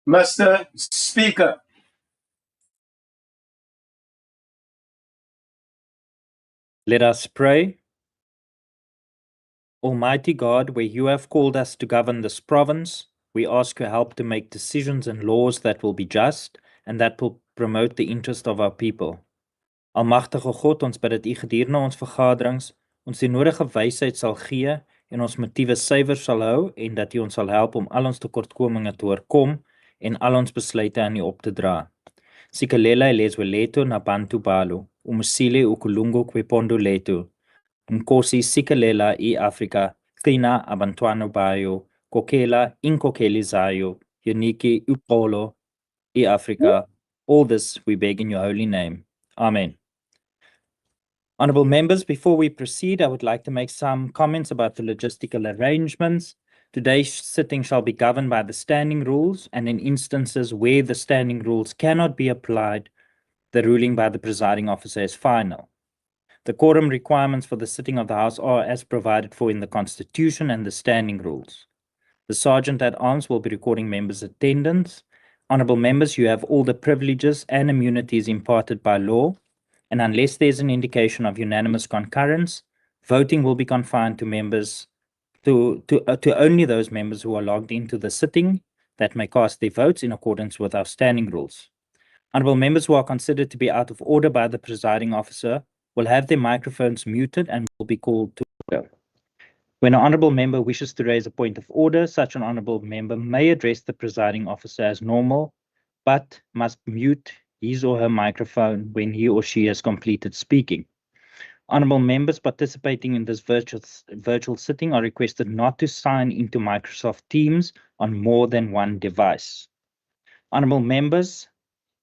Mr. Speaker, Let us pray. Almighty God, where you have called us to govern this province, we ask your help to make decisions and laws that will be just and that will promote the interest of our people. Almagtige God, ons bid dat u gedurende ons vergaderings ons die nodige wysheid sal gee en ons motiewe suiwer sal hou en dat u ons sal help om al ons tekortkominge te oorkom en al ons besluite aan u op te dra. Sikelela elezweletu na bantu balo, umusile ukulungu kwepondo letu. Nkosi sikelela i-Afrika, qina abantwana bayo, kokela inkokeli zayo, yonike uxolo i-Afrika. All this we beg in your holy name. Amen. Honourable members, before we proceed, I would like to make some comments about the logistical arrangements. Today's sitting shall be governed by the standing rules, and in instances where the standing rules cannot be applied, the ruling by the presiding officer is final. The quorum requirements for the sitting of the House are as provided for in the Constitution and the standing rules. The Sergeant at Arms will be recording members' attendance. Honourable members, you have all the privileges and immunities imparted by law, and unless there's an indication of unanimous concurrence, voting will be confined to members to only those members who are logged into the sitting that may cast their votes in accordance with our standing rules. Honourable members who are considered to be out of order by the presiding officer will have their microphones muted and will be called to order. When an honourable member wishes to raise a point of order, such an honourable member may address the presiding officer as normal, but must mute his or her microphone when he or she has completed speaking. Honourable members participating in this virtual sitting are requested not to sign into Microsoft Teams on more than one device. Honourable members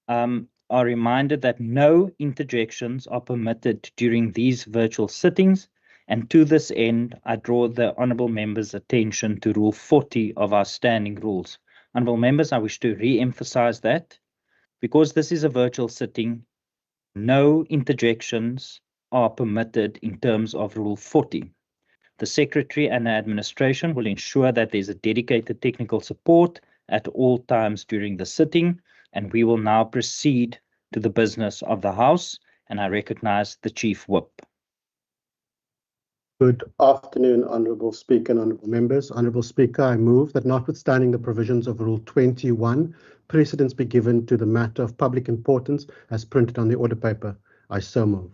are reminded that no interjections are permitted during these virtual sittings, and to this end, I draw the honourable members' attention to Rule 40 of our standing rules. Honourable members, I wish to re-emphasise that because this is a virtual sitting, no interjections are permitted in terms of Rule 40. The Secretary and the Administration will ensure that there's a dedicated technical support at all times during the sitting, and we will now proceed to the business of the House, and I recognise the Chief Whip. Good afternoon, Honourable Speaker and Honourable Members. Honourable Speaker, I move that notwithstanding the provisions of Rule 21, precedence be given to the matter of public importance as printed on the order paper. I so move.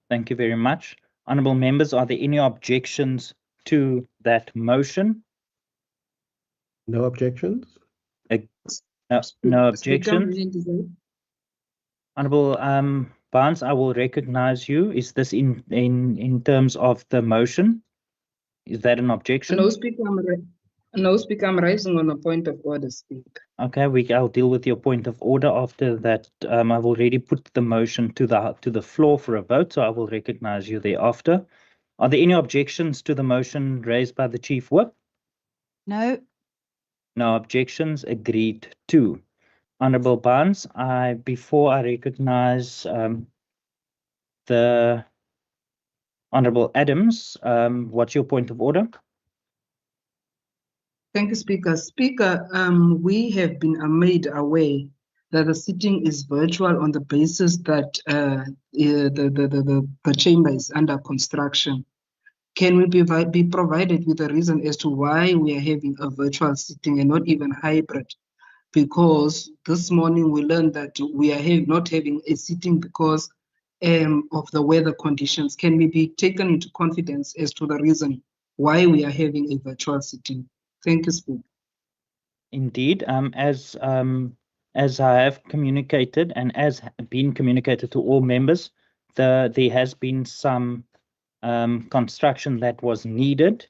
Thank you very much. Honourable Members, are there any objections to that motion? No objections? No objections. Honourable Barnes, I will recognise you. Is this in terms of the motion? Is that an objection? No, Speaker, I'm raising on a point of order, Speaker. Okay, I'll deal with your point of order after that. I've already put the motion to the floor for a vote, so I will recognise you thereafter. Are there any objections to the motion raised by the Chief Whip? No. No objections. Agreed to. Honourable Barnes, before I recognise the Honourable Adams, what's your point of order? Thank you, Speaker. Speaker, we have been made aware that the sitting is virtual on the basis that the chamber is under construction. Can we be provided with a reason as to why we are having a virtual sitting and not even hybrid? Because this morning we learned that we are not having a sitting because of the weather conditions. Can we be taken into confidence as to the reason why we are having a virtual sitting? Thank you, Speaker. Indeed, as I have communicated and as been communicated to all members, there has been some construction that was needed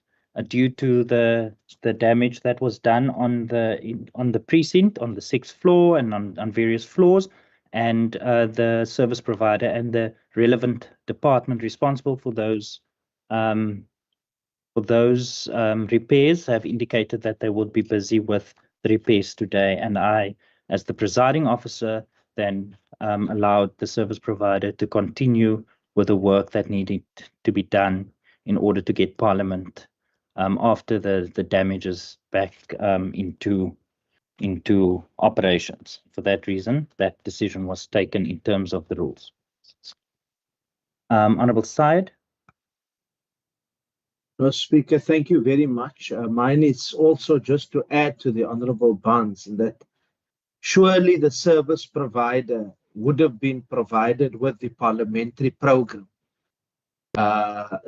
due to the damage that was done on the precinct, on the 6th floor and on various floors, and the service provider and the relevant department responsible for those repairs have indicated that they would be busy with the repairs today, and I, as the presiding officer, then allowed the service provider to continue with the work that needed to be done in order to get Parliament after the damages back into into operations. For that reason, that decision was taken in terms of the rules. Honourable Syed. No, Speaker, thank you very much. Mine is also just to add to the Honourable Barnes that surely the service provider would have been provided with the parliamentary program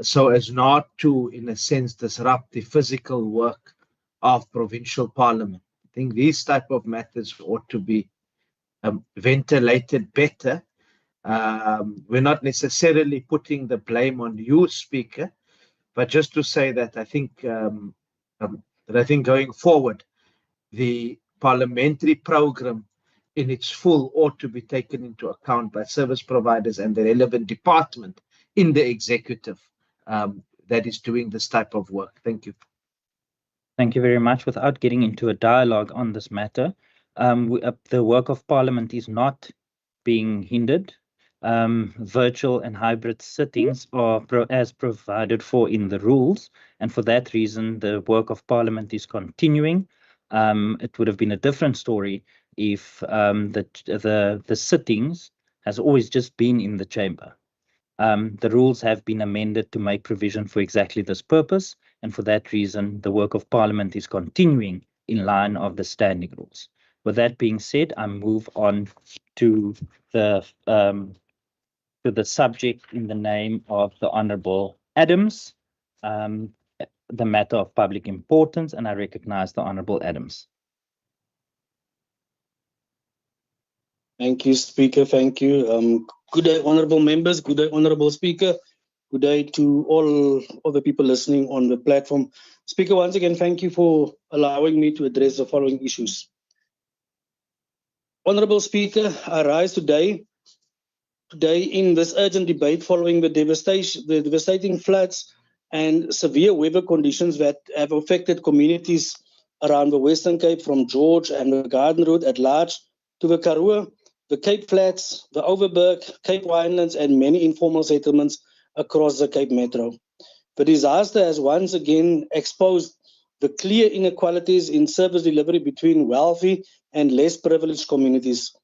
so as not to, in a sense, disrupt the physical work of provincial parliament. I think these type of matters ought to be ventilated better. We're not necessarily putting the blame on you, Speaker, but just to say that I think going forward, the parliamentary program in its full ought to be taken into account by service providers and the relevant department in the executive that is doing this type of work. Thank you. Thank you very much. Without getting into a dialogue on this matter, the work of Parliament is not being hindered. Virtual and hybrid sittings are as provided for in the rules, and for that reason, the work of Parliament is continuing. It would have been a different story if the sittings has always just been in the chamber. The rules have been amended to make provision for exactly this purpose, and for that reason, the work of Parliament is continuing in line of the standing rules. With that being said, I move on to the subject in the name of the Honourable Adams, the matter of public importance, and I recognize the Honourable Adams. Thank you, Speaker. Thank you. Good day, honourable members. Good day, honourable Speaker. Good day to all of the people listening on the platform. Speaker, once again, thank you for allowing me to address the following issues. Honourable Speaker, I rise today in this urgent debate following the devastating floods and severe weather conditions that have affected communities around the Western Cape, from George and the Garden Road at large to the Karoo, the Cape Flats, the Overberg, Cape Winelands, and many informal settlements across the Cape Metro. The disaster has once again exposed the clear inequalities in service delivery between wealthy and less privileged communities.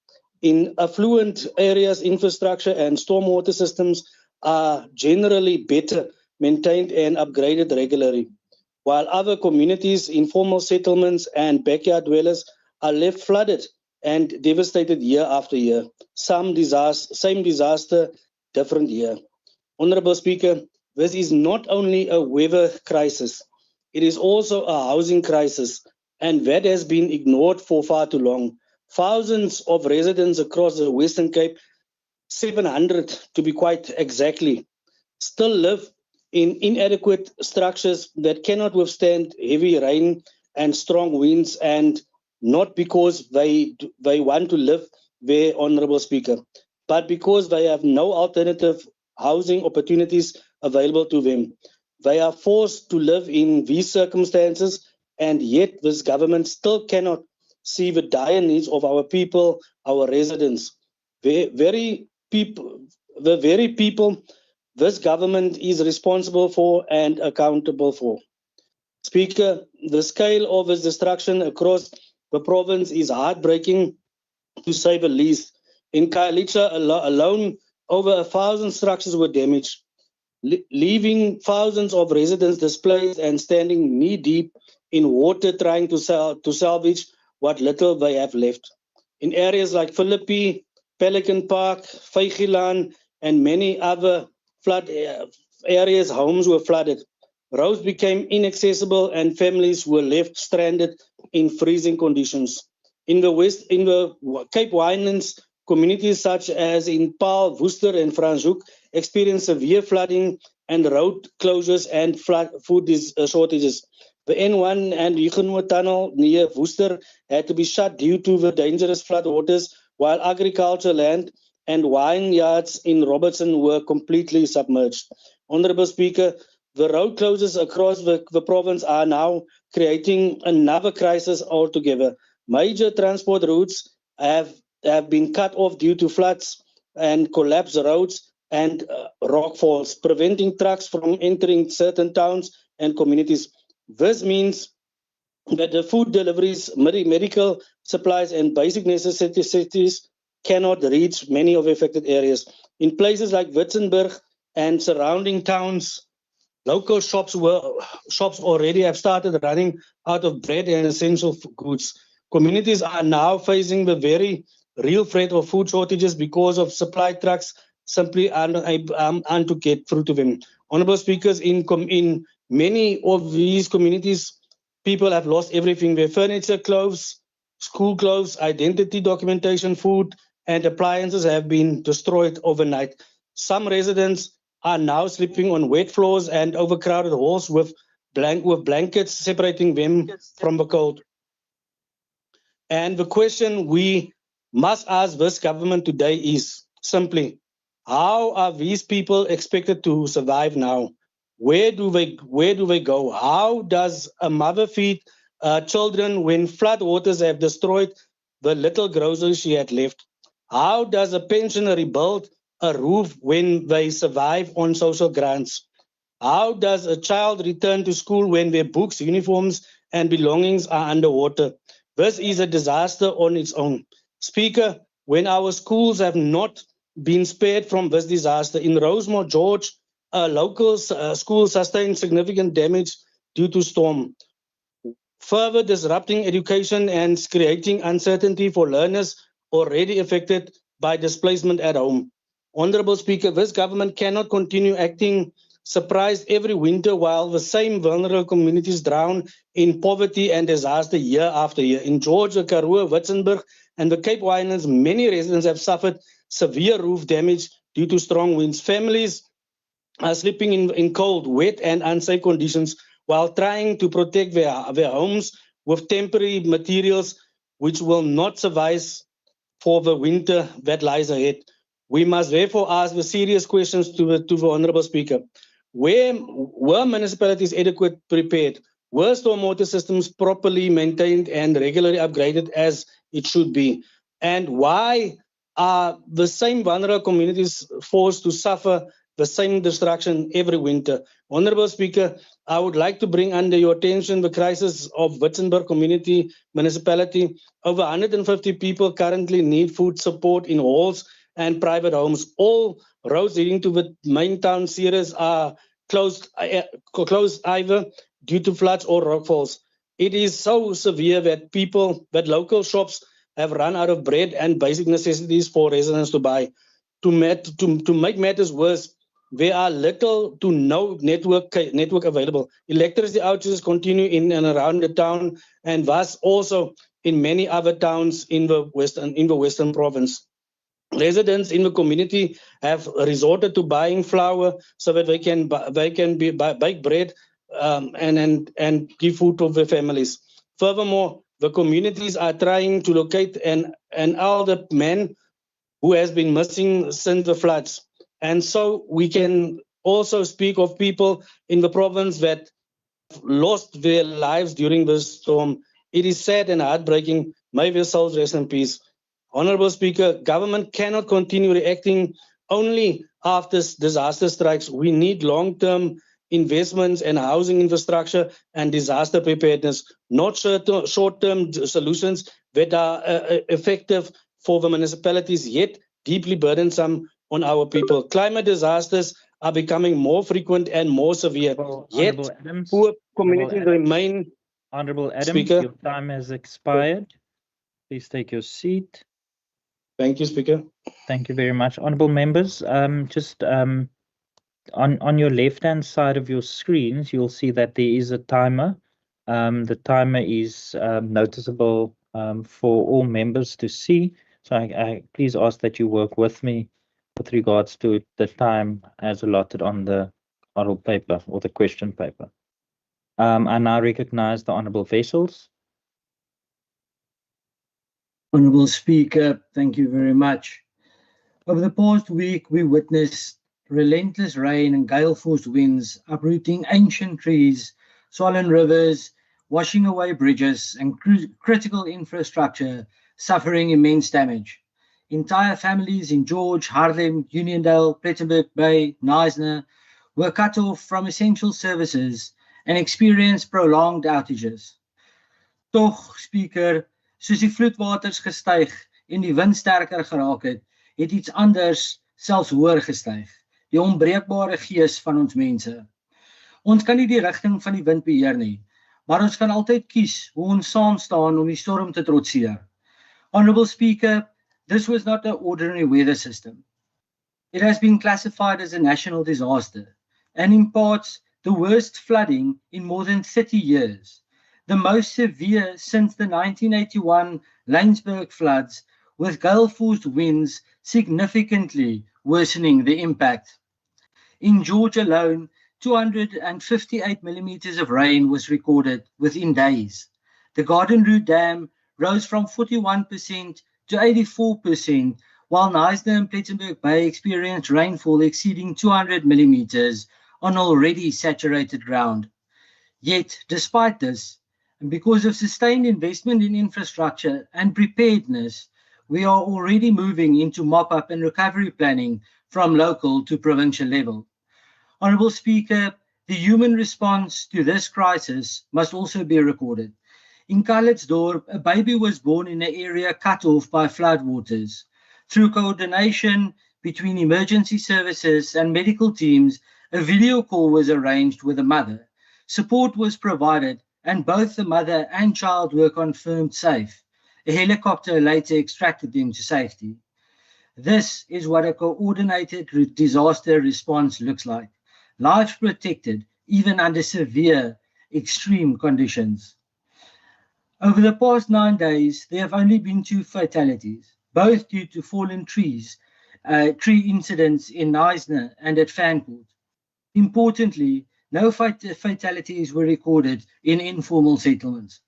In affluent areas, infrastructure and stormwater systems are generally better maintained and upgraded regularly, while other communities, informal settlements and backyard dwellers are left flooded and devastated year after year. Same disaster, different year. Honourable Speaker, this is not only a weather crisis, it is also a housing crisis, and that has been ignored for far too long. Thousands of residents across the Western Cape, 700 to be quite exactly, still live in inadequate structures that cannot withstand heavy rain and strong winds, and not because they want to live there, Honourable Speaker, but because they have no alternative housing opportunities available to them. They are forced to live in these circumstances, and yet this government still cannot see the dire needs of our people, our residents. The very people this government is responsible for and accountable for. Speaker, the scale of its destruction across the province is heartbreaking, to say the least. In Khayelitsha alone, over 1,000 structures were damaged, leaving thousands of residents displaced and standing knee-deep in water trying to salvage what little they have left. In areas like Philippi, Pelican Park, Vygilaan, and many other flood areas, homes were flooded. Roads became inaccessible and families were left stranded in freezing conditions. In the Cape Winelands, communities such as in Paarl, Worcester, and Franschhoek experienced severe flooding and road closures and food shortages. The N1 and Huguenot Tunnel near Worcester had to be shut due to the dangerous flood waters, while agriculture land and vineyards in Robertson were completely submerged. Honourable Speaker, the road closures across the province are now creating another crisis altogether. Major transport routes have been cut off due to floods and collapsed roads and rockfalls, preventing trucks from entering certain towns and communities. This means that the food deliveries, medical supplies, and basic necessities cannot reach many of the affected areas. In places like Witzenberg and surrounding towns, local shops already have started running out of bread and essential goods. Communities are now facing the very real threat of food shortages because of supply trucks simply aren't to get through to them. Honorable speakers, in many of these communities, people have lost everything: their furniture, clothes, school clothes, identity documentation, food, and appliances have been destroyed overnight. Some residents are now sleeping on wet floors and overcrowded halls with blankets separating them from the cold. And the question we must ask this government today is simply, how are these people expected to survive now? Where do they go? How does a mother feed children when flood waters have destroyed the little groceries she had left? How does a pensioner rebuild a roof when they survive on social grants? How does a child return to school when their books, uniforms, and belongings are underwater? This is a disaster on its own. Speaker, when our schools have not been spared from this disaster, in Rosemont, George, a local school sustained significant damage due to storm, further disrupting education and creating uncertainty for learners already affected by displacement at home. Honorable Speaker, this government cannot continue acting surprised every winter while the same vulnerable communities drown in poverty and disaster year after year. In Georgia, Karoo, Witzenberg, and the Cape Winelands, many residents have suffered severe roof damage due to strong winds. Families are sleeping in cold, wet, and unsafe conditions while trying to protect their homes with temporary materials which will not suffice for the winter that lies ahead. We must therefore ask the serious questions to the Honourable Speaker. Were municipalities adequately prepared? Were stormwater systems properly maintained and regularly upgraded as it should be? And why are the same vulnerable communities forced to suffer the same destruction every winter? Honourable Speaker, I would like to bring under your attention the crisis of Witzenberg Community Municipality. Over 150 people currently need food support in halls and private homes. All roads leading to the main town series are closed either due to floods or rockfalls. It is so severe that local shops have run out of bread and basic necessities for residents to buy. To make matters worse, there are little to no network available. Electricity outages continue in and around the town, and thus also in many other towns in the western province. Residents in the community have resorted to buying flour so that they can bake bread and give food to their families. Furthermore, the communities are trying to locate an elder man who has been missing since the floods. And so we can also speak of people in the province that lost their lives during this storm. It is sad and heartbreaking. May their souls rest in peace. Honorable Speaker, government cannot continue reacting only after disaster strikes. We need long-term investments in housing infrastructure and disaster preparedness, not short-term solutions that are effective for the municipalities, yet deeply burdensome on our people. Climate disasters are becoming more frequent and more severe, yet poor communities remain. Honorable Adams, Speaker. your time has expired. Please take your seat. Thank you, Speaker. Thank you very much. Honorable members, just on your left-hand side of your screens, you'll see that there is a timer. The timer is noticeable for all members to see. So I please ask that you work with me with regards to the time as allotted on the oral paper or the question paper. I now recognize the Honorable Vessels. Honourable Speaker, thank you very much. Over the past week, we witnessed relentless rain and gale-force winds uprooting ancient trees, swollen rivers, washing away bridges, and critical infrastructure suffering immense damage. Entire families in George, Haarlem, Uniondale, Plettenberg Bay, Knysna were cut off from essential services and experienced prolonged outages. Tog, Speaker, soos die vloedwaters gestyg en die wind sterker geraak het, het iets anders selfs hoër gestyg, die onbreekbare gees van ons mense. Ons kan nie die rigting van die wind beheer nie, maar ons kan altyd kies hoe ons saam staan om die storm te trotseer. Honourable Speaker, this was not an ordinary weather system. It has been classified as a national disaster and imparts the worst flooding in more than 30 years, the most severe since the 1981 Laingsburg floods, with gale-force winds significantly worsening the impact. In Georgia alone, 258 millimeters of rain was recorded within days. The Garden Route Dam rose from 41% to 84%, while Neisner and Plettenberg Bay experienced rainfall exceeding 200 millimeters on already saturated ground. Yet, despite this, and because of sustained investment in infrastructure and preparedness, we are already moving into mop-up and recovery planning from local to provincial level. Honourable Speaker, the human response to this crisis must also be recorded. In Calitzdorp, a baby was born in an area cut off by floodwaters. Through coordination between emergency services and medical teams, a video call was arranged with the mother. Support was provided, and both the mother and child were confirmed safe. A helicopter later extracted them to safety. This is what a coordinated disaster response looks like. Lives protected, even under severe, extreme conditions. Over the past 9 days, there have only been 2 fatalities, both due to fallen trees, tree incidents in Neisner and at Fancourt. Importantly, no fatalities were recorded in informal settlements,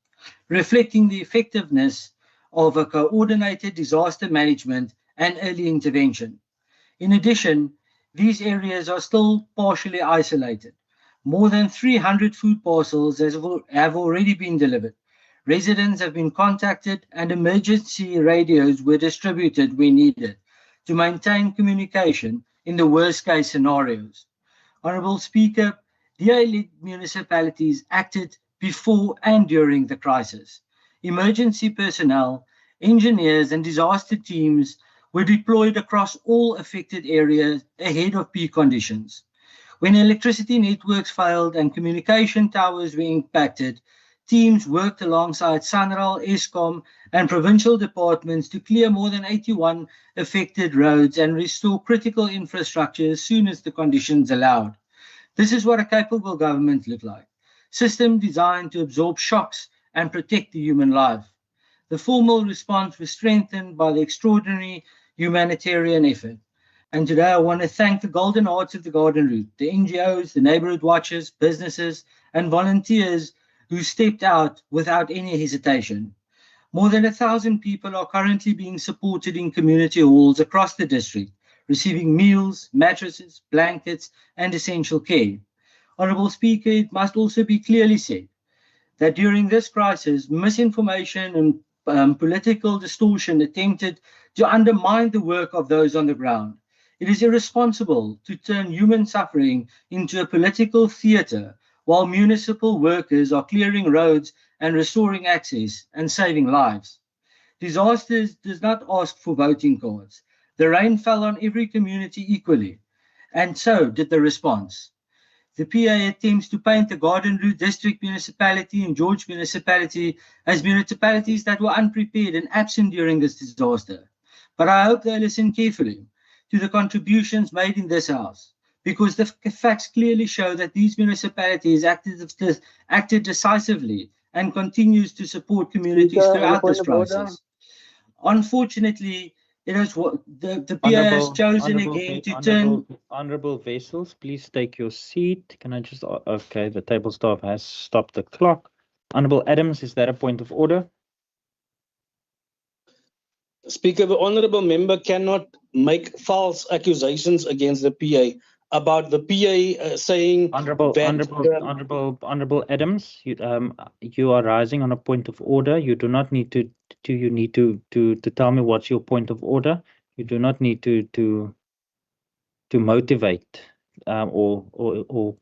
reflecting the effectiveness of a coordinated disaster management and early intervention. In addition, these areas are still partially isolated. More than 300 food parcels have already been delivered. Residents have been contacted and emergency radios were distributed when needed to maintain communication in the worst case scenarios. Honourable Speaker, DA-led municipalities acted before and during the crisis. Emergency personnel, engineers and disaster teams were deployed across all affected areas ahead of peak conditions. When electricity networks failed and communication towers were impacted, teams worked alongside SANRAL, ESCOM, and provincial departments to clear more than 81 affected roads and restore critical infrastructure as soon as the conditions allowed. This is what a capable government looks like. System designed to absorb shocks and protect the human life. The formal response was strengthened by the extraordinary humanitarian effort. And today I want to thank the Golden Hearts of the Garden Route, the NGOs, the neighborhood watchers, businesses, and volunteers who stepped out without any hesitation. More than 1,000 people are currently being supported in community halls across the district, receiving meals, mattresses, blankets, and essential care. Honourable Speaker, it must also be clearly said that during this crisis, misinformation and political distortion attempted to undermine the work of those on the ground. It is irresponsible to turn human suffering into a political theatre while municipal workers are clearing roads and restoring access and saving lives. Disasters does not ask for voting cards. The rain fell on every community equally, and so did the response. The PA attempts to paint the Garden Route District Municipality and George Municipality as municipalities that were unprepared and absent during this disaster. But I hope they listen carefully to the contributions made in this House, because the facts clearly show that these municipalities acted decisively and continues to support communities throughout this crisis. Unfortunately, it is what the PA has chosen again to turn. Honourable Vessels, please take your seat. Can I just, okay, the table staff has stopped the clock. Honourable Adams, is that a point of order? Speaker, the honourable member cannot make false accusations against the PA about the PA saying Honourable Adams, you are rising on a point of order. You do not need to tell me what's your point of order. You do not need to motivate or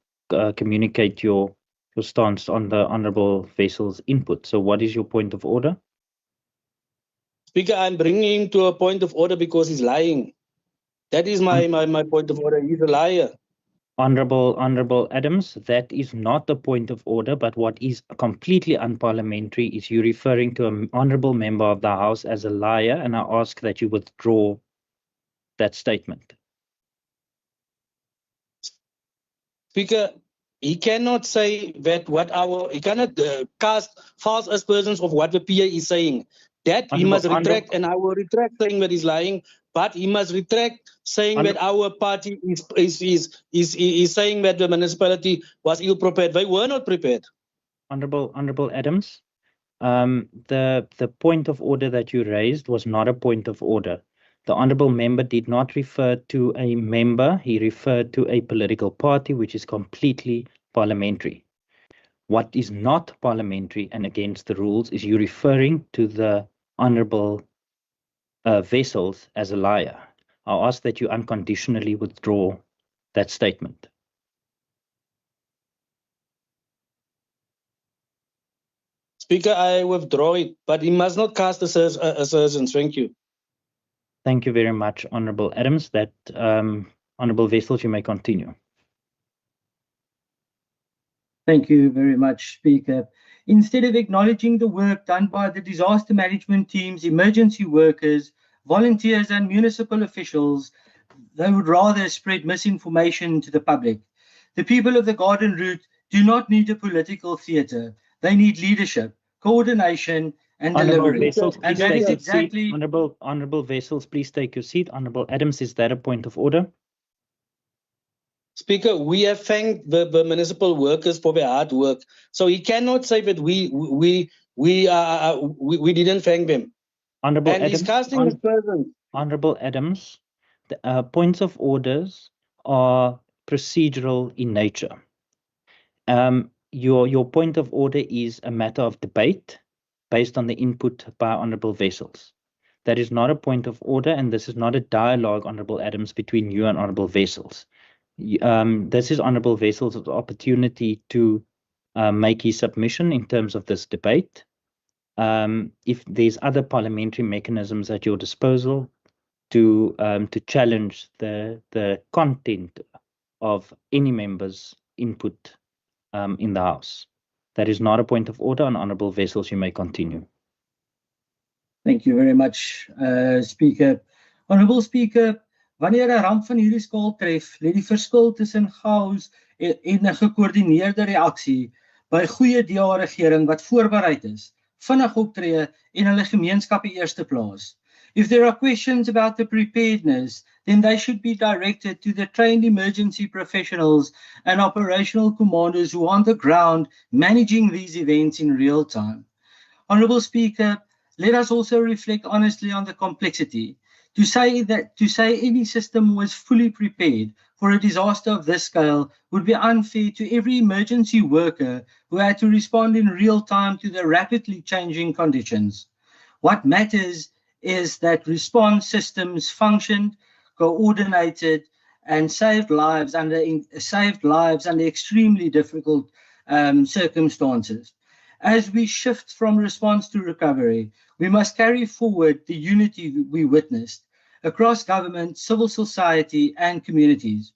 communicate your your stance on the Honourable Vessel's input. So what is your point of order? Speaker, I'm bringing him to a point of order because he's lying. That is my point of order. He's a liar. Honourable Adams, that is not a point of order, but what is completely unparliamentary is you referring to an honourable member of the House as a liar, and I ask that you withdraw that statement. Speaker, he cannot say that he cannot cast false aspersions of what the PA is saying. That he must retract, and I will retract saying that he's lying, but he must retract saying that our party is saying that the municipality was ill prepared. They were not prepared. Honourable Adams, the point of order that you raised was not a point of order. The honourable member did not refer to a member, he referred to a political party, which is completely parliamentary. What is not parliamentary and against the rules is you referring to the Honourable Wessels as a liar. I'll ask that you unconditionally withdraw that statement. Speaker, I withdraw it, but he must not cast assertions. Thank you. Thank you very much, Honourable Adams. That Honourable Wessels, you may continue. Thank you very much, Speaker. Instead of acknowledging the work done by the disaster management teams, emergency workers, volunteers and municipal officials, they would rather spread misinformation to the public. The people of the Garden Route do not need a political theatre. They need leadership, coordination and delivery. Wessels, And that is exactly... Honourable Wessels, please take your seat. Honourable Adams, is that a point of order? Speaker, we have thanked the municipal workers for their hard work. So he cannot say that we didn't thank them. Honourable and Adams, he's casting his presence. Honourable Adams, the points of orders are procedural in nature. Your point of order is a matter of debate based on the input by Honourable Wessels. That is not a point of order, and this is not a dialogue, Honourable Adams, between you and Honourable Wessels. This is Honourable Wessels' opportunity to make his submission in terms of this debate. If there's other parliamentary mechanisms at your disposal to challenge the content of any member's input in the House. That is not a point of order, and Honourable Wessels, you may continue. Thank you very much, Speaker. Honourable Speaker, wanneer 'n ramp van hierdie skaal tref, lê die verskil tussen chaos en 'n gekoördineerde reaksie by goeie DA-regering wat voorbereid is, vinnig optree en hulle gemeenskappe eerste plaas. If there are questions about the preparedness, then they should be directed to the trained emergency professionals and operational commanders who are on the ground managing these events in real time. Honourable Speaker, let us also reflect honestly on the complexity. To say any system was fully prepared for a disaster of this scale would be unfair to every emergency worker who had to respond in real time to the rapidly changing conditions. What matters is that response systems functioned, coordinated, and saved lives under extremely difficult circumstances. As we shift from response to recovery, we must carry forward the unity we witnessed across government, civil society, and communities.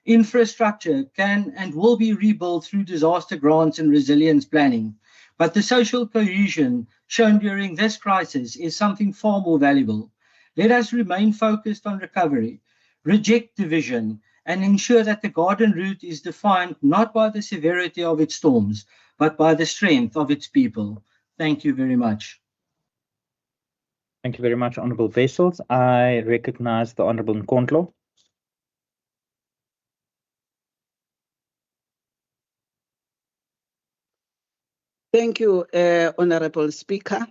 Infrastructure can and will be rebuilt through disaster grants and resilience planning, but the social cohesion shown during this crisis is something far more valuable. Let us remain focused on recovery, reject division, and ensure that the Garden Route is defined not by the severity of its storms, but by the strength of its people. Thank you very much. Thank you very much, Honourable Wessels. I recognize the Honourable Nkondlo. Thank you, Honourable Speaker.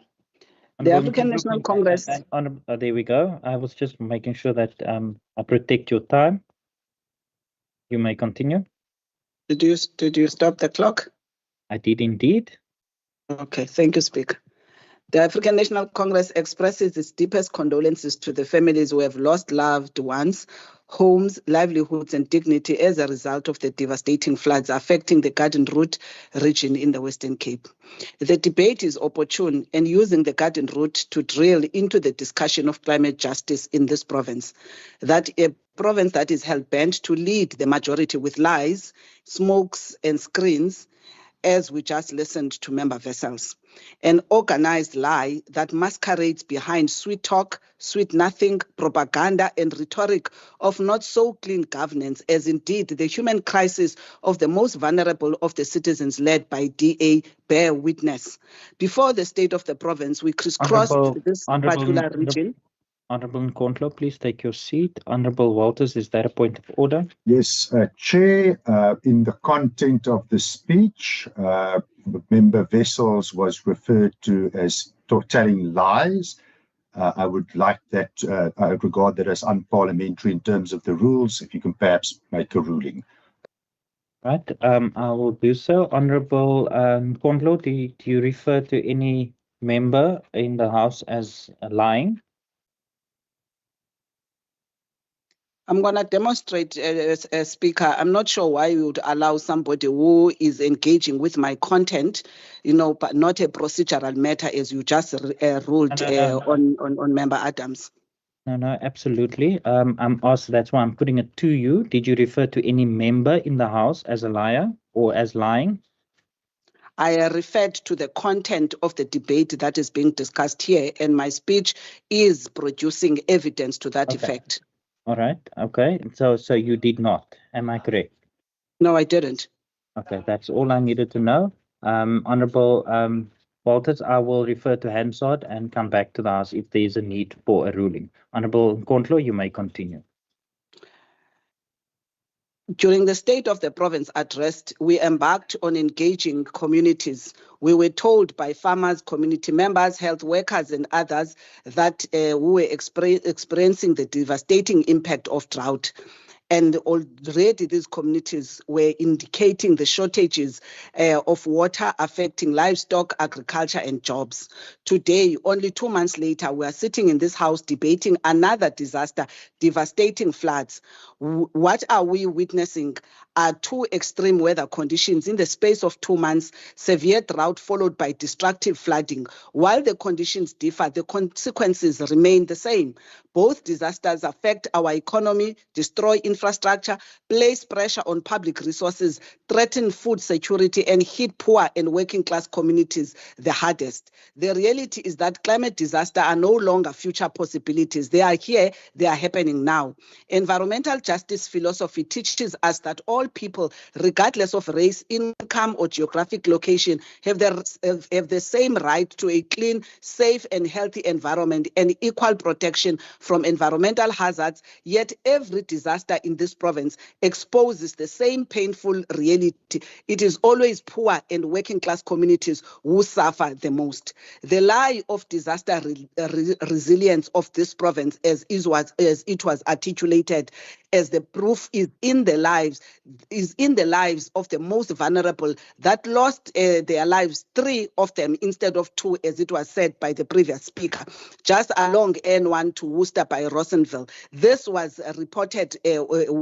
The African National Congress. There we go. I was just making sure that I protect your time. You may continue. Did you stop the clock? I did indeed. Okay, thank you, Speaker. The African National Congress expresses its deepest condolences to the families who have lost loved ones, homes, livelihoods, and dignity as a result of the devastating floods affecting the Garden Route region in the Western Cape. The debate is opportune and using the Garden Route to drill into the discussion of climate justice in this province. That a province that is hell-bent to lead the majority with lies, smokes, and screens, as we just listened to Member Vessels. An organized lie that masquerades behind sweet talk, sweet nothing, propaganda, and rhetoric of not so clean governance, as indeed the human crisis of the most vulnerable of the citizens led by DA bear witness. Before the state of the province, we crisscrossed this particular region. Honorable Nkondlo, please take your seat. Honorable Walters, is that a point of order? Yes, Chair, in the content of the speech, Member Vessels was referred to as telling lies. I would like that, I would regard that as unparliamentary in terms of the rules. If you can perhaps make a ruling. Right, I will do so. Honorable Nkondlo, do you refer to any member in the House as lying? I'm going to demonstrate, Speaker. I'm not sure why you would allow somebody who is engaging with my content, but not a procedural matter, as you just ruled on Member Adams. No, absolutely. I'm asked, that's why I'm putting it to you. Did you refer to any member in the House as a liar or as lying? I referred to the content of the debate that is being discussed here, and my speech is producing evidence to that effect. All right. Okay. So you did not. Am I correct? No, I didn't. Okay. That's all I needed to know. Honorable Walters, I will refer to Hansard and come back to the House if there is a need for a ruling. Honorable Nkondlo, you may continue. During the State of the Province address, we embarked on engaging communities. We were told by farmers, community members, health workers, and others that we were experiencing the devastating impact of drought. And already these communities were indicating the shortages of water affecting livestock, agriculture, and jobs. Today, only 2 months later, we are sitting in this house debating another disaster, devastating floods. What are we witnessing are two extreme weather conditions in the space of 2 months, severe drought followed by destructive flooding. While the conditions differ, the consequences remain the same. Both disasters affect our economy, destroy infrastructure, place pressure on public resources, threaten food security, and hit poor and working class communities the hardest. The reality is that climate disasters are no longer future possibilities. They are here, they are happening now. Environmental justice philosophy teaches us that all people, regardless of race, income, or geographic location, have the same right to a clean, safe, and healthy environment and equal protection from environmental hazards. Yet every disaster in this province exposes the same painful reality. It is always poor and working class communities who suffer the most. The lie of disaster resilience of this province, as it was articulated, as the proof is in the lives of the most vulnerable that lost their lives, 3 of them instead of 2, as it was said by the previous speaker, just along N1 to Worcester by Rossendale. This was reported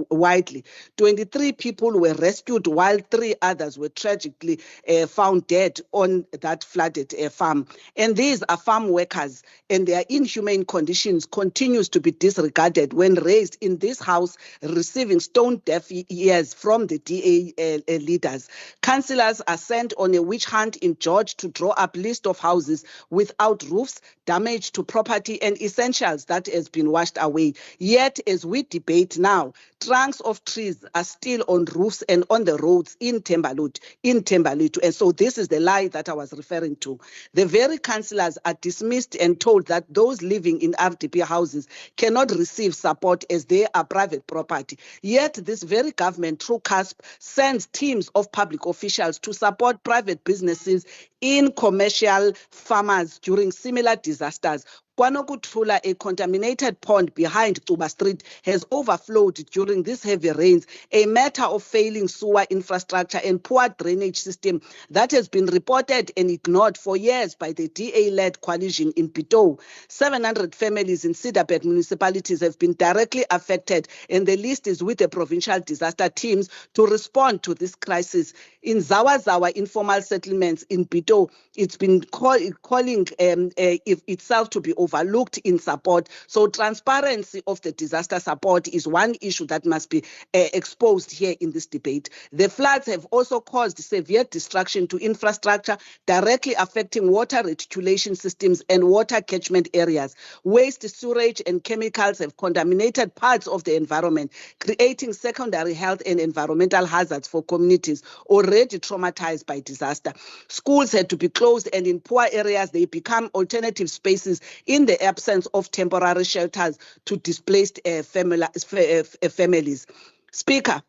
widely. 23 people were rescued while 3 others were tragically found dead on that flooded farm. And these are farm workers, and their inhumane conditions continues to be disregarded when raised in this house, receiving stone-deaf ears from the DA leaders. Councillors are sent on a witch hunt in George to draw up list of houses without roofs, damage to property, and essentials that has been washed away. Yet, as we debate now, trunks of trees are still on roofs and on the roads in Thembalethu. And so this is the lie that I was referring to. The very councillors are dismissed and told that those living in RDP houses cannot receive support as they are private property. Yet this very government, through CASP, sends teams of public officials to support private businesses in commercial farmers during similar disasters. KwaNokuthula, a contaminated pond behind Tuba Street, has overflowed during these heavy rains, a matter of failing sewer infrastructure and poor drainage system that has been reported and ignored for years by the DA-led coalition in Pito. 700 families in Cederberg municipalities have been directly affected, and the list is with the provincial disaster teams to respond to this crisis. In Zawa informal settlements in Pito, it's been calling itself to be overlooked in support. So transparency of the disaster support is one issue that must be exposed here in this debate. The floods have also caused severe destruction to infrastructure, directly affecting water reticulation systems and water catchment areas. Waste, sewage and chemicals have contaminated parts of the environment, creating secondary health and environmental hazards for communities already traumatized by disaster. Schools had to be closed, and in poor areas, they become alternative spaces in the absence of temporary shelters to displaced families. Speaker,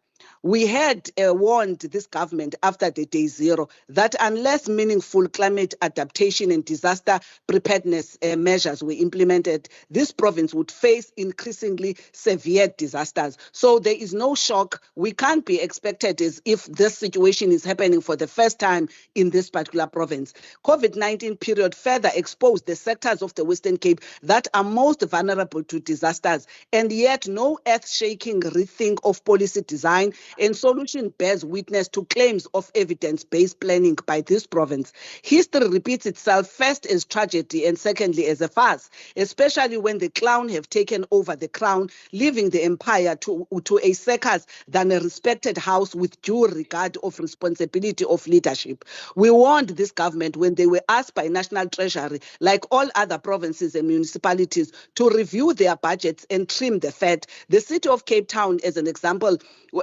we had warned this government after the day zero that unless meaningful climate adaptation and disaster preparedness measures were implemented, this province would face increasingly severe disasters. So there is no shock. We can't be expected as if this situation is happening for the first time in this particular province. COVID-19 period further exposed the sectors of the Western Cape that are most vulnerable to disasters, and yet no earth-shaking rethink of policy design and solution bears witness to claims of evidence-based planning by this province. History repeats itself first as tragedy and secondly as a farce, especially when the clown have taken over the crown, leaving the empire to a circus than a respected house with due regard of responsibility of leadership. We warned this government when they were asked by National Treasury, like all other provinces and municipalities, to review their budgets and trim the fat. The city of Cape Town, as an example,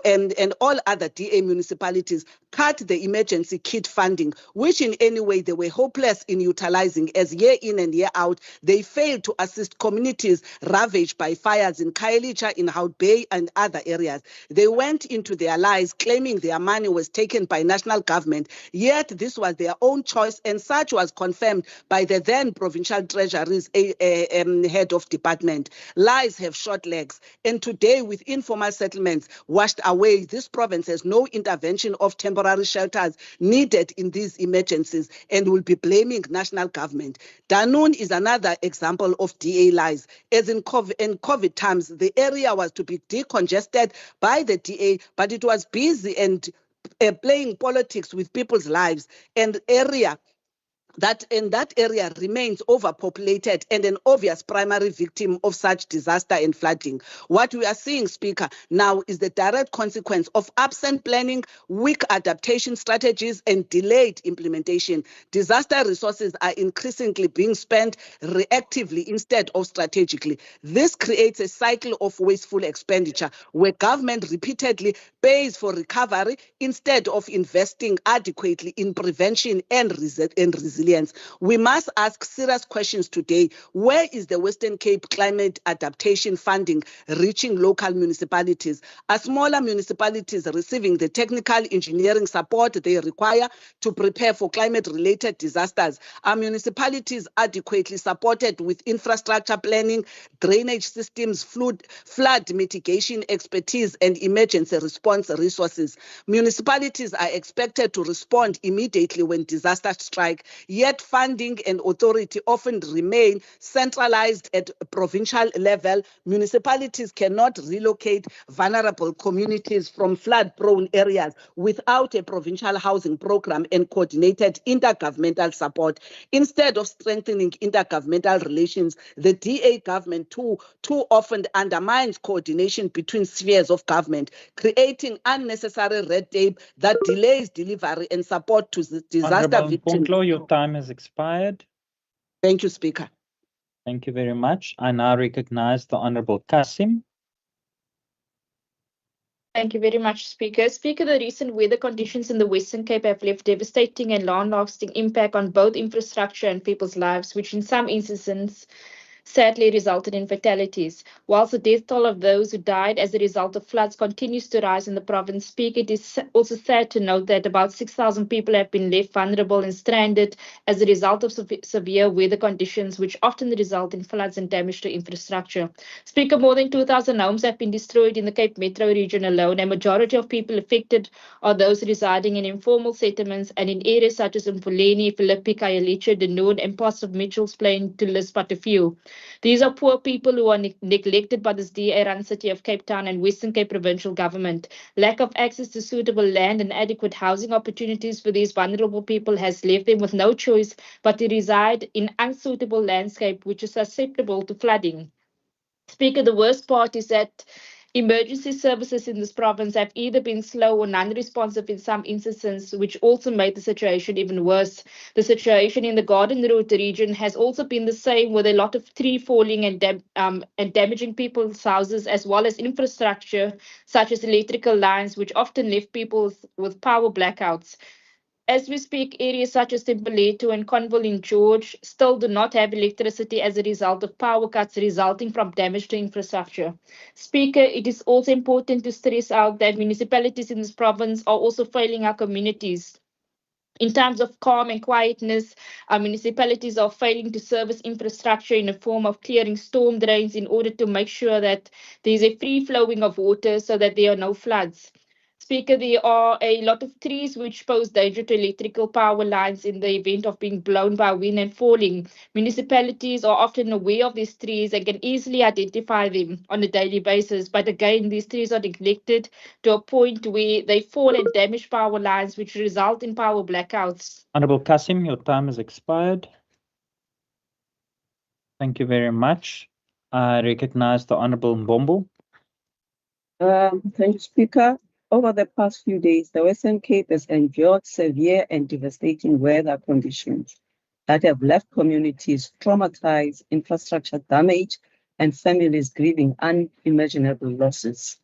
and all other DA municipalities cut the emergency kit funding, which in any way they were hopeless in utilizing, as year in and year out, they failed to assist communities ravaged by fires in Khayelitsha, in Hout Bay and other areas. They went into their lies claiming their money was taken by national government, yet this was their own choice, and such was confirmed by the then Provincial Treasury's head of department. Lies have short legs, and today with informal settlements washed away, this province has no intervention of temporary shelters needed in these emergencies and will be blaming national government. Danone is another example of DA lies. As in COVID times, the area was to be decongested by the DA, but it was busy and playing politics with people's lives, and that area remains overpopulated and an obvious primary victim of such disaster and flooding. What we are seeing, Speaker, now is the direct consequence of absent planning, weak adaptation strategies, and delayed implementation. Disaster resources are increasingly being spent reactively instead of strategically. This creates a cycle of wasteful expenditure where government repeatedly pays for recovery instead of investing adequately in prevention and resilience. We must ask serious questions today. Where is the Western Cape climate adaptation funding reaching local municipalities? Are smaller municipalities receiving the technical engineering support they require to prepare for climate-related disasters? Are municipalities adequately supported with infrastructure planning, drainage systems, flood mitigation expertise, and emergency response resources? Municipalities are expected to respond immediately when disasters strike, yet funding and authority often remain centralized at provincial level. Municipalities cannot relocate vulnerable communities from flood-prone areas without a provincial housing program and coordinated intergovernmental support. Instead of strengthening intergovernmental relations, the DA government too often undermines coordination between spheres of government, creating unnecessary red tape that delays delivery and support to the disaster Honorable victims. Mpuntlo, your time has expired. Thank you, Speaker. Thank you very much. I now recognize the Honorable Kasim. Thank you very much, Speaker. Speaker, the recent weather conditions in the Western Cape have left devastating and long-lasting impact on both infrastructure and people's lives, which in some instances sadly resulted in fatalities. Whilst the death toll of those who died as a result of floods continues to rise in the province, Speaker, it is also sad to note that about 6,000 people have been left vulnerable and stranded as a result of severe weather conditions, which often result in floods and damage to infrastructure. Speaker, more than 2,000 homes have been destroyed in the Cape Metro region alone. A majority of people affected are those residing in informal settlements and in areas such as Mfuleni, Philippi, Khayelitsha, Dunoon, and parts of Mitchell's Plain, to list but a few. These are poor people who are neglected by this DA-run City of Cape Town and Western Cape Provincial government. Lack of access to suitable land and adequate housing opportunities for these vulnerable people has left them with no choice but to reside in unsuitable landscape which is susceptible to flooding. Speaker, the worst part is that emergency services in this province have either been slow or non-responsive in some instances, which also made the situation even worse. The situation in the Garden Route region has also been the same, with a lot of tree falling and damaging people's houses, as well as infrastructure such as electrical lines, which often left people with power blackouts. As we speak, areas such as Timberlake and Conville in George still do not have electricity as a result of power cuts resulting from damage to infrastructure. Speaker, it is also important to stress out that municipalities in this province are also failing our communities. In terms of calm and quietness, our municipalities are failing to service infrastructure in the form of clearing storm drains in order to make sure that there is a free flowing of water so that there are no floods. Speaker, there are a lot of trees which pose danger to electrical power lines in the event of being blown by wind and falling. Municipalities are often aware of these trees and can easily identify them on a daily basis. But again, these trees are neglected to a point where they fall and damage power lines, which result in power blackouts. Honorable Kasim, your time has expired. Thank you very much. I recognize the Honorable Mbombo. Thank you, Speaker. Over the past few days, the Western Cape has endured severe and devastating weather conditions that have left communities traumatized, infrastructure damaged, and families grieving unimaginable losses.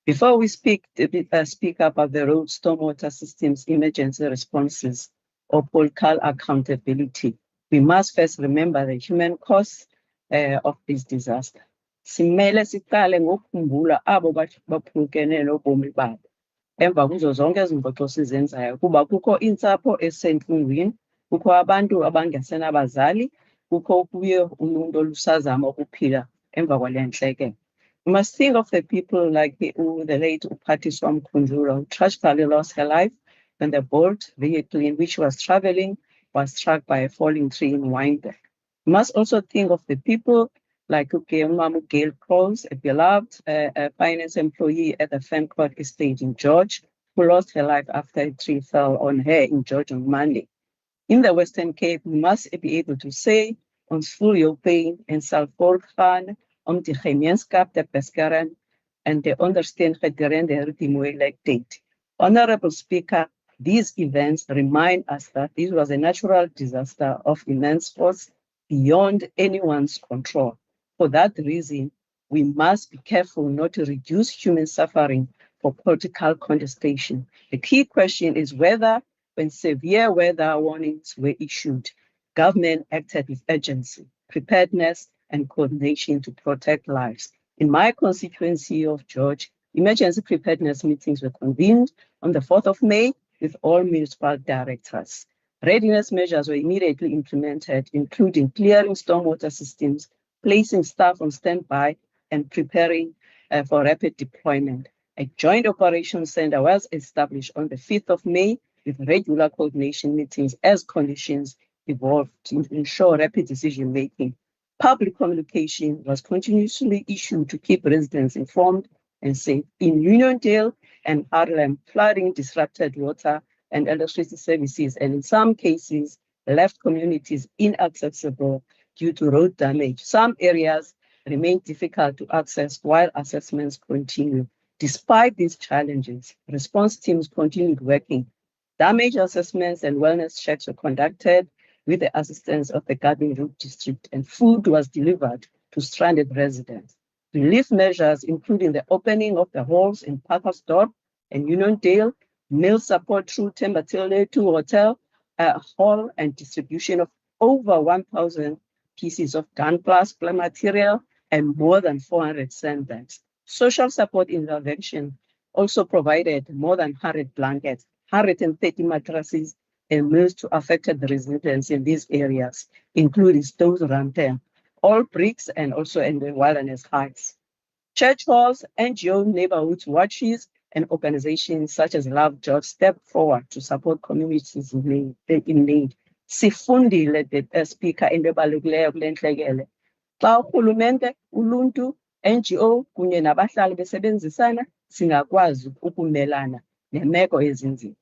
Before we speak about the road stormwater systems emergency responses or political accountability, we must first remember the human cost of this disaster. Simele siqale ngokukhumbula abo baphulukene nobomi babo. Emva kuzo zonke izingxoxo sizenzayo kuba kukho iintsapho ezisentlungwini, kukho abantu abangasenabazali, kukho kuye uluntu olusazama ukuphila emva kwale ntlekele. We must think of the people like the late Uphathiswa Mkhunjulwa, who tragically lost her life when the boat vehicle in which she was traveling was struck by a falling tree in Wynberg. We must also think of the people like Umamu Gail Crows, a beloved finance employee at the Fencourt estate in George, who lost her life after a tree fell on her in George on Monday. In the Western Cape, we must be able to say on Sfuljopain and Salford Khan, on the Chemienskap, the Pescaran, and the Understand Hederen, the Ritimo date. Honorable Speaker, these events remind us that this was a natural disaster of immense force beyond anyone's control. For that reason, we must be careful not to reduce human suffering for political contestation. The key question is whether, when severe weather warnings were issued, government acted with urgency, preparedness, and coordination to protect lives. In my constituency of George, emergency preparedness meetings were convened on the 4th of May with all municipal directors. Readiness measures were immediately implemented, including clearing stormwater systems, placing staff on standby, and preparing for rapid deployment. A joint operations center was established on the 5th of May with regular coordination meetings as conditions evolved to ensure rapid decision-making. Public communication was continuously issued to keep residents informed and safe. In Uniondale and Harlem, flooding disrupted water and electricity services, and in some cases, left communities inaccessible due to road damage. Some areas remain difficult to access while assessments continue. Despite these challenges, response teams continued working. Damage assessments and wellness checks were conducted with the assistance of the Garden Route District, and food was delivered to stranded residents. Relief measures, including the opening of the halls in Parkersdorp and Uniondale, meal support through Timberlake 2 Hotel Hall, and distribution of over 1,000 pieces of gunpowder material, and more than 400 sandbags. Social support intervention also provided more than 100 blankets, 130 mattresses, and meals to affected residents in these areas, including Stones Rantel, all bricks, and also in the wilderness heights. Church halls, NGO neighborhood watches, and organizations such as Love George step forward to support communities in need. Sifundile the speaker into ebalukileyo kule ntlekele. Xa urhulumente, uluntu, NGO kunye nabahlali besebenzisana, singakwazi ukumelana nemeko ezinzima.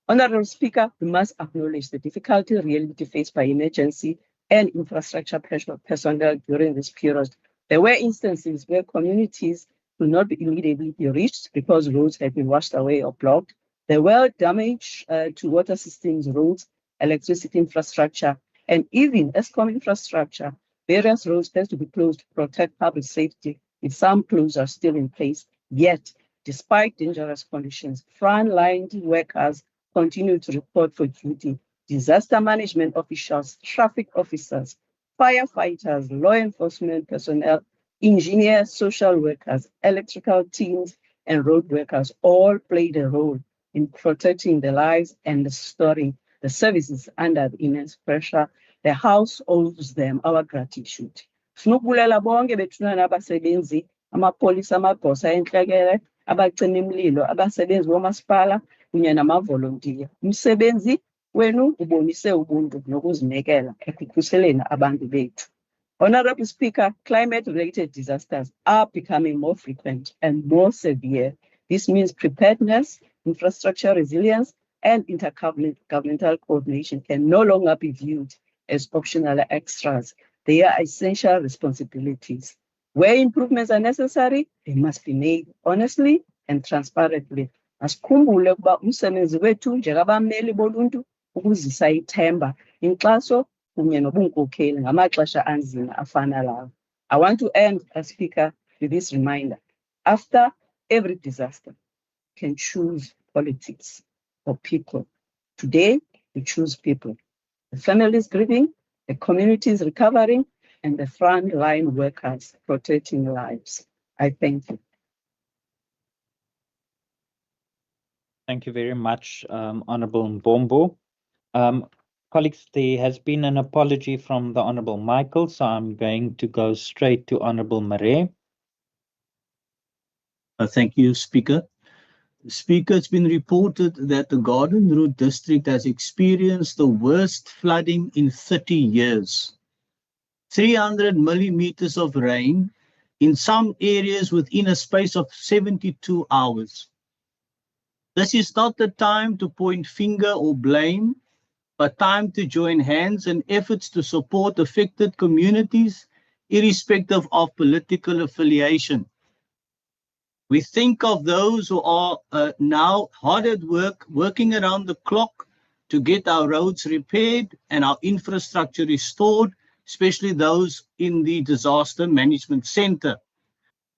Honorable Speaker, we must acknowledge the difficult reality faced by emergency and infrastructure personnel during this period. There were instances where communities could not be immediately be reached because roads had been washed away or blocked. There were damage to water systems, roads, electricity infrastructure, and even ESCOM infrastructure. Various roads had to be closed to protect public safety, with some closures still in place. Yet, despite dangerous conditions, frontline workers continue to report for duty. Disaster management officials, traffic officers, firefighters, law enforcement personnel, engineers, social workers, electrical teams, and road workers all played a role in protecting the lives and restoring the services under the immense pressure. The House owes them our gratitude. Sinokubulela bonke bethuna nabasebenzi, amapolisa, amagosa entlekele, abacima imililo, abasebenzi bomasipala kunye namavolontiya. Umsebenzi wenu ubonise ubuntu nokuzinikela ekukhuseleni abantu bethu. Honorable Speaker, climate-related disasters are becoming more frequent and more severe. This means preparedness, infrastructure resilience, and intergovernmental coordination can no longer be viewed as optional extras. They are essential responsibilities. Where improvements are necessary, they must be made honestly and transparently. Asikhumbule ukuba umsebenzi wethu njengabameli boluntu ukuzisa ithemba, inkxaso kunye nobunkokheli ngamaxesha anzima afana lawo. I want to end, as Speaker, with this reminder. After every disaster, you can choose politics or people. Today, we choose people. The families grieving, the communities recovering, and the frontline workers protecting lives. I thank you. Thank you very much, Honorable Mbombo. Colleagues, there has been an apology from the Honorable Michael, so I'm going to go straight to Honorable Marais. Thank you, Speaker. Speaker, it's been reported that the Garden Route district has experienced the worst flooding in 30 years. 300 millimeters of rain in some areas within a space of 72 hours. This is not the time to point finger or blame, but time to join hands in efforts to support affected communities, irrespective of political affiliation. We think of those who are now hard at work, working around the clock to get our roads repaired and our infrastructure restored, especially those in the Disaster Management Center.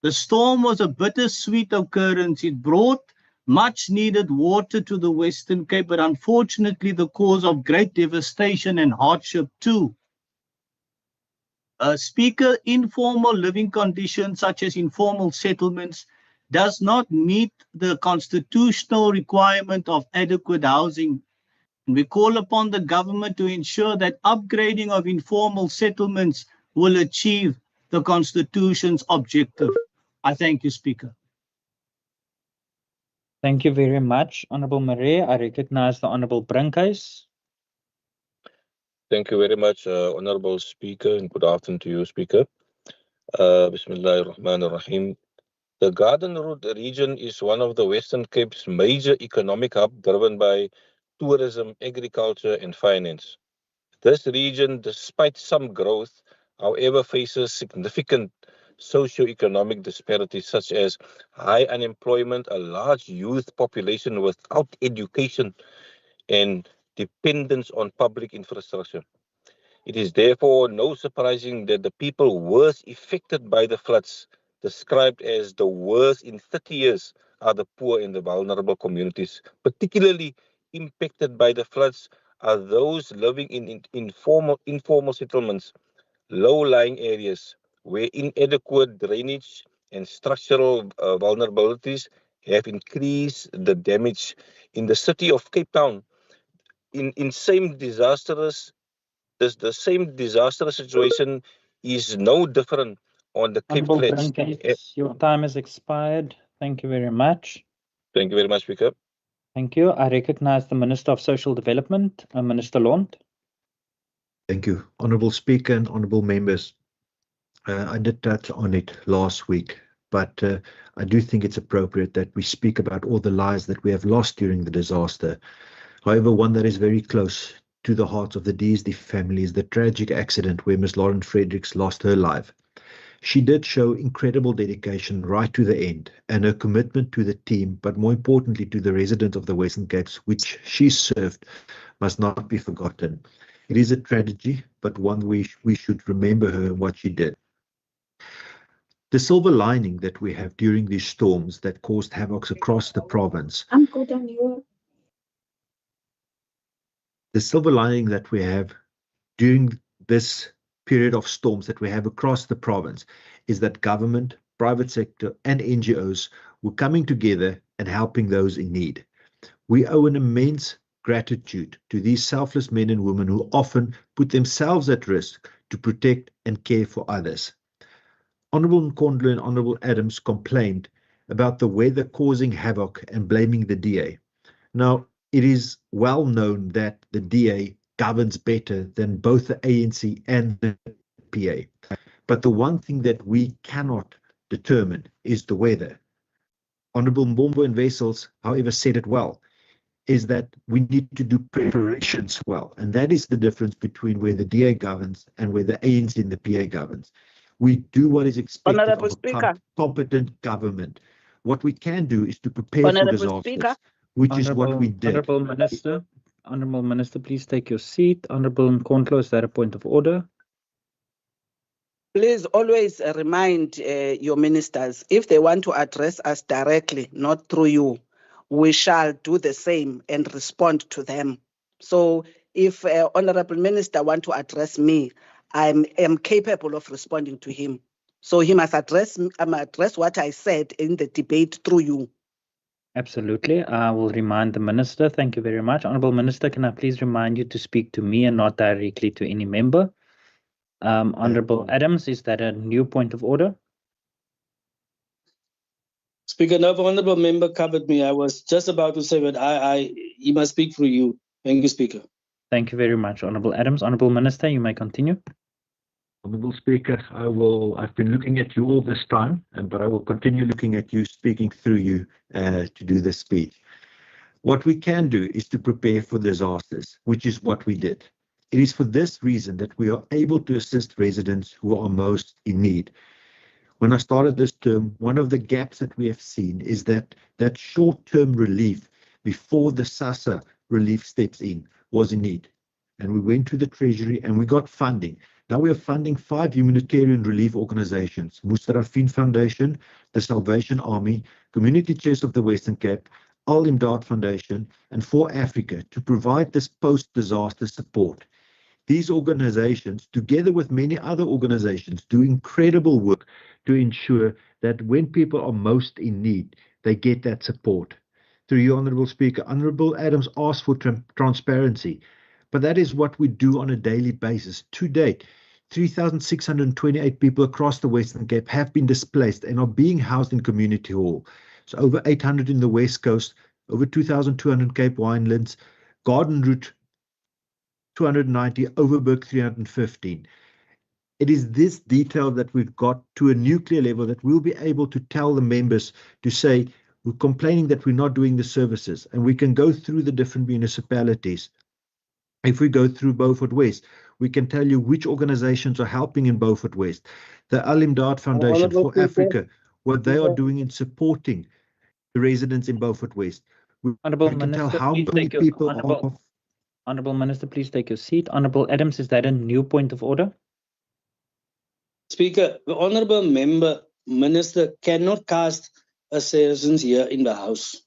The storm was a bittersweet occurrence. It brought much needed water to the Western Cape, but unfortunately the cause of great devastation and hardship too. Speaker, informal living conditions such as informal settlements does not meet the constitutional requirement of adequate housing. We call upon the government to ensure that upgrading of informal settlements will achieve the Constitution's objective. I thank you, Speaker. Thank you very much, Honorable Marais. I recognize the Honorable Brinkhuis. Thank you very much, Honorable Speaker, and good afternoon to you, Speaker. Bismillahir Rahmanir Rahim. The Garden Route region is one of the Western Cape's major economic hub driven by tourism, agriculture, and finance. This region, despite some growth, however, faces significant socio-economic disparities such as high unemployment, a large youth population without education, and dependence on public infrastructure. It is therefore no surprising that the people worst affected by the floods, described as the worst in 30 years, are the poor and the vulnerable communities. Particularly impacted by the floods are those living in informal settlements low-lying areas where inadequate drainage and structural vulnerabilities have increased the damage. In the city of Cape Town, the same disastrous situation is no different on the Cape Honorable Flats. Brinkens, your time has expired. Thank you very much. Thank you very much, Speaker. Thank you. I recognize the Minister of Social Development, Minister Lond. Thank you. Honourable Speaker and honourable members, I did touch on it last week, but I do think it's appropriate that we speak about all the lives that we have lost during the disaster. However, one that is very close to the hearts of the DSD family is the tragic accident where Ms. Lauren Fredericks lost her life. She did show incredible dedication right to the end, and her commitment to the team, but more importantly to the residents of the Western Cape, which she served, must not be forgotten. It is a tragedy, but one we should remember her and what she did. The silver lining that we have during these storms that caused havoc across the province. I'm good on you. The silver lining that we have during this period of storms that we have across the province is that government, private sector, and NGOs were coming together and helping those in need. We owe an immense gratitude to these selfless men and women who often put themselves at risk to protect and care for others. Honourable Nkondlo and Honourable Adams complained about the weather causing havoc and blaming the DA. Now, it is well known that the DA governs better than both the ANC and the PA. But the one thing that we cannot determine is the weather. Honourable Mbombo and Wessels, however, said it well, is that we need to do preparations well. And that is the difference between where the DA governs and where the ANC and the PA governs. We do what is expected Honourable of Speaker. a competent government. What we can do is to prepare for Honourable disasters, Speaker. which is what we did. Honourable Minister, please take your seat. Honourable Nkondlo, is that a point of order? Please always remind your ministers, if they want to address us directly, not through you, we shall do the same and respond to them. So if Honourable Minister want to address me, I am capable of responding to him. So he must address what I said in the debate through you. Absolutely. I will remind the Minister. Thank you very much. Honourable Minister, can I please remind you to speak to me and not directly to any member? Honourable Adams, is that a new point of order? Speaker, no honourable member covered me. I was just about to say that he must speak through you. Thank you, Speaker. Thank you very much, Honourable Adams. Honourable Minister, you may continue. Honourable Speaker, I've been looking at you all this time, but I will continue looking at you, speaking through you to do this speech. What we can do is to prepare for disasters, which is what we did. It is for this reason that we are able to assist residents who are most in need. When I started this term, one of the gaps that we have seen is that short-term relief before the SASSA relief steps in was in need. And we went to the Treasury and we got funding. Now we are funding 5 humanitarian relief organizations, Mustarafin Foundation, the Salvation Army, Community Chest of the Western Cape, Al Imdaad Foundation, and For Africa to provide this post-disaster support. These organizations, together with many other organizations, do incredible work to ensure that when people are most in need, they get that support. Through you, Honourable Speaker, Honourable Adams asked for transparency, but that is what we do on a daily basis. To date, 3,628 people across the Western Cape have been displaced and are being housed in community hall. So over 800 in the West Coast, over 2,200 Cape Winelands, Garden Route 290, Overberg 315. It is this detail that we've got to a nuclear level that we'll be able to tell the members to say, we're complaining that we're not doing the services, and we can go through the different municipalities. If we go through Beaufort West, we can tell you which organizations are helping in Beaufort West. The Al Imdaad Foundation for Africa, what they are doing in supporting the residents in Beaufort West. We can tell how many people are... Honourable Minister, please take your seat. Honourable Adams, is that a new point of order? Speaker, the honourable minister cannot cast assertions here in the House.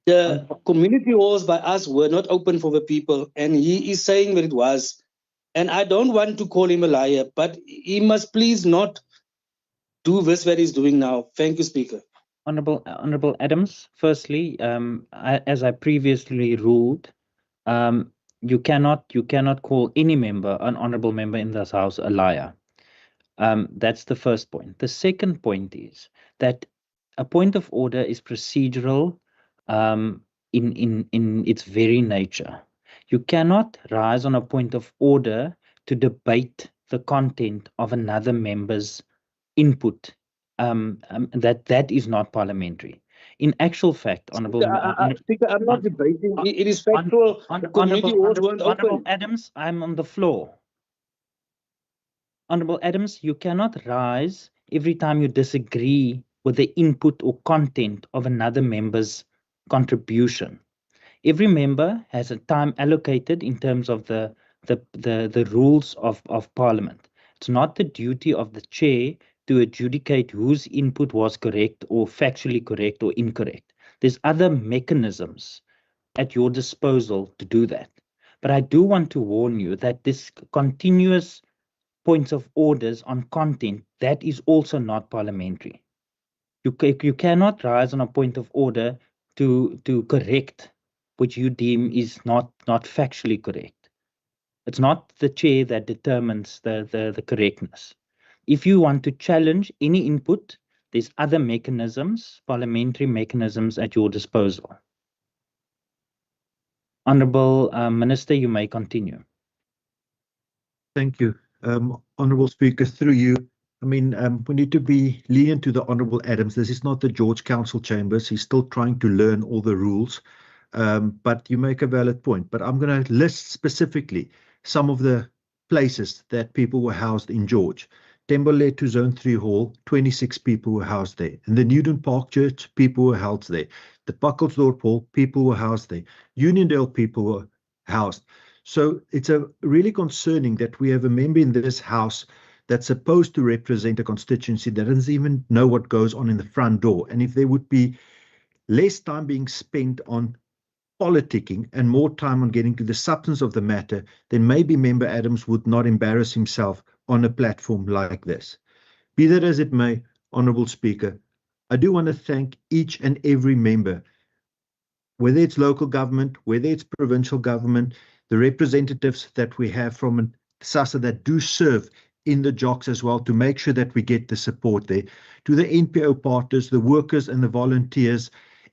The community halls by us were not open for the people, and he is saying that it was. And I don't want to call him a liar, but he must please not do this what he's doing now. Thank you, Speaker. Honorable Adams, firstly, as I previously ruled, you cannot call any member, an honorable member in this house, a liar. That's the first point. The second point is that a point of order is procedural in its very nature. You cannot rise on a point of order to debate the content of another member's input. That is not parliamentary. In actual fact, Speaker, I'm not debating. It is factual. The committee weren't Honorable open. Adams, I'm on the floor. Honorable Adams, you cannot rise every time you disagree with the input or content of another member's contribution. Every member has a time allocated in terms of the rules of Parliament. It's not the duty of the chair to adjudicate whose input was correct or factually correct or incorrect. There's other mechanisms at your disposal to do that. But I do want to warn you that this continuous points of orders on content, that is also not parliamentary. You cannot rise on a point of order to correct which you deem is not factually correct. It's not the chair that determines the correctness. If you want to challenge any input, there's other mechanisms, parliamentary mechanisms at your disposal. Honourable Minister, you may continue. Thank you. Honourable Speaker, through you, I mean, we need to be lenient to the Honourable Adams. This is not the George Council Chambers. He's still trying to learn all the rules. But you make a valid point. But I'm going to list specifically some of the places that people were housed in George. Temboletu Zone 3 Hall, 26 people were housed there. In the Newton Park Church, people were housed there. The Buckelsdorp Hall, people were housed there. Uniondale people were housed. So it's really concerning that we have a member in this house that's supposed to represent a constituency that doesn't even know what goes on in the front door. And if there would be less time being spent on politicking and more time on getting to the substance of the matter, then maybe Member Adams would not embarrass himself on a platform like this. Be that as it may, Honourable Speaker, I do want to thank each and every member, whether it's local government, whether it's provincial government, the representatives that we have from SASSA that do serve in the jocks as well to make sure that we get the support there, to the NPO partners, the workers and the volunteers.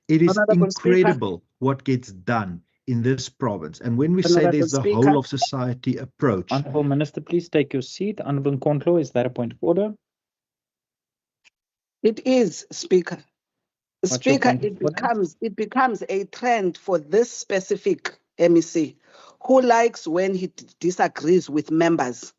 It is incredible what gets done in this province. And when we say there's the whole of society approach. Honourable Minister, please take your seat. Honourable Nkontlo, is that a point of order? It is, Speaker. Speaker, it becomes a trend for this specific MEC who likes when he disagrees with members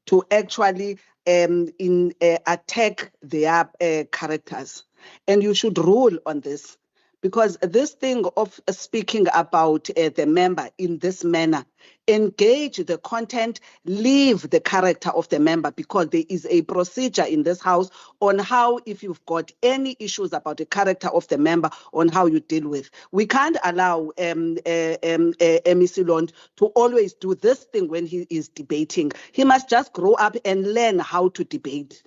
to actually attack their characters. And you should rule on this, because this thing of speaking about the member in this manner, engage the content, leave the character of the member, because there is a procedure in this house on how, if you've got any issues about the character of the member, on how you deal with. We can't allow MEC Lond to always do this thing when he is debating. He must just grow up and learn how to debate.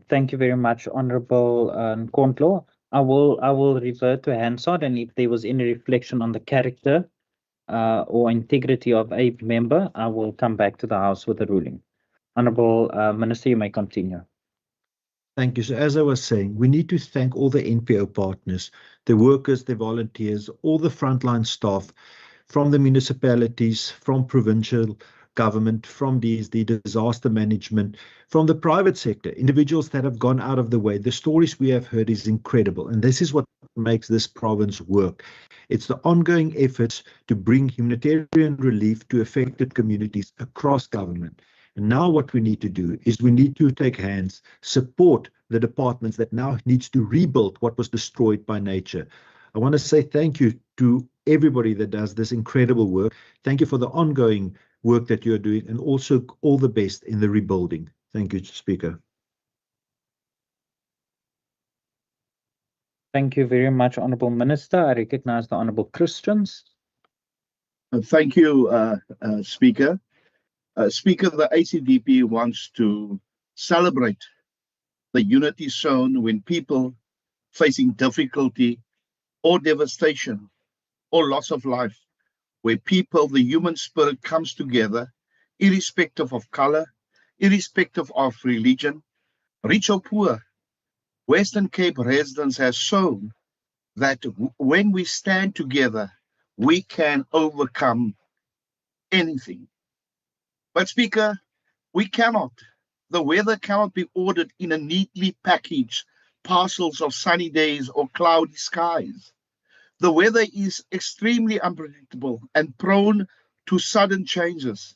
Thank you very much, Honourable Nkontlo. I will revert to Hansard, and if there was any reflection on the character or integrity of a member, I will come back to the House with a ruling. Honourable Minister, you may continue. Thank you. So as I was saying, we need to thank all the NPO partners, the workers, the volunteers, all the frontline staff from the municipalities, from provincial government, from the disaster management, from the private sector, individuals that have gone out of the way. The stories we have heard is incredible. And this is what makes this province work. It's the ongoing efforts to bring humanitarian relief to affected communities across government. And now what we need to do is we need to take hands, support the departments that now needs to rebuild what was destroyed by nature. I want to say thank you to everybody that does this incredible work. Thank you for the ongoing work that you're doing, and also all the best in the rebuilding. Thank you, Speaker. Thank you very much, Honourable Minister. I recognize the Honourable Christians. Thank you, Speaker. Speaker, the ACDP wants to celebrate the unity shown when people facing difficulty or devastation or loss of life, where people, the human spirit comes together, irrespective of color, irrespective of religion, rich or poor. Western Cape residents has shown that when we stand together, we can overcome anything. But Speaker, we cannot. The weather cannot be ordered in a neatly packaged parcels of sunny days or cloudy skies. The weather is extremely unpredictable and prone to sudden changes.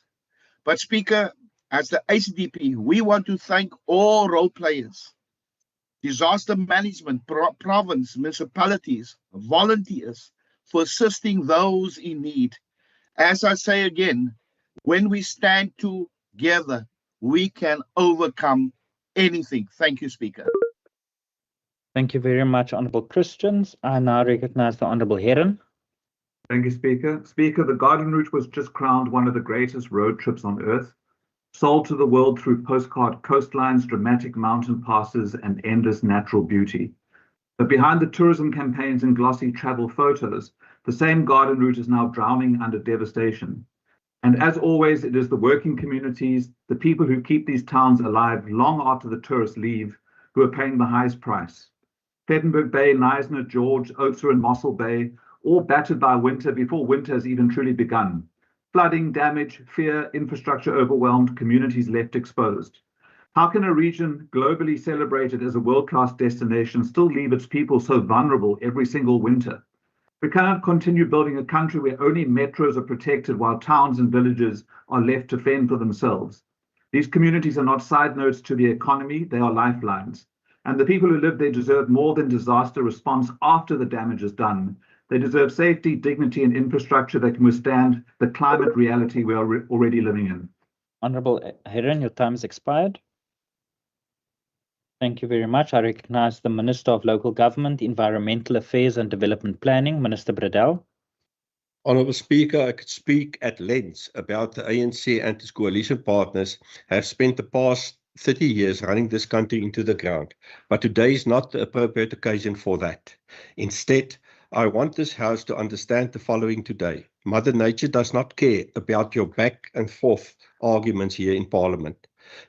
But Speaker, as the ACDP, we want to thank all role players, disaster management, province, municipalities, volunteers, for assisting those in need. As I say again, when we stand together, we can overcome anything. Thank you, Speaker. Thank you very much, Honourable Christians. I now recognize the Honourable Heron. Thank you, Speaker. Speaker, the Garden Route was just crowned one of the greatest road trips on earth, sold to the world through postcard coastlines, dramatic mountain passes, and endless natural beauty. But behind the tourism campaigns and glossy travel photos, the same Garden Route is now drowning under devastation. And as always, it is the working communities, the people who keep these towns alive long after the tourists leave, who are paying the highest price. Plettenberg Bay, Knysna, George, Oaksra, and Mossel Bay, all battered by winter before winter has even truly begun. Flooding, damage, fear, infrastructure overwhelmed, communities left exposed. How can a region globally celebrated as a world-class destination still leave its people so vulnerable every single winter? We cannot continue building a country where only metros are protected while towns and villages are left to fend for themselves. These communities are not side notes to the economy, they are lifelines. And the people who live there deserve more than disaster response after the damage is done. They deserve safety, dignity, and infrastructure that can withstand the climate reality we are already living in. Honourable Heron, your time has expired. Thank you very much. I recognize the Minister of Local Government, Environmental Affairs and Development Planning, Minister Bradell. Honourable Speaker, I could speak at length about the ANC and its coalition partners have spent the past 30 years running this country into the ground, but today is not the appropriate occasion for that. Instead, I want this House to understand the following today. Mother Nature does not care about your back and forth arguments here in Parliament.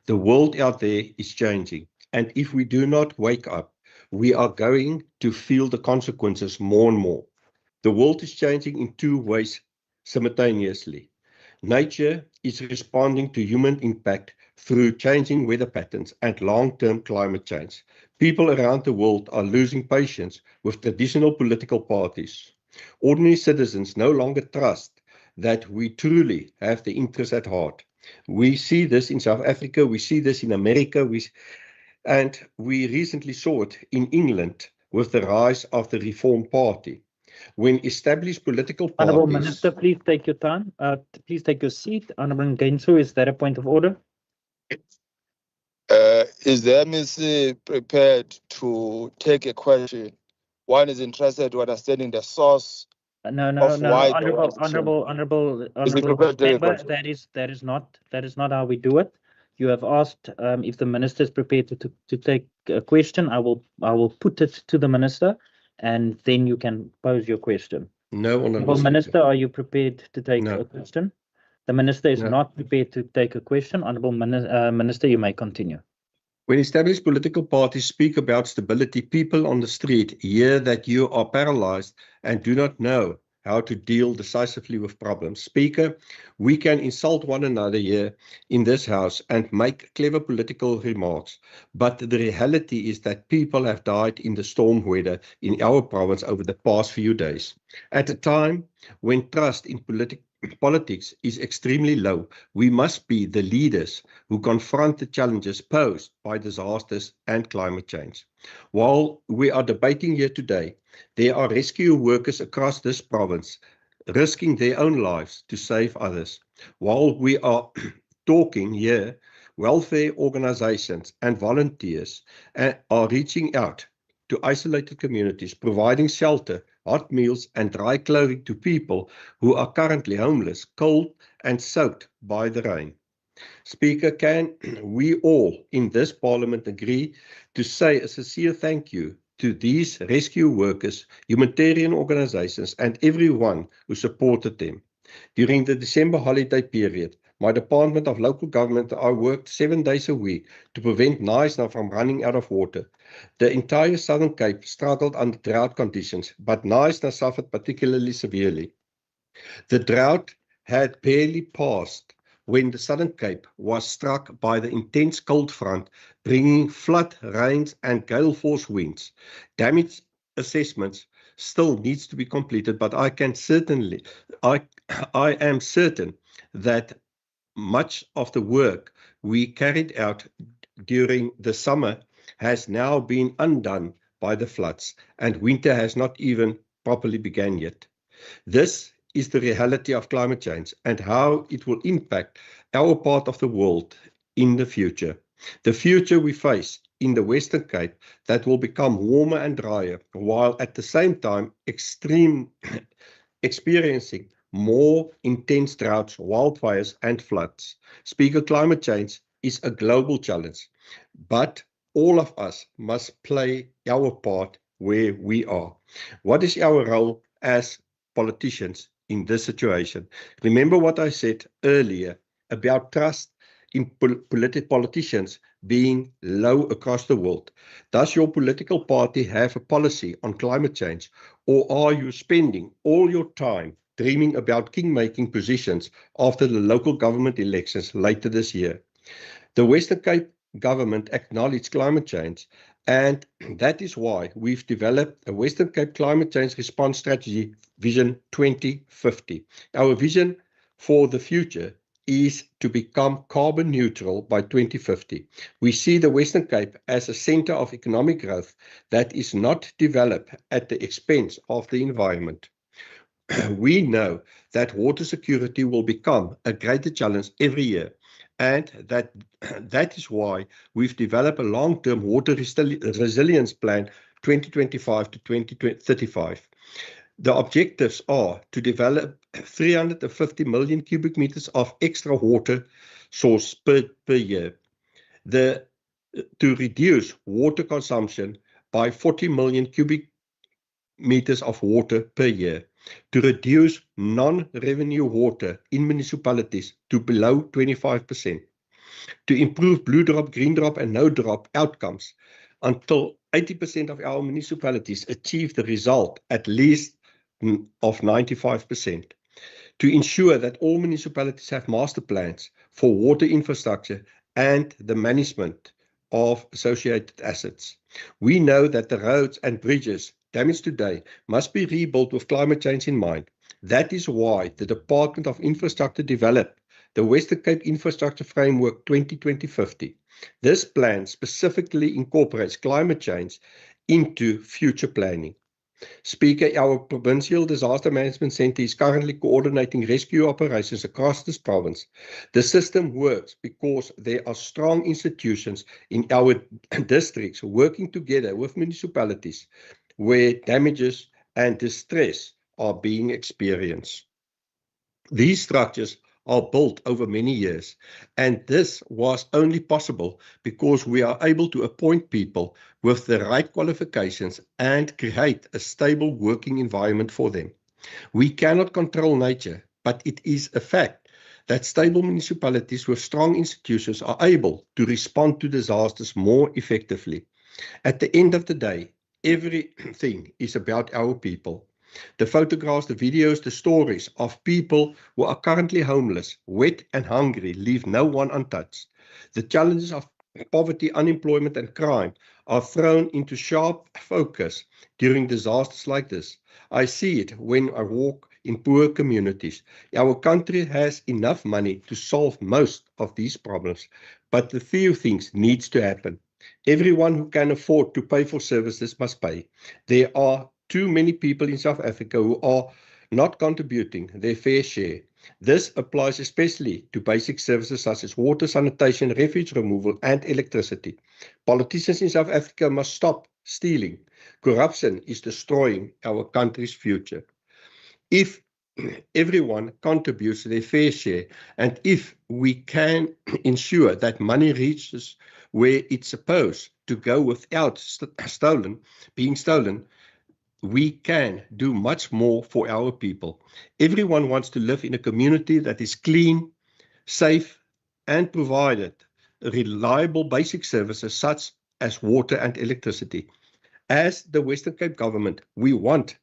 The world out there is changing, and if we do not wake up, we are going to feel the consequences more and more. The world is changing in two ways simultaneously. Nature is responding to human impact through changing weather patterns and long-term climate change. People around the world are losing patience with traditional political parties. Ordinary citizens no longer trust that we truly have the interests at heart. We see this in South Africa, we see this in America, and we recently saw it in England with the rise of the Reform Party. When established political parties... Honourable Minister, please take your time. Please take your seat. Honourable Gensu, is that a point of order? Is the MEC prepared to take a question? One is interested to understanding the source No, of why the honourable Is he prepared to take a member, question? that is not how we do it. You have asked if the minister is prepared to take a question. I will put it to the minister, and then you can pose your question. No, Honourable Minister, are you prepared to take a question? The minister is not prepared to take a question. Honourable Minister, you may continue. When established political parties speak about stability, people on the street hear that you are paralyzed and do not know how to deal decisively with problems. Speaker, we can insult one another here in this House and make clever political remarks, but the reality is that people have died in the storm weather in our province over the past few days. At a time when trust in politics is extremely low, we must be the leaders who confront the challenges posed by disasters and climate change. While we are debating here today, there are rescue workers across this province risking their own lives to save others. While we are talking here, welfare organizations and volunteers are reaching out to isolated communities, providing shelter hot meals, and dry clothing to people who are currently homeless, cold, and soaked by the rain. Speaker, can we all in this Parliament agree to say a sincere thank you to these rescue workers, humanitarian organizations, and everyone who supported them? During the December holiday period, my Department of Local Government and I worked 7 days a week to prevent Knysna from running out of water. The entire Southern Cape struggled under drought conditions, but Knysna suffered particularly severely. The drought had barely passed when the Southern Cape was struck by the intense cold front, bringing flood, rains, and gale force winds. Damage assessments still needs to be completed, but I am certain that much of the work we carried out during the summer has now been undone by the floods, and winter has not even properly begun yet. This is the reality of climate change and how it will impact our part of the world in the future. The future we face in the Western Cape that will become warmer and drier, while at the same time experiencing more intense droughts, wildfires, and floods. Speaker, climate change is a global challenge, but all of us must play our part where we are. What is our role as politicians in this situation? Remember what I said earlier about trust in politicians being low across the world. Does your political party have a policy on climate change, or are you spending all your time dreaming about king-making positions after the local government elections later this year? The Western Cape government acknowledged climate change, and that is why we've developed a Western Cape Climate Change Response Strategy Vision 2050. Our vision for the future is to become carbon neutral by 2050. We see the Western Cape as a center of economic growth that is not developed at the expense of the environment. We know that water security will become a greater challenge every year, and that is why we've developed a long-term water resilience plan 2025 to 2035. The objectives are to develop 350 million cubic meters of extra water source per year, to reduce water consumption by 40 million cubic meters of water per year, to reduce non-revenue water in municipalities to below 25%, to improve blue drop, green drop, and no drop outcomes until 80% of our municipalities achieve the result at least of 95%, to ensure that all municipalities have master plans for water infrastructure and the management of associated assets. We know that the roads and bridges damaged today must be rebuilt with climate change in mind. That is why the Department of Infrastructure developed the Western Cape Infrastructure Framework 2050. This plan specifically incorporates climate change into future planning. Speaker, our Provincial Disaster Management Centre is currently coordinating rescue operations across this province. The system works because there are strong institutions in our districts working together with municipalities where damages and distress are being experienced. These structures are built over many years, and this was only possible because we are able to appoint people with the right qualifications and create a stable working environment for them. We cannot control nature, but it is a fact that stable municipalities with strong institutions are able to respond to disasters more effectively. At the end of the day, everything is about our people. The photographs, the videos, the stories of people who are currently homeless, wet and hungry leave no one untouched. The challenges of poverty, unemployment and crime are thrown into sharp focus during disasters like this. I see it when I walk in poor communities. Our country has enough money to solve most of these problems, but a few things needs to happen. Everyone who can afford to pay for services must pay. There are too many people in South Africa who are not contributing their fair share. This applies especially to basic services such as water, sanitation, refuge removal, and electricity. Politicians in South Africa must stop stealing Corruption is destroying our country's future. If everyone contributes their fair share, and if we can ensure that money reaches where it's supposed to go without being stolen, we can do much more for our people. Everyone wants to live in a community that is clean, safe, and provided reliable basic services such as water and electricity. As the Western Cape government, we want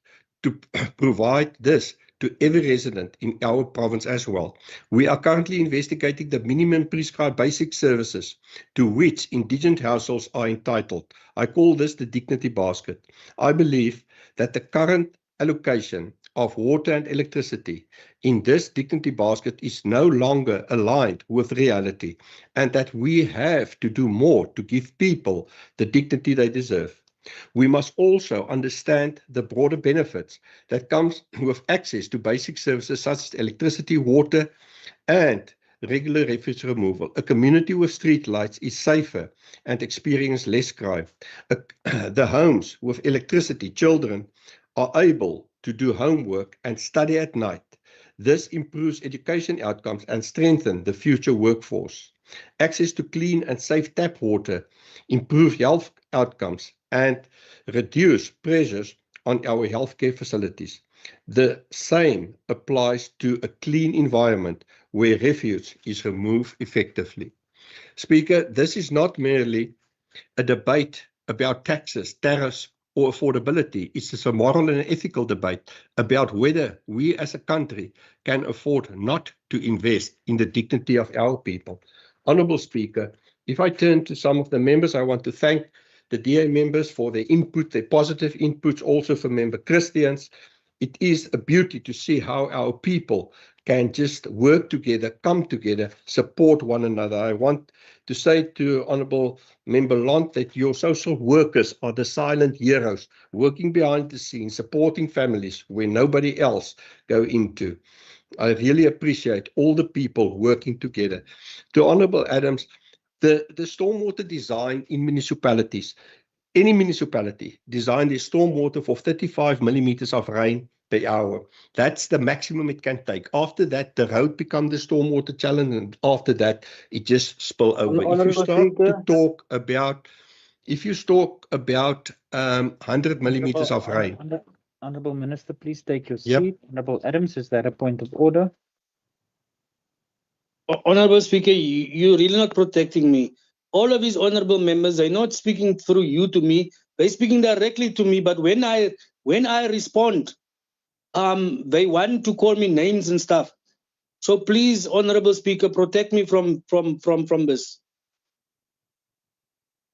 to provide this to every resident in our province as well. We are currently investigating the minimum prescribed basic services to which indigent households are entitled. I call this the dignity basket. I believe that the current allocation of water and electricity in this dignity basket is no longer aligned with reality, and that we have to do more to give people the dignity they deserve. We must also understand the broader benefits that comes with access to basic services such as electricity, water, and regular refuse removal. A community with street lights is safer and experiences less crime. The homes with electricity, children are able to do homework and study at night. This improves education outcomes and strengthens the future workforce. Access to clean and safe tap water improves health outcomes and reduce pressures on our healthcare facilities. The same applies to a clean environment where refuse is removed effectively. Speaker, this is not merely a debate about taxes, tariffs, or affordability. It's a moral and ethical debate about whether we as a country can afford not to invest in the dignity of our people. Honourable Speaker, if I turn to some of the members, I want to thank the DA members for their input, their positive inputs, also for Member Christians. It is a beauty to see how our people can just work together, come together, support one another. I want to say to Honourable Member Lont that your social workers are the silent heroes, working behind the scenes, supporting families where nobody else go into. I really appreciate all the people working together. To Honourable Adams, the stormwater design in municipalities, any municipality design their stormwater for 35 millimeters of rain per hour. That's the maximum it can take. After that, the road becomes the stormwater challenge, and after that, it just spill over. If you start to talk about, 100 millimeters of rain. Honourable Minister, please take your seat. Honourable Adams, is that a point of order? Honourable Speaker, you're really not protecting me. All of these honourable members, they're not speaking through you to me. They're speaking directly to me. But when I respond, they want to call me names and stuff. So please, Honourable Speaker, protect me from this.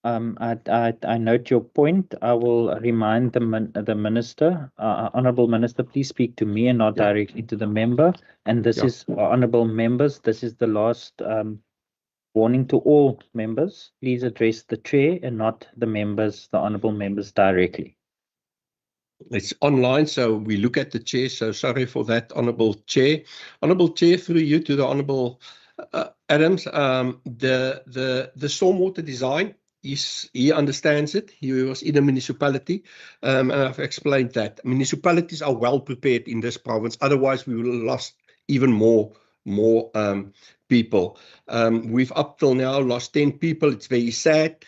I note your point. I will remind the minister, honourable minister, please speak to me and not directly to the member. And this is, honourable members, this is the last warning to all members. Please address the chair and not the members, the honourable members directly. It's online, so we look at the chair. So sorry for that, Honourable Chair. Honourable Chair, through you to the Honourable Adams, the stormwater design, he understands it. He was in a municipality, and I've explained that. Municipalities are well prepared in this province. Otherwise, we will have lost even more people. We've up till now lost 10 people. It's very sad.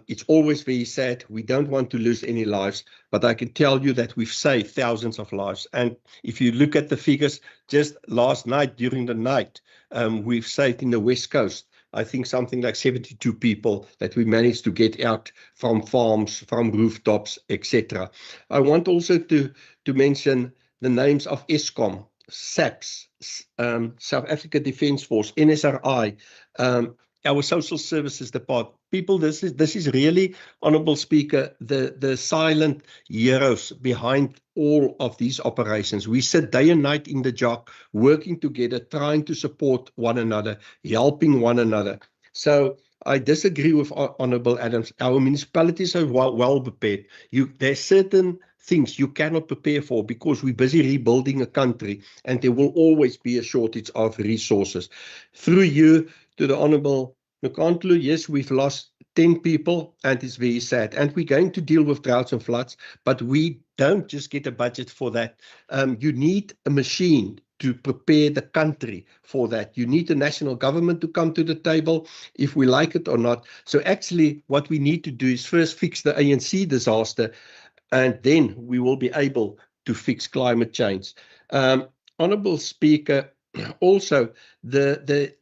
It's always very sad. We don't want to lose any lives, but I can tell you that we've saved thousands of lives. And if you look at the figures, just last night, during the night, we've saved in the West Coast, I think something like 72 people that we managed to get out from farms, from rooftops, etc. I want also to mention the names of Eskom, SAPS, South Africa Defence Force, NSRI, our social services department. People, this is really, Honourable Speaker, the silent heroes behind all of these operations. We sit day and night in the job, working together, trying to support one another, helping one another. So I disagree with Honourable Adams. Our municipalities are well prepared. There's certain things you cannot prepare for because we're busy rebuilding a country, and there will always be a shortage of resources. Through you to the Honourable Nkandla, yes, we've lost 10 people, and it's very sad. And we're going to deal with droughts and floods, but we don't just get a budget for that. You need a machine to prepare the country for that. You need the national government to come to the table, if we like it or not. So actually, what we need to do is first fix the ANC disaster, and then we will be able to fix climate change. Honourable Speaker, also the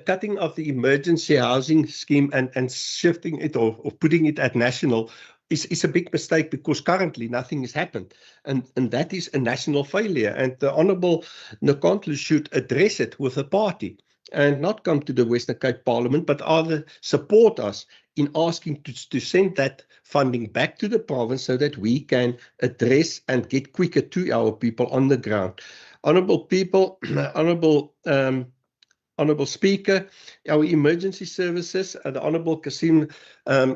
cutting of the emergency housing scheme and shifting it or putting it at national is a big mistake, because currently nothing has happened, and that is a national failure. And the Honourable Nkandla should address it with the party and not come to the Western Cape Parliament, but rather support us in asking to send that funding back to the province so that we can address and get quicker to our people on the ground. Honourable people, Honourable Speaker, our emergency services, the Honourable Kasim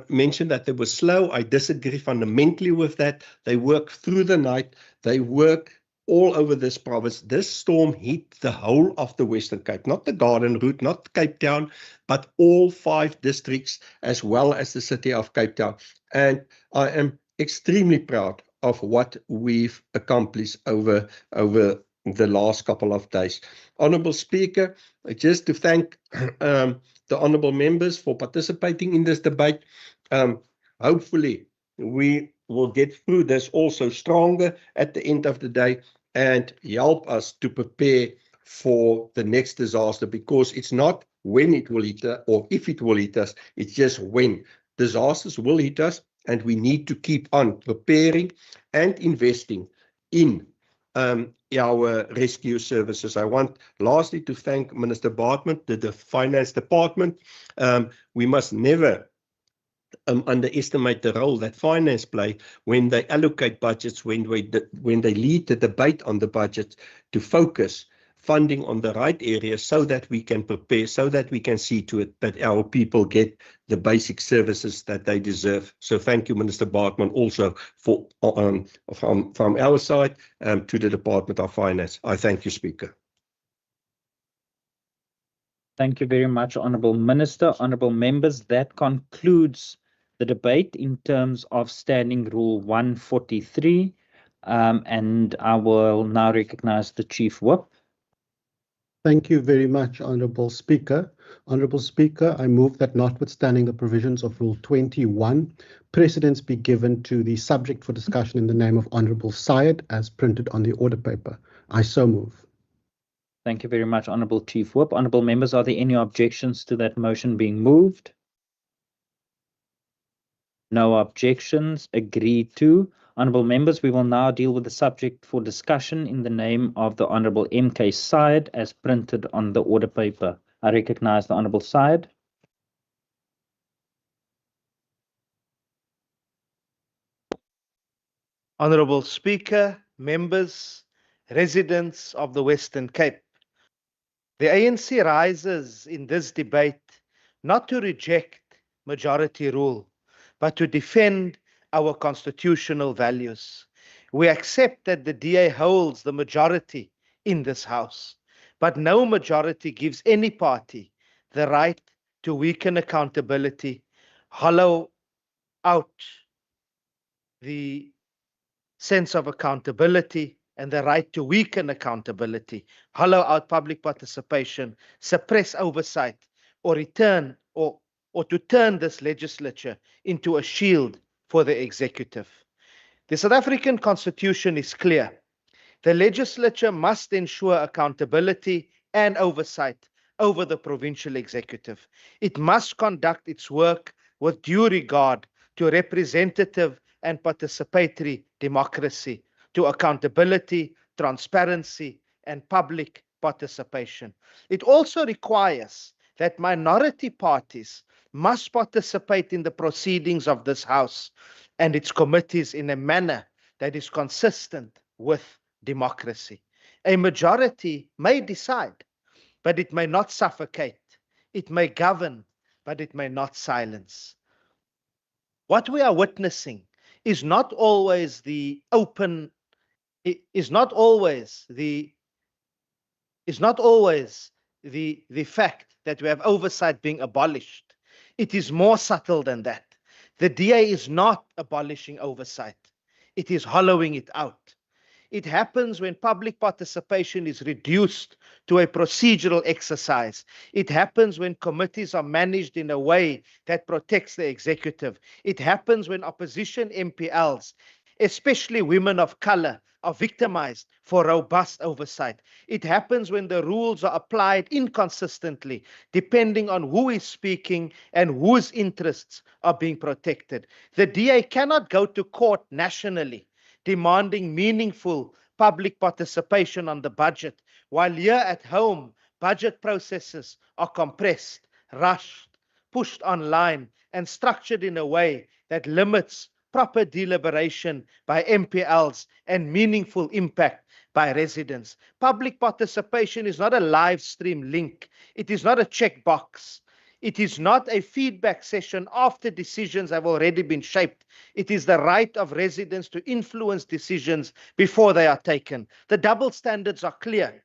mentioned that they were slow. I disagree fundamentally with that. They work through the night. They work all over this province. This storm hit the whole of the Western Cape, not the Garden Route, not Cape Town, but all 5 districts as well as the city of Cape Town. And I am extremely proud of what we've accomplished over the last couple of days. Honourable Speaker, just to thank the honourable members for participating in this debate. Hopefully, we will get through this also stronger at the end of the day and help us to prepare for the next disaster, because it's not when it will hit us or if it will hit us, it's just when. Disasters will hit us, and we need to keep on preparing and investing in our rescue services. I want lastly to thank Minister Bartman, the Finance Department. We must never underestimate the role that finance play when they allocate budgets, when they lead the debate on the budget, to focus funding on the right areas so that we can prepare, so that we can see to it that our people get the basic services that they deserve. So thank you, Minister Bartman, also for from our side to the Department of Finance. I thank you, Speaker. Thank you very much, Honourable Minister. Honourable members, that concludes the debate in terms of Standing Rule 143. And I will now recognise the Chief Whip. Thank you very much, Honourable Speaker. Honourable Speaker, I move that notwithstanding the provisions of Rule 21, precedence be given to the subject for discussion in the name of Honourable Syed as printed on the order paper. I so move. Thank you very much, Honourable Chief Whip. Honourable members, are there any objections to that motion being moved? No objections. Agreed to. Honourable members, we will now deal with the subject for discussion in the name of the Honourable M.K. Syed as printed on the order paper. I recognise the Honourable Syed. Honourable Speaker, members, residents of the Western Cape. The ANC rises in this debate not to reject majority rule, but to defend our constitutional values. We accept that the DA holds the majority in this House, but no majority gives any party the right to weaken accountability, hollow out the sense of accountability and the right to weaken accountability, hollow out public participation, suppress oversight, or to turn this legislature into a shield for the executive. The South African Constitution is clear. The legislature must ensure accountability and oversight over the provincial executive. It must conduct its work with due regard to representative and participatory democracy, to accountability, transparency, and public participation. It also requires that minority parties must participate in the proceedings of this House and its committees in a manner that is consistent with democracy. A majority may decide, but it may not suffocate. It may govern, but it may not silence. What we are witnessing is not always the fact that we have oversight being abolished. It is more subtle than that. The DA is not abolishing oversight. It is hollowing it out. It happens when public participation is reduced to a procedural exercise. It happens when committees are managed in a way that protects the executive. It happens when opposition MPLs, especially women of color, are victimized for robust oversight. It happens when the rules are applied inconsistently, depending on who is speaking and whose interests are being protected. The DA cannot go to court nationally demanding meaningful public participation on the budget, while here at home, budget processes are compressed, rushed, pushed online, and structured in a way that limits proper deliberation by MPLs and meaningful impact by residents. Public participation is not a live stream link. It is not a checkbox. It is not a feedback session after decisions have already been shaped. It is the right of residents to influence decisions before they are taken. The double standards are clear.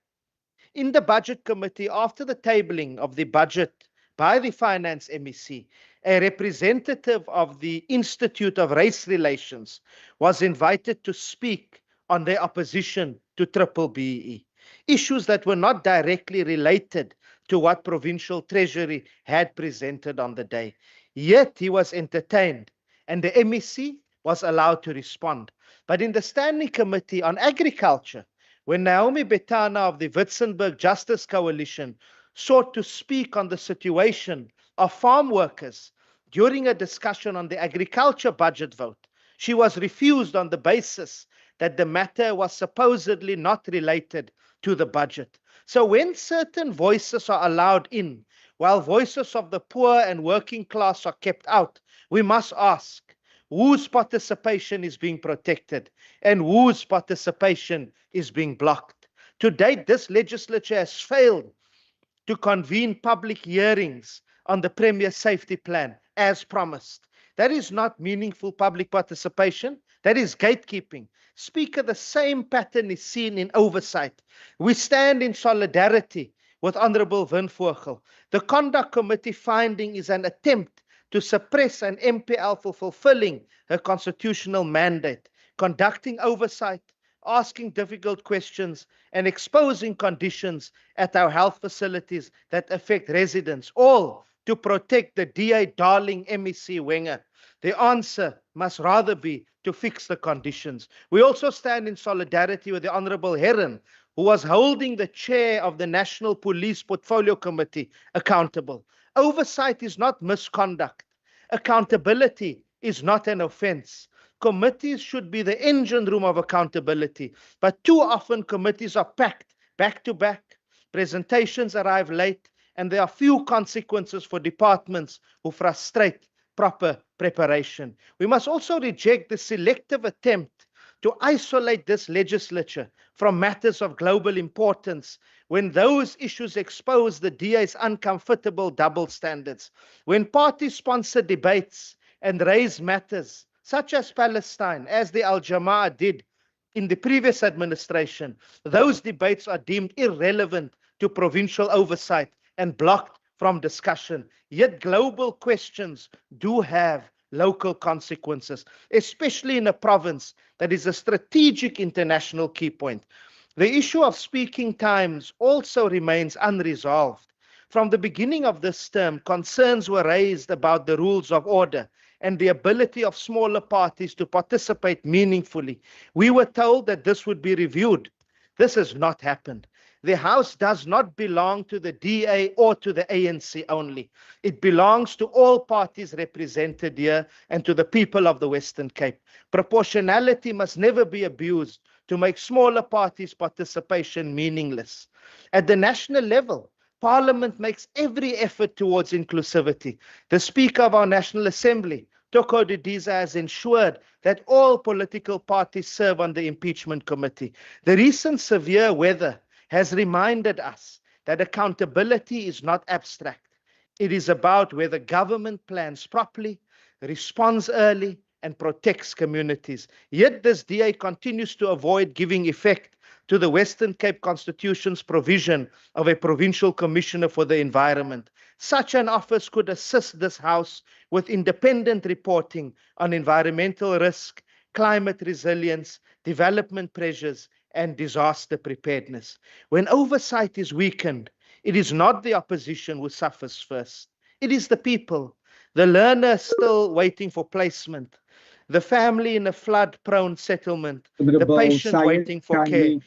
In the Budget Committee, after the tabling of the budget by the Finance MEC, a representative of the Institute of Race Relations was invited to speak on their opposition to Triple BEE, issues that were not directly related to what Provincial Treasury had presented on the day. Yet he was entertained, and the MEC was allowed to respond. But in the Standing Committee on Agriculture, when Naomi Betana of the Witzenberg Justice Coalition sought to speak on the situation of farm workers during a discussion on the agriculture budget vote, she was refused on the basis that the matter was supposedly not related to the budget. So when certain voices are allowed in, while voices of the poor and working class are kept out, we must ask, whose participation is being protected and whose participation is being blocked? To date, this legislature has failed to convene public hearings on the Premier Safety Plan as promised. That is not meaningful public participation. That is gatekeeping. Speaker, the same pattern is seen in oversight. We stand in solidarity with Honorable Win Vogel. The Conduct Committee finding is an attempt to suppress an MPL for fulfilling her constitutional mandate, conducting oversight, asking difficult questions, and exposing conditions at our health facilities that affect residents, all to protect the DA darling MEC Wenger. The answer must rather be to fix the conditions. We also stand in solidarity with the Honorable Heron, who was holding the chair of the National Police Portfolio Committee accountable. Oversight is not misconduct. Accountability is not an offense. Committees should be the engine room of accountability, but too often committees are packed back to back. Presentations arrive late, and there are few consequences for departments who frustrate proper preparation. We must also reject the selective attempt to isolate this legislature from matters of global importance when those issues expose the DA's uncomfortable double standards. When parties sponsor debates and raise matters such as Palestine, as the Al Jama'ah did in the previous administration, those debates are deemed irrelevant to provincial oversight and blocked from discussion. Yet global questions do have local consequences, especially in a province that is a strategic international key point. The issue of speaking times also remains unresolved. From the beginning of this term, concerns were raised about the rules of order and the ability of smaller parties to participate meaningfully. We were told that this would be reviewed. This has not happened. The House does not belong to the DA or to the ANC only. It belongs to all parties represented here and to the people of the Western Cape. Proportionality must never be abused to make smaller parties' participation meaningless. At the national level, Parliament makes every effort towards inclusivity. The Speaker of our National Assembly, Toko Didiza, has ensured that all political parties serve on the impeachment committee. The recent severe weather has reminded us that accountability is not abstract. It is about whether government plans properly, responds early, and protects communities. Yet this DA continues to avoid giving effect to the Western Cape Constitution's provision of a provincial commissioner for the environment. Such an office could assist this House with independent reporting on environmental risk, climate resilience, development pressures, and disaster preparedness. When oversight is weakened, it is not the opposition who suffers first. It is the people, the learner still waiting for placement, the family in a flood-prone settlement, the patient waiting for care.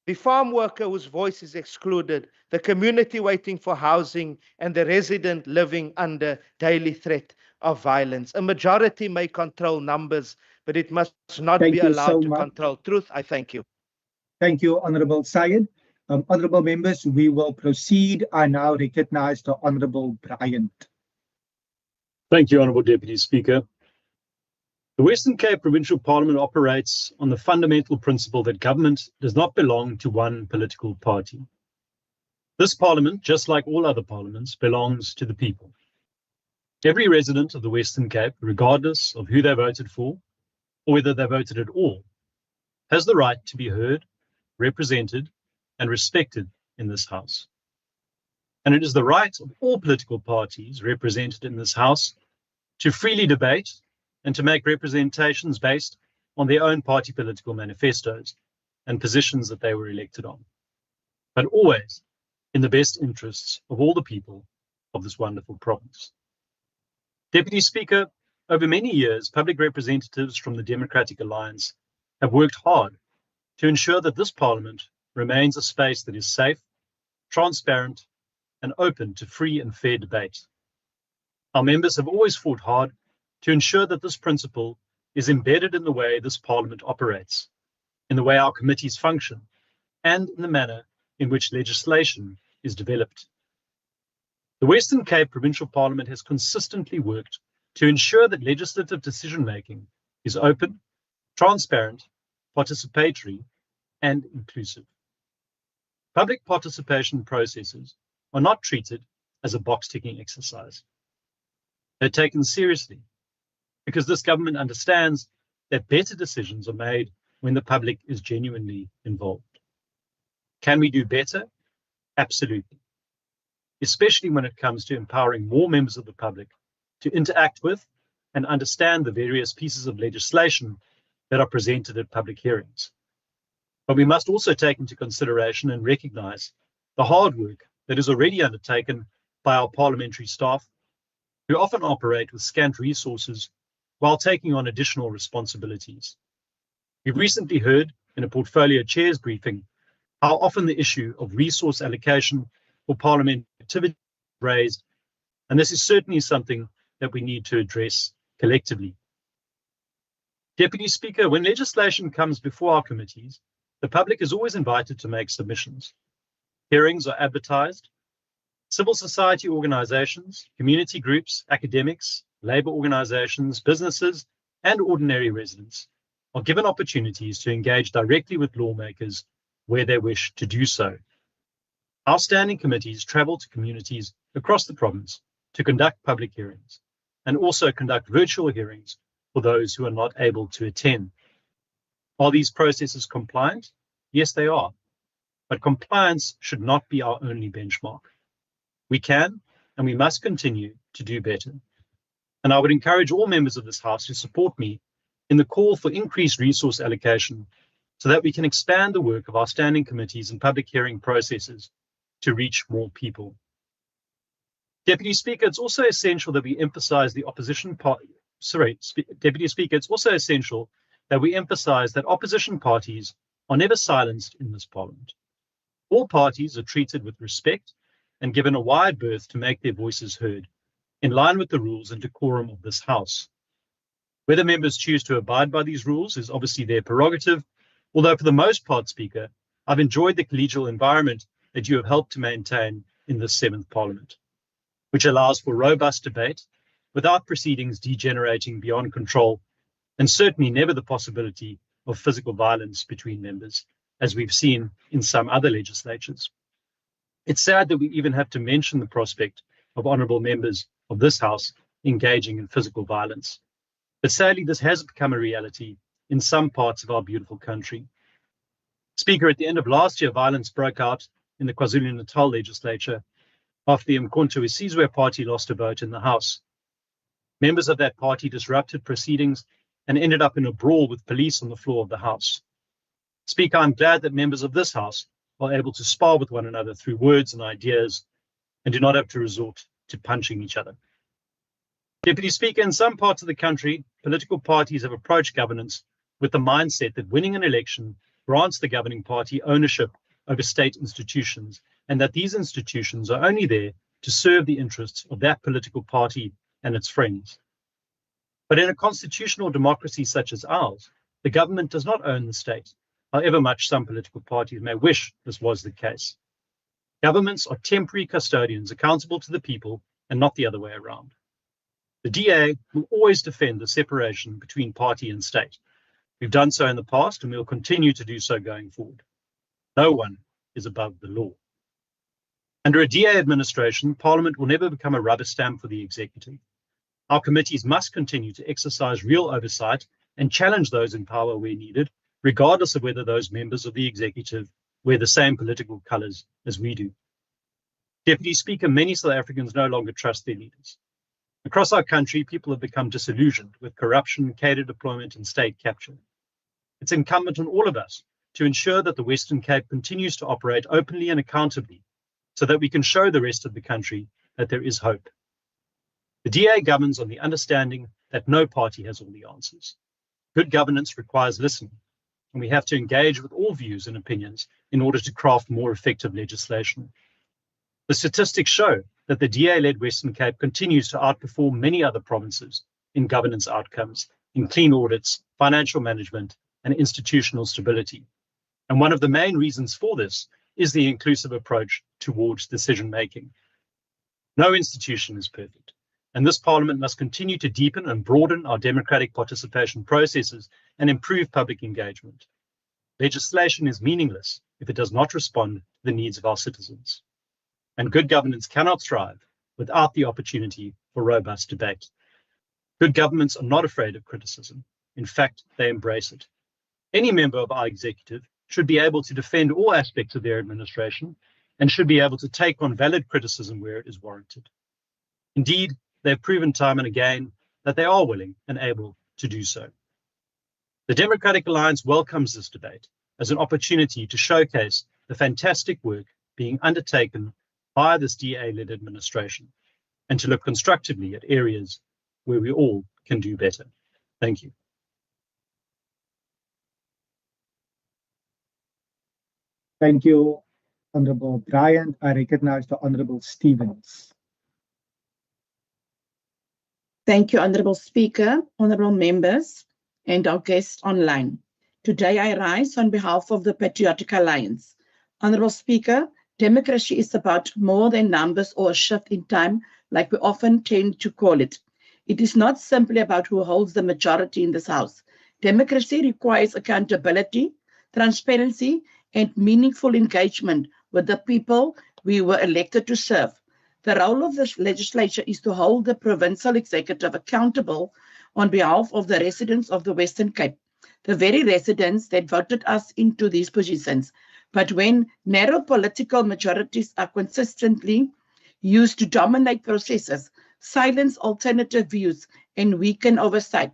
The farm worker whose voice is excluded, the community waiting for housing, and the resident living under daily threat of violence. A majority may control numbers, but it must not be allowed to control truth. I thank you. Thank you, Honorable Syed. Honorable members, we will proceed. I now recognize the Honorable Bryant. Thank you, Honorable Deputy Speaker. The Western Cape Provincial Parliament operates on the fundamental principle that government does not belong to one political party. This Parliament, just like all other parliaments, belongs to the people. Every resident of the Western Cape, regardless of who they voted for or whether they voted at all, has the right to be heard, represented, and respected in this House. And it is the right of all political parties represented in this House to freely debate and to make representations based on their own party political manifestos and positions that they were elected on, but always in the best interests of all the people of this wonderful province. Deputy Speaker, over many years, public representatives from the Democratic Alliance have worked hard to ensure that this Parliament remains a space that is safe, transparent, and open to free and fair debate. Our members have always fought hard to ensure that this principle is embedded in the way this Parliament operates, in the way our committees function, and in the manner in which legislation is developed. The Western Cape Provincial Parliament has consistently worked to ensure that legislative decision-making is open, transparent, participatory, and inclusive. Public participation processes are not treated as a box-ticking exercise. They're taken seriously because this government understands that better decisions are made when the public is genuinely involved. Can we do better? Absolutely. Especially when it comes to empowering more members of the public to interact with and understand the various pieces of legislation that are presented at public hearings. But we must also take into consideration and recognize the hard work that is already undertaken by our parliamentary staff, who often operate with scant resources while taking on additional responsibilities. We've recently heard in a portfolio chairs briefing how often the issue of resource allocation for parliament activity is raised, and this is certainly something that we need to address collectively. Deputy Speaker, when legislation comes before our committees, the public is always invited to make submissions. Hearings are advertised. Civil society organizations, community groups, academics, labor organizations, businesses, and ordinary residents are given opportunities to engage directly with lawmakers where they wish to do so. Our standing committees travel to communities across the province to conduct public hearings and also conduct virtual hearings for those who are not able to attend. Are these processes compliant? Yes, they are. But compliance should not be our only benchmark. We can and we must continue to do better. And I would encourage all members of this House to support me in the call for increased resource allocation so that we can expand the work of our standing committees and public hearing processes to reach more people. Deputy Speaker, it's also essential that we emphasize the opposition party. Deputy Speaker, it's also essential that we emphasize that opposition parties are never silenced in this Parliament. All parties are treated with respect and given a wide berth to make their voices heard, in line with the rules and decorum of this House. Whether members choose to abide by these rules is obviously their prerogative, although for the most part, Speaker, I've enjoyed the collegial environment that you have helped to maintain in this 7th Parliament, which allows for robust debate without proceedings degenerating beyond control, and certainly never the possibility of physical violence between members, as we've seen in some other legislatures. It's sad that we even have to mention the prospect of honourable members of this House engaging in physical violence. But sadly, this has become a reality in some parts of our beautiful country. Speaker, at the end of last year, violence broke out in the KwaZulu-Natal legislature, after the Mkhonto weSizwe party lost a vote in the House. Members of that party disrupted proceedings and ended up in a brawl with police on the floor of the House. Speaker, I'm glad that members of this House are able to spar with one another through words and ideas and do not have to resort to punching each other. Deputy Speaker, in some parts of the country, political parties have approached governance with the mindset that winning an election grants the governing party ownership over state institutions, and that these institutions are only there to serve the interests of that political party and its friends. But in a constitutional democracy such as ours, the government does not own the state, however much some political parties may wish this was the case. Governments are temporary custodians accountable to the people and not the other way around. The DA will always defend the separation between party and state. We've done so in the past and we'll continue to do so going forward. No one is above the law. Under a DA administration, Parliament will never become a rubber stamp for the executive. Our committees must continue to exercise real oversight and challenge those in power where needed, regardless of whether those members of the executive wear the same political colours as we do. Deputy Speaker, many South Africans no longer trust their leaders. Across our country, people have become disillusioned with corruption, cadre deployment, and state capture. It's incumbent on all of us to ensure that the Western Cape continues to operate openly and accountably so that we can show the rest of the country that there is hope. The DA governs on the understanding that no party has all the answers. Good governance requires listening, and we have to engage with all views and opinions in order to craft more effective legislation. The statistics show that the DA-led Western Cape continues to outperform many other provinces in governance outcomes, in clean audits, financial management, and institutional stability. And one of the main reasons for this is the inclusive approach towards decision-making. No institution is perfect, and this Parliament must continue to deepen and broaden our democratic participation processes and improve public engagement. Legislation is meaningless if it does not respond to the needs of our citizens. And good governance cannot thrive without the opportunity for robust debate. Good governments are not afraid of criticism. In fact, they embrace it. Any member of our executive should be able to defend all aspects of their administration and should be able to take on valid criticism where it is warranted. Indeed, they've proven time and again that they are willing and able to do so. The Democratic Alliance welcomes this debate as an opportunity to showcase the fantastic work being undertaken by this DA-led administration and to look constructively at areas where we all can do better. Thank you. Thank you, Honourable Bryant. I recognize the Honourable Stevens. Thank you, Honourable Speaker, honourable members, and our guests online. Today I rise on behalf of the Patriotic Alliance. Honourable Speaker, democracy is about more than numbers or a shift in time, like we often tend to call it. It is not simply about who holds the majority in this House. Democracy requires accountability, transparency, and meaningful engagement with the people we were elected to serve. The role of this legislature is to hold the provincial executive accountable on behalf of the residents of the Western Cape, the very residents that voted us into these positions. But when narrow political majorities are consistently used to dominate processes, silence alternative views, and weaken oversight,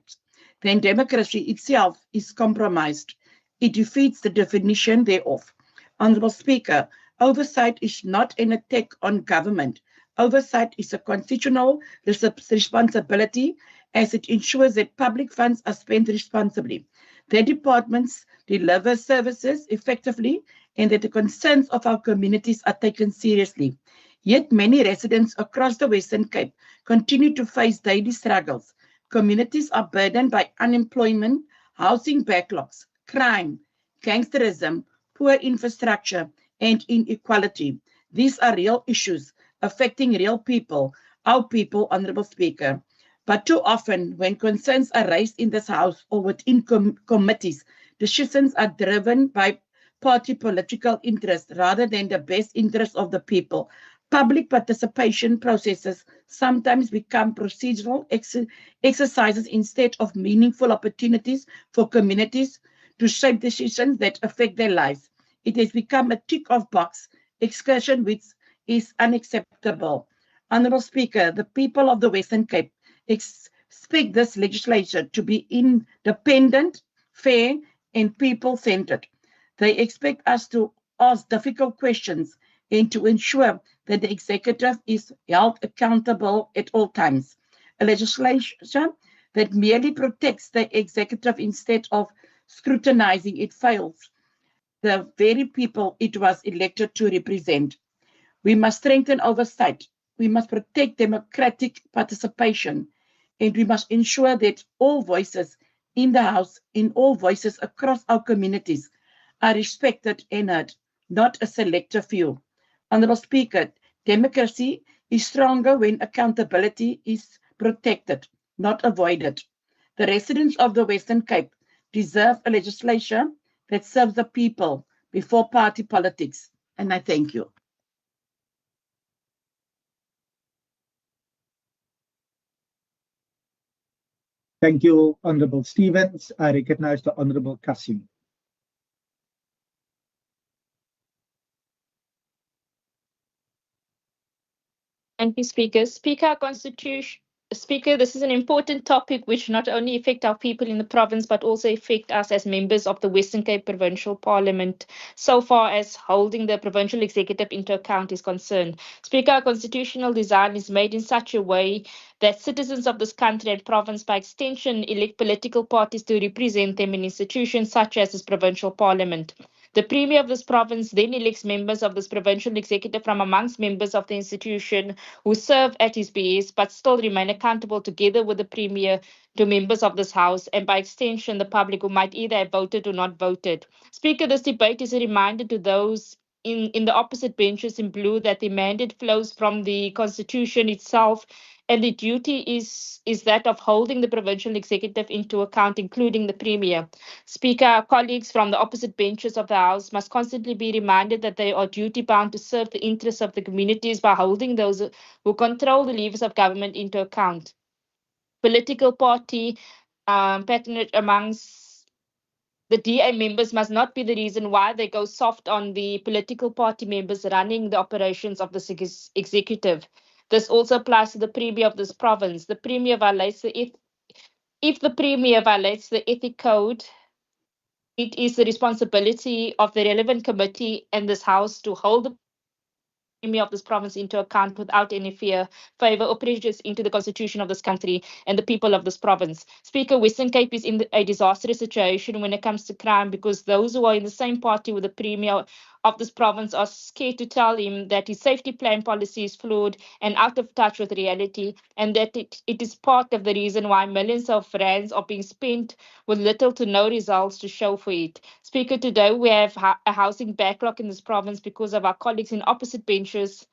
then democracy itself is compromised. It defeats the definition thereof. Honourable Speaker, oversight is not an attack on government. Oversight is a constitutional responsibility as it ensures that public funds are spent responsibly, their departments deliver services effectively, and that the concerns of our communities are taken seriously. Yet many residents across the Western Cape continue to face daily struggles. Communities are burdened by unemployment, housing backlogs, crime, gangsterism, poor infrastructure, and inequality. These are real issues affecting real people, our people, Honourable Speaker. But too often, when concerns are raised in this House or within committees, decisions are driven by party political interest rather than the best interest of the people. Public participation processes sometimes become procedural exercises instead of meaningful opportunities for communities to shape decisions that affect their lives. It has become a tick-off box excursion which is unacceptable. Honourable Speaker, the people of the Western Cape expect this legislature to be independent, fair, and people-centred. They expect us to ask difficult questions and to ensure that the executive is held accountable at all times. A legislation that merely protects the executive instead of scrutinizing it fails the very people it was elected to represent. We must strengthen oversight. We must protect democratic participation, and we must ensure that all voices in the House, in all voices across our communities, are respected and heard, not a selective few. Honourable Speaker, democracy is stronger when accountability is protected, not avoided. The residents of the Western Cape deserve a legislation that serves the people before party politics. And I thank you. Thank you, Honourable Stevens. I recognize the Honourable Kasim. Thank you, Speaker. Speaker, this is an important topic which not only affect our people in the province, but also affect us as members of the Western Cape Provincial Parliament, so far as holding the provincial executive into account is concerned. Speaker, our constitutional design is made in such a way that citizens of this country and province, by extension, elect political parties to represent them in institutions such as this provincial parliament. The Premier of this province then elects members of this provincial executive from amongst members of the institution who serve at his behest but still remain accountable together with the Premier to members of this House and by extension the public who might either have voted or not voted. Speaker, this debate is a reminder to those in the opposite benches in blue that the mandate flows from the Constitution itself, and the duty is that of holding the provincial executive into account, including the Premier. Speaker, our colleagues from the opposite benches of the House must constantly be reminded that they are duty-bound to serve the interests of the communities by holding those who control the levers of government into account. Political party patronage amongst the DA members must not be the reason why they go soft on the political party members running the operations of the executive. This also applies to the Premier of this province. The Premier violates if the Premier violates the ethic code, it is the responsibility of the relevant committee and this House to hold the Premier of this province into account without any fear, favour or prejudice into the constitution of this country and the people of this province. Speaker, Western Cape is in a disastrous situation when it comes to crime because those who are in the same party with the Premier of this province are scared to tell him that his safety plan policy is flawed and out of touch with reality, and that it is part of the reason why millions of rands are being spent with little to no results to show for it. Speaker, today we have a housing backlog in this province because of our colleagues in opposite benches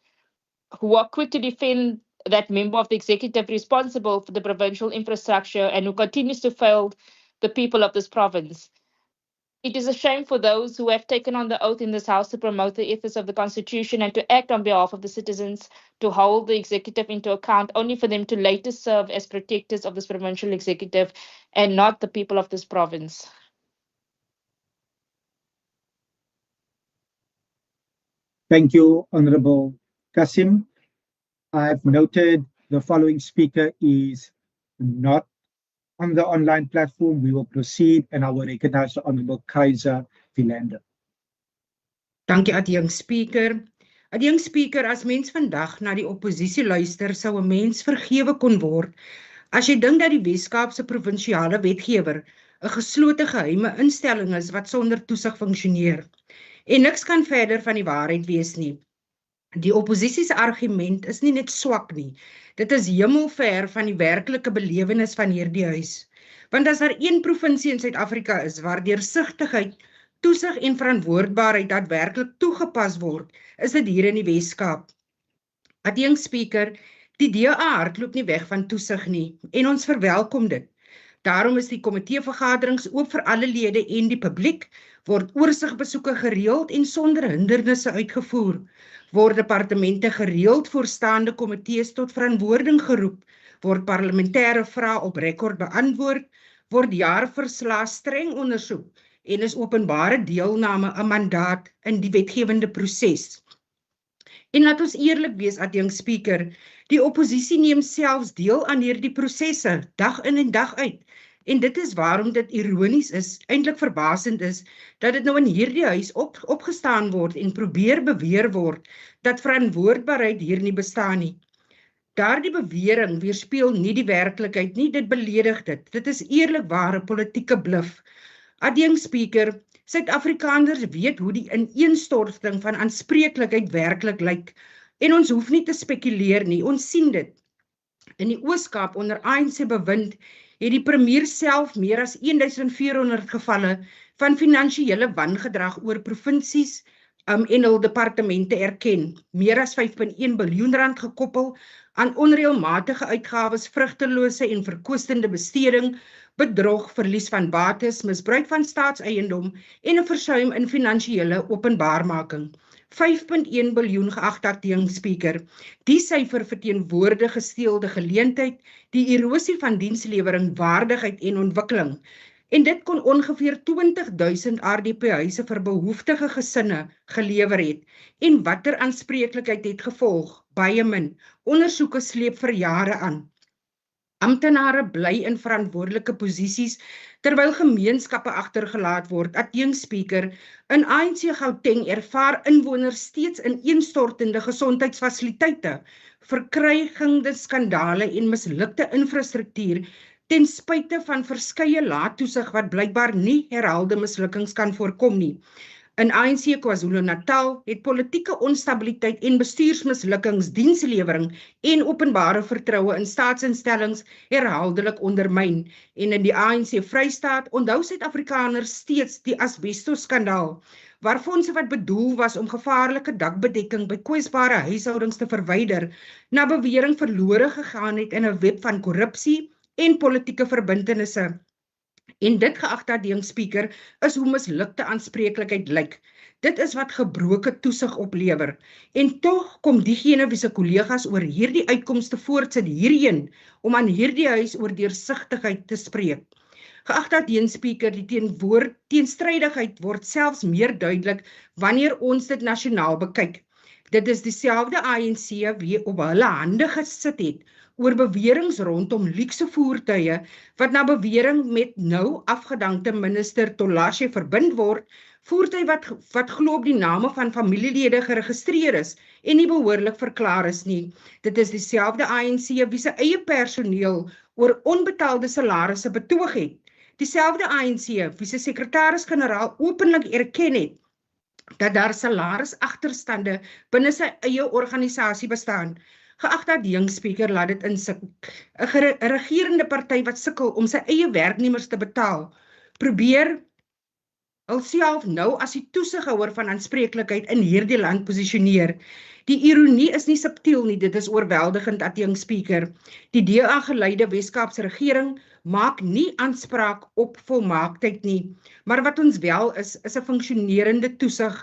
who are quick to defend that member of the executive responsible for the provincial infrastructure and who continues to fail the people of this province. It is a shame for those who have taken on the oath in this House to promote the ethics of the Constitution and to act on behalf of the citizens to hold the executive into account, only for them to later serve as protectors of this provincial executive and not the people of this province. Thank you, Honourable Kasim. I've noted the following speaker is not on the online platform. We will proceed and I will recognize the Honourable Kaiser Philander. Dankie, adjunk speaker. Adjunk speaker, as mens vandag na die oppositie luister, sou 'n mens vergewe kon word as jy dink dat die Wes-Kaapse provinsiale wetgewer 'n geslote geheime instelling is wat sonder toesig funksioneer. En niks kan verder van die waarheid wees nie. Die oppositie se argument is nie net swak nie. Dit is hemelver van die werklike belewenis van hierdie huis. Want as daar een provinsie in Suid-Afrika is waar deursigtigheid, toesig en verantwoordbaarheid daadwerklik toegepas word, is dit hier in die Wes-Kaap. Adjunk speaker, die DA hardloop nie weg van toesig nie en ons verwelkom dit. Daarom is die komiteevergaderings oop vir alle lede en die publiek, word oorsigbesoeke gereeld en sonder hindernisse uitgevoer, word departemente gereeld voorstaande komitees tot verantwoording geroep, word parlementêre vrae op rekord beantwoord, word jaarverslae streng ondersoek en is openbare deelname 'n mandaat in die wetgewende proses. En laat ons eerlik wees, adjunkspreker, die oppositie neem selfs deel aan hierdie prosesse, dag in en dag uit. En dit is waarom dit ironies is, eintlik verbasend is, dat dit nou in hierdie huis opgestaan word en probeer beweer word, dat verantwoordbaarheid hier nie bestaan nie. Daardie bewering weerspieël nie die werklikheid nie, dit beledig dit. Dit is eerlikware politieke bluf. Adjunkspreker, Suid-Afrikaners weet hoe die ineenstorting van aanspreeklikheid werklik lyk. En ons hoef nie te spekuleer nie, ons sien dit. In die Oos-Kaap onder ANC bewind het die premier self meer as 1400 gevalle van finansiële wangedrag oor provinsies en hul departemente erken. Meer as 5,1 biljoen rand gekoppel aan onreëlmatige uitgawes, vrugtelose en verkwistende besteding, bedrog, verlies van bates, misbruik van staatseiendom en 'n versuim in finansiële openbaarmaking. 5,1 biljoen geagte adjunkspreker. Die syfer verteenwoordig gesteelde geleentheid, die erosie van dienslewering, waardigheid en ontwikkeling. En dit kon ongeveer 20,000 RDP-huise vir behoeftige gesinne gelewer het. En watter aanspreeklikheid het gevolg? Baie min. Ondersoeke sleep vir jare aan. Amptenare bly in verantwoordelike posisies, terwyl gemeenskappe agtergelaat word. Adjunkspreker, in ANC Gauteng ervaar inwoners steeds ineenstortende gesondheidsfasiliteite, verkrygende skandale en mislukte infrastruktuur, ten spyte van verskeie laattoesig wat blykbaar nie herhaalde mislukkings kan voorkom nie. In ANC KwaZulu-Natal het politieke onstabiliteit en bestuursmislukkings, dienslewering en openbare vertroue in staatsinstellings herhaaldelik ondermyn. En in die ANC Vrystaat onthou Suid-Afrikaners steeds die asbestoskandaal, waar fondse wat bedoel was om gevaarlike dakbedekking by kwesbare huishoudings te verwyder, na bewering verlore gegaan het in 'n web van korrupsie en politieke verbintenisse. En dit, geagte adjunkspreker, is hoe mislukte aanspreeklikheid lyk. Dit is wat gebroke toesig oplewer. En tog kom diegene wie se kollegas oor hierdie uitkomste voortsit hierheen om aan hierdie huis oor deursigtigheid te spreek. Geagte adjunkspreker, die teenstrydigheid word selfs meer duidelik wanneer ons dit nasionaal bekyk. Dit is dieselfde ANC wie op hulle hande gesit het oor beweringe rondom luukse voertuie wat na bewering met nou afgedankte minister Tolashe verbind word, voertuie wat glo op die name van familielede geregistreer is en nie behoorlik verklaar is nie. Dit is dieselfde ANC wie se eie personeel oor onbetaalde salarisse betoog het. Dieselfde ANC wie se sekretaris-generaal openlik erken het dat daar salarisagterstande binne sy eie organisasie bestaan. Geagte adjunkspreker, laat dit insig. 'n regerende party wat sukkel om sy eie werknemers te betaal, probeer hulself nou as die toesighouer van aanspreeklikheid in hierdie land posisioneer. Die ironie is nie subtiel nie, dit is oorweldigend, adjunkspreker. Die DA-geleide Wes-Kaapse regering maak nie aanspraak op volmaaktheid nie, maar wat ons wel is 'n funksionerende toesig,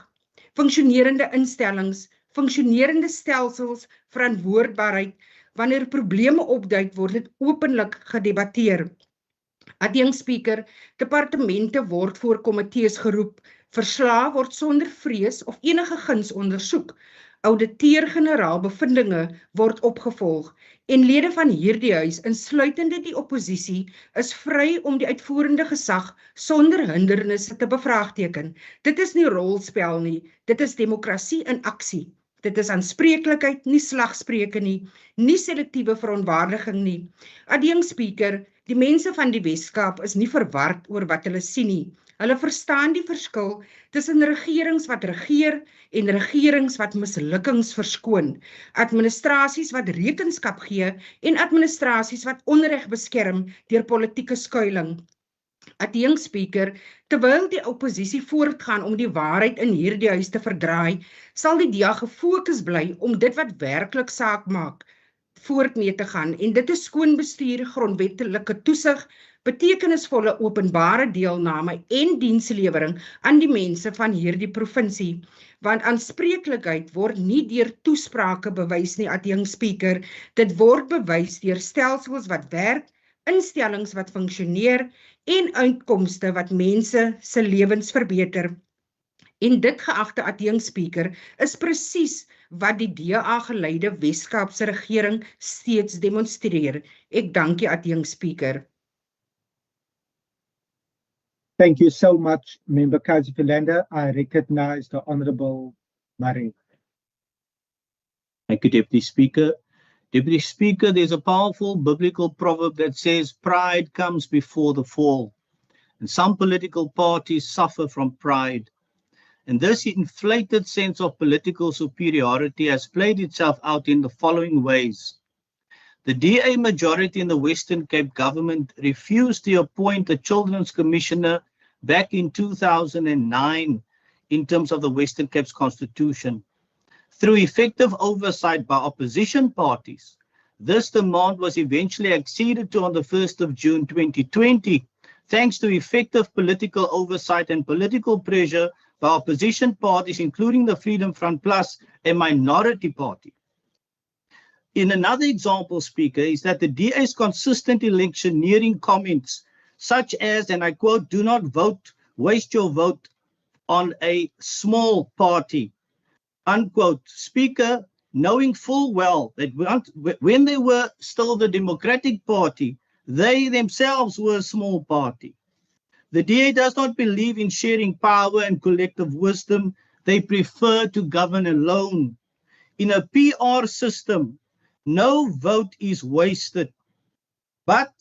funksionerende instellings, funksionerende stelsels, verantwoordbaarheid. Wanneer probleme opduik, word dit openlik gedebatteer. Adjunkspreker, departemente word voor komitees geroep, verslae word sonder vrees of enige guns ondersoek, ouditeur-generaal bevindinge word opgevolg, en lede van hierdie huis, insluitende die oppositie, is vry om die uitvoerende gesag sonder hindernisse te bevraagteken. Dit is nie rolspel nie, dit is demokrasie in aksie. Dit is aanspreeklikheid, nie slagspreuke nie, nie selektiewe verontwaardiging nie. Adjunkspreker, die mense van die Wes-Kaap is nie verward oor wat hulle sien nie. Hulle verstaan die verskil tussen regerings wat regeer en regerings wat mislukkings verskoon, administrasies wat rekenskap gee en administrasies wat onreg beskerm deur politieke skuiling. Adjunkspreker, terwyl die oppositie voortgaan om die waarheid in hierdie huis te verdraai, sal die DA gefokus bly om dit wat werklik saak maak voort mee te gaan, en dit is skoon bestuur, grondwetlike toesig, betekenisvolle openbare deelname en dienslewering aan die mense van hierdie provinsie. Want aanspreeklikheid word nie deur toesprake bewys nie, adjunkspreker, dit word bewys deur stelsels wat werk, instellings wat funksioneer en uitkomste wat mense se lewens verbeter. En dit, geagte adjunkspreker, is presies wat die DA-geleide Wes-Kaapse regering steeds demonstreer. Ek dank die adjunct speaker. Thank you so much, Member Kazi-Philander. I recognize the Honorable Murray. Thank you, Deputy Speaker. Deputy Speaker, there's a powerful biblical proverb that says, pride comes before the fall. And some political parties suffer from pride. And this inflated sense of political superiority has played itself out in the following ways. The DA majority in the Western Cape government refused to appoint a children's commissioner back in 2009 in terms of the Western Cape's constitution. Through effective oversight by opposition parties, this demand was eventually acceded to on the 1st of June 2020, thanks to effective political oversight and political pressure by opposition parties, including the Freedom Front Plus, a minority party. In another example, Speaker, is that the DA's consistent electioneering comments, such as, and I quote, do not vote, waste your vote on a small party, unquote. Speaker, knowing full well that when they were still the Democratic Party, they themselves were a small party. The DA does not believe in sharing power and collective wisdom. They prefer to govern alone. In a PR system, no vote is wasted, but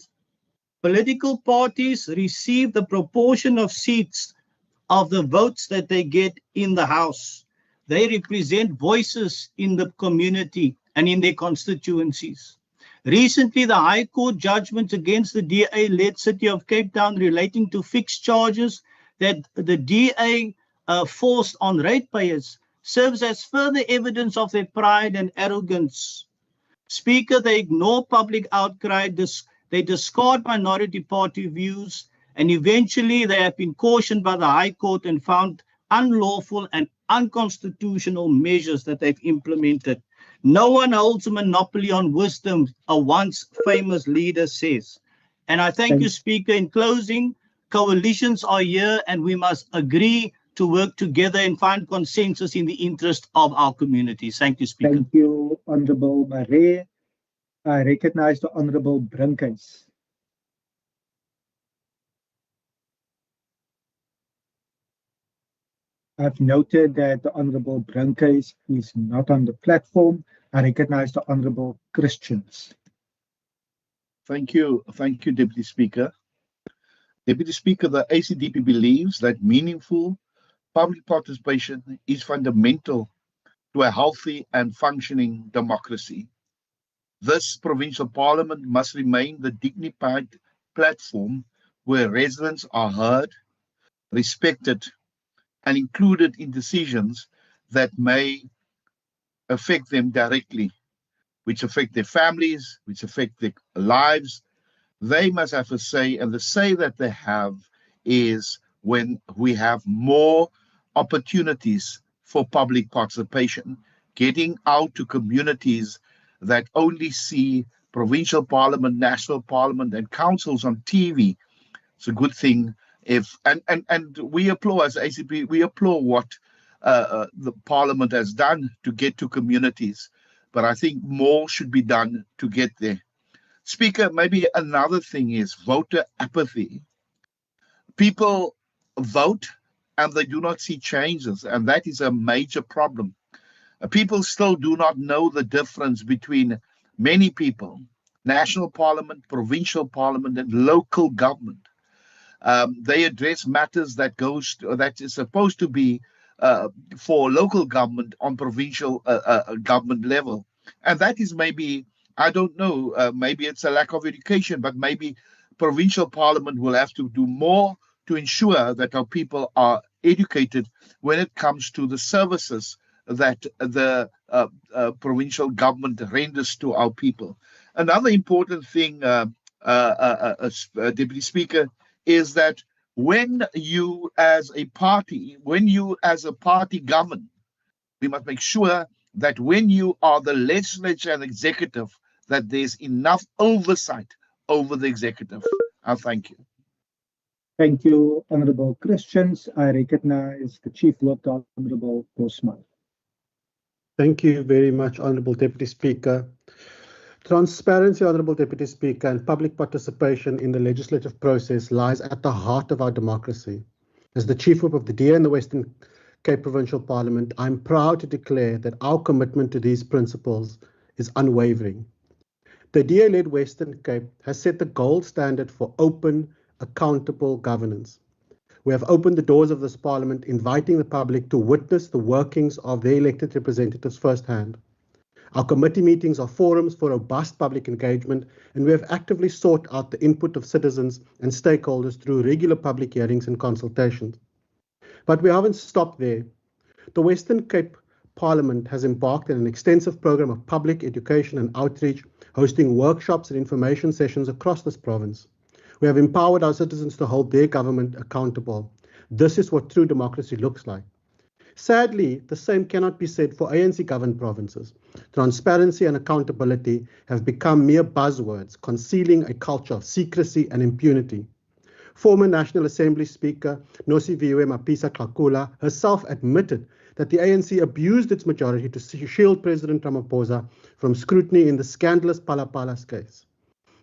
political parties receive the proportion of seats of the votes that they get in the House. They represent voices in the community and in their constituencies. Recently, the High Court judgments against the DA-led City of Cape Town relating to fixed charges that the DA forced on ratepayers serves as further evidence of their pride and arrogance. Speaker, they ignore public outcry, they discard minority party views, and eventually they have been cautioned by the High Court and found unlawful and unconstitutional measures that they've implemented. No one holds a monopoly on wisdom, a once famous leader says. And I thank you, Speaker. In closing, coalitions are here and we must agree to work together and find consensus in the interest of our communities. Thank you, Speaker. Thank you, Honorable Murray. I recognize the Honorable Brinkens. I've noted that the Honorable Brinkens is not on the platform. I recognize the Honorable Christians. Thank you, Deputy Speaker. Deputy Speaker, the ACDP believes that meaningful public participation is fundamental to a healthy and functioning democracy. This provincial parliament must remain the dignified platform where residents are heard, respected, and included in decisions that may affect them directly, which affect their families, which affect their lives. They must have a say, and the say that they have is when we have more opportunities for public participation, getting out to communities that only see provincial parliament, national parliament, and councils on TV. It's a good thing. And we applaud, as ACP, we applaud what the parliament has done to get to communities, but I think more should be done to get there. Speaker, maybe another thing is voter apathy. People vote and they do not see changes, and that is a major problem. People still do not know the difference between many people, national parliament, provincial parliament, and local government. They address matters that is supposed to be for local government on provincial government level, and that is maybe, I don't know, maybe it's a lack of education, but maybe provincial parliament will have to do more to ensure that our people are educated when it comes to the services that the provincial government renders to our people. Another important thing, Deputy Speaker, is that when you as a party govern, we must make sure that when you are the legislature and executive, that there's enough oversight over the executive. I thank you. Thank you, Honorable Christians. I recognize the Chief Whip, Honorable Bosman. Thank you very much, Honourable Deputy Speaker. Transparency, Honourable Deputy Speaker, and public participation in the legislative process lies at the heart of our democracy. As the Chief Whip of the DA in the Western Cape Provincial Parliament, I'm proud to declare that our commitment to these principles is unwavering. The DA-led Western Cape has set the gold standard for open, accountable governance. We have opened the doors of this Parliament, inviting the public to witness the workings of their elected representatives firsthand. Our committee meetings are forums for robust public engagement, and we have actively sought out the input of citizens and stakeholders through regular public hearings and consultations. But we haven't stopped there. The Western Cape Parliament has embarked on an extensive program of public education and outreach, hosting workshops and information sessions across this province. We have empowered our citizens to hold their government accountable. This is what true democracy looks like. Sadly, the same cannot be said for ANC-governed provinces. Transparency and accountability have become mere buzzwords, concealing a culture of secrecy and impunity. Former National Assembly Speaker Nosiviwe Mapisa-Tlakula herself admitted that the ANC abused its majority to shield President Ramaphosa from scrutiny in the scandalous Palapalas case.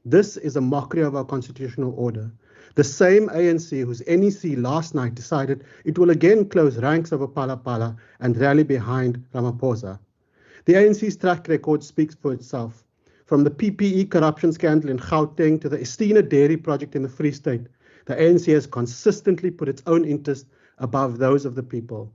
This is a mockery of our constitutional order. The same ANC whose NEC last night decided it will again close ranks over Palapala and rally behind Ramaphosa. The ANC's track record speaks for itself. From the PPE corruption scandal in Gauteng to the Estina Dairy project in the Free State, the ANC has consistently put its own interest above those of the people.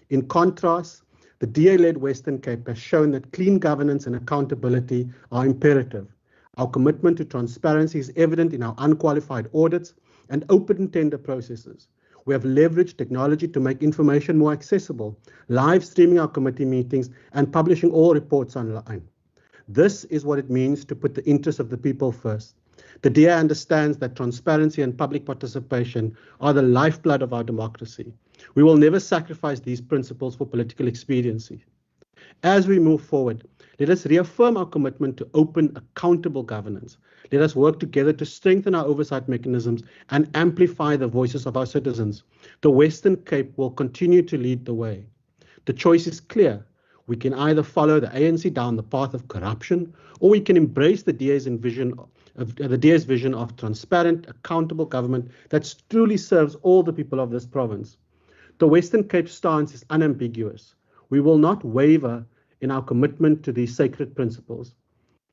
In contrast, the DA-led Western Cape has shown that clean governance and accountability are imperative. Our commitment to transparency is evident in our unqualified audits and open tender processes. We have leveraged technology to make information more accessible, live streaming our committee meetings and publishing all reports online. This is what it means to put the interests of the people first. The DA understands that transparency and public participation are the lifeblood of our democracy. We will never sacrifice these principles for political expediency. As we move forward, let us reaffirm our commitment to open, accountable governance. Let us work together to strengthen our oversight mechanisms and amplify the voices of our citizens. The Western Cape will continue to lead the way. The choice is clear. We can either follow the ANC down the path of corruption, or we can embrace the DA's vision of transparent, accountable government that truly serves all the people of this province. The Western Cape stance is unambiguous. We will not waver in our commitment to these sacred principles.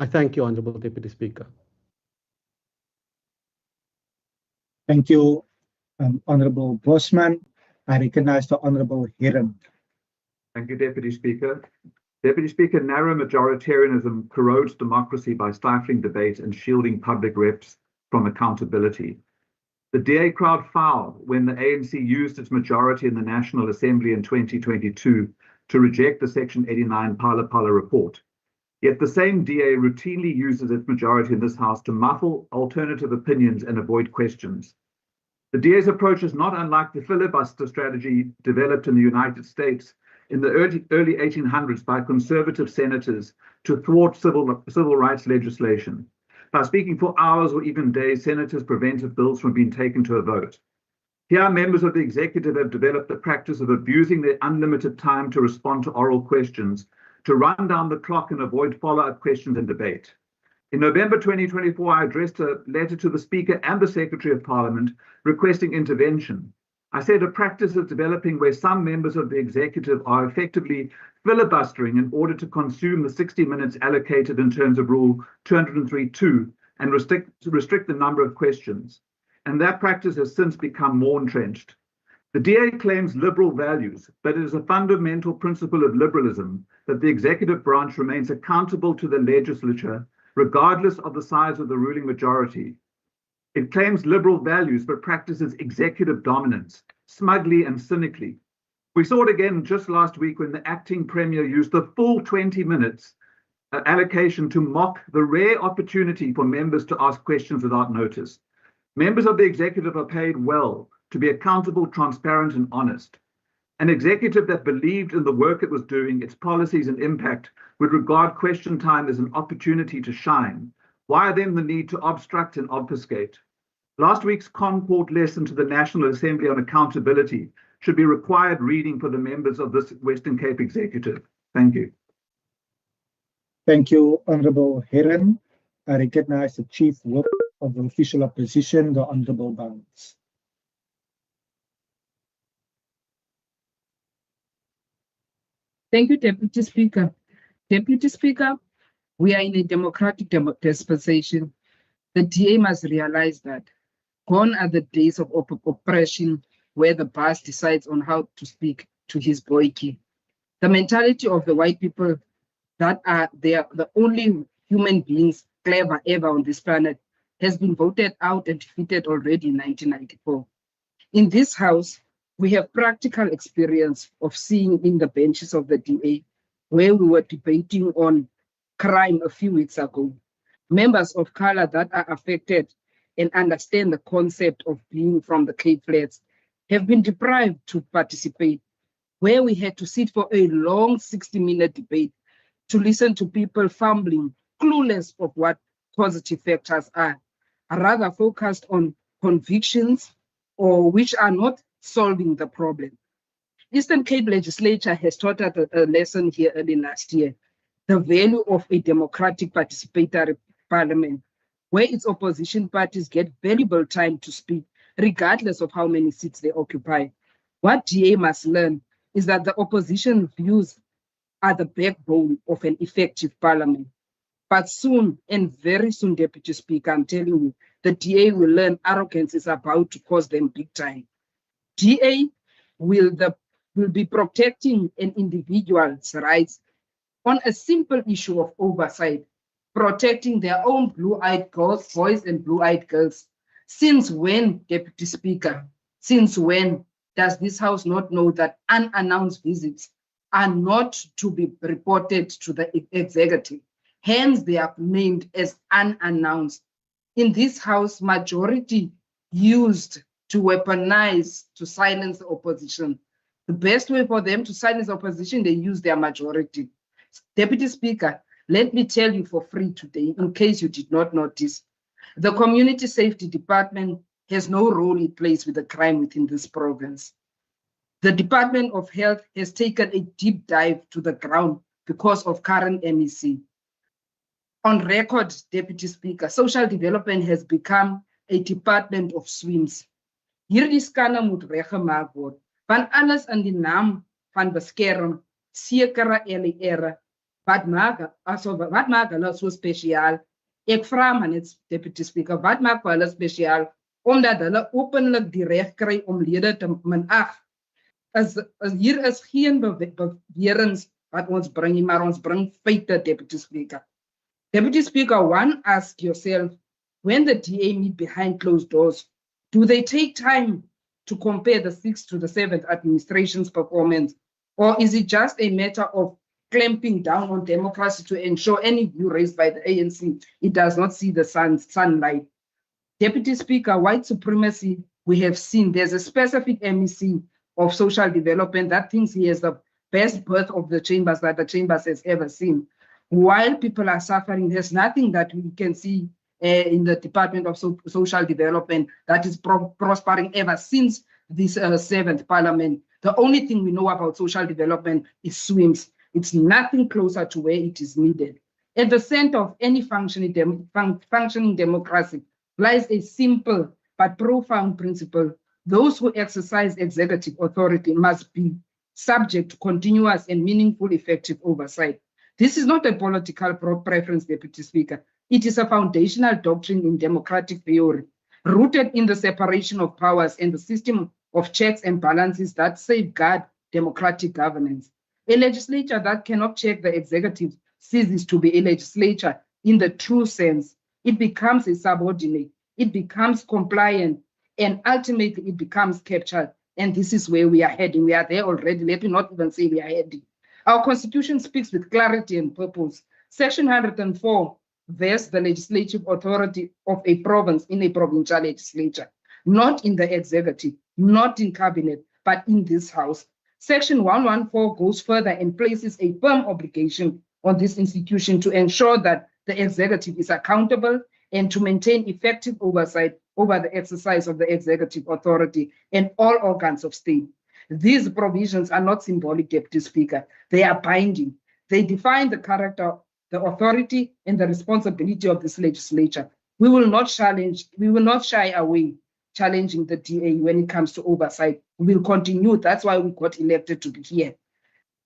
I thank you, Honourable Deputy Speaker. Thank you, Honourable Bosman. I recognize the Honourable Hiram. Thank you, Deputy Speaker. Deputy Speaker, narrow majoritarianism corrodes democracy by stifling debate and shielding public reps from accountability. The DA crowd foul when the ANC used its majority in the National Assembly in 2022 to reject the Section 89 Pala report. Yet the same DA routinely uses its majority in this House to muffle alternative opinions and avoid questions. The DA's approach is not unlike the filibuster strategy developed in the United States in the early 1800s by conservative senators to thwart civil rights legislation. By speaking for hours or even days, senators prevented bills from being taken to a vote. Here, members of the executive have developed the practice of abusing their unlimited time to respond to oral questions, to run down the clock and avoid follow-up questions and debate. In November 2024, I addressed a letter to the Speaker and the Secretary of Parliament requesting intervention. I said a practice is developing where some members of the executive are effectively filibustering in order to consume the 60 minutes allocated in terms of Rule 203(2) and restrict the number of questions. And that practice has since become more entrenched. The DA claims liberal values, but it is a fundamental principle of liberalism that the executive branch remains accountable to the legislature, regardless of the size of the ruling majority. It claims liberal values, but practices executive dominance, smugly and cynically. We saw it again just last week when the acting premier used the full 20 minutes allocation to mock the rare opportunity for members to ask questions without notice. Members of the executive are paid well to be accountable, transparent, and honest. An executive that believed in the work it was doing, its policies and impact, would regard question time as an opportunity to shine. Why then the need to obstruct and obfuscate? Last week's Concord lesson to the National Assembly on accountability should be required reading for the members of this Western Cape executive. Thank you. Thank you, Honorable Heron. I recognize the Chief Whip of the Official Opposition, the Honorable Barnes. Thank you, Deputy Speaker. Deputy Speaker, we are in a democratic dispensation. The DA must realize that gone are the days of oppression where the boss decides on how to speak to his boyki. The mentality of the white people that they are the only human beings clever ever on this planet has been voted out and defeated already in 1994. In this house, we have practical experience of seeing in the benches of the DA where we were debating on crime a few weeks ago. Members of color that are affected and understand the concept of being from the Cape Flats have been deprived to participate, where we had to sit for a long 60-minute debate to listen to people fumbling, clueless of what positive factors are rather focused on convictions or which are not solving the problem. Eastern Cape Legislature has taught us a lesson here early last year, the value of a democratic participatory parliament, where its opposition parties get valuable time to speak, regardless of how many seats they occupy. What DA must learn is that the opposition views are the backbone of an effective parliament. But soon, and very soon, Deputy Speaker, I'm telling you, the DA will learn arrogance is about to cost them big time. DA will be protecting an individual's rights on a simple issue of oversight, protecting their own blue-eyed girls, boys and blue-eyed girls. Since when, Deputy Speaker, since when does this House not know that unannounced visits are not to be reported to the executive? Hence, they are named as unannounced. In this House, majority used to weaponize, to silence the opposition. The best way for them to silence the opposition, they use their majority. Deputy Speaker, let me tell you for free today, in case you did not notice, the Community Safety Department has no role it plays with the crime within this province. The Department of Health has taken a deep dive to the ground because of current MEC. On record, Deputy Speaker, social development has become a department of swims. Hierdie skanne moet reggemaak word, want alles in die naam van beskerm sekere LER. Wat maak hulle so spesiaal? Ek vra maar net, Deputy Speaker, wat maak hulle spesiaal? Omdat hulle openlik die reg kry om lede te minag. Hier is geen beweringe wat ons bring nie, maar ons bring feite, Deputy Speaker. Deputy Speaker, one, ask yourself, when the DA meet behind closed doors, do they take time to compare the 6th to the 7th administration's performance? Or is it just a matter of clamping down on democracy to ensure any view raised by the ANC, it does not see the sunlight? Deputy Speaker, white supremacy, we have seen there's a specific MEC of social development that thinks he has the best birth of the chambers that the chambers has ever seen. While people are suffering, there's nothing that we can see in the Department of Social Development that is prospering ever since this 7th Parliament. The only thing we know about social development is swims. It's nothing closer to where it is needed. At the center of any functioning democracy lies a simple but profound principle. Those who exercise executive authority must be subject to continuous and meaningful effective oversight. This is not a political preference, Deputy Speaker. It is a foundational doctrine in democratic theory, rooted in the separation of powers and the system of checks and balances that safeguard democratic governance. A legislature that cannot check the executive ceases to be a legislature in the true sense. It becomes a subordinate, it becomes compliant, and ultimately it becomes captured. And this is where we are heading. We are there already. Let me not even say we are heading. Our Constitution speaks with clarity and purpose. Section 104 vests the legislative authority of a province in a provincial legislature, not in the executive, not in cabinet, but in this House. Section 114 goes further and places a firm obligation on this institution to ensure that the executive is accountable and to maintain effective oversight over the exercise of the executive authority and all organs of state. These provisions are not symbolic, Deputy Speaker. They are binding. They define the character the authority and the responsibility of this legislature. We will not shy away challenging the DA when it comes to oversight. We will continue. That's why we got elected to be here.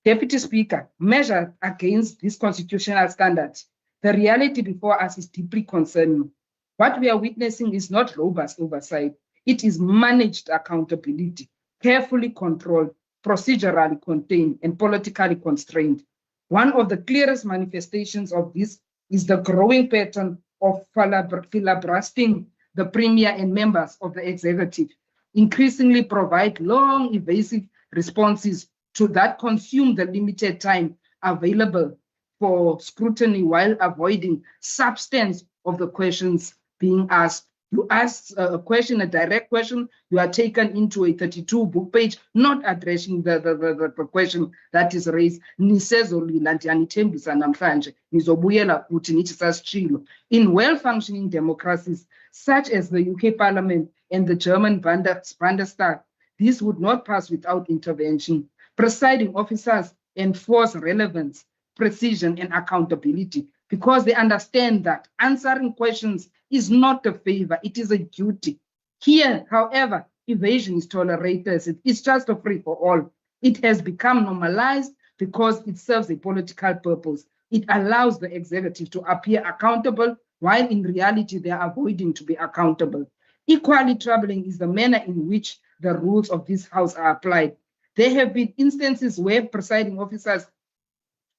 Deputy Speaker, measured against these constitutional standards, the reality before us is deeply concerning. What we are witnessing is not robust oversight. It is managed accountability, carefully controlled, procedurally contained, and politically constrained. One of the clearest manifestations of this is the growing pattern of filibustering the Premier and members of the executive, increasingly provide long, evasive responses to that consume the limited time available for scrutiny while avoiding substance of the questions being asked. You ask a question, a direct question, you are taken into a 32 book page, not addressing the question that is raised. In well-functioning democracies, such as the UK Parliament and the German Bundestag, this would not pass without intervention. Presiding officers enforce relevance, precision, and accountability because they understand that answering questions is not a favor, it is a duty. Here, however, evasion is tolerated. It's just a free-for-all. It has become normalized because it serves a political purpose. It allows the executive to appear accountable, while in reality, they are avoiding to be accountable. Equally troubling is the manner in which the rules of this House are applied. There have been instances where presiding officers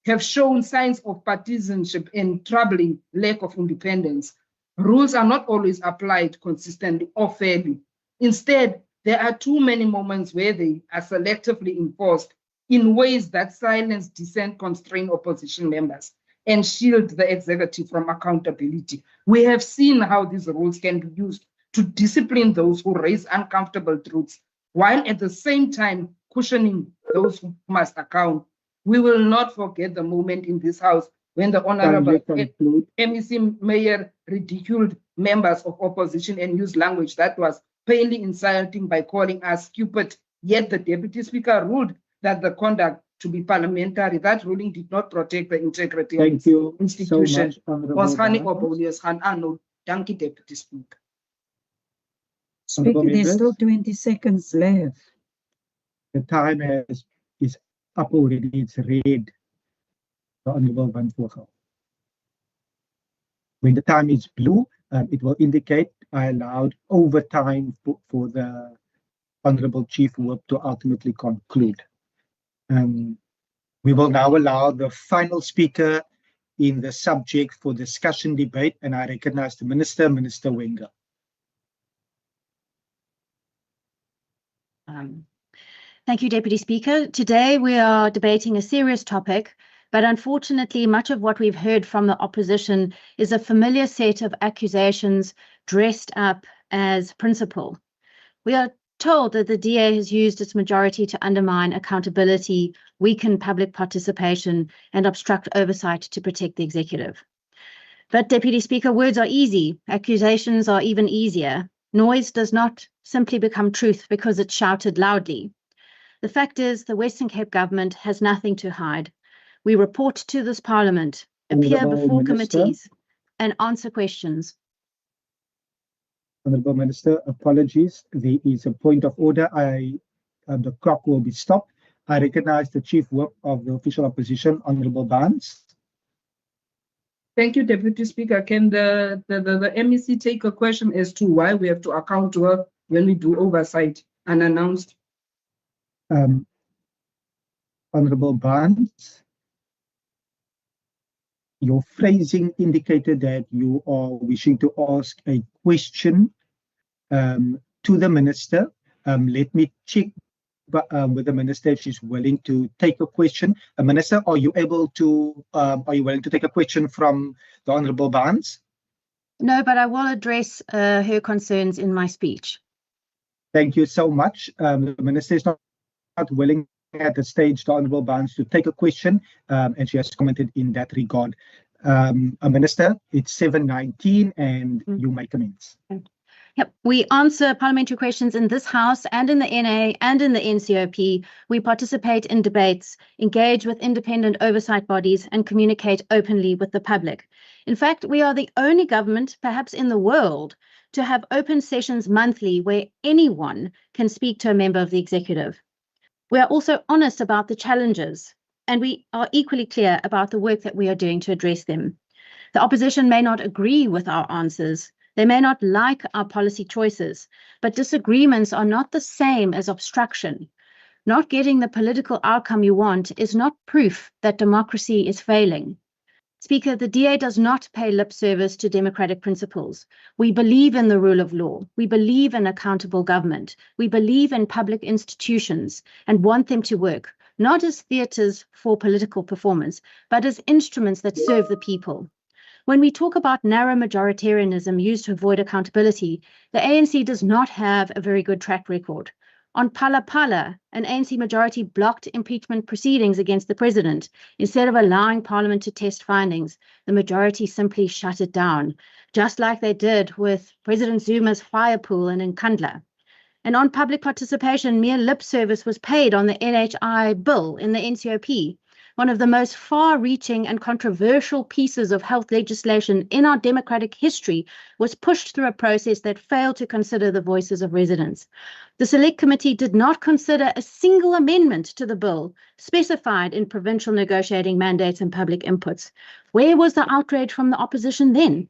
have shown signs of partisanship and troubling lack of independence. Rules are not always applied consistently or fairly. Instead, there are too many moments where they are selectively enforced in ways that silence dissent, constrain opposition members, and shield the executive from accountability. We have seen how these rules can be used to discipline those who raise uncomfortable truths, while at the same time cushioning those who must account. We will not forget the moment in this House when the Honorable MEC Mayor ridiculed members of opposition and used language that was plainly insulting by calling us stupid, yet the Deputy Speaker ruled that the conduct to be parliamentary. That ruling did not protect the integrity of the institution. Thank you, Deputy Speaker. Speaker, There's still 20 seconds left. The time is up already. It's red. The Honorable Van Vogel. When the time is blue, it will indicate I allowed overtime for the Honorable Chief Whip to ultimately conclude. We will now allow the final speaker in the subject for discussion debate, and I recognize the Minister, Minister Wenger. Thank you, Deputy Speaker. Today we are debating a serious topic, but unfortunately much of what we've heard from the opposition is a familiar set of accusations dressed up as principle. We are told that the DA has used its majority to undermine accountability, weaken public participation, and obstruct oversight to protect the executive. But, Deputy Speaker, words are easy. Accusations are even easier. Noise does not simply become truth because it's shouted loudly. The fact is, the Western Cape government has nothing to hide. We report to this Parliament, appear before committees, and answer questions. Honourable Minister, apologies. There is a point of order. The clock will be stopped. I recognise the Chief Whip of the Official Opposition, Honourable Barnes. Thank you, Deputy Speaker. Can the MEC take a question as to why we have to account to her when we do oversight unannounced? Honourable Barnes, your phrasing indicated that you are wishing to ask a question to the Minister. Let me check with the Minister if she's willing to take a question. Minister, are you willing to take a question from the Honourable Barnes? No, but I will address her concerns in my speech. Thank you so much. The Minister is not willing at the stage, the Honourable Barnes, to take a question, and she has commented in that regard. Minister, it's 7:19 and you may commence. Yep, we answer parliamentary questions in this House and in the NA and in the NCOP. We participate in debates, engage with independent oversight bodies, and communicate openly with the public. In fact, we are the only government, perhaps in the world, to have open sessions monthly where anyone can speak to a member of the executive. We are also honest about the challenges, and we are equally clear about the work that we are doing to address them. The opposition may not agree with our answers. They may not like our policy choices, but disagreements are not the same as obstruction. Not getting the political outcome you want is not proof that democracy is failing. Speaker, the DA does not pay lip service to democratic principles. We believe in the rule of law. We believe in accountable government. We believe in public institutions and want them to work, not as theatres for political performance, but as instruments that serve the people. When we talk about narrow majoritarianism used to avoid accountability, the ANC does not have a very good track record. On Pala Pala, an ANC majority blocked impeachment proceedings against the president. Instead of allowing Parliament to test findings, the majority simply shut it down, just like they did with President Zuma's fire pool in Nkandla. And on public participation, mere lip service was paid on the NHI bill in the NCOP. One of the most far-reaching and controversial pieces of health legislation in our democratic history was pushed through a process that failed to consider the voices of residents. The Select Committee did not consider a single amendment to the bill specified in provincial negotiating mandates and public inputs. Where was the outrage from the opposition then?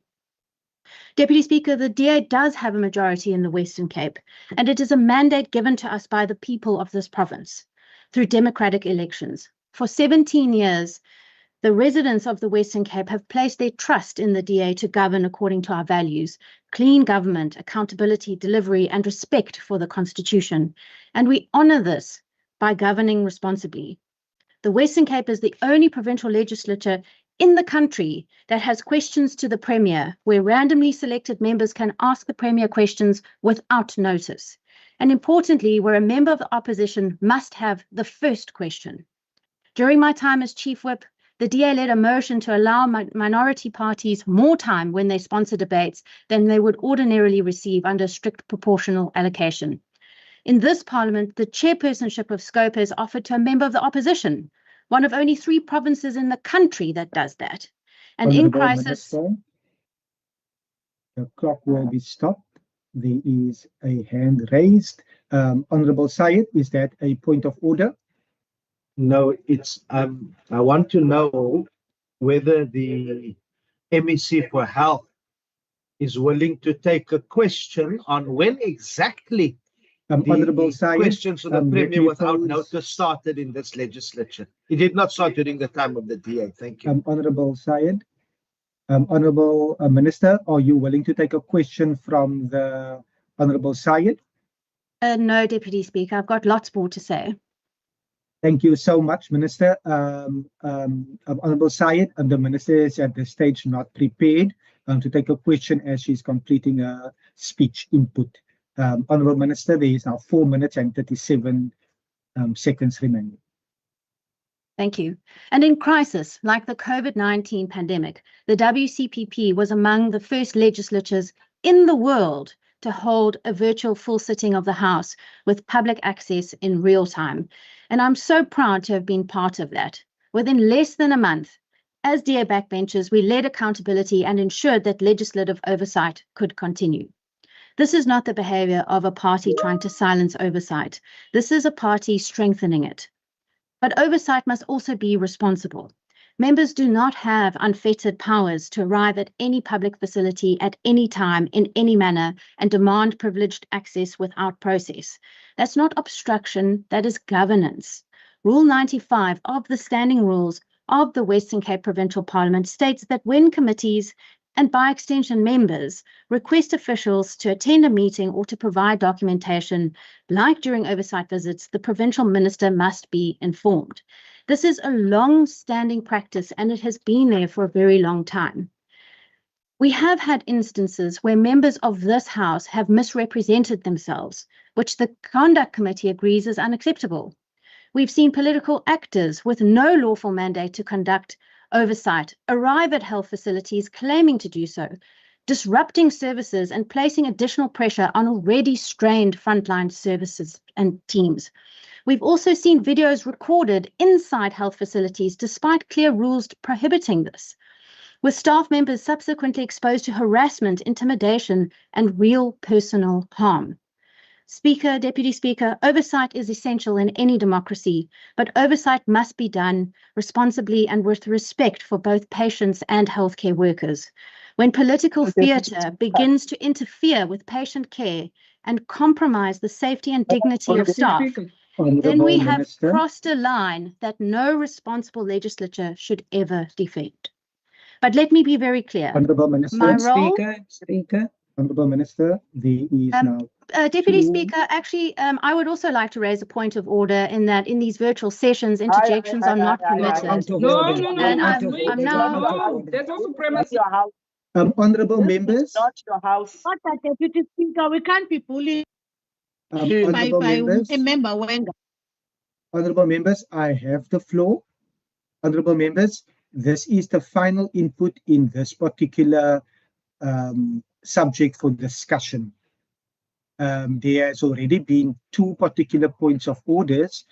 Deputy Speaker, the DA does have a majority in the Western Cape, and it is a mandate given to us by the people of this province through democratic elections. For 17 years, the residents of the Western Cape have placed their trust in the DA to govern according to our values: clean government, accountability, delivery, and respect for the Constitution. And we honour this by governing responsibly. The Western Cape is the only provincial legislature in the country that has questions to the Premier, where randomly selected members can ask the Premier questions without notice. And importantly, where a member of the opposition must have the first question. During my time as Chief Whip, the DA led a motion to allow minority parties more time when they sponsor debates than they would ordinarily receive under strict proportional allocation. In this Parliament, the chairpersonship of Scope is offered to a member of the opposition, one of only 3 provinces in the country that does that. And in crisis... Minister, the clock will be stopped. There is a hand raised. Honourable Syed, is that a point of order? No, it's I want to know whether the MEC for Health is willing to take a question on when exactly Honourable the Syed, questions to the Premier without pose- notice started in this legislature. It did not start during the time of the DA. Thank you. Honourable Syed, Honourable Minister, are you willing to take a question from the Honourable Syed? No, Deputy Speaker, I've got lots more to say. Thank you so much, Minister. Honourable Syed, the Minister is at this stage not prepared to take a question as she's completing a speech input. Honourable Minister, there is now 4 minutes and 37 seconds remaining. Thank you. And in crisis, like the COVID-19 pandemic, the WCPP was among the first legislatures in the world to hold a virtual full sitting of the House with public access in real time. And I'm so proud to have been part of that. Within less than a month, as DA backbenchers, we led accountability and ensured that legislative oversight could continue. This is not the behaviour of a party trying to silence oversight. This is a party strengthening it. But oversight must also be responsible. Members do not have unfettered powers to arrive at any public facility at any time, in any manner, and demand privileged access without process. That's not obstruction, that is governance. Rule 95 of the standing rules of the Western Cape Provincial Parliament states that when committees, and by extension members, request officials to attend a meeting or to provide documentation, like during oversight visits, the provincial minister must be informed. This is a long-standing practice and it has been there for a very long time. We have had instances where members of this House have misrepresented themselves, which the Conduct Committee agrees is unacceptable. We've seen political actors with no lawful mandate to conduct oversight arrive at health facilities claiming to do so. disrupting services and placing additional pressure on already strained frontline services and teams. We've also seen videos recorded inside health facilities despite clear rules prohibiting this, with staff members subsequently exposed to harassment, intimidation, and real personal harm. Speaker, Deputy Speaker, oversight is essential in any democracy, but oversight must be done responsibly and with respect for both patients and healthcare workers. When political theatre begins to interfere with patient care and compromise the safety and dignity of staff, then we have crossed a line that no responsible legislature should ever defend. But let me be very clear. Honourable Minister. My role, Speaker. Honourable Minister, there is now. Deputy Speaker, actually, I would also like to raise a point of order in that in these virtual sessions, interjections are not permitted. No, And I'm now. There's also supremacy. Honourable members. Not your house. Not that, Deputy Speaker, we can't be bullied Honourable by members. a member Wenger. Honourable members, I have the floor. Honourable members, this is the final input in this particular subject for discussion. There has already been two particular points of orders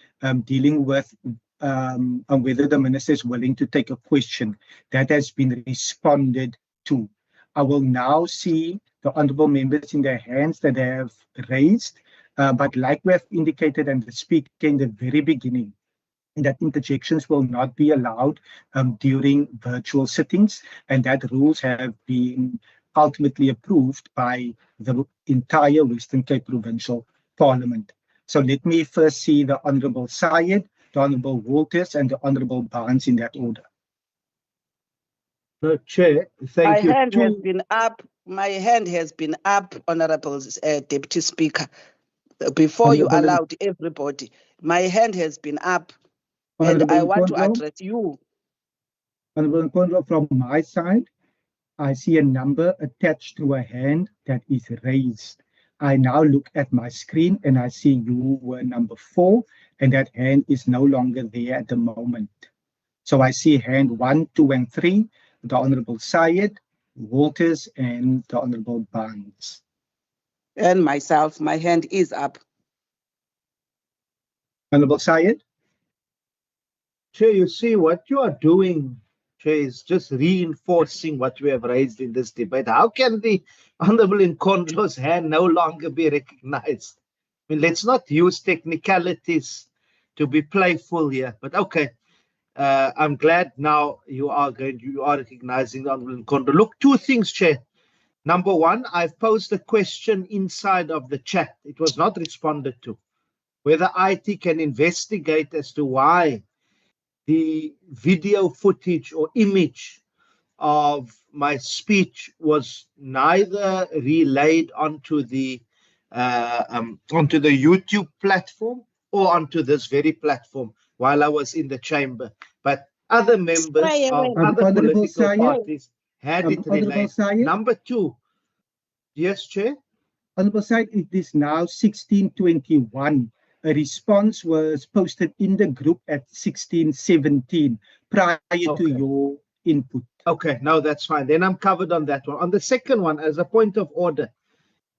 dealing with whether the minister is willing to take a question. That has been responded to. I will now see the honourable members in their hands that they have raised, but like we have indicated and the speaker in the very beginning, that interjections will not be allowed during virtual sittings, and that rules have been ultimately approved by the entire Western Cape Provincial Parliament. So let me first see the Honourable Syed, the Honourable Walters, and the Honourable Barnes in that order. No, Chair, thank you. My hand has been up. My hand has been up, Honourable Deputy Speaker. Before you allowed everybody, my hand has been up, and I want to address you. Honourable Nkondlo, from my side, I see a number attached to a hand that is raised. I now look at my screen and I see you were number 4, and that hand is no longer there at the moment. So I see hand 1, 2, and 3, the Honourable Syed, Walters, and the Honourable Barnes. And myself, my hand is up. Honourable Syed? Chair, you see what you are doing, Chair, is just reinforcing what we have raised in this debate. How can the Honourable Nkondlo's hand no longer be recognized? I mean, let's not use technicalities to be playful here, but okay. I'm glad now you are recognizing the Honourable Nkondlo. Look, two things, Chair. Number one, I've posed a question inside of the chat. It was not responded to. Whether IT can investigate as to why the video footage or image of my speech was neither relayed onto the YouTube platform or onto this very platform while I was in the chamber. But other members of other political parties had it relayed. Number two, yes, Chair? Honourable Syed, it is now 16:21. A response was posted in the group at 16:17 prior to your input. Okay, no, that's fine. Then I'm covered on that one. On the second one, as a point of order,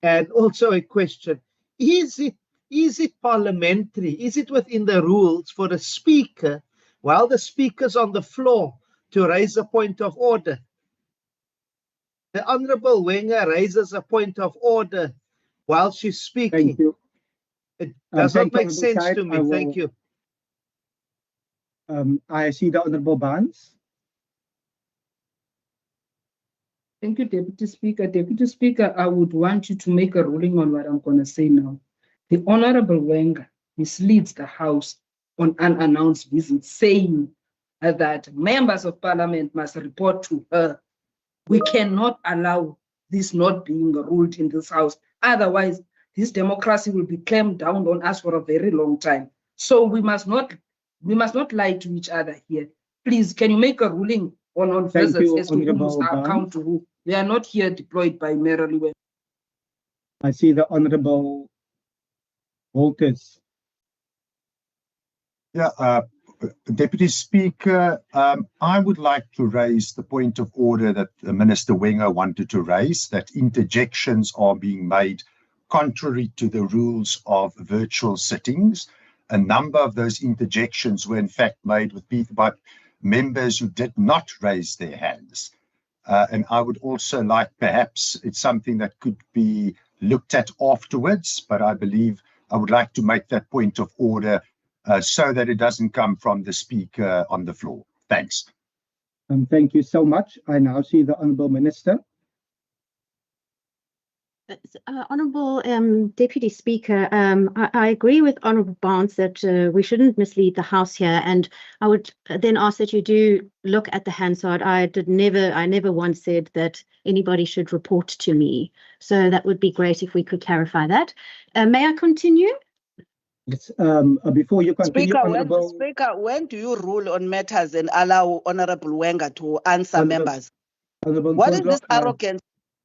and also a question, is it parliamentary? Is it within the rules for a speaker, while the speaker's on the floor, to raise a point of order? The Honourable Wenger raises a point of order while she's speaking. Thank you. It does not make sense to me. Thank you. I see the Honourable Barnes. Thank you, Deputy Speaker. Deputy Speaker, I would want you to make a ruling on what I'm going to say now. The Honourable Wenger misleads the House on unannounced visits, saying that members of Parliament must report to her. We cannot allow this not being ruled in this House. Otherwise, this democracy will be clamped down on us for a very long time. So we must not lie to each other here. Please, can you make a ruling on visits as to who's account to who? They are not here deployed by merely Wenger. I see the Honourable Walters. Yeah, Deputy Speaker, I would like to raise the point of order that Minister Wenger wanted to raise, that interjections are being made contrary to the rules of virtual sittings. A number of those interjections were in fact made by members who did not raise their hands. And I would also like, perhaps it's something that could be looked at afterwards, but I believe I would like to make that point of order so that it doesn't come from the speaker on the floor. Thanks. Thank you so much. I now see the Honourable Minister. Honourable Deputy Speaker, I agree with Honourable Barnes that we shouldn't mislead the House here, and I would then ask that you do look at the Hansard. I never once said that anybody should report to me, so that would be great if we could clarify that. May I continue? Yes, before you continue, Speaker, when do you rule on matters and allow Honourable Wenger to answer members? What is this arrogance?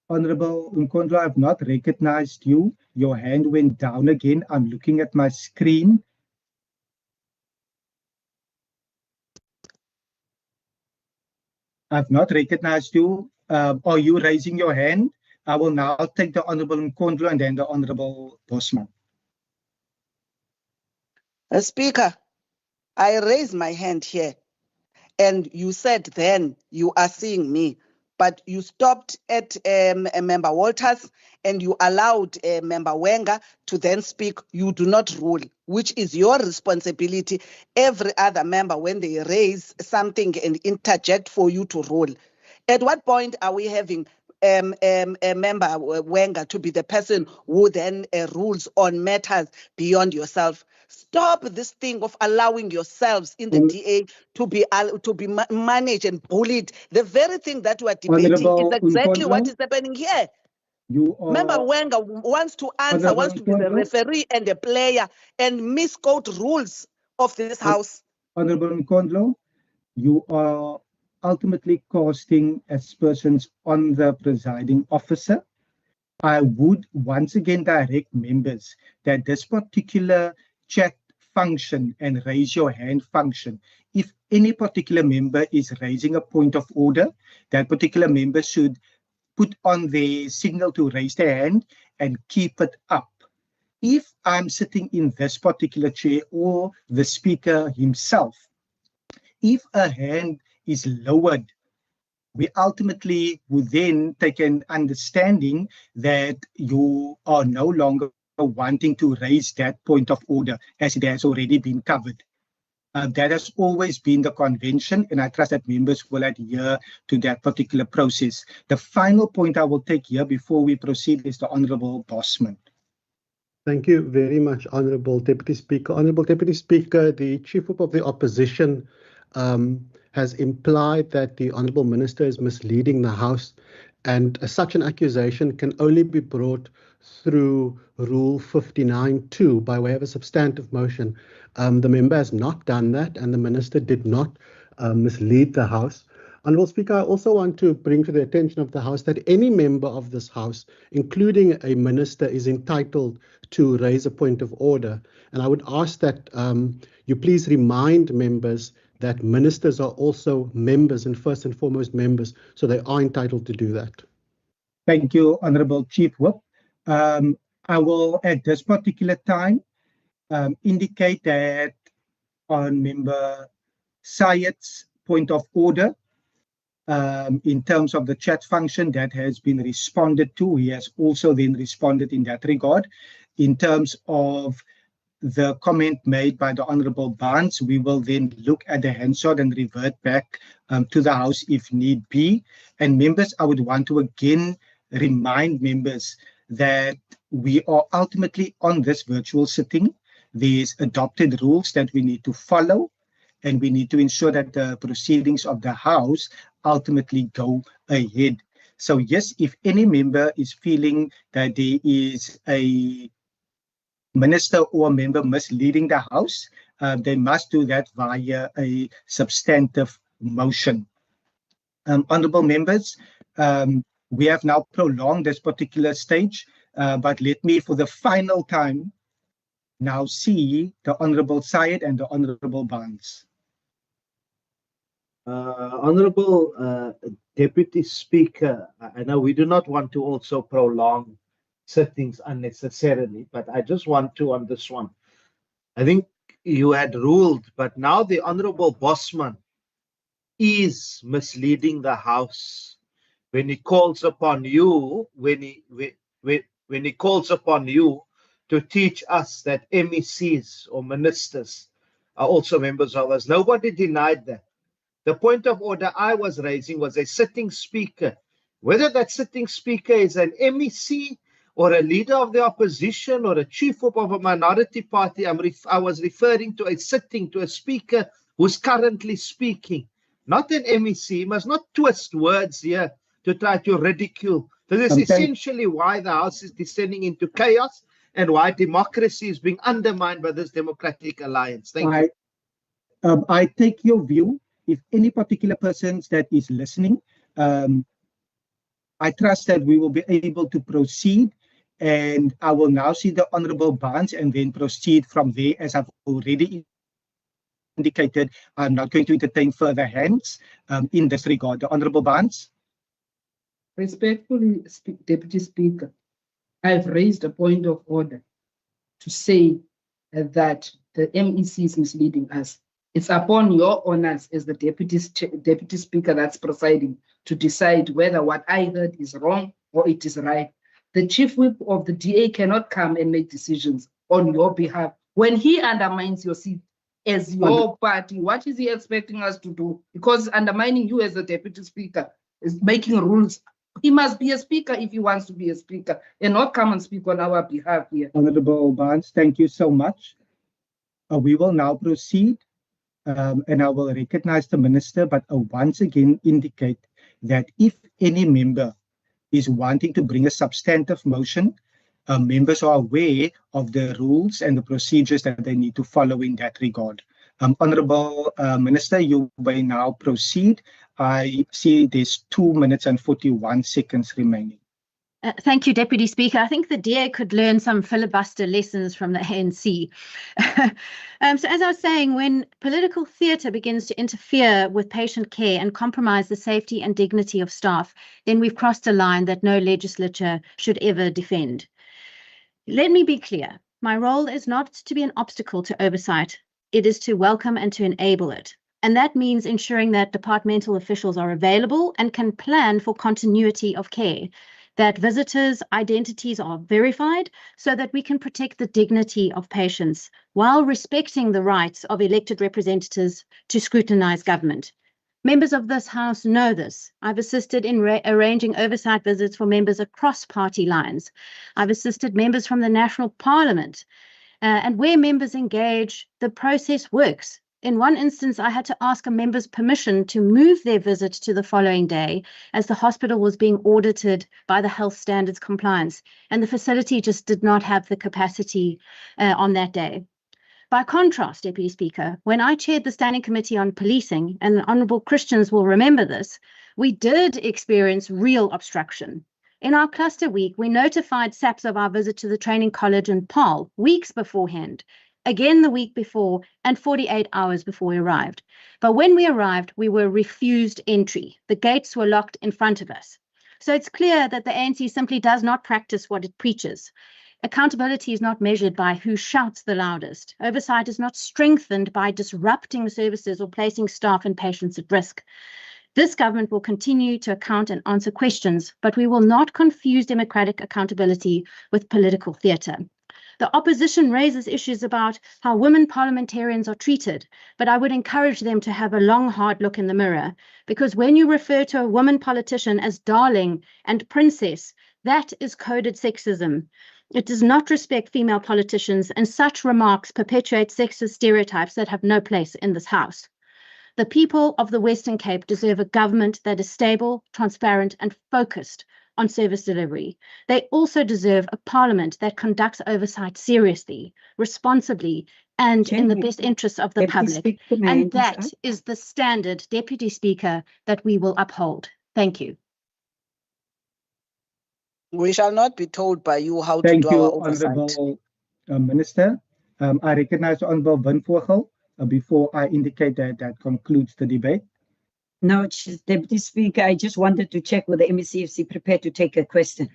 Honourable Nkondlo, I've not recognized you. Your hand went down again. I'm looking at my screen. I've not recognized you. Are you raising your hand? I will now take the Honourable Nkondlo and then the Honourable Bosman. Speaker, I raised my hand here, and you said then you are seeing me, but you stopped at Member Walters and you allowed Member Wenger to then speak. You do not rule, which is your responsibility. Every other member, when they raise something and interject, for you to rule. At what point are we having a Member Wenger to be the person who then rules on matters beyond yourself? Stop this thing of allowing yourselves in the DA to be managed and bullied. The very thing that we are debating is exactly what is happening here. Member Wenger wants to answer, wants to be the referee and the player and misquote rules of this House. Honourable Nkondlo, you are ultimately casting aspersions on the presiding officer. I would once again direct members that this particular chat function and raise your hand function, if any particular member is raising a point of order, that particular member should put on the signal to raise their hand and keep it up. If I'm sitting in this particular chair or the speaker himself, if a hand is lowered, we ultimately would then take an understanding that you are no longer wanting to raise that point of order as it has already been covered. That has always been the convention, and I trust that members will adhere to that particular process. The final point I will take here before we proceed is the Honourable Bosman. Thank you very much, Honourable Deputy Speaker. Honourable Deputy Speaker, the Chief Whip of the Opposition has implied that the Honourable Minister is misleading the House, and such an accusation can only be brought through Rule 59(2) by way of a substantive motion. The member has not done that, and the Minister did not mislead the House. Honourable Speaker, I also want to bring to the attention of the House that any member of this House, including a Minister, is entitled to raise a point of order. And I would ask that you please remind members that ministers are also members and first and foremost members, so they are entitled to do that. Thank you, Honourable Chief Whip. I will, at this particular time, indicate that on Member Syed's point of order, in terms of the chat function, that has been responded to. He has also then responded in that regard. In terms of the comment made by the Honourable Barnes, we will then look at the Hansard and revert back to the House if need be. And members, I would want to again remind members that we are ultimately on this virtual sitting. There's adopted rules that we need to follow, and we need to ensure that the proceedings of the House ultimately go ahead. So yes, if any member is feeling that there is a minister or a member misleading the House, they must do that via a substantive motion. Honourable members, we have now prolonged this particular stage, but let me for the final time now see the Honourable Syed and the Honourable Barnes. Honorable Deputy Speaker, I know we do not want to also prolong sittings unnecessarily, but I just want to on this one. I think you had ruled, but now the Honorable Bosman is misleading the House when he calls upon you, when he calls upon you to teach us that MECs or ministers are also members of us. Nobody denied that. The point of order I was raising was a sitting speaker. Whether that sitting speaker is an MEC or a leader of the opposition or a chief whip of a minority party, I was referring to a speaker who's currently speaking, not an MEC. He must not twist words here to try to ridicule. This is essentially why the House is descending into chaos and why democracy is being undermined by this democratic alliance. Thank you. I take your view. If any particular persons that is listening, I trust that we will be able to proceed, and I will now see the Honourable Barnes and then proceed from there. As I've already indicated, I'm not going to entertain further hands in this regard. The Honourable Barnes. Respectfully, Deputy Speaker, I've raised a point of order to say that the MEC is misleading us. It's upon your honors as the Deputy Speaker that's presiding to decide whether what I heard is wrong or it is right. The Chief Whip of the DA cannot come and make decisions on your behalf. When he undermines your seat as your party, what is he expecting us to do? Because undermining you as the Deputy Speaker is making rules. He must be a speaker if he wants to be a speaker and not come and speak on our behalf here. Honourable Barnes, thank you so much. We will now proceed. And I will recognize the minister, but once again indicate that if any member is wanting to bring a substantive motion, members are aware of the rules and the procedures that they need to follow in that regard. Honourable Minister, you may now proceed. I see there's 2 minutes and 41 seconds remaining. Thank you, Deputy Speaker. I think the DA could learn some filibuster lessons from the ANC. So as I was saying, when political theatre begins to interfere with patient care and compromise the safety and dignity of staff, then we've crossed a line that no legislature should ever defend. Let me be clear. My role is not to be an obstacle to oversight. It is to welcome and to enable it. And that means ensuring that departmental officials are available and can plan for continuity of care, that visitors' identities are verified so that we can protect the dignity of patients while respecting the rights of elected representatives to scrutinize government. Members of this House know this. I've assisted in arranging oversight visits for members across party lines. I've assisted members from the National Parliament. And where members engage, the process works. In one instance, I had to ask a member's permission to move their visit to the following day as the hospital was being audited by the health standards compliance, and the facility just did not have the capacity on that day. By contrast, Deputy Speaker, when I chaired the Standing Committee on Policing, and Honourable Christians will remember this, we did experience real obstruction. In our cluster week, we notified SAPS of our visit to the training college in Paarl weeks beforehand, again the week before, and 48 hours before we arrived. But when we arrived, we were refused entry. The gates were locked in front of us. So it's clear that the ANC simply does not practice what it preaches. Accountability is not measured by who shouts the loudest. Oversight is not strengthened by disrupting services or placing staff and patients at risk. This government will continue to account and answer questions, but we will not confuse democratic accountability with political theatre. The opposition raises issues about how women parliamentarians are treated, but I would encourage them to have a long, hard look in the mirror, because when you refer to a woman politician as darling and princess, that is coded sexism. It does not respect female politicians, and such remarks perpetuate sexist stereotypes that have no place in this House. The people of the Western Cape deserve a government that is stable, transparent, and focused on service delivery. They also deserve a parliament that conducts oversight seriously, responsibly, and in the best interests of the public. And that is the standard, Deputy Speaker, that we will uphold. Thank you. We shall not be told by you how to do our oversight. Thank you, Honourable Minister. I recognize Honourable Van Vogel before I indicate that concludes the debate. No, Deputy Speaker, I just wanted to check with the MECFC prepared to take a question.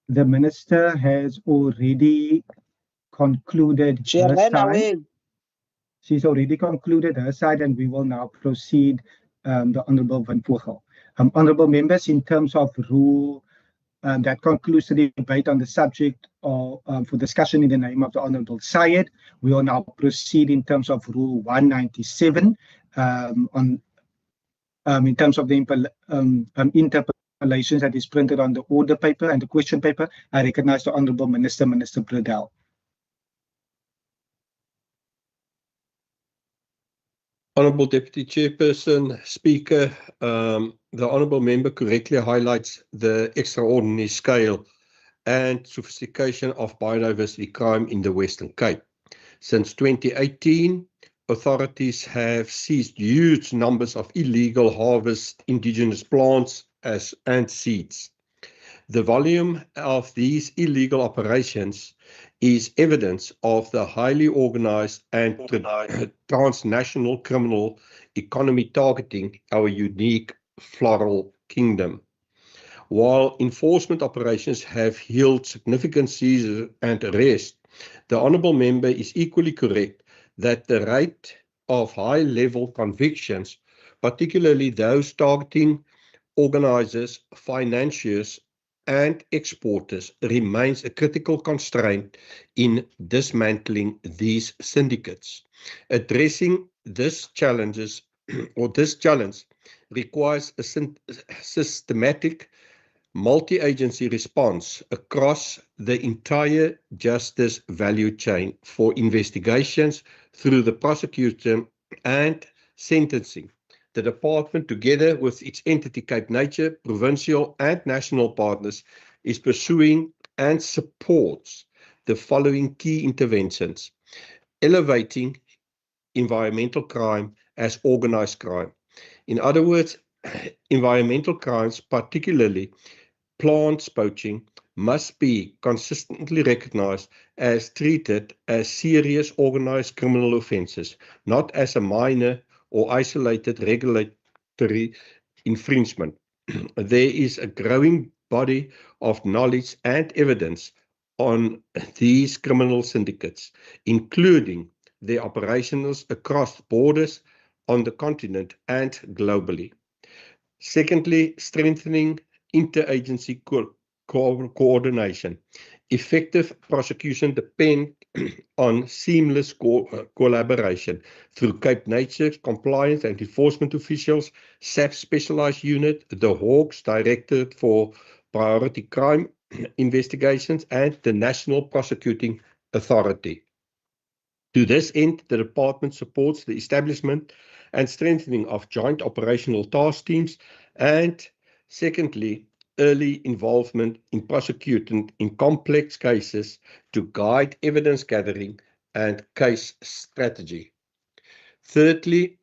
The Minister has already concluded She her ran side. away. She's already concluded her side, and we will now proceed, the Honourable Van Vogel. Honourable members, in terms of rule, that concludes the debate on the subject of, for discussion in the name of the Honourable Syed. We will now proceed in terms of Rule 197 in terms of the interpellations that is printed on the order paper and the question paper. I recognize the Honourable Minister, Minister Bradell. Honourable Deputy Chairperson, Speaker, the Honourable Member correctly highlights the extraordinary scale and sophistication of biodiversity crime in the Western Cape. Since 2018, authorities have seized huge numbers of illegal harvest indigenous plants and seeds. The volume of these illegal operations is evidence of the highly organized and transnational criminal economy targeting our unique floral kingdom. While enforcement operations have yielded significant seizure and arrest, the Honourable Member is equally correct that the rate of high-level convictions, particularly those targeting organisers, financiers, and exporters, remains a critical constraint in dismantling these syndicates. Addressing this challenge requires a systematic multi-agency response across the entire justice value chain for investigations through the prosecution and sentencing. The Department, together with its entity Cape Nature, provincial and national partners, is pursuing and supports the following key interventions: elevating environmental crime as organized crime. In other words, environmental crimes, particularly plant poaching, must be consistently recognized as treated as serious organized criminal offences, not as a minor or isolated regulatory infringement. There is a growing body of knowledge and evidence on these criminal syndicates, including their operations across borders on the continent and globally. Secondly, strengthening interagency coordination. Effective prosecution depends on seamless collaboration through Cape Nature's compliance and enforcement officials, SAP Specialized Unit, the Hawks Directorate for Priority Crime Investigations, and the National Prosecuting Authority. To this end, the Department supports the establishment and strengthening of joint operational task teams, and secondly, early involvement in prosecuting in complex cases to guide evidence gathering and case strategy. Thirdly,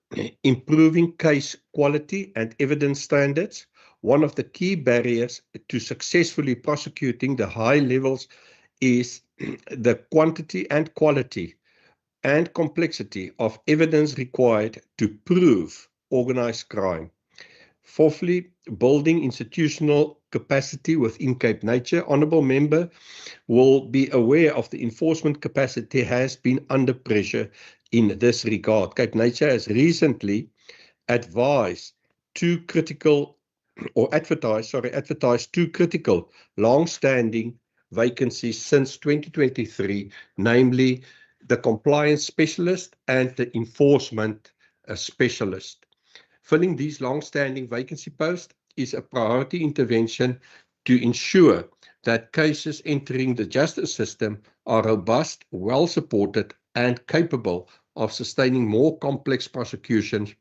improving case quality and evidence standards. One of the key barriers to successfully prosecuting the high levels is the quantity and quality and complexity of evidence required to prove organized crime. Fourthly, building institutional capacity within Cape Nature. Honourable Member will be aware of the enforcement capacity has been under pressure in this regard. Cape Nature has recently advised two critical, or advertised two critical long-standing vacancies since 2023, namely the compliance specialist and the enforcement specialist. Filling these long-standing vacancy posts is a priority intervention to ensure that cases entering the justice system are robust, well-supported, and capable of sustaining more complex prosecutions,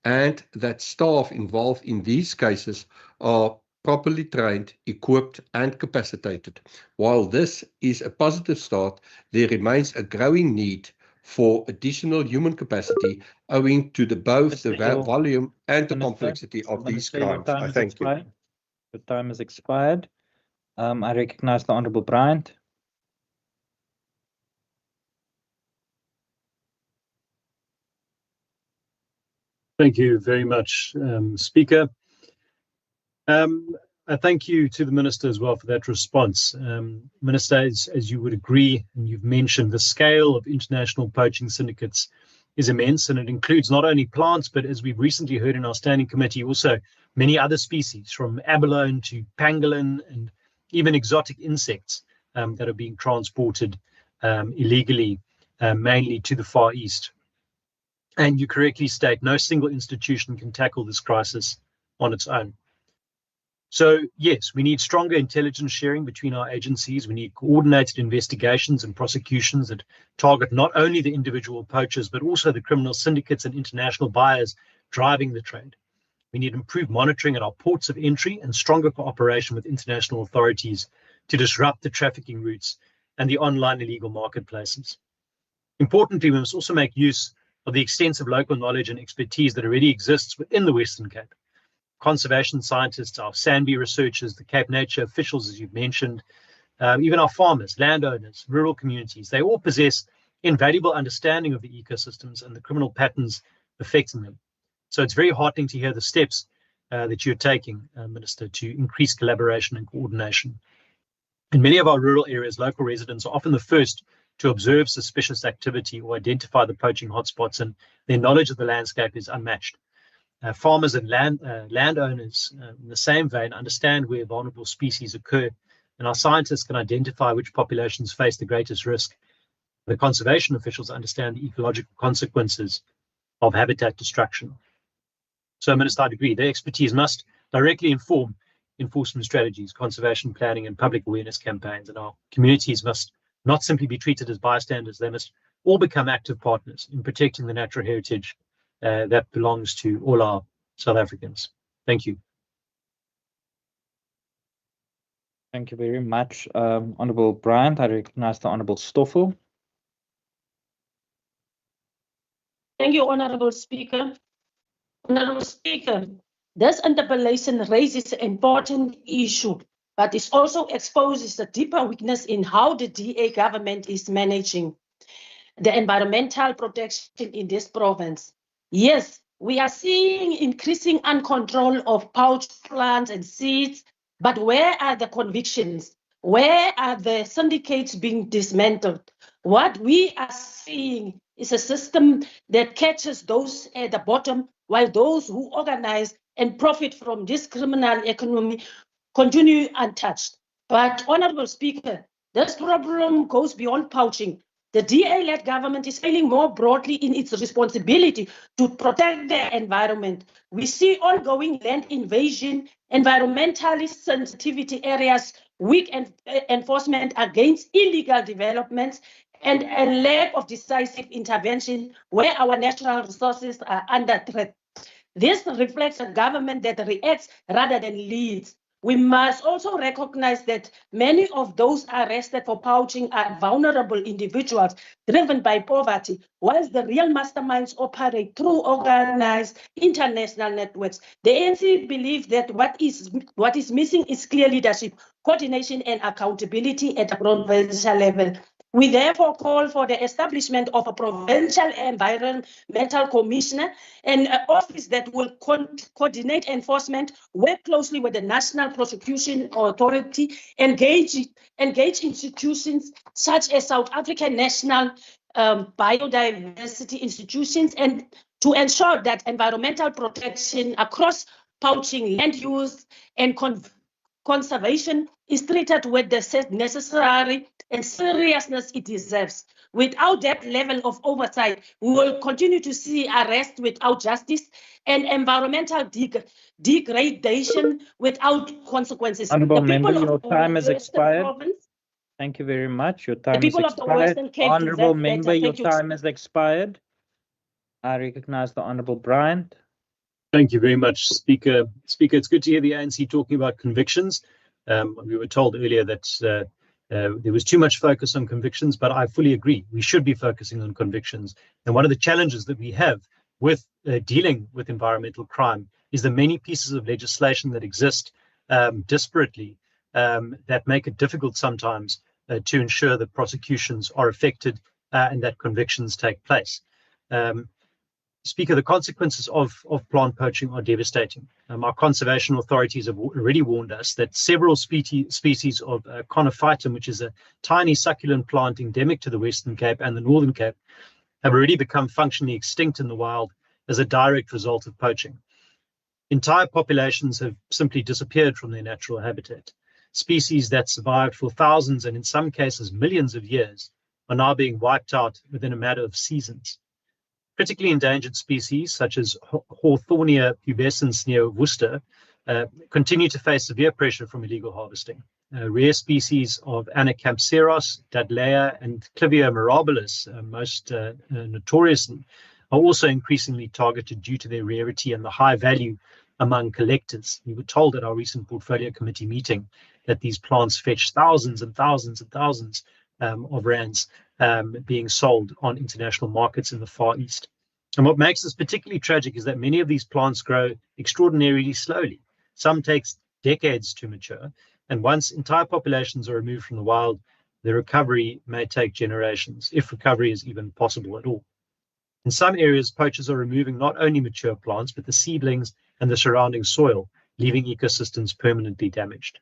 and that staff involved in these cases are properly trained, equipped, and capacitated. While this is a positive start, there remains a growing need for additional human capacity owing to both the volume and the complexity of these crimes. I thank you. Your time has expired. I recognize the Honourable Bryant. Thank you very much, Speaker. I thank you to the Minister as well for that response. Minister, as you would agree, and you've mentioned, the scale of international poaching syndicates is immense, and it includes not only plants, but as we've recently heard in our standing committee, also many other species, from abalone to pangolin, and even exotic insects that are being transported illegally, mainly to the Far East. And you correctly state, no single institution can tackle this crisis on its own. So yes, we need stronger intelligence sharing between our agencies. We need coordinated investigations and prosecutions that target not only the individual poachers, but also the criminal syndicates and international buyers driving the trade. We need improved monitoring at our ports of entry and stronger cooperation with international authorities to disrupt the trafficking routes and the online illegal marketplaces. Importantly, we must also make use of the extensive local knowledge and expertise that already exists within the Western Cape. Conservation scientists, our Sandby researchers, the Cape Nature officials, as you've mentioned, even our farmers, landowners, rural communities, they all possess invaluable understanding of the ecosystems and the criminal patterns affecting them. So it's very heartening to hear the steps that you're taking, Minister, to increase collaboration and coordination. In many of our rural areas, local residents are often the first to observe suspicious activity or identify the poaching hotspots, and their knowledge of the landscape is unmatched. Farmers and landowners, in the same vein, understand where vulnerable species occur, and our scientists can identify which populations face the greatest risk. The conservation officials understand the ecological consequences of habitat destruction. So, Minister, I'd agree, their expertise must directly inform enforcement strategies, conservation planning, and public awareness campaigns, and our communities must not simply be treated as bystanders. They must all become active partners in protecting the natural heritage that belongs to all our South Africans. Thank you. Thank you very much, Honourable Bryant. I recognize the Honourable Stoffel. Thank you, Honourable Speaker. Honourable Speaker, this interpellation raises an important issue, but it also exposes a deeper weakness in how the DA government is managing the environmental protection in this province. Yes, we are seeing increasing uncontrol of poached plants and seeds, but where are the convictions? Where are the syndicates being dismantled? What we are seeing is a system that catches those at the bottom, while those who organize and profit from this criminal economy continue untouched. But, Honourable Speaker, this problem goes beyond poaching. The DA-led government is failing more broadly in its responsibility to protect the environment. We see ongoing land invasion, environmentally sensitivity areas, weak enforcement against illegal developments, and a lack of decisive intervention where our natural resources are under threat. This reflects a government that reacts rather than leads. We must also recognize that many of those arrested for poaching are vulnerable individuals driven by poverty, whilst the real masterminds operate through organized international networks. The ANC believes that what is missing is clear leadership, coordination, and accountability at the provincial level. We therefore call for the establishment of a provincial environmental commissioner, an office that will coordinate enforcement, work closely with the National Prosecution Authority, engage institutions such as South African National Biodiversity Institutions, and to ensure that environmental protection across poaching, land use, and conservation is treated with the necessary and seriousness it deserves. Without that level of oversight, we will continue to see arrest without justice and environmental degradation without consequences. Honourable Member, your time has expired. Thank you very much. Your time has expired. Honourable Member, your time has expired. I recognize the Honourable Bryant. Thank you very much, Speaker. Speaker, it's good to hear the ANC talking about convictions. We were told earlier that there was too much focus on convictions, but I fully agree. We should be focusing on convictions. And one of the challenges that we have with dealing with environmental crime is the many pieces of legislation that exist disparately that make it difficult sometimes to ensure that prosecutions are effected and that convictions take place. Speaker, the consequences of plant poaching are devastating. Our conservation authorities have already warned us that several species of conophytum, which is a tiny succulent plant endemic to the Western Cape and the Northern Cape, have already become functionally extinct in the wild as a direct result of poaching. Entire populations have simply disappeared from their natural habitat. Species that survived for thousands and in some cases millions of years are now being wiped out within a matter of seasons. Critically endangered species such as Hawthornia pubescens near Worcester continue to face severe pressure from illegal harvesting. Rare species of Anacampseros, Dudleya, and Clivia mirabilis, most notoriously, are also increasingly targeted due to their rarity and the high value among collectors. We were told at our recent portfolio committee meeting that these plants fetch thousands and thousands and thousands of rands being sold on international markets in the Far East. And what makes this particularly tragic is that many of these plants grow extraordinarily slowly. Some takes decades to mature, and once entire populations are removed from the wild, the recovery may take generations, if recovery is even possible at all. In some areas, poachers are removing not only mature plants, but the seedlings and the surrounding soil, leaving ecosystems permanently damaged.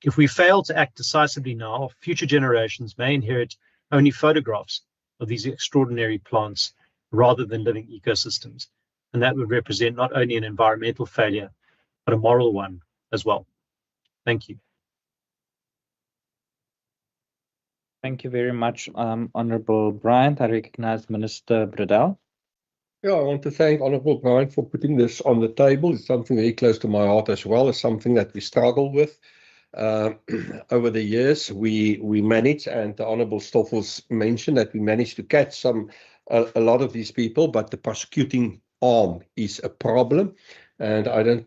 If we fail to act decisively now, future generations may inherit only photographs of these extraordinary plants rather than living ecosystems. And that would represent not only an environmental failure, but a moral one as well. Thank you. Thank you very much, Honourable Bryant. I recognize Minister Bradell. Yeah, I want to thank Honourable Bryant for putting this on the table. It's something very close to my heart as well. It's something that we struggle with. Over the years, we managed, and the Honourable Stoffels mentioned that we managed to catch a lot of these people, but the prosecuting arm is a problem. And I don't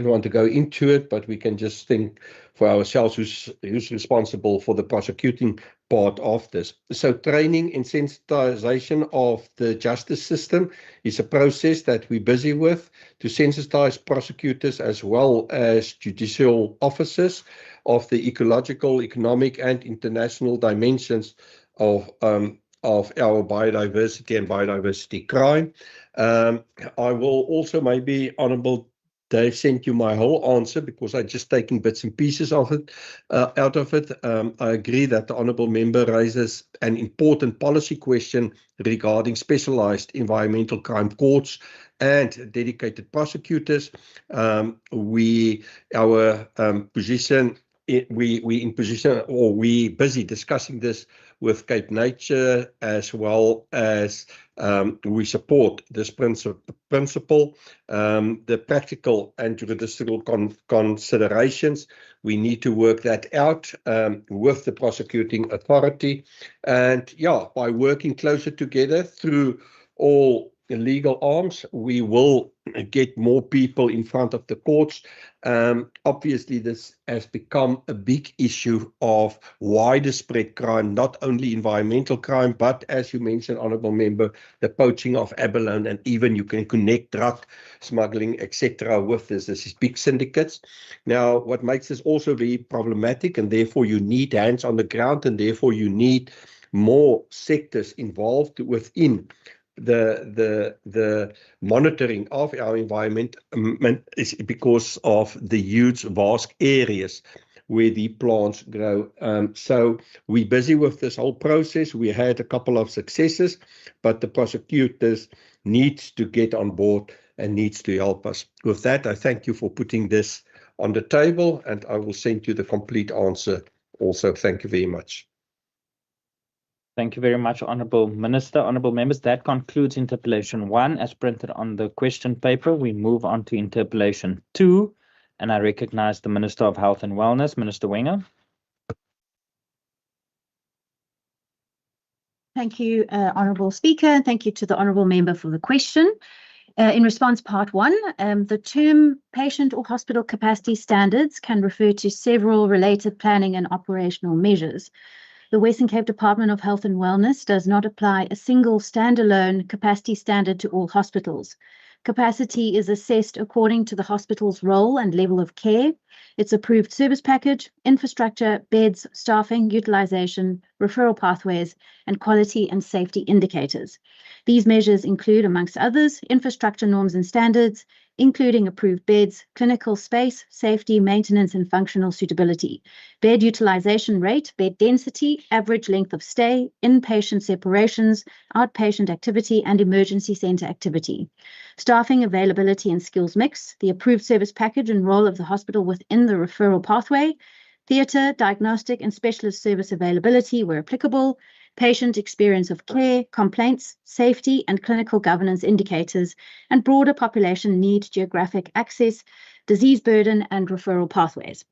want to go into it, but we can just think for ourselves who's responsible for the prosecuting part of this. So training and sensitization of the justice system is a process that we're busy with to sensitize prosecutors as well as judicial officers of the ecological, economic, and international dimensions of our biodiversity and biodiversity crime. I will also maybe, Honourable Dave, send you my whole answer because I'm just taking bits and pieces of it out of it. I agree that the Honourable Member raises an important policy question regarding specialised environmental crime courts and dedicated prosecutors. We in position, or we busy discussing this with Cape Nature, as well as we support this principle. The practical and judicial considerations, we need to work that out with the prosecuting authority. And yeah, by working closer together through all legal arms, we will get more people in front of the courts. Obviously, this has become a big issue of wider spread crime, not only environmental crime, but as you mentioned, Honourable Member, the poaching of abalone, and even you can connect drug smuggling, etc. with this. This is big syndicates. Now, what makes this also very problematic, and therefore you need hands on the ground, and therefore you need more sectors involved within the monitoring of our environment, is because of the huge vast areas where the plants grow. So we're busy with this whole process. We had a couple of successes, but the prosecutors need to get on board and needs to help us. With that, I thank you for putting this on the table, and I will send you the complete answer also. Thank you very much. Thank you very much, Honourable Minister. Honourable Members, that concludes Interpellation 1 as printed on the question paper. We move on to Interpellation 2, and I recognise the Minister of Health and Wellness, Minister Wenger. Thank you, Honourable Speaker, and thank you to the Honourable Member for the question. In response, part 1, the term patient or hospital capacity standards can refer to several related planning and operational measures. The Western Cape Department of Health and Wellness does not apply a single standalone capacity standard to all hospitals. Capacity is assessed according to the hospital's role and level of care, its approved service package, infrastructure, beds, staffing, utilization, referral pathways, and quality and safety indicators. These measures include, amongst others, infrastructure norms and standards, including approved beds, clinical space, safety, maintenance, and functional suitability, bed utilization rate, bed density, average length of stay, inpatient separations, outpatient activity, and emergency center activity, staffing availability and skills mix, the approved service package and role of the hospital within the referral pathway, theatre, diagnostic, and specialist service availability where applicable, patient experience of care, complaints, safety, and clinical governance indicators, and broader population need, geographic access, disease burden, and referral pathways.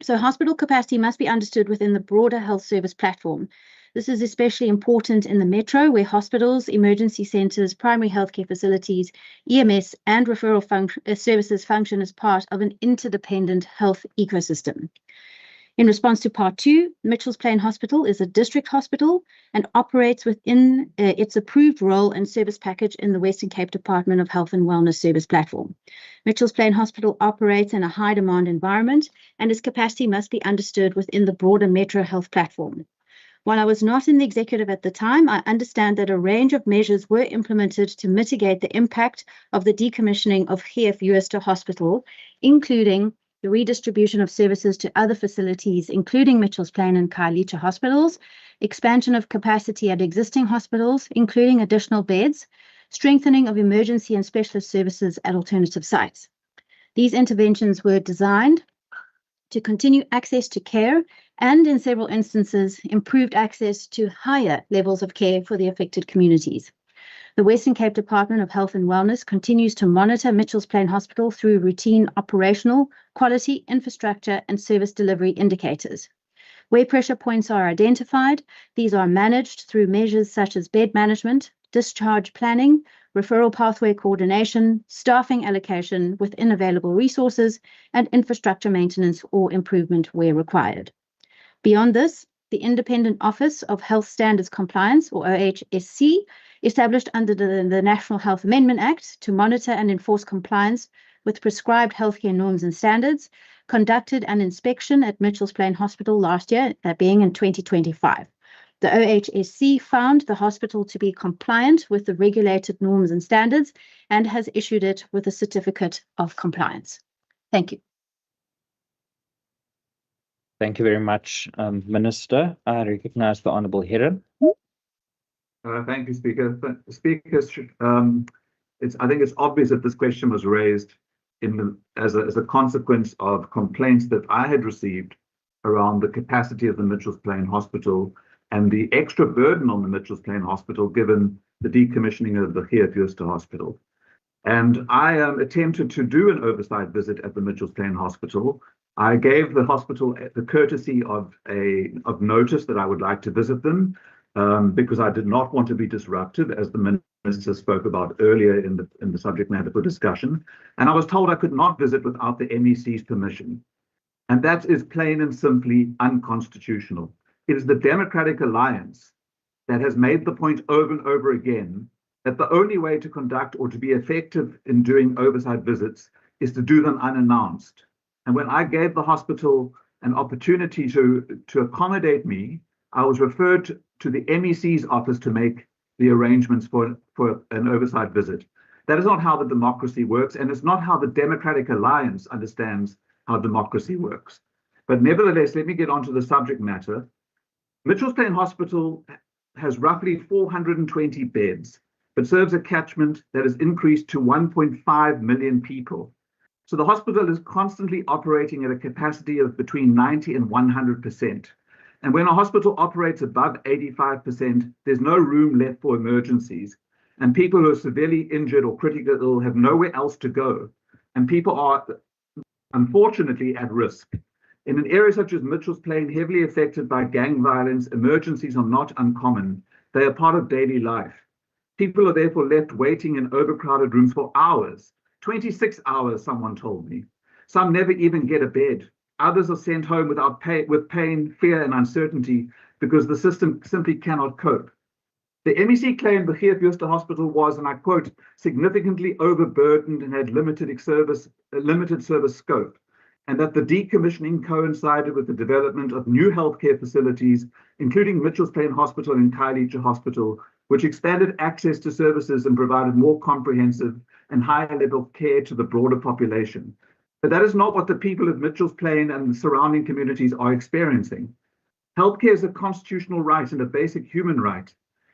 So hospital capacity must be understood within the broader health service platform. This is especially important in the metro, where hospitals, emergency centres, primary healthcare facilities, EMS, and referral services function as part of an interdependent health ecosystem. In response to Part 2, Mitchells Plain Hospital is a district hospital and operates within its approved role and service package in the Western Cape Department of Health and Wellness Service Platform. Mitchells Plain Hospital operates in a high-demand environment, and its capacity must be understood within the broader Metro Health platform. While I was not in the executive at the time, I understand that a range of measures were implemented to mitigate the impact of the decommissioning of GF Uester Hospital, including the redistribution of services to other facilities, including Mitchells Plain and Khayelitsha hospitals, expansion of capacity at existing hospitals, including additional beds, strengthening of emergency and specialist services at alternative sites. These interventions were designed to continue access to care and, in several instances, improved access to higher levels of care for the affected communities. The Western Cape Department of Health and Wellness continues to monitor Mitchells Plain Hospital through routine operational, quality, infrastructure, and service delivery indicators. Where pressure points are identified, these are managed through measures such as bed management, discharge planning, referral pathway coordination, staffing allocation within available resources, and infrastructure maintenance or improvement where required. Beyond this, the Independent Office of Health Standards Compliance, or OHSC, established under the National Health Amendment Act to monitor and enforce compliance with prescribed healthcare norms and standards, conducted an inspection at Mitchells Plain Hospital last year, that being in 2025. The OHSC found the hospital to be compliant with the regulated norms and standards and has issued it with a certificate of compliance. Thank you. Thank you very much, Minister. I recognize the Honourable Heron. Thank you, Speaker. Speaker, I think it's obvious that this question was raised as a consequence of complaints that I had received around the capacity of the Mitchells Plain Hospital and the extra burden on the Mitchells Plain Hospital given the decommissioning of the GF Uester Hospital. And I attempted to do an oversight visit at the Mitchells Plain Hospital. I gave the hospital the courtesy of notice that I would like to visit them, because I did not want to be disruptive, as the Minister spoke about earlier in the subject matter for discussion. And I was told I could not visit without the MEC's permission. And that is plain and simply unconstitutional. It is the Democratic Alliance that has made the point over and over again that the only way to conduct or to be effective in doing oversight visits is to do them unannounced. And when I gave the hospital an opportunity to accommodate me, I was referred to the MEC's office to make the arrangements for an oversight visit. That is not how the democracy works, and it's not how the Democratic Alliance understands how democracy works. But nevertheless, let me get on to the subject matter. Mitchells Plain Hospital has roughly 420 beds, but serves a catchment that has increased to 1.5 million people. So the hospital is constantly operating at a capacity of between 90 and 100%. And when a hospital operates above 85%, there's no room left for emergencies. And people who are severely injured or critically ill have nowhere else to go. And people are, unfortunately, at risk. In an area such as Mitchells Plain, heavily affected by gang violence, emergencies are not uncommon. They are part of daily life. People are therefore left waiting in overcrowded rooms for hours. 26 hours, someone told me. Some never even get a bed. Others are sent home with pain, fear, and uncertainty because the system simply cannot cope. The MEC claimed the Geert Jooste Hospital was, and I quote, significantly overburdened and had limited service scope, and that the decommissioning coincided with the development of new healthcare facilities, including Mitchells Plain Hospital and Khayelitsha Hospital, which expanded access to services and provided more comprehensive and higher level of care to the broader population. But that is not what the people of Mitchells Plain and the surrounding communities are experiencing. Healthcare is a constitutional right and a basic human right.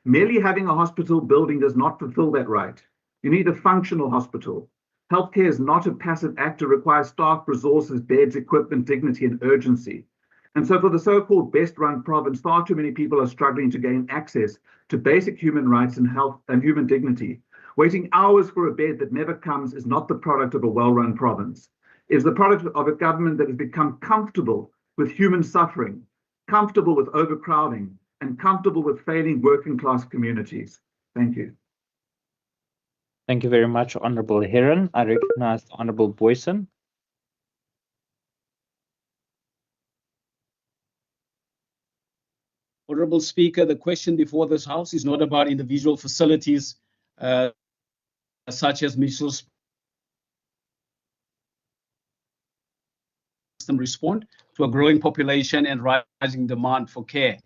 Merely having a hospital building does not fulfill that right. You need a functional hospital. Healthcare is not a passive act. It requires staff, resources, beds, equipment, dignity, and urgency. And so for the so-called best-run province, far too many people are struggling to gain access to basic human rights and health and human dignity. Waiting hours for a bed that never comes is not the product of a well-run province. It is the product of a government that has become comfortable with human suffering, comfortable with overcrowding, and comfortable with failing working-class communities. Thank you. Thank you very much, Honourable Heron. I recognize Honourable Boyson. Honourable Speaker, the question before this House is not about individual facilities such as Mitchells respond to a growing population and rising demand for care.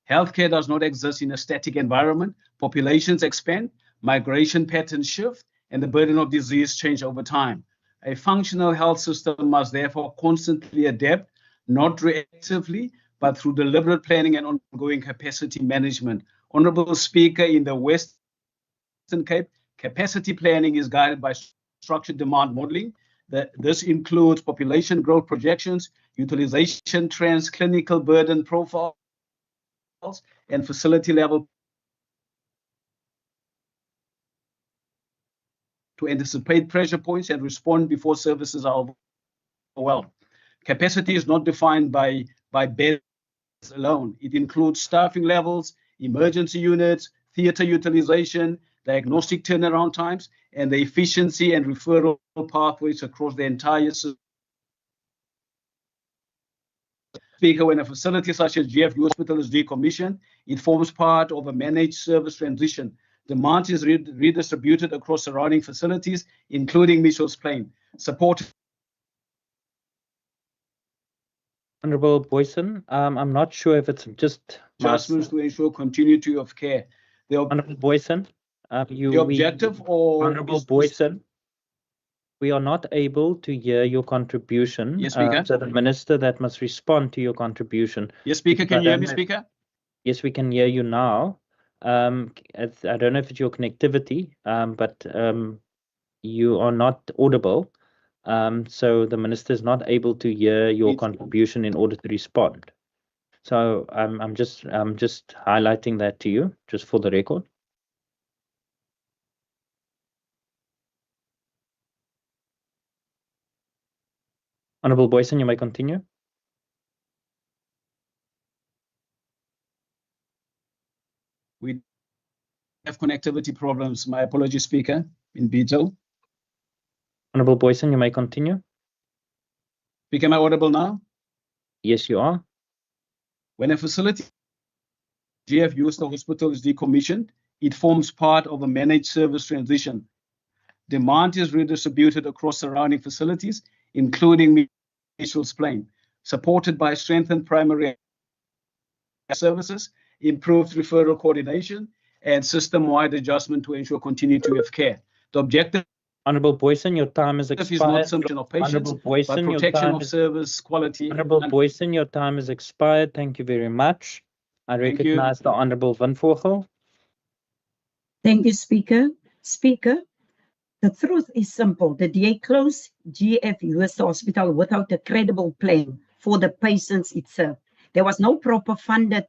Healthcare does not exist in a static environment. Populations expand, migration patterns shift, and the burden of disease change over time. A functional health system must therefore constantly adapt, not reactively, but through deliberate planning and ongoing capacity management. Honourable Speaker, in the Western Cape, capacity planning is guided by structured demand modelling. This includes population growth projections, utilization trends, clinical burden profiles, and facility level to anticipate pressure points and respond before services are overwhelmed. Capacity is not defined by beds alone. It includes staffing levels, emergency units, theatre utilization, diagnostic turnaround times, and the efficiency and referral pathways across the entire system. Speaker, when a facility such as GF Hospital is decommissioned, it forms part of a managed service transition. Demand is redistributed across surrounding facilities, including Mitchells Plain. Supported. Honourable Boyson, I'm not sure if it's just adjustments to ensure continuity of care. Honourable Boyson, the objective or Honourable Boyson, we are not able to hear your contribution. Yes, Speaker. So the Minister that must respond to your contribution. Yes, Speaker, can you hear me, Speaker? Yes, we can hear you now. I don't know if it's your connectivity, but you are not audible. So the Minister is not able to hear your contribution in order to respond. So I'm just highlighting that to you, just for the record. Honourable Boyson, you may continue. We have connectivity problems. My apologies, Speaker, in Beetle. Honourable Boyson, you may continue. Speaker, am I audible now? Yes, you are. When a facility, GF Jooste Hospital, is decommissioned, it forms part of a managed service transition. Demand is redistributed across surrounding facilities, including Mitchells Plain, supported by strengthened primary services, improved referral coordination, and system-wide adjustment to ensure continuity of care. The objective, Honourable Boyson, your time is expired. Is not selection of patients, Honourable Boyson, but protection of service quality. Honourable Boyson, your time is expired. Thank you very much. I recognize the Honourable Van Vogel. Thank you, Speaker. Speaker, the truth is simple. The DA closed GF Jooste Hospital without a credible plan for the patients it served. There was no proper funded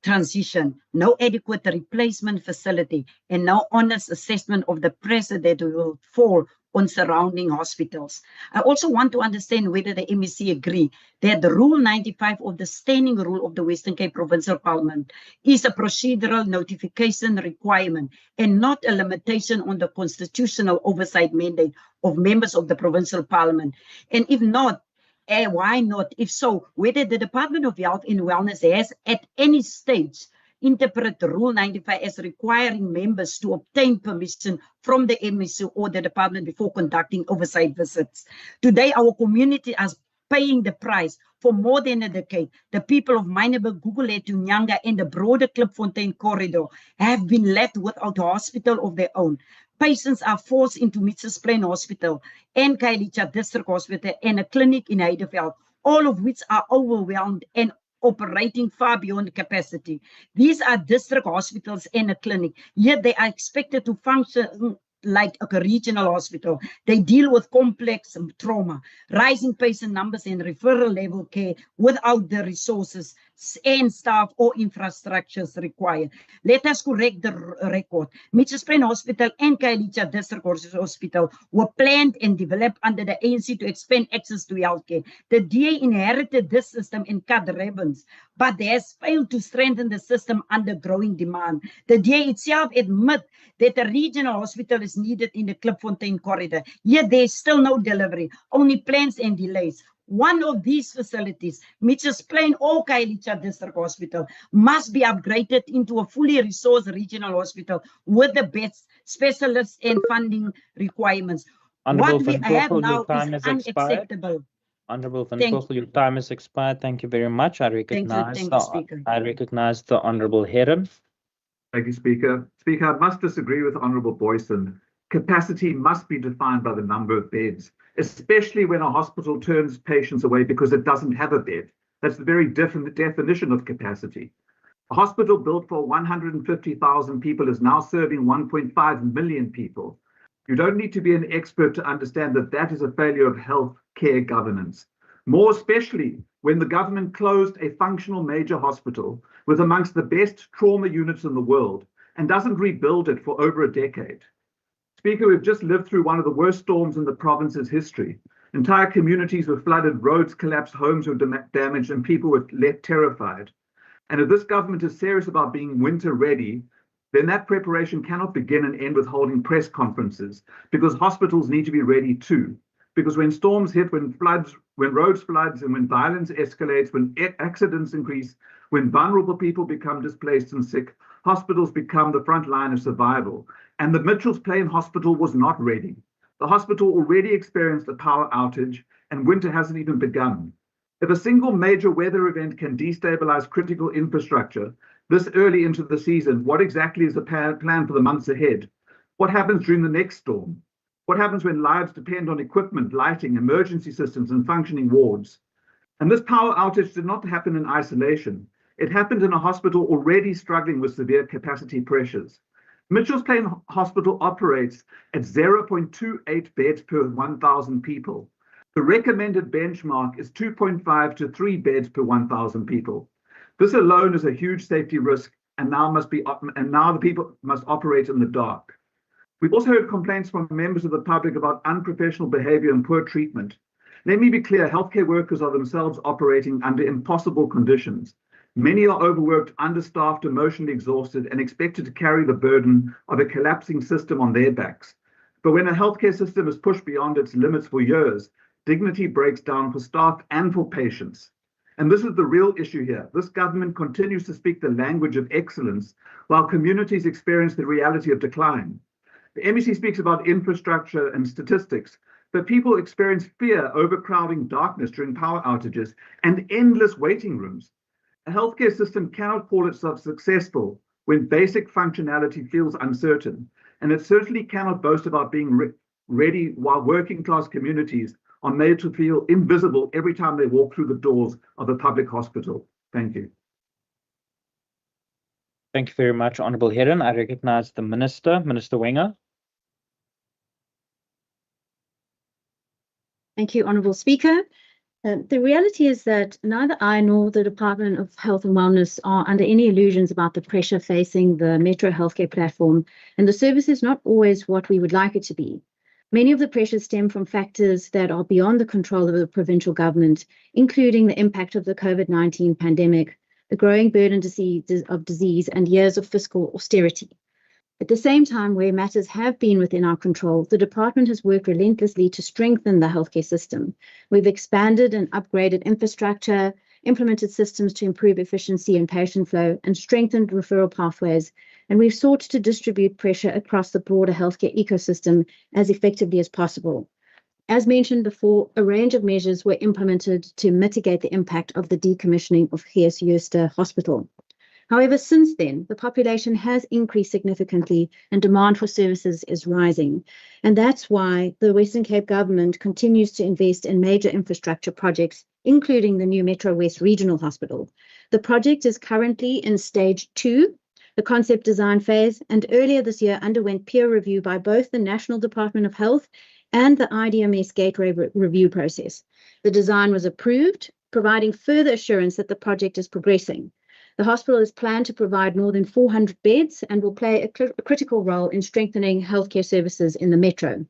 transition, no adequate replacement facility, and no honest assessment of the pressure that will fall on surrounding hospitals. I also want to understand whether the MEC agree that the Rule 95 of the Standing Rule of the Western Cape Provincial Parliament is a procedural notification requirement and not a limitation on the constitutional oversight mandate of members of the Provincial Parliament. And if not, why not? If so, whether the Department of Health and Wellness has at any stage interpret Rule 95 as requiring members to obtain permission from the MEC or the department before conducting oversight visits. Today, our community is paying the price for more than a decade. The people of Mynenburg, Gugulethu, Nyanga, and the broader Klipfontein corridor have been left without a hospital of their own. Patients are forced into Mitchell's Plain Hospital and Khayelitsha District Hospital and a clinic in Heideveld, all of which are overwhelmed and operating far beyond capacity. These are district hospitals and a clinic, yet they are expected to function like a regional hospital. They deal with complex trauma, rising patient numbers and referral level care without the resources and staff or infrastructures required. Let us correct the record. Mitchell's Plain Hospital and Khayelitsha District Hospital were planned and developed under the ANC to expand access to healthcare. The DA inherited this system and cut ribbons, but has failed to strengthen the system under growing demand. The DA itself admits that a regional hospital is needed in the Klipfontein corridor, yet there is still no delivery, only plans and delays. One of these facilities, Mitchell's Plain or Khayelitsha District Hospital, must be upgraded into a fully resourced regional hospital with the best specialists and funding requirements. Honourable What we Van have Poppel, now your time is has expired. unacceptable. Honourable Van Thank Poppel, your time has expired. Thank you very much. I recognize thank you, Speaker. the Honourable Heron. Thank you, Speaker. Speaker, I must disagree with Honourable Boyson. Capacity must be defined by the number of beds, especially when a hospital turns patients away because it doesn't have a bed. That's the very different definition of capacity. A hospital built for 150,000 people is now serving 1.5 million people. You don't need to be an expert to understand that that is a failure of health care governance. More especially when the government closed a functional major hospital with amongst the best trauma units in the world and doesn't rebuild it for over a decade. Speaker, we've just lived through one of the worst storms in the province's history. Entire communities were flooded, roads collapsed, homes were damaged, and people were left terrified. And if this government is serious about being winter ready, then that preparation cannot begin and end with holding press conferences, because hospitals need to be ready too. Because when storms hit, when roads floods, and when violence escalates, when accidents increase, when vulnerable people become displaced and sick, hospitals become the front line of survival. And the Mitchell's Plain Hospital was not ready. The hospital already experienced a power outage, and winter hasn't even begun. If a single major weather event can destabilize critical infrastructure this early into the season, what exactly is the plan for the months ahead? What happens during the next storm? What happens when lives depend on equipment, lighting, emergency systems, and functioning wards? And this power outage did not happen in isolation. It happened in a hospital already struggling with severe capacity pressures. Mitchell's Plain Hospital operates at 0.28 beds per 1,000 people. The recommended benchmark is 2.5 to 3 beds per 1,000 people. This alone is a huge safety risk, and now the people must operate in the dark. We've also heard complaints from members of the public about unprofessional behavior and poor treatment. Let me be clear, healthcare workers are themselves operating under impossible conditions. Many are overworked, understaffed, emotionally exhausted, and expected to carry the burden of a collapsing system on their backs. But when a healthcare system is pushed beyond its limits for years, dignity breaks down for staff and for patients. And this is the real issue here. This government continues to speak the language of excellence while communities experience the reality of decline. The MEC speaks about infrastructure and statistics, but people experience fear, overcrowding, darkness during power outages, and endless waiting rooms. A healthcare system cannot call itself successful when basic functionality feels uncertain, and it certainly cannot boast about being ready while working class communities are made to feel invisible every time they walk through the doors of a public hospital. Thank you. Thank you very much, Honourable Heron. I recognize the Minister, Minister Wenger. Thank you, Honourable Speaker. The reality is that neither I nor the Department of Health and Wellness are under any illusions about the pressure facing the Metro healthcare platform, and the service is not always what we would like it to be. Many of the pressures stem from factors that are beyond the control of the provincial government, including the impact of the COVID-19 pandemic, the growing burden of disease, and years of fiscal austerity. At the same time, where matters have been within our control, the department has worked relentlessly to strengthen the healthcare system. We've expanded and upgraded infrastructure, implemented systems to improve efficiency and patient flow, and strengthened referral pathways. And we've sought to distribute pressure across the broader healthcare ecosystem as effectively as possible. As mentioned before, a range of measures were implemented to mitigate the impact of the decommissioning of Gees Jooste Hospital. However, since then, the population has increased significantly and demand for services is rising. And that's why the Western Cape government continues to invest in major infrastructure projects, including the new Metro West Regional Hospital. The project is currently in stage 2, the concept design phase, and earlier this year underwent peer review by both the National Department of Health and the IDMS Gateway review process. The design was approved, providing further assurance that the project is progressing. The hospital is planned to provide more than 400 beds and will play a critical role in strengthening healthcare services in the metro.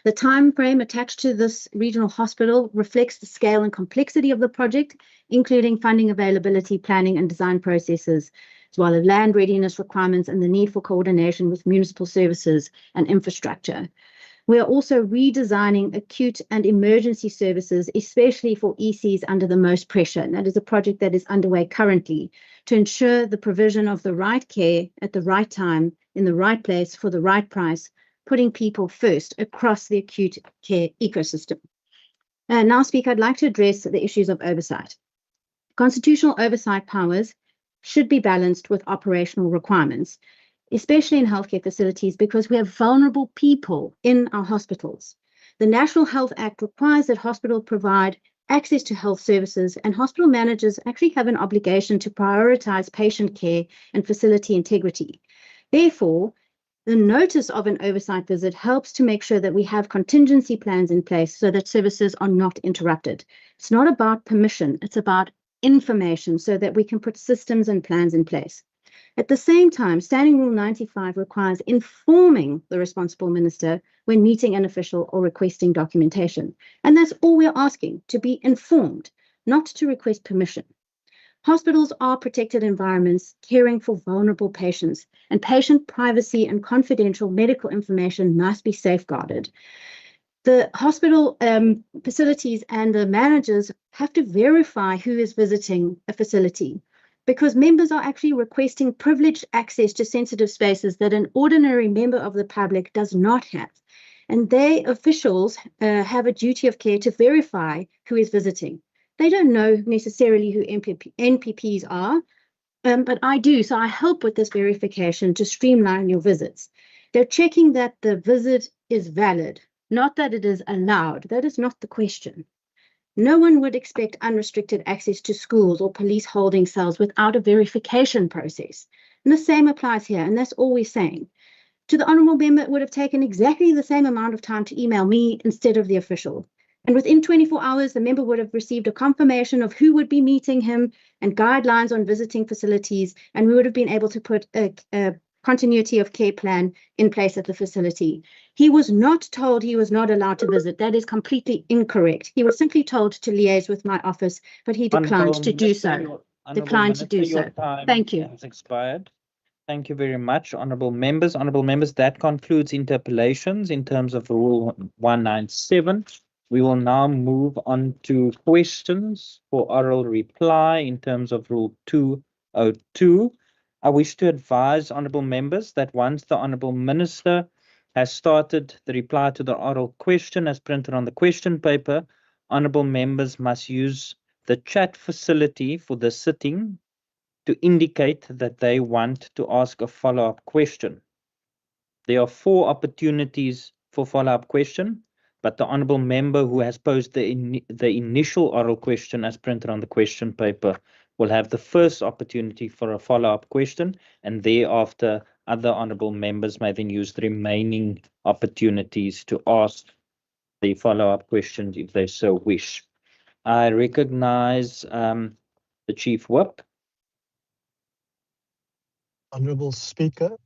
The time frame attached to this regional hospital reflects the scale and complexity of the project, including funding availability, planning and design processes, as well as land readiness requirements and the need for coordination with municipal services and infrastructure. We are also redesigning acute and emergency services, especially for ECs under the most pressure. And that is a project that is underway currently to ensure the provision of the right care at the right time, in the right place, for the right price, putting people first across the acute care ecosystem. Now, Speaker, I'd like to address the issues of oversight. Constitutional oversight powers should be balanced with operational requirements, especially in healthcare facilities, because we have vulnerable people in our hospitals. The National Health Act requires that hospitals provide access to health services, and hospital managers actually have an obligation to prioritize patient care and facility integrity. Therefore, the notice of an oversight visit helps to make sure that we have contingency plans in place so that services are not interrupted. It's not about permission, it's about information so that we can put systems and plans in place. At the same time, Standing Rule 95 requires informing the responsible minister when meeting an official or requesting documentation. And that's all we're asking, to be informed, not to request permission. Hospitals are protected environments caring for vulnerable patients, and patient privacy and confidential medical information must be safeguarded. The hospital facilities and the managers have to verify who is visiting a facility, because members are actually requesting privileged access to sensitive spaces that an ordinary member of the public does not have. And they, officials, have a duty of care to verify who is visiting. They don't know necessarily who NPPs are, but I do. So I help with this verification to streamline your visits. They're checking that the visit is valid, not that it is allowed. That is not the question. No one would expect unrestricted access to schools or police holding cells without a verification process. And the same applies here, and that's all we're saying. To the honourable member, it would have taken exactly the same amount of time to email me instead of the official. And within 24 hours, the member would have received a confirmation of who would be meeting him and guidelines on visiting facilities, and we would have been able to put a continuity of care plan in place at the facility. He was not told he was not allowed to visit. That is completely incorrect. He was simply told to liaise with my office, but he declined to do so. Your time Thank you. has expired. Thank you very much, honourable members. Honourable members, that concludes interpellations in terms of Rule 197. We will now move on to questions for oral reply in terms of Rule 202. I wish to advise honourable members that once the honourable minister has started the reply to the oral question as printed on the question paper, honourable members must use the chat facility for the sitting to indicate that they want to ask a follow-up question. There are 4 opportunities for follow-up question, but the honourable member who has posed the initial oral question as printed on the question paper will have the first opportunity for a follow-up question, and thereafter other honourable members may then use the remaining opportunities to ask the follow-up questions if they so wish. I recognise the Chief Whip. Honourable Speaker,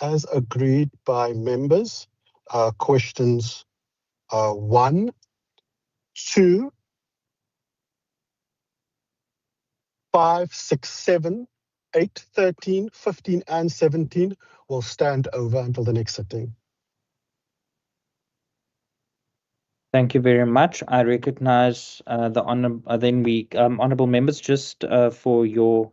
as agreed by members, questions 1, 2, 5, 6, 7, 8, 13, 15, and 17 will stand over until the next sitting. Thank you very much. I recognize the honorable members. Just for your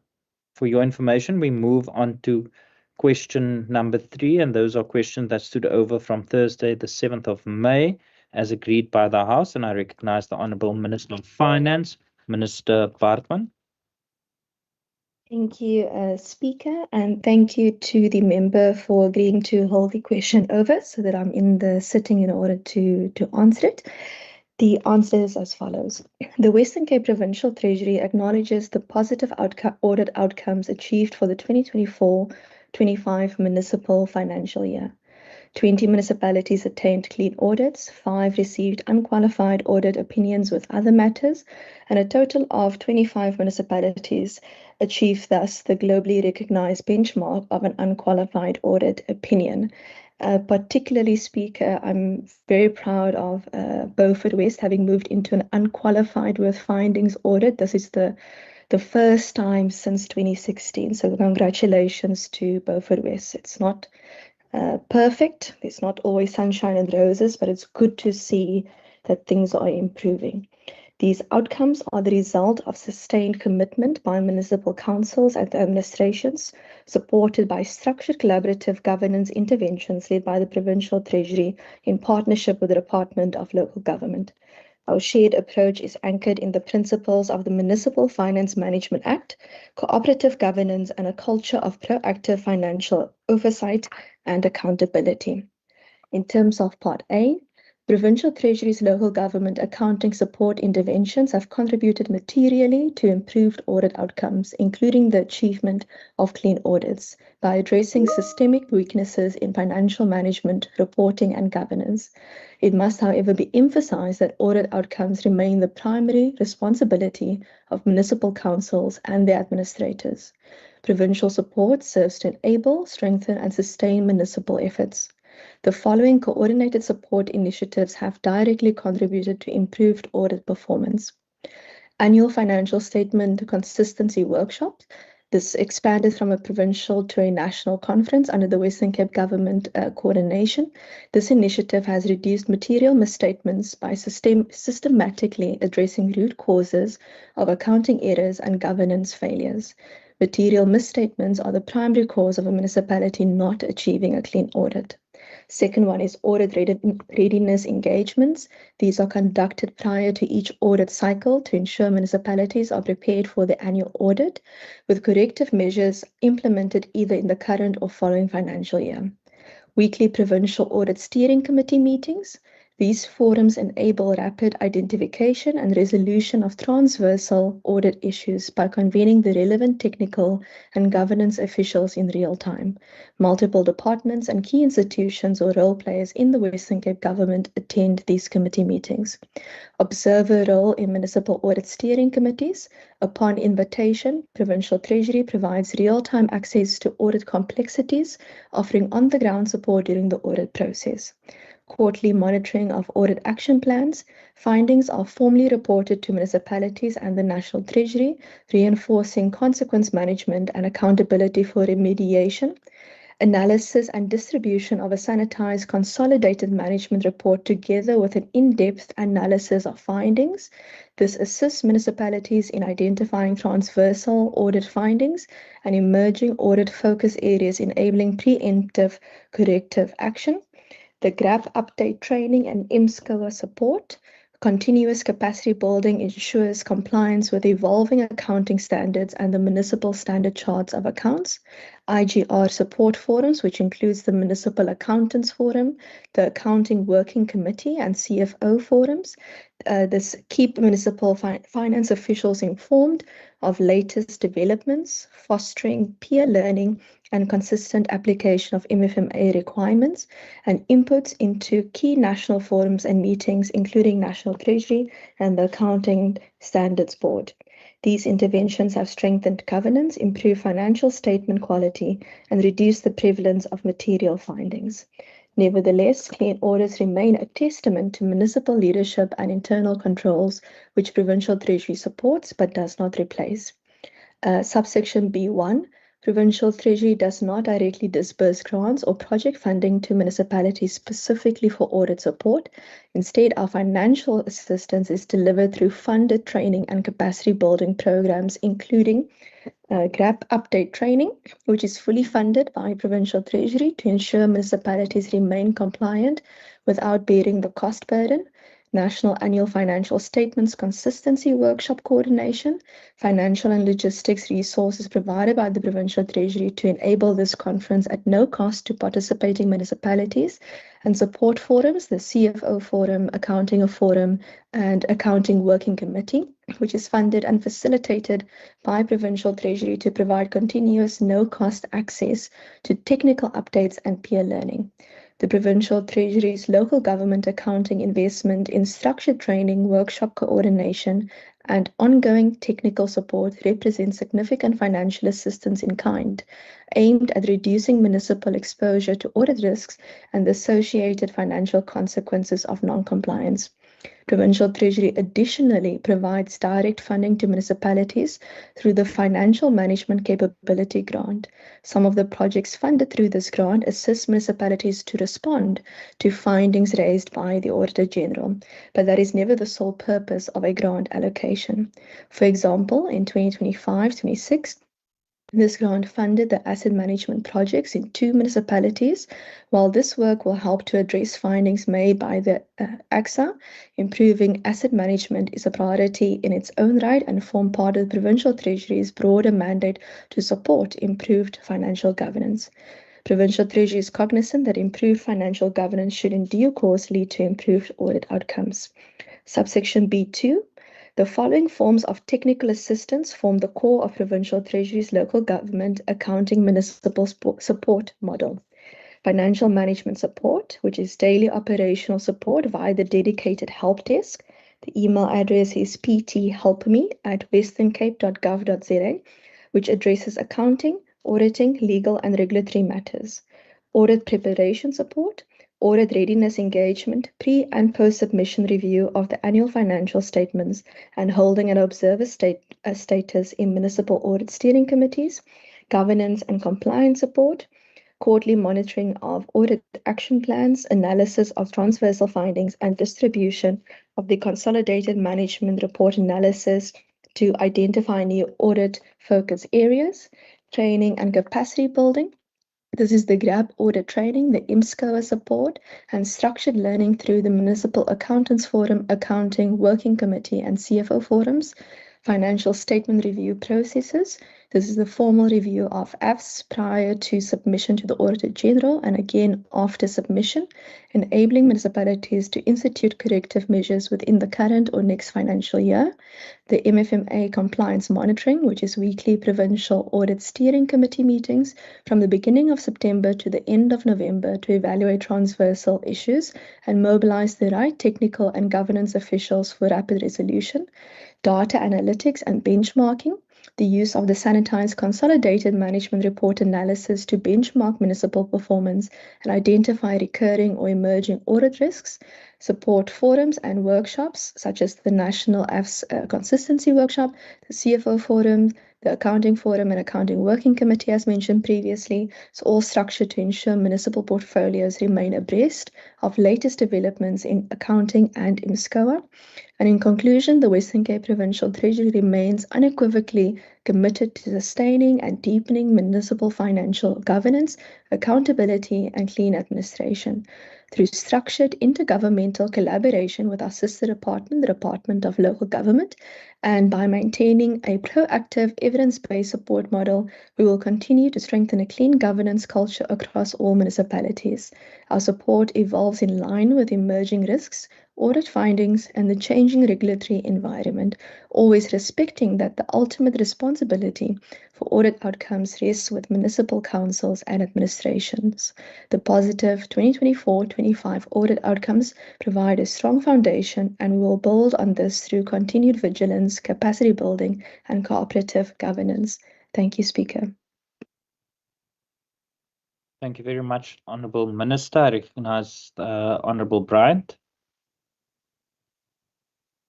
information, we move on to question number 3, and those are questions that stood over from Thursday, the 7th of May, as agreed by the House. And I recognize the Honorable Minister of Finance, Minister Bartman. Thank you, Speaker, and thank you to the member for agreeing to hold the question over so that I'm in the sitting in order to answer it. The answer is as follows. The Western Cape Provincial Treasury acknowledges the positive audit outcomes achieved for the 2024-25 municipal financial year. 20 municipalities attained clean audits, 5 received unqualified audit opinions with other matters, and a total of 25 municipalities achieved thus the globally recognized benchmark of an unqualified audit opinion. Particularly, Speaker, I'm very proud of Beaufort West having moved into an unqualified with findings audit. This is the first time since 2016, so congratulations to Beaufort West. It's not perfect. There's not always sunshine and roses, but it's good to see that things are improving. These outcomes are the result of sustained commitment by municipal councils and administrations, supported by structured collaborative governance interventions led by the Provincial Treasury in partnership with the Department of Local Government. Our shared approach is anchored in the principles of the Municipal Finance Management Act, cooperative governance, and a culture of proactive financial oversight and accountability. In terms of Part A, Provincial Treasury's local government accounting support interventions have contributed materially to improved audit outcomes, including the achievement of clean audits, by addressing systemic weaknesses in financial management, reporting, and governance. It must, however, be emphasized that audit outcomes remain the primary responsibility of municipal councils and their administrators. Provincial support serves to enable, strengthen, and sustain municipal efforts. The following coordinated support initiatives have directly contributed to improved audit performance. Annual financial statement consistency workshops. This expanded from a provincial to a national conference under the Western Cape Government coordination. This initiative has reduced material misstatements by systematically addressing root causes of accounting errors and governance failures. Material misstatements are the primary cause of a municipality not achieving a clean audit. Second one is audit readiness engagements. These are conducted prior to each audit cycle to ensure municipalities are prepared for the annual audit, with corrective measures implemented either in the current or following financial year. Weekly Provincial Audit Steering Committee meetings. These forums enable rapid identification and resolution of transversal audit issues by convening the relevant technical and governance officials in real time. Multiple departments and key institutions or role players in the Western Cape Government attend these committee meetings. Observer role in municipal audit steering committees. Upon invitation, Provincial Treasury provides real-time access to audit complexities, offering on-the-ground support during the audit process. Quarterly monitoring of audit action plans. Findings are formally reported to municipalities and the National Treasury, reinforcing consequence management and accountability for remediation. Analysis and distribution of a sanitized consolidated management report together with an in-depth analysis of findings. This assists municipalities in identifying transversal audit findings and emerging audit focus areas, enabling preemptive corrective action. The GRAP update training and MSCOA support. Continuous capacity building ensures compliance with evolving accounting standards and the municipal standard charts of accounts. IGR support forums, which includes the Municipal Accountants Forum, the Accounting Working Committee, and CFO forums. This keep municipal finance officials informed of latest developments, fostering peer learning and consistent application of MFMA requirements, and inputs into key national forums and meetings, including National Treasury and the Accounting Standards Board. These interventions have strengthened governance, improved financial statement quality, and reduced the prevalence of material findings. Nevertheless, clean audits remain a testament to municipal leadership and internal controls, which Provincial Treasury supports but does not replace. Subsection B1, Provincial Treasury does not directly disburse grants or project funding to municipalities specifically for audit support. Instead, our financial assistance is delivered through funded training and capacity building programs, including GRAP update training, which is fully funded by Provincial Treasury to ensure municipalities remain compliant without bearing the cost burden. National Annual Financial Statements Consistency Workshop Coordination, financial and logistics resources provided by the Provincial Treasury to enable this conference at no cost to participating municipalities, and support forums, the CFO Forum, Accounting Forum, and Accounting Working Committee, which is funded and facilitated by Provincial Treasury to provide continuous no-cost access to technical updates and peer learning. The Provincial Treasury's local government accounting investment in structured training, workshop coordination, and ongoing technical support represents significant financial assistance in kind, aimed at reducing municipal exposure to audit risks and the associated financial consequences of non-compliance. Provincial Treasury additionally provides direct funding to municipalities through the Financial Management Capability Grant. Some of the projects funded through this grant assist municipalities to respond to findings raised by the Auditor General, but that is never the sole purpose of a grant allocation. For example, in 2025-26, this grant funded the asset management projects in 2 municipalities. While this work will help to address findings made by the AXA, improving asset management is a priority in its own right and form part of the Provincial Treasury's broader mandate to support improved financial governance. Provincial Treasury is cognizant that improved financial governance should in due course lead to improved audit outcomes. Subsection B2. The following forms of technical assistance form the core of Provincial Treasury's local government accounting municipal support model. Financial management support, which is daily operational support via the dedicated help desk. The email address is pthelpme@westerncape.gov.za, which addresses accounting, auditing, legal and regulatory matters. Audit preparation support, audit readiness engagement, pre- and post-submission review of the annual financial statements, and holding an observer status in municipal audit steering committees, governance and compliance support, quarterly monitoring of audit action plans, analysis of transversal findings, and distribution of the consolidated management report analysis to identify new audit focus areas, training and capacity building. This is the GRAP audit training, the IMSCOA support, and structured learning through the Municipal Accountants Forum, Accounting Working Committee, and CFO forums. Financial statement review processes. This is the formal review of AFS prior to submission to the Auditor General and again after submission, enabling municipalities to institute corrective measures within the current or next financial year. The MFMA compliance monitoring, which is weekly Provincial Audit Steering Committee meetings from the beginning of September to the end of November to evaluate transversal issues and mobilize the right technical and governance officials for rapid resolution. Data analytics and benchmarking, the use of the sanitized consolidated management report analysis to benchmark municipal performance and identify recurring or emerging audit risks, support forums and workshops such as the National AFS Consistency Workshop, the CFO Forum, the Accounting Forum and Accounting Working Committee as mentioned previously. It's all structured to ensure municipal portfolios remain abreast of latest developments in accounting and in SCOA. And in conclusion, the Western Cape Provincial Treasury remains unequivocally committed to sustaining and deepening municipal financial governance, accountability, and clean administration. Through structured intergovernmental collaboration with our sister department, the Department of Local Government, and by maintaining a proactive, evidence-based support model, we will continue to strengthen a clean governance culture across all municipalities. Our support evolves in line with emerging risks, audit findings, and the changing regulatory environment, always respecting that the ultimate responsibility for audit outcomes rests with municipal councils and administrations. The positive 2024-25 audit outcomes provide a strong foundation, and we will build on this through continued vigilance, capacity building, and cooperative governance. Thank you, Speaker. Thank you very much, Honourable Minister. I recognise Honourable Bryant.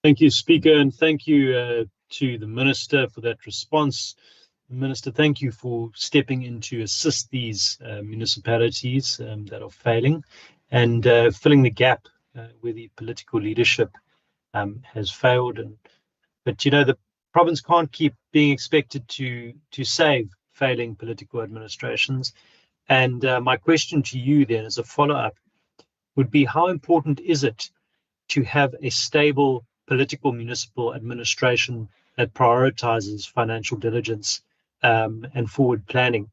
Thank you, Speaker, and thank you to the Minister for that response. Minister, thank you for stepping in to assist these municipalities that are failing and filling the gap where the political leadership has failed. But you know, the province can't keep being expected to save failing political administrations. And my question to you then, as a follow-up, would be: how important is it to have a stable political municipal administration that prioritizes financial diligence and forward planning,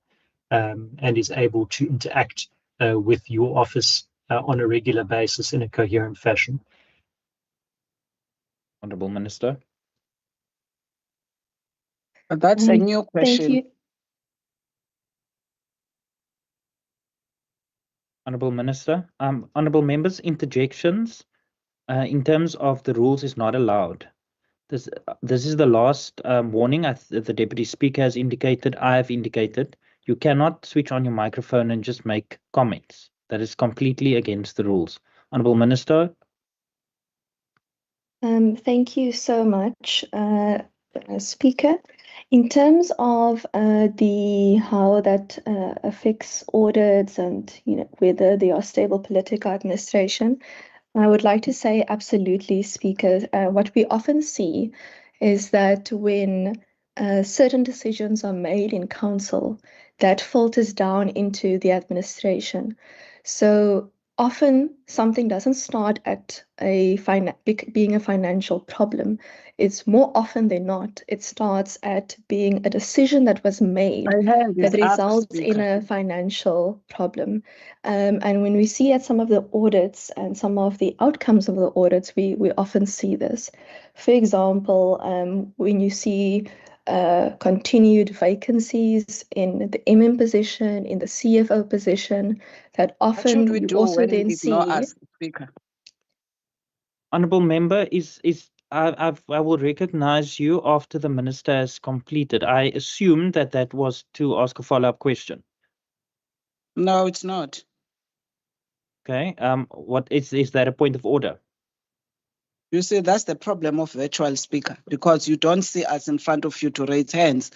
and is able to interact with your office on a regular basis in a coherent fashion? Honourable Minister. That's a new Thank question. you. Honourable Minister. Honourable members, interjections in terms of the rules is not allowed. This is the last warning the Deputy Speaker has indicated, I have indicated. You cannot switch on your microphone and just make comments. That is completely against the rules. Honourable Minister. Thank you so much, Speaker. In terms of how that affects audits and whether they are stable political administration, I would like to say absolutely, Speaker. What we often see is that when certain decisions are made in council, that filters down into the administration. So often something doesn't start at being a financial problem. It's more often than not, it starts at being a decision that was made that results in a financial problem. And when we see at some of the audits and some of the outcomes of the audits, we often see this. For example, when you see continued vacancies in the MM position, in the CFO position, that often you also then see. Honourable Member, I will recognize you after the Minister has completed. I assume that was to ask a follow-up question. No, it's not. Okay. What is that a point of order? You see, that's the problem of virtual speaker, because you don't see us in front of you to raise hands.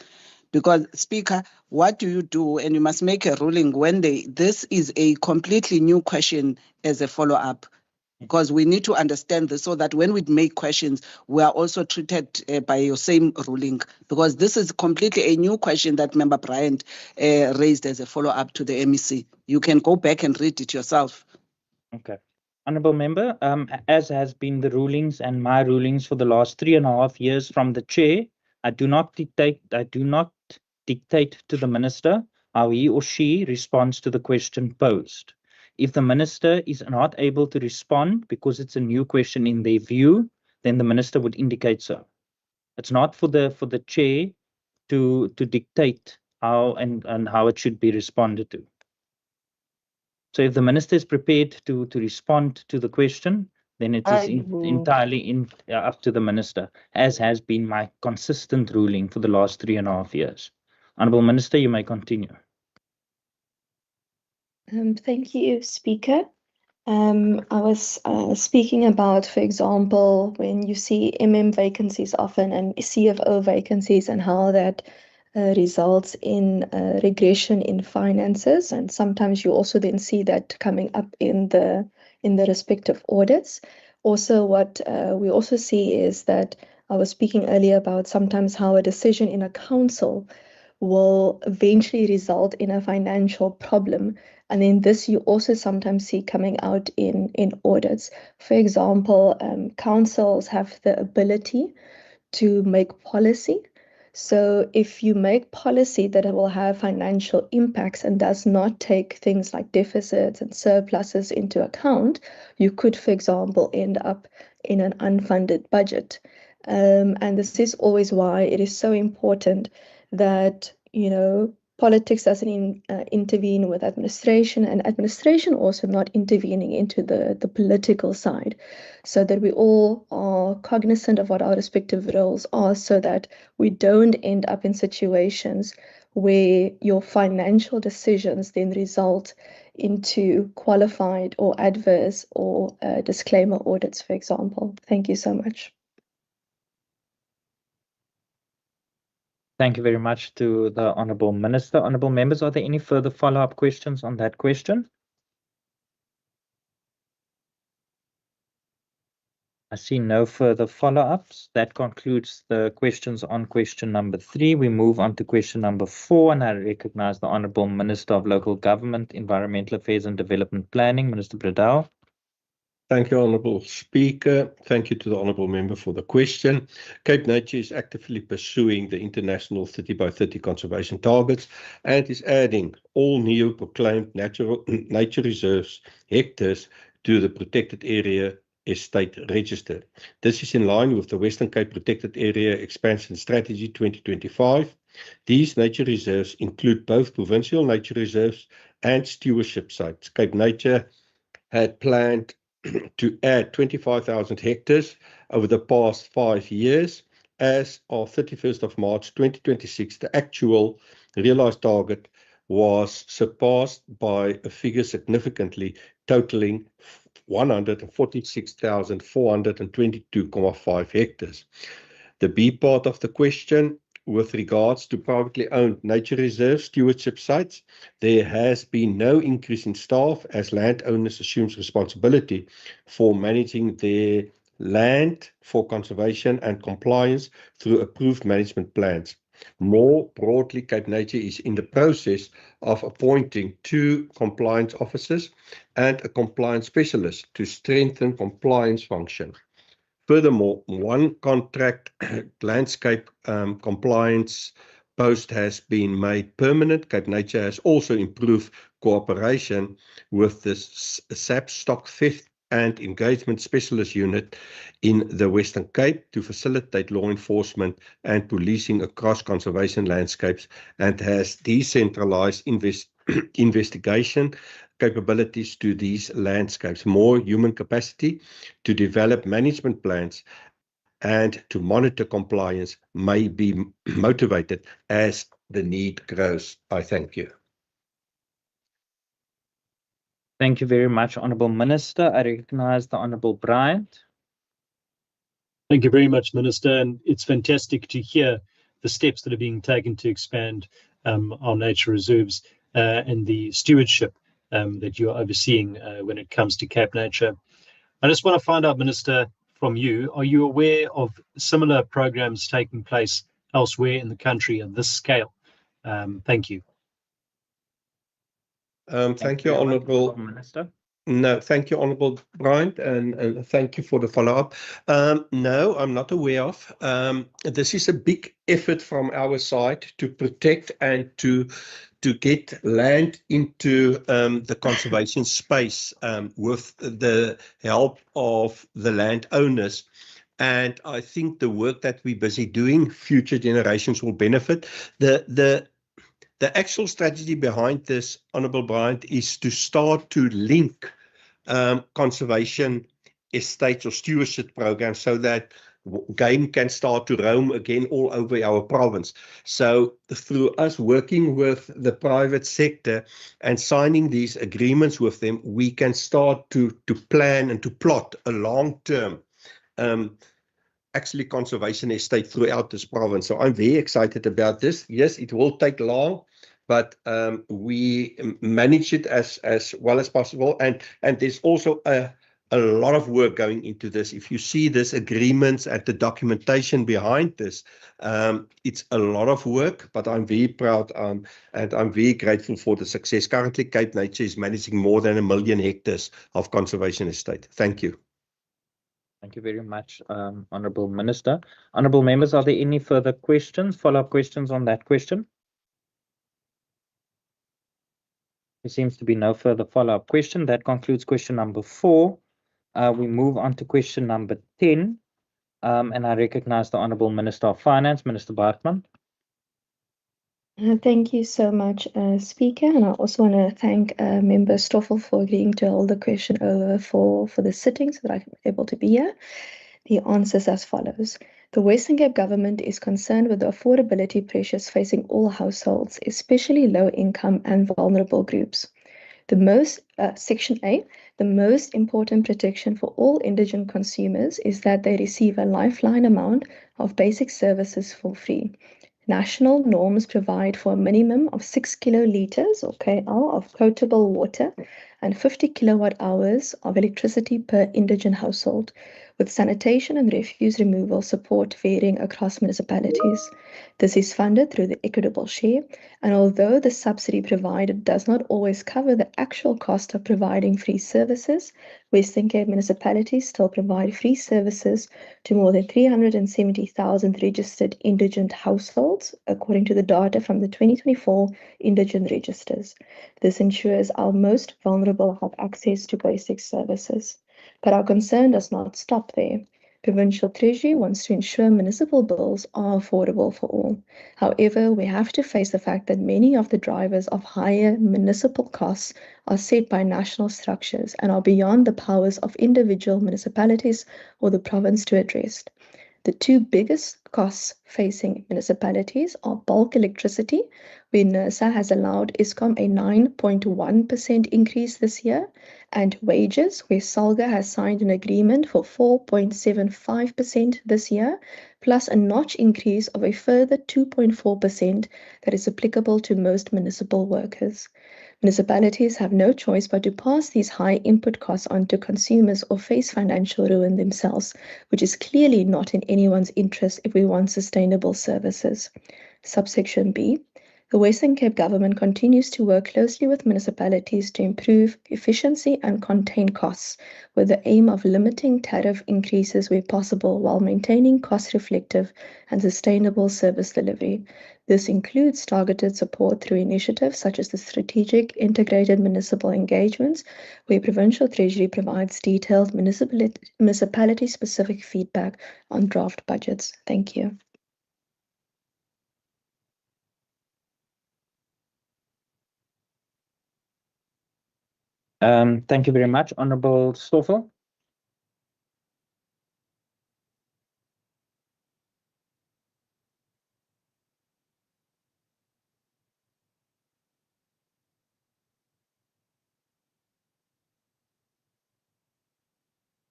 Because Speaker, what do you do? And you must make a ruling when this is a completely new question as a follow-up. Because we need to understand this so that when we make questions, we are also treated by your same ruling. Because this is completely a new question that Member Bryant raised as a follow-up to the MEC. You can go back and read it yourself. Okay. Honourable Member, as has been the rulings and my rulings for the last 3.5 years from the chair, I do not dictate to the Minister how he or she responds to the question posed. If the Minister is not able to respond because it's a new question in their view, then the Minister would indicate so. It's not for the chair to dictate how and how it should be responded to. So if the Minister is prepared to respond to the question, then it is entirely up to the Minister, as has been my consistent ruling for the last 3.5 years. Honourable Minister, you may continue. Thank you, Speaker. I was speaking about, for example, when you see MM vacancies often and CFO vacancies and how that results in regression in finances, and sometimes you also then see that coming up in the respective audits. Also, what we also see is that I was speaking earlier about sometimes how a decision in a council will eventually result in a financial problem. And then this you also sometimes see coming out in audits. For example, councils have the ability to make policy. So if you make policy that will have financial impacts and does not take things like deficits and surpluses into account, you could, for example, end up in an unfunded budget. And this is always why it is so important that, politics doesn't intervene with administration, and administration also not intervening into the political side, so that we all are cognizant of what our respective roles are, so that we don't end up in situations where your financial decisions then result into qualified or adverse or disclaimer audits, for example. Thank you so much. Thank you very much to the Honourable Minister. Honourable members, are there any further follow-up questions on that question? I see no further follow-ups. That concludes the questions on question number 3. We move on to question number 4, and I recognize the Honourable Minister of Local Government, Environmental Affairs and Development Planning, Minister Bradau. Thank you, Honourable Speaker. Thank you to the Honourable Member for the question. Cape Nature is actively pursuing the international 30 by 30 conservation targets and is adding all new proclaimed nature reserves hectares to the protected area estate register. This is in line with the Western Cape Protected Area Expansion Strategy 2025. These nature reserves include both provincial nature reserves and stewardship sites. Cape Nature had planned to add 25,000 hectares over the past 5 years. As of 31st of March 2026, the actual realized target was surpassed by a figure significantly, totaling 146,422.5 hectares. The B part of the question, with regards to privately owned nature reserve stewardship sites, there has been no increase in staff as landowners assumes responsibility for managing their land for conservation and compliance through approved management plans. More broadly, Cape Nature is in the process of appointing 2 compliance officers and a compliance specialist to strengthen compliance function. Furthermore, 1 contract landscape compliance post has been made permanent. Cape Nature has also improved cooperation with the SAP Stock Theft and Engagement Specialist Unit in the Western Cape to facilitate law enforcement and policing across conservation landscapes, and has decentralized investigation capabilities to these landscapes, more human capacity to develop management plans and to monitor compliance may be motivated as the need grows. I thank you. Thank you very much, Honourable Minister. I recognize the Honourable Bryant. Thank you very much, Minister. And it's fantastic to hear the steps that are being taken to expand our nature reserves and the stewardship that you're overseeing when it comes to Cape Nature. I just want to find out, Minister, from you, are you aware of similar programs taking place elsewhere in the country at this scale? Thank you. Thank you, Honourable Minister. No, thank you, Honourable Bryant, and thank you for the follow-up. No, I'm not aware of. This is a big effort from our side to protect and to get land into the conservation space with the help of the landowners. And I think the work that we're busy doing, future generations will benefit. The actual strategy behind this, Honourable Bryant, is to start to link conservation estates or stewardship programs so that game can start to roam again all over our province. So through us working with the private sector and signing these agreements with them, we can start to plan and to plot a long-term actually conservation estate throughout this province. So I'm very excited about this. Yes, it will take long, but we manage it as well as possible. And there's also a lot of work going into this. If you see this agreements and the documentation behind this, it's a lot of work, but I'm very proud and I'm very grateful for the success. Currently, Cape Nature is managing more than 1 million hectares of conservation estate. Thank you. Thank you very much, Honourable Minister. Honourable members, are there any further questions, follow-up questions on that question? There seems to be no further follow-up question. That concludes question number 4. We move on to question number 10, and I recognize the Honourable Minister of Finance, Minister Baartman. Thank you so much, Speaker. And I also want to thank Member Stoffel for agreeing to hold the question over for the sitting so that I'm able to be here. The answer is as follows. The Western Cape government is concerned with the affordability pressures facing all households, especially low-income and vulnerable groups. Section A, the most important protection for all indigent consumers is that they receive a lifeline amount of basic services for free. National norms provide for a minimum of 6 kiloliters or KL of potable water and 50 kilowatt hours of electricity per indigent household, with sanitation and refuse removal support varying across municipalities. This is funded through the equitable share, and although the subsidy provided does not always cover the actual cost of providing free services, Western Cape municipalities still provide free services to more than 370,000 registered indigent households, according to the data from the 2024 indigent registers. This ensures our most vulnerable have access to basic services. But our concern does not stop there. Provincial Treasury wants to ensure municipal bills are affordable for all. However, we have to face the fact that many of the drivers of higher municipal costs are set by national structures and are beyond the powers of individual municipalities or the province to address. The two biggest costs facing municipalities are bulk electricity, where NERSA has allowed Eskom a 9.1% increase this year, and wages, where SALGA has signed an agreement for 4.75% this year, plus a notch increase of a further 2.4% that is applicable to most municipal workers. Municipalities have no choice but to pass these high input costs on to consumers or face financial ruin themselves, which is clearly not in anyone's interest if we want sustainable services. Subsection B. The Western Cape government continues to work closely with municipalities to improve efficiency and contain costs, with the aim of limiting tariff increases where possible while maintaining cost-reflective and sustainable service delivery. This includes targeted support through initiatives such as the Strategic Integrated Municipal Engagements, where Provincial Treasury provides detailed municipality-specific feedback on draft budgets. Thank you. Thank you very much, Honourable Stoffel.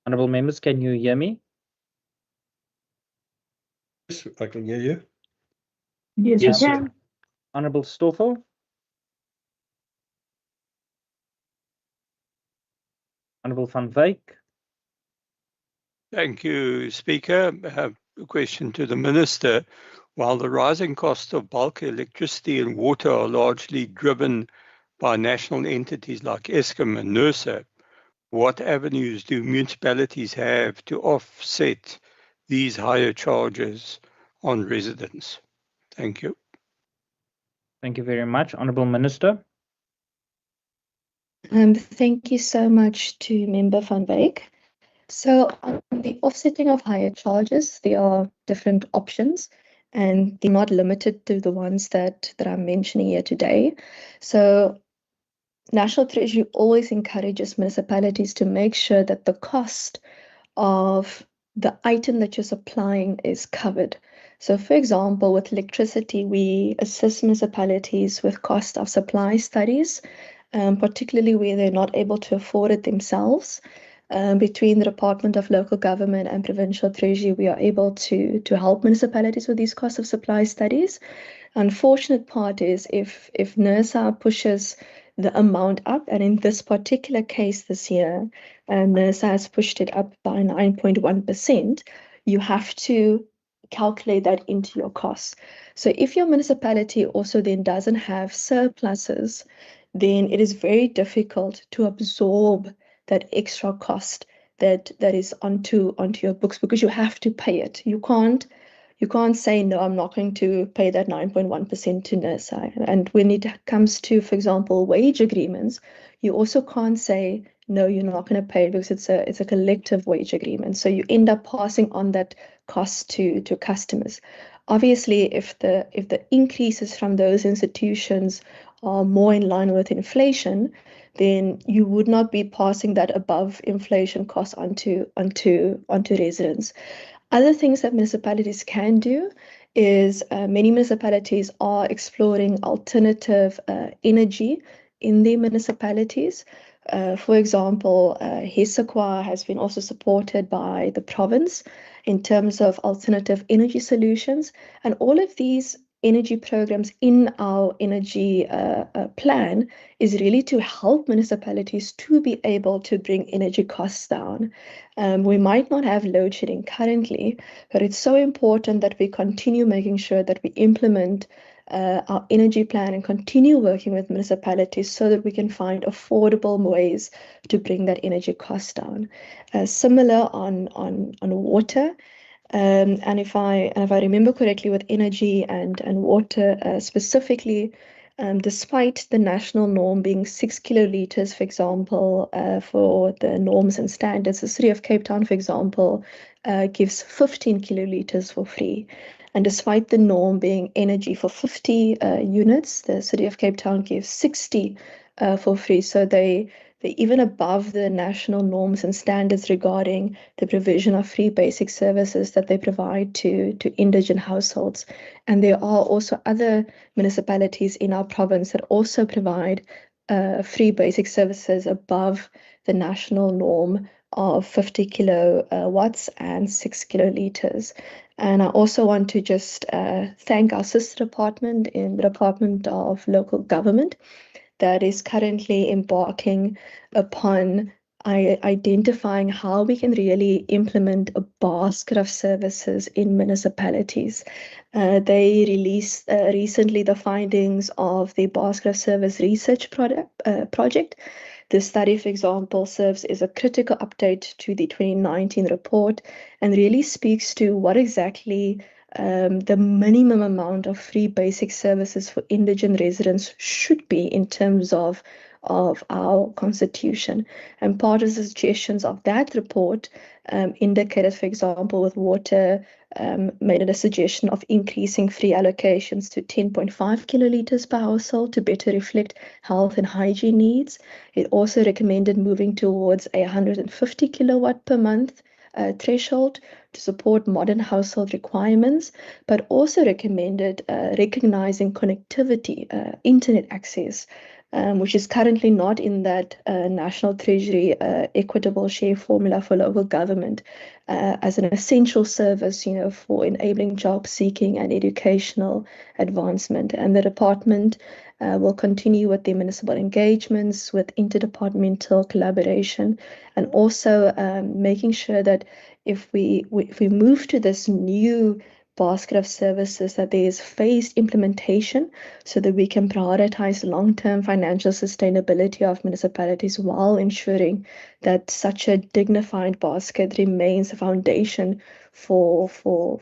Honourable members, can you hear me? Yes, I can hear you. Yes, Yes, you can. Honourable Stoffel. Honourable van Wyk. Thank you, Speaker. I have a question to the Minister. While the rising costs of bulk electricity and water are largely driven by national entities like Eskom and NERSA, what avenues do municipalities have to offset these higher charges on residents? Thank you. Thank you very much, Honourable Minister. Thank you so much to Member van Wyk. So on the offsetting of higher charges, there are different options, and they're not limited to the ones that I'm mentioning here today. So National Treasury always encourages municipalities to make sure that the cost of the item that you're supplying is covered. So for example, with electricity, we assist municipalities with cost of supply studies, particularly where they're not able to afford it themselves. Between the Department of Local Government and Provincial Treasury, we are able to help municipalities with these cost of supply studies. Unfortunate part is if NERSA pushes the amount up, and in this particular case this year, NERSA has pushed it up by 9.1%, you have to calculate that into your costs. So if your municipality also then doesn't have surpluses, then it is very difficult to absorb that extra cost that is onto your books, because you have to pay it. You can't say, no, I'm not going to pay that 9.1% to NERSA. And when it comes to, for example, wage agreements, you also can't say, no, you're not going to pay it, because it's a collective wage agreement. So you end up passing on that cost to customers. Obviously, if the increases from those institutions are more in line with inflation, then you would not be passing that above inflation cost onto residents. Other things that municipalities can do is many municipalities are exploring alternative energy in their municipalities. For example, HESAQA has been also supported by the province in terms of alternative energy solutions. And all of these energy programs in our energy plan is really to help municipalities to be able to bring energy costs down. We might not have load shedding currently, but it's so important that we continue making sure that we implement our energy plan and continue working with municipalities so that we can find affordable ways to bring that energy cost down. Similar on water. And if I remember correctly, with energy and water specifically, despite the national norm being 6 kiloliters, for example, for the norms and standards, the City of Cape Town, for example, gives 15 kiloliters for free. And despite the norm being energy for 50 units, the City of Cape Town gives 60 for free. So they're even above the national norms and standards regarding the provision of free basic services that they provide to indigent households. And there are also other municipalities in our province that also provide free basic services above the national norm of 50 kilowatts and 6 kiloliters. And I also want to just thank our sister department in the Department of Local Government that is currently embarking upon identifying how we can really implement a basket of services in municipalities. They released recently the findings of the basket of service research project. The study, for example, serves as a critical update to the 2019 report and really speaks to what exactly the minimum amount of free basic services for indigent residents should be in terms of our constitution. And part of the suggestions of that report indicated, for example, with water, made it a suggestion of increasing free allocations to 10.5 kiloliters per household to better reflect health and hygiene needs. It also recommended moving towards a 150 kilowatt per month threshold to support modern household requirements, but also recommended recognizing connectivity, internet access, which is currently not in that National Treasury equitable share formula for local government as an essential service, for enabling job seeking and educational advancement. And the department will continue with the municipal engagements, with interdepartmental collaboration, and also making sure that if we move to this new basket of services, that there is phased implementation so that we can prioritize long-term financial sustainability of municipalities while ensuring that such a dignified basket remains a foundation for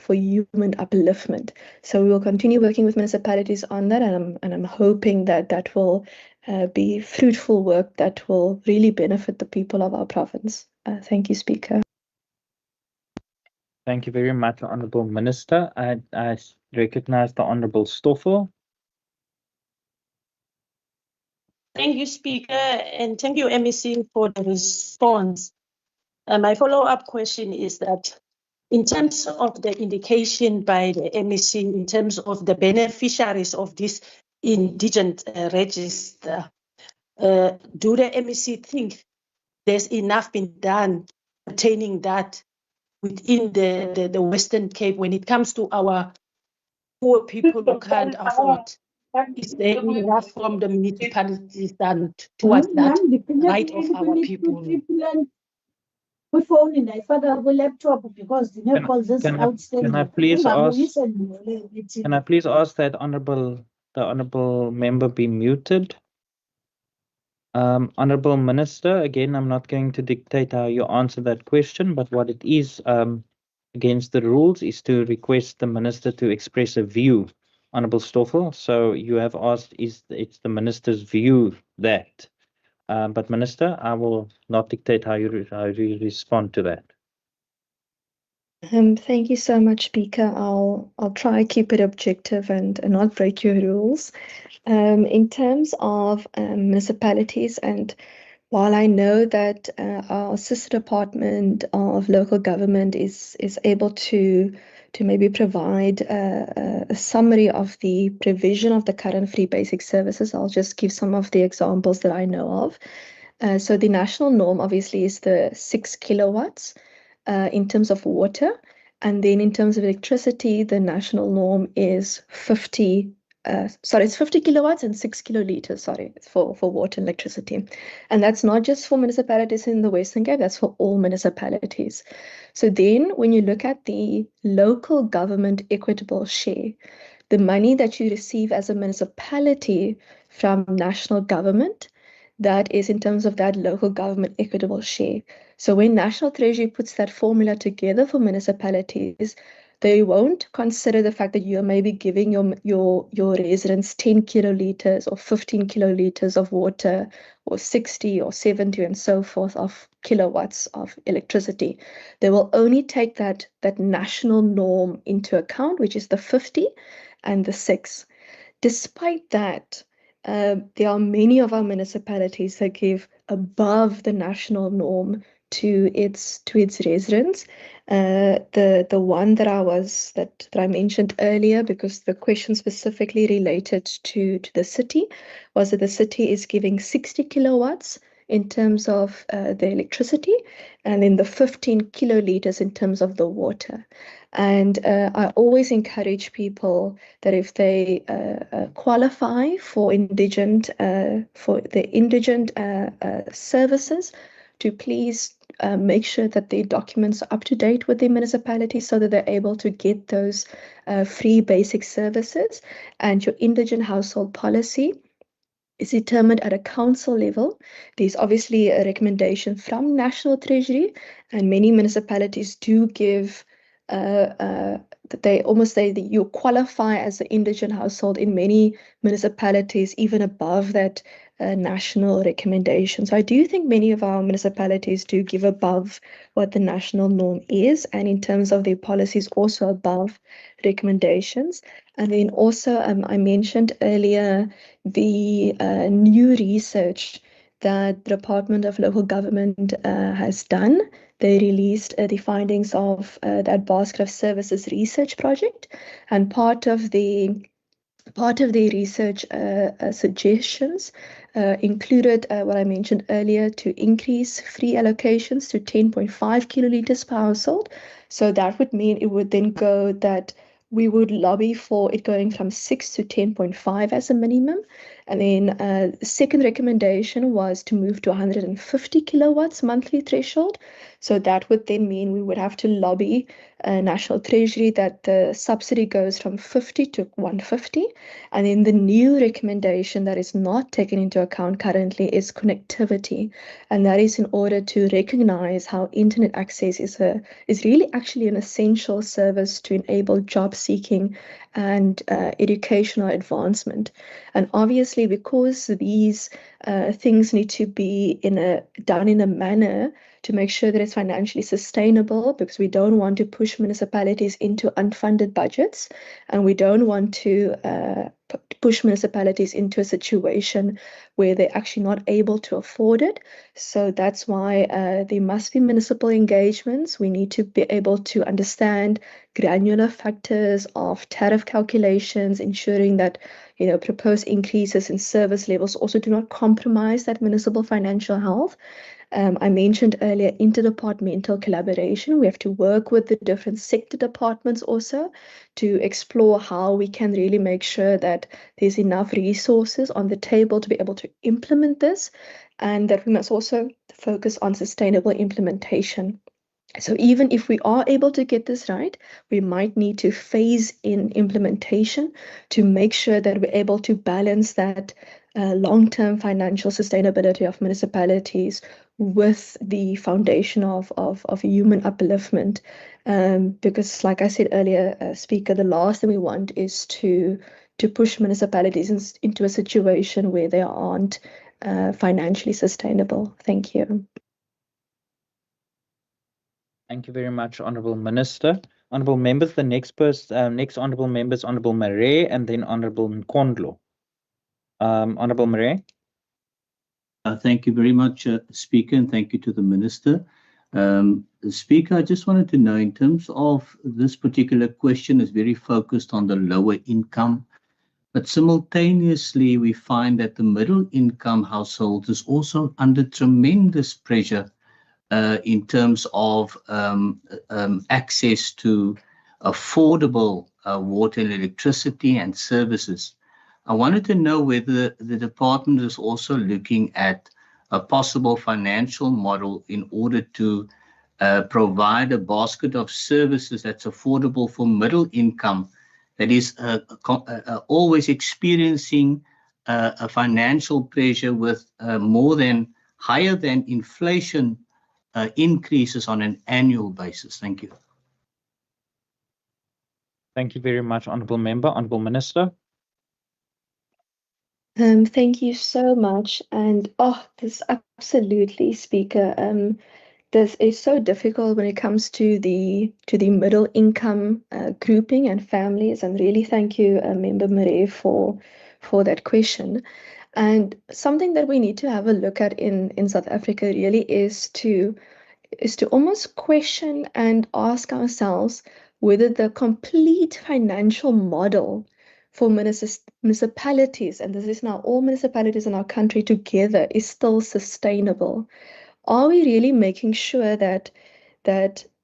human upliftment. So we will continue working with municipalities on that, and I'm hoping that that will be fruitful work that will really benefit the people of our province. Thank you, Speaker. Thank you very much, Honourable Minister. I recognize the Honourable Stoffel. Thank you, Speaker, and thank you, MEC, for the response. My follow-up question is that in terms of the indication by the MEC, in terms of the beneficiaries of this indigent register, do the MEC think there's enough been done pertaining that within the Western Cape when it comes to our poor people who can't afford? Is there enough from the municipalities done towards that right of our people? Can I please ask that the honourable member be muted? Honourable Minister, again, I'm not going to dictate how you answer that question, but what it is against the rules is to request the Minister to express a view, Honourable Stoffel. So you have asked, it's the Minister's view that. But Minister, I will not dictate how you respond to that. Thank you so much, Speaker. I'll try to keep it objective and not break your rules. In terms of municipalities, and while I know that our sister department of local government is able to maybe provide a summary of the provision of the current free basic services, I'll just give some of the examples that I know of. So the national norm obviously is the 6 kilowatts in terms of water, And then in terms of electricity, the national norm is 50 it's 50 kilowatts and 6 kiloliters, for water and electricity. And that's not just for municipalities in the Western Cape, that's for all municipalities. So then when you look at the local government equitable share, the money that you receive as a municipality from national government, that is in terms of that local government equitable share. So when National Treasury puts that formula together for municipalities, they won't consider the fact that you're maybe giving your residents 10 kiloliters or 15 kiloliters of water or 60 or 70 and so forth of kilowatts of electricity. They will only take that national norm into account, which is the 50 and the 6. Despite that, there are many of our municipalities that give above the national norm to its residents. The one that I mentioned earlier, because the question specifically related to the city, was that the city is giving 60 kilowatts in terms of the electricity, and then the 15 kiloliters in terms of the water. And I always encourage people that if they qualify for indigent services, to please make sure that their documents are up to date with their municipality so that they're able to get those free basic services. And your indigent household policy is determined at a council level. There's obviously a recommendation from National Treasury, and many municipalities do give that you qualify as an indigent household in many municipalities, even above that national recommendation. So I do think many of our municipalities do give above what the national norm is, and in terms of their policies, also above recommendations. And then also, I mentioned earlier the new research that the Department of Local Government has done. They released the findings of that basket of services research project, and part of the research suggestions included what I mentioned earlier, to increase free allocations to 10.5 kiloliters per household. So that would mean it would then go that we would lobby for it going from 6 to 10.5 as a minimum. And then the second recommendation was to move to 150 kilowatts monthly threshold. So that would then mean we would have to lobby National Treasury that the subsidy goes from 50 to 150. And then the new recommendation that is not taken into account currently is connectivity. And that is in order to recognize how internet access is really actually an essential service to enable job seeking and educational advancement. And obviously, because these things need to be done in a manner to make sure that it's financially sustainable, because we don't want to push municipalities into unfunded budgets, and we don't want to push municipalities into a situation where they're actually not able to afford it. So that's why there must be municipal engagements. We need to be able to understand granular factors of tariff calculations, ensuring that proposed increases in service levels also do not compromise that municipal financial health. I mentioned earlier interdepartmental collaboration. We have to work with the different sector departments also to explore how we can really make sure that there's enough resources on the table to be able to implement this, and that we must also focus on sustainable implementation. So even if we are able to get this right, we might need to phase in implementation to make sure that we're able to balance that long-term financial sustainability of municipalities with the foundation of human upliftment. Because like I said earlier, Speaker, the last thing we want is to push municipalities into a situation where they aren't financially sustainable. Thank you. Thank you very much, Honourable Minister. Honourable members, the next honourable member is Honourable Marais, and then Honourable Nkondlo. Honourable Marais. Thank you very much, Speaker, and thank you to the Minister. Speaker, I just wanted to know, in terms of this particular question is very focused on the lower income, but simultaneously we find that the middle income household is also under tremendous pressure in terms of access to affordable water and electricity and services. I wanted to know whether the department is also looking at a possible financial model in order to provide a basket of services that's affordable for middle income that is always experiencing a financial pressure with higher than inflation increases on an annual basis. Thank you. Thank you very much, Honourable Member. Honourable Minister. Thank you so much. And this absolutely, Speaker. This is so difficult when it comes to the middle income grouping and families. And really, thank you, Member Murray, for that question. And something that we need to have a look at in South Africa really is to almost question and ask ourselves whether the complete financial model for municipalities, and this is now all municipalities in our country together, is still sustainable. Are we really making sure that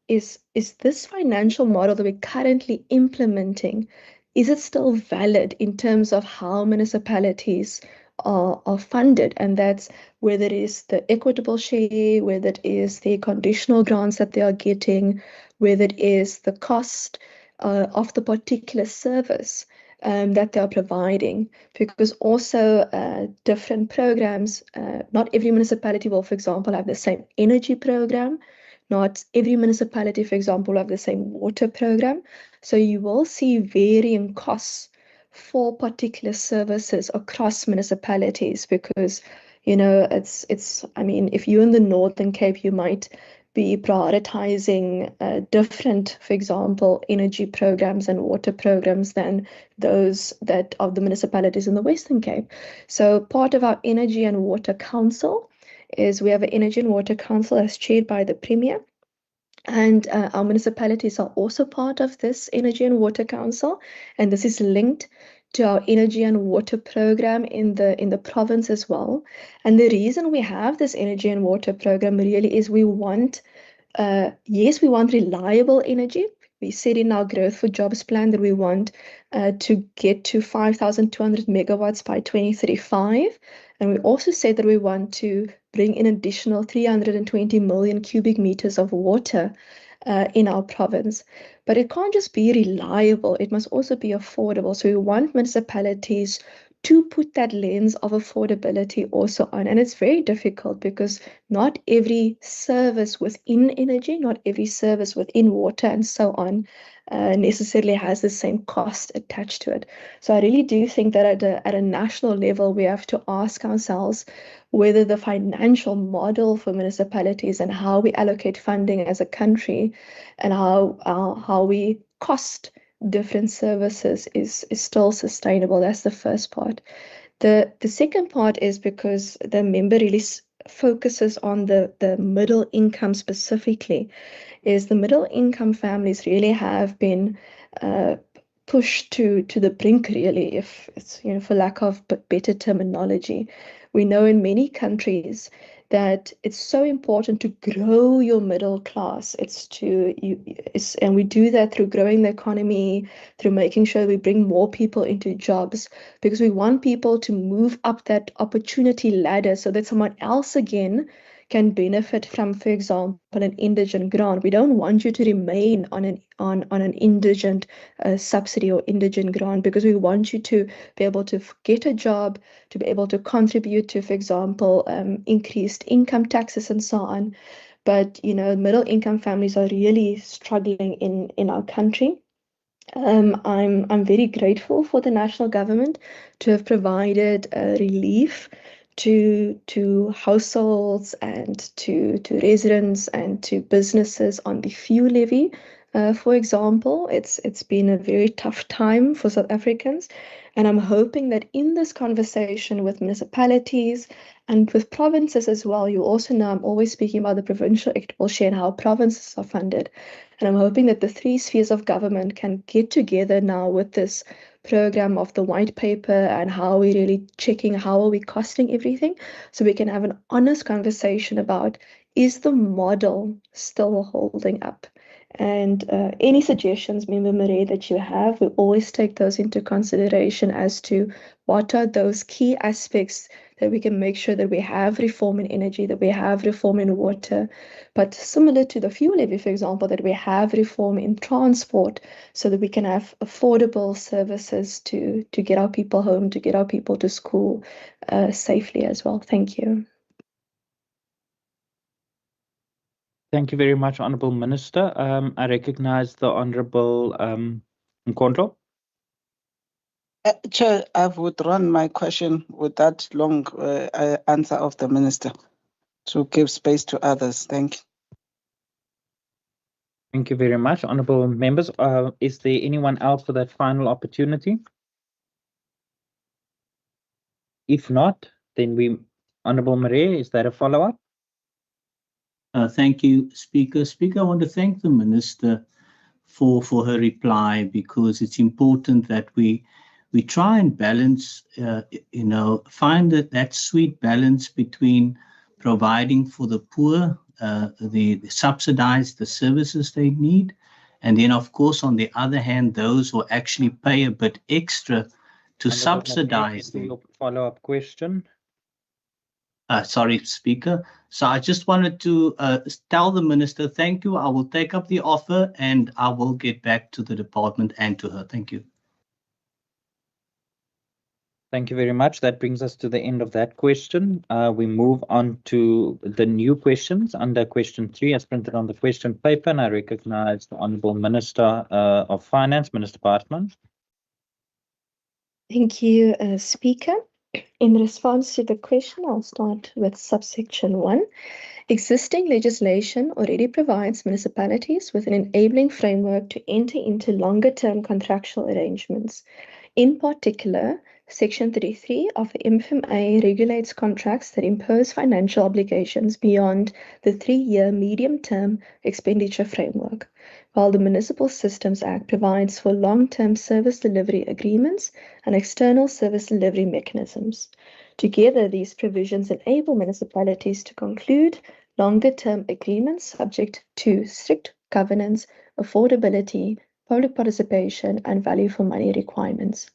is this financial model that we're currently implementing, is it still valid in terms of how municipalities are funded? And that's whether it is the equitable share, whether it is the conditional grants that they are getting, whether it is the cost of the particular service that they are providing. Because also different programs, not every municipality will, for example, have the same energy program. Not every municipality, for example, will have the same water program. So you will see varying costs for particular services across municipalities because, I mean, if you're in the Northern Cape, you might be prioritizing different, for example, energy programs and water programs than those that of the municipalities in the Western Cape. So part of our Energy and Water Council is we have an Energy and Water Council as chaired by the Premier. And our municipalities are also part of this Energy and Water Council, and this is linked to our energy and water program in the province as well. And the reason we have this energy and water program really is we want, we want reliable energy. We said in our Growth for Jobs plan that we want to get to 5,200 megawatts by 2035. And we also said that we want to bring in additional 320 million cubic meters of water in our province. But it can't just be reliable, it must also be affordable. So we want municipalities to put that lens of affordability also on. And it's very difficult because not every service within energy, not every service within water and so on necessarily has the same cost attached to it. So I really do think that at a national level, we have to ask ourselves whether the financial model for municipalities and how we allocate funding as a country and how we cost different services is still sustainable. That's the first part. The second part is because the member really focuses on the middle income specifically, is the middle income families really have been pushed to the brink, really, if it's, for lack of better terminology. We know in many countries that it's so important to grow your middle class. And we do that through growing the economy, through making sure we bring more people into jobs, because we want people to move up that opportunity ladder so that someone else again can benefit from, for example, an indigent grant. We don't want you to remain on an indigent subsidy or indigent grant, because we want you to be able to get a job, to be able to contribute to, for example, increased income taxes and so on. But middle income families are really struggling in our country. I'm very grateful for the national government to have provided relief to households and to residents and to businesses on the fuel levy. For example, it's been a very tough time for South Africans, and I'm hoping that in this conversation with municipalities and with provinces as well, you also know I'm always speaking about the provincial equitable share and how provinces are funded. And I'm hoping that the three spheres of government can get together now with this program of the white paper and how we're really checking how are we costing everything, so we can have an honest conversation about, is the model still holding up? And any suggestions, Member Marais, that you have, we always take those into consideration as to what are those key aspects that we can make sure that we have reform in energy, that we have reform in water, but similar to the fuel levy, for example, that we have reform in transport so that we can have affordable services to get our people home, to get our people to school safely as well. Thank you. Thank you very much, Honourable Minister. I recognise the Honourable Nkondlo. Chair, I've withdrawn my question with that long answer of the Minister to give space to others. Thank you. Thank you very much, Honourable members. Is there anyone else for that final opportunity? If not, then Honourable Marais, is that a follow-up? Thank you, Speaker. Speaker, I want to thank the Minister for her reply, because it's important that we try and balance, find that sweet balance between providing for the poor, the subsidize the services they need, and then, of course, on the other hand, those who actually pay a bit extra to subsidize them. Your follow-up question. Sorry, Speaker. So I just wanted to tell the Minister, thank you. I will take up the offer and I will get back to the department and to her. Thank you. Thank you very much. That brings us to the end of that question. We move on to the new questions under question 3 as printed on the question paper, and I recognise the Honourable Minister of Finance, Minister Baartman. Thank you, Speaker. In response to the question, I'll start with subsection 1. Existing legislation already provides municipalities with an enabling framework to enter into longer-term contractual arrangements. In particular, Section 33 of the MFMA regulates contracts that impose financial obligations beyond the 3-year medium-term expenditure framework, while the Municipal Systems Act provides for long-term service delivery agreements and external service delivery mechanisms. Together, these provisions enable municipalities to conclude longer-term agreements subject to strict governance, affordability, public participation, and value for money requirements.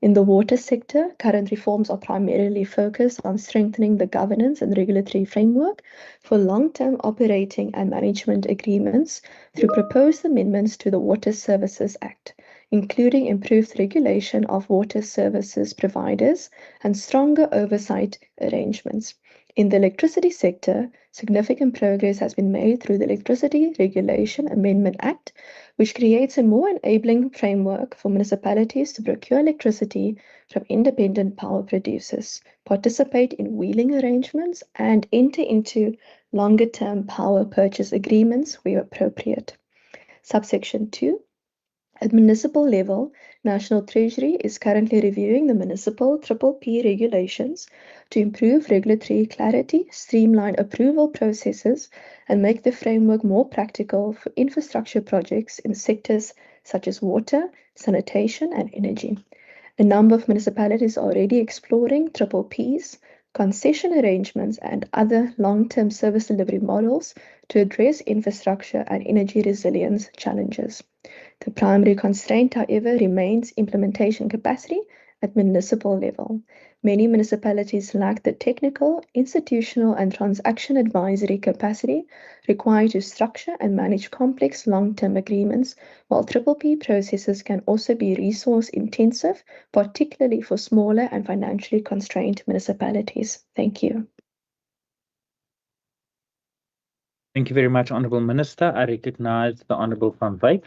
In the water sector, current reforms are primarily focused on strengthening the governance and regulatory framework for long-term operating and management agreements through proposed amendments to the Water Services Act, including improved regulation of water services providers and stronger oversight arrangements. In the electricity sector, significant progress has been made through the Electricity Regulation Amendment Act, which creates a more enabling framework for municipalities to procure electricity from independent power producers, participate in wheeling arrangements, and enter into longer-term power purchase agreements where appropriate. Subsection 2. At municipal level, National Treasury is currently reviewing the municipal PPP regulations to improve regulatory clarity, streamline approval processes, and make the framework more practical for infrastructure projects in sectors such as water, sanitation, and energy. A number of municipalities are already exploring PPPs, concession arrangements, and other long-term service delivery models to address infrastructure and energy resilience challenges. The primary constraint, however, remains implementation capacity at municipal level. Many municipalities lack the technical, institutional, and transaction advisory capacity required to structure and manage complex long-term agreements, while PPP processes can also be resource-intensive, particularly for smaller and financially constrained municipalities. Thank you. Thank you very much, Honourable Minister. I recognise the Honourable Van Wyk.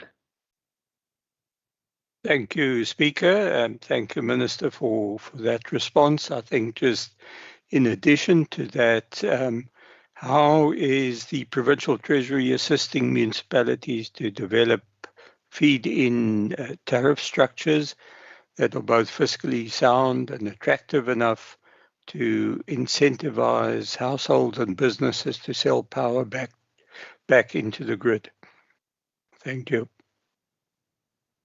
Thank you, Speaker, and thank you, Minister, for that response. I think just in addition to that, how is the Provincial Treasury assisting municipalities to develop feed-in tariff structures that are both fiscally sound and attractive enough to incentivize households and businesses to sell power back into the grid? Thank you.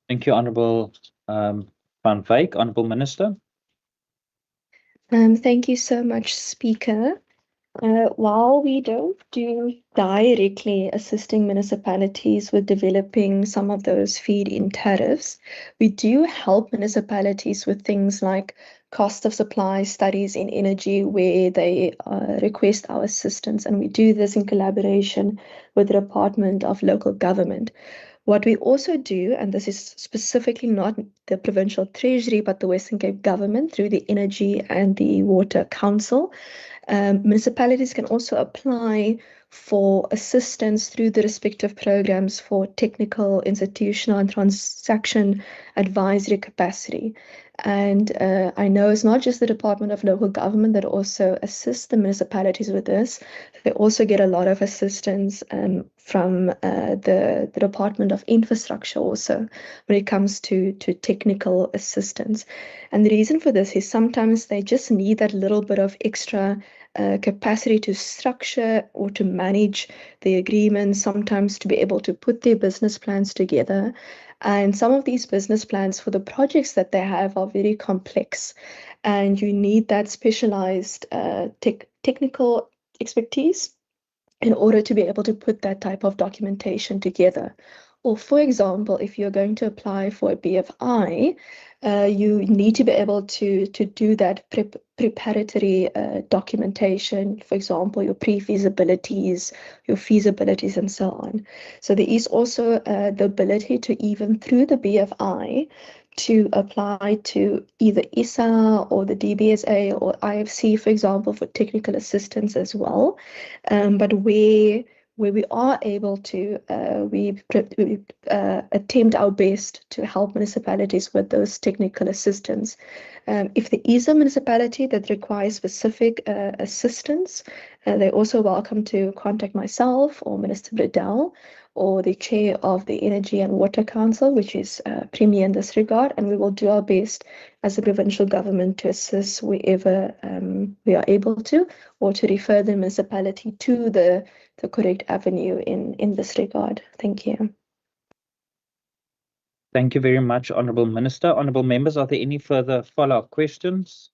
Thank you, Honourable Van Wyk, Honourable Minister. Thank you so much, Speaker. While we don't do directly assisting municipalities with developing some of those feed-in tariffs, we do help municipalities with things like cost of supply studies in energy where they request our assistance, and we do this in collaboration with the Department of Local Government. What we also do, and this is specifically not the Provincial Treasury, but the Western Cape Government through the Energy and the Water Council, municipalities can also apply for assistance through the respective programs for technical, institutional, and transaction advisory capacity. And I know it's not just the Department of Local Government that also assists the municipalities with this. They also get a lot of assistance from the Department of Infrastructure also when it comes to technical assistance. And the reason for this is sometimes they just need that little bit of extra capacity to structure or to manage the agreements, sometimes to be able to put their business plans together. And some of these business plans for the projects that they have are very complex, and you need that specialized technical expertise in order to be able to put that type of documentation together. Or for example, if you're going to apply for a BFI, you need to be able to do that preparatory documentation, for example, your pre-feasibilities, your feasibilities, and so on. So there is also the ability to, even through the BFI, to apply to either ISA or the DBSA or IFC, for example, for technical assistance as well. But where we are able to, we attempt our best to help municipalities with those technical assistance. If there is a municipality that requires specific assistance, they're also welcome to contact myself or Minister Bredell or the chair of the Energy and Water Council, which is Premier in this regard, and we will do our best as a provincial government to assist wherever we are able to, or to refer the municipality to the correct avenue in this regard. Thank you. Thank you very much, Honourable Minister. Honourable members, are there any further follow-up questions?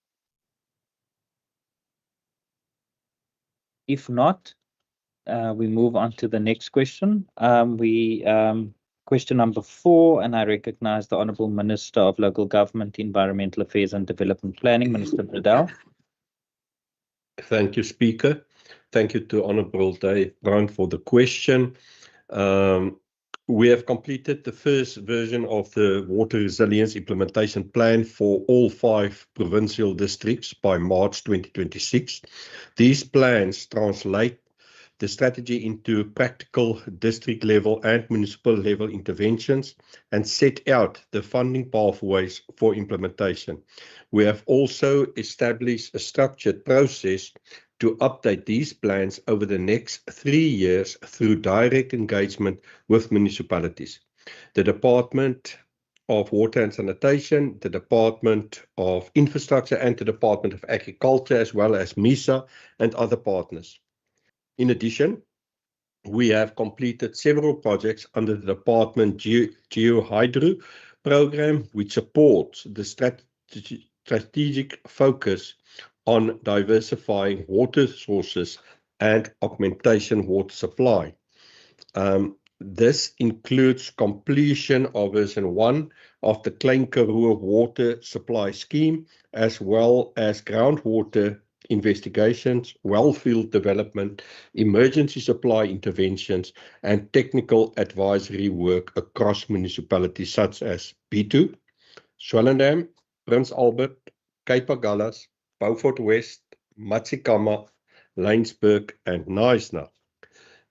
If not, we move on to the next question. Question number 4, and I recognize the Honourable Minister of Local Government, Environmental Affairs and Development Planning, Minister Bredell. Thank you, Speaker. Thank you to Honourable Dave Brown for the question. We have completed the first version of the Water Resilience Implementation Plan for all 5 provincial districts by March 2026. These plans translate the strategy into practical district level and municipal level interventions and set out the funding pathways for implementation. We have also established a structured process to update these plans over the next 3 years through direct engagement with municipalities. The Department of Water and Sanitation, the Department of Infrastructure, and the Department of Agriculture, as well as MISA and other partners. In addition, we have completed several projects under the Department GeoHydro program, which supports the strategic focus on diversifying water sources and augmentation water supply. This includes completion of version 1 of the Klein Karoo water supply scheme, as well as groundwater investigations, wellfield development, emergency supply interventions, and technical advisory work across municipalities such as Betu, Swellendam, Prince Albert, Cape Agulhas, Beaufort West, Matsikama, Laingsburg, and Knysna.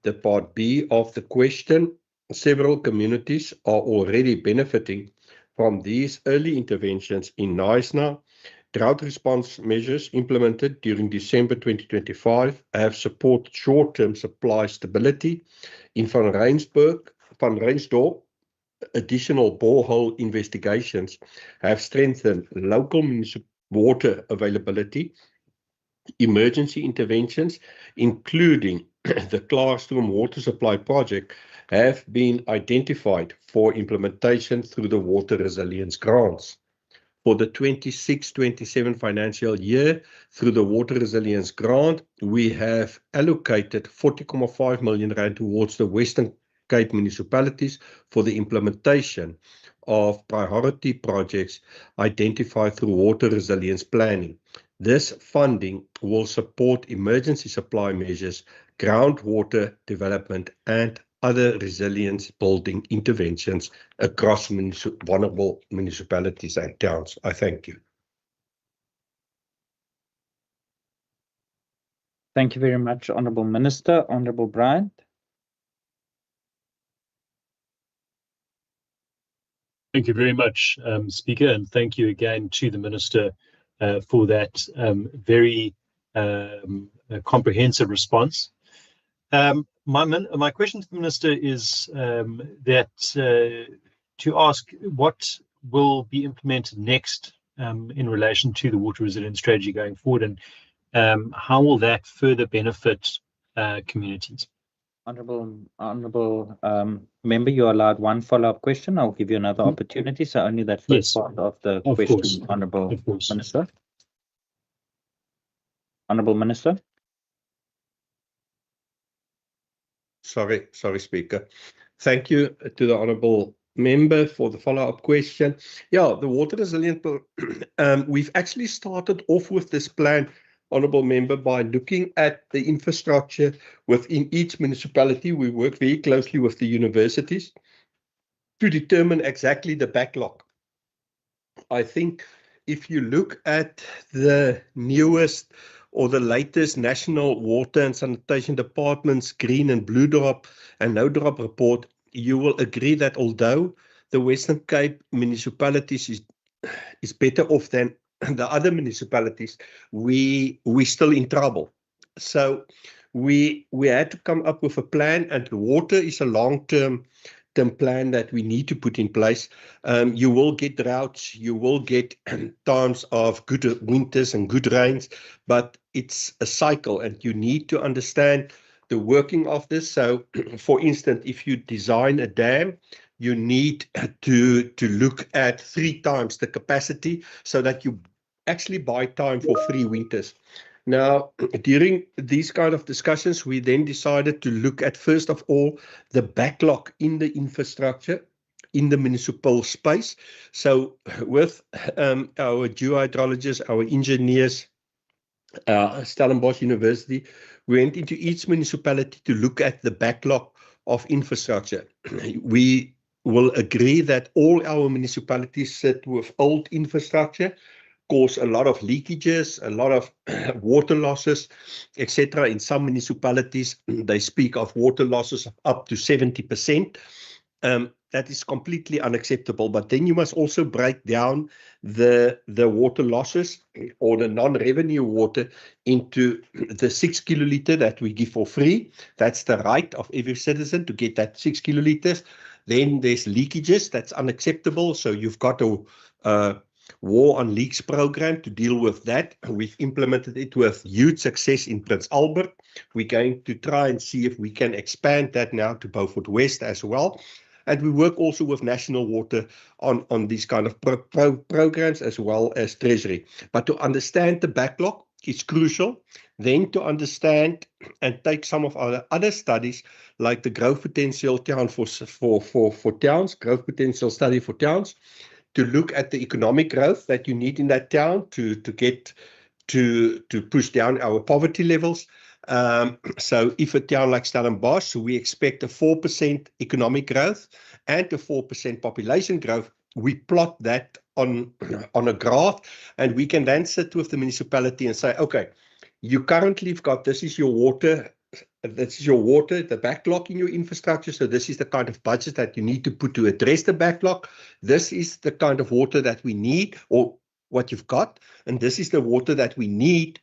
The part B of the question, several communities are already benefiting from these early interventions in Knysna. Drought response measures implemented during December 2025 have supported short-term supply stability. In Van Reinsdorp, additional borehole investigations have strengthened local municipal water availability. Emergency interventions, including the Klaarstrom water supply project, have been identified for implementation through the water resilience grants. for the 26-27 financial year through the Water Resilience Grant. We have allocated 40.5 million rand towards the Western Cape municipalities for the implementation of priority projects identified through water resilience planning. This funding will support emergency supply measures, groundwater development, and other resilience building interventions across vulnerable municipalities and towns. I thank you. Thank you very much, Honourable Minister. Honourable Bryant. Thank you very much, Speaker, and thank you again to the Minister for that very comprehensive response. My question to the Minister is to ask what will be implemented next in relation to the water resilience strategy going forward, and how will that further benefit communities? Honourable member, you're allowed one follow-up question. I'll give you another opportunity. So only that first part of the question, Honourable Minister. Honourable Minister. Sorry, Speaker. Thank you to the Honourable Member for the follow-up question. Yeah, the water resilience, we've actually started off with this plan, Honourable Member, by looking at the infrastructure within each municipality. We work very closely with the universities to determine exactly the backlog. I think if you look at the newest or the latest National Water and Sanitation Department's Green and Blue Drop and No Drop report, you will agree that although the Western Cape municipalities is better off than the other municipalities, we're still in trouble. So we had to come up with a plan, and water is a long-term plan that we need to put in place. You will get droughts, you will get times of good winters and good rains, but it's a cycle, and you need to understand the working of this. So, for instance, if you design a dam, you need to look at 3 times the capacity so that you actually buy time for 3 winters. Now, during these kind of discussions, we then decided to look at, first of all, the backlog in the infrastructure in the municipal space. So with our geohydrologists, our engineers, Stellenbosch University, we went into each municipality to look at the backlog of infrastructure. We will agree that all our municipalities sit with old infrastructure, cause a lot of leakages, a lot of water losses, etc. In some municipalities, they speak of water losses of up to 70%. That is completely unacceptable. But then you must also break down the water losses or the non-revenue water into the 6 kiloliter that we give for free. That's the right of every citizen to get that 6 kiloliters. Then there's leakages. That's unacceptable. So you've got a War on Leaks program to deal with that. We've implemented it with huge success in Prince Albert. We're going to try and see if we can expand that now to Beaufort West as well. And we work also with National Water on these kind of programs as well as Treasury. But to understand the backlog is crucial. Then to understand and take some of our other studies like the growth potential town for towns, growth potential study for towns, to look at the economic growth that you need in that town to get to push down our poverty levels. So if a town like Stellenbosch, we expect a 4% economic growth and a 4% population growth, we plot that on a graph, and we can then sit with the municipality and say, okay, you currently have got, this is your water, the backlog in your infrastructure. So this is the kind of budget that you need to put to address the backlog. This is the kind of water that we need, or what you've got. And this is the water that we need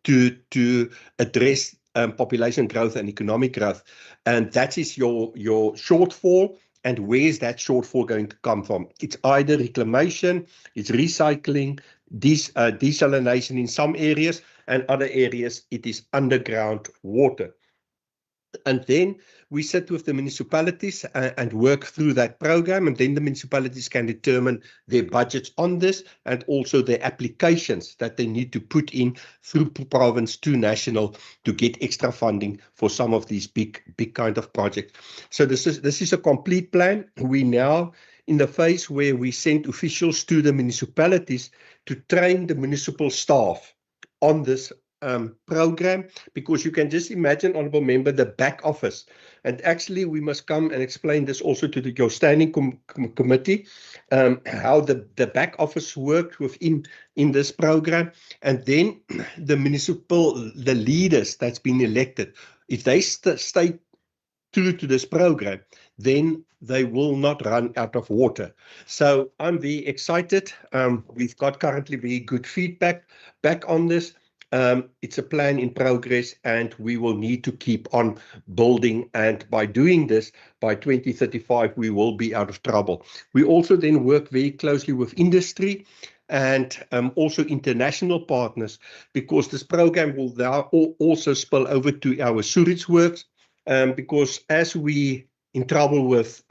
to address population growth and economic growth. And that is your shortfall. And where is that shortfall going to come from? It's either reclamation, it's recycling, desalination in some areas, and other areas it is underground water. And then we sit with the municipalities and work through that program, and then the municipalities can determine their budgets on this and also their applications that they need to put in through province to national to get extra funding for some of these big kind of projects. So this is a complete plan. We now in the phase where we send officials to the municipalities to train the municipal staff on this program, because you can just imagine, honorable member, the back office. And actually we must come and explain this also to your standing committee, how the back office worked within this program. And then the leaders that's been elected, if they stay true to this program, then they will not run out of water. So I'm very excited. We've got currently very good feedback back on this. It's a plan in progress, and we will need to keep on building. And by doing this, by 2035, we will be out of trouble. We also then work very closely with industry and also international partners, because this program will now also spill over to our sewage works. Because as we in trouble with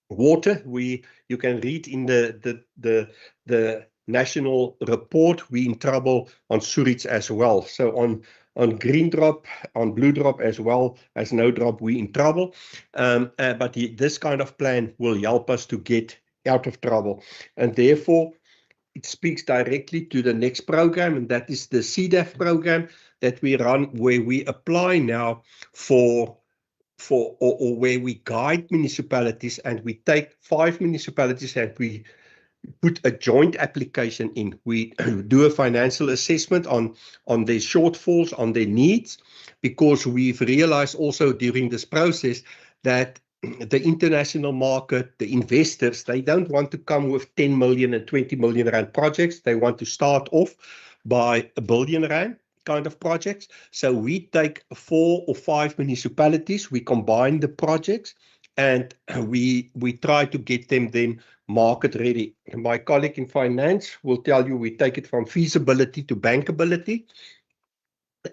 water, you can read in the national report, we in trouble on sewage as well. So on green drop, on blue drop, as well as no drop, we in trouble. But this kind of plan will help us to get out of trouble, and therefore it speaks directly to the next program, and that is the CDAF program that we run, where we apply now or where we guide municipalities, and we take 5 municipalities and we put a joint application in. We do a financial assessment on their shortfalls, on their needs, because we've realized also during this process that the international market, the investors, they don't want to come with 10 million and 20 million rand projects. They want to start off by R1 billion kind of projects. So we take 4 or 5 municipalities, we combine the projects, and we try to get them then market ready. And my colleague in finance will tell you we take it from feasibility to bankability.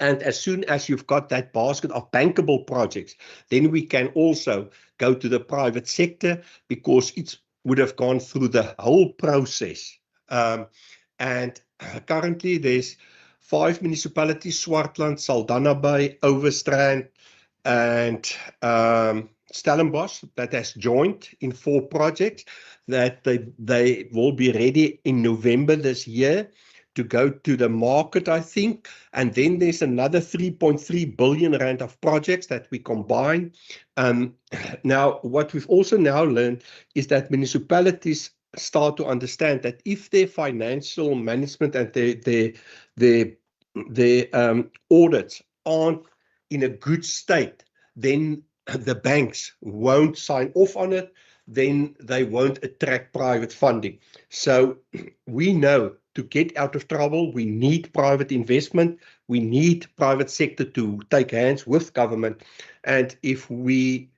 And as soon as you've got that basket of bankable projects, then we can also go to the private sector, because it would have gone through the whole process. And currently there's 5 municipalities: Swartland, Saldanha Bay, Overstrand, and Stellenbosch, that has joined in 4 projects that they will be ready in November this year to go to the market, I think. And then there's another 3.3 billion rand of projects that we combine. Now, what we've also now learned is that municipalities start to understand that if their financial management and their audits aren't in a good state, then the banks won't sign off on it, then they won't attract private funding. So we know to get out of trouble, we need private investment, we need private sector to take hands with government. And if we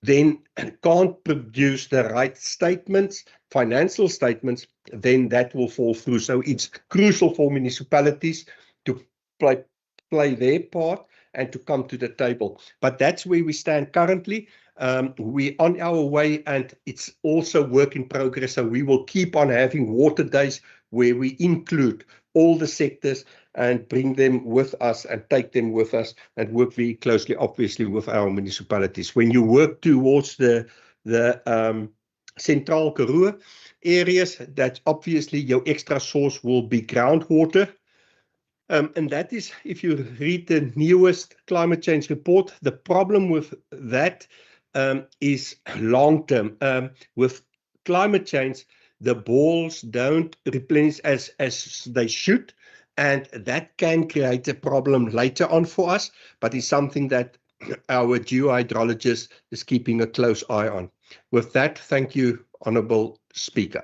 then can't produce the right statements, financial statements, then that will fall through. So it's crucial for municipalities to play their part and to come to the table. But that's where we stand currently. We're on our way, and it's also work in progress. So we will keep on having water days where we include all the sectors and bring them with us and take them with us, and work very closely, obviously, with our municipalities. When you work towards the Central Karoo areas, that's obviously your extra source will be groundwater. And that is, if you read the newest climate change report, the problem with that is long-term. With climate change, the balls don't replenish as they should, and that can create a problem later on for us, but it's something that our geohydrologist is keeping a close eye on. With that, thank you, Honourable Speaker.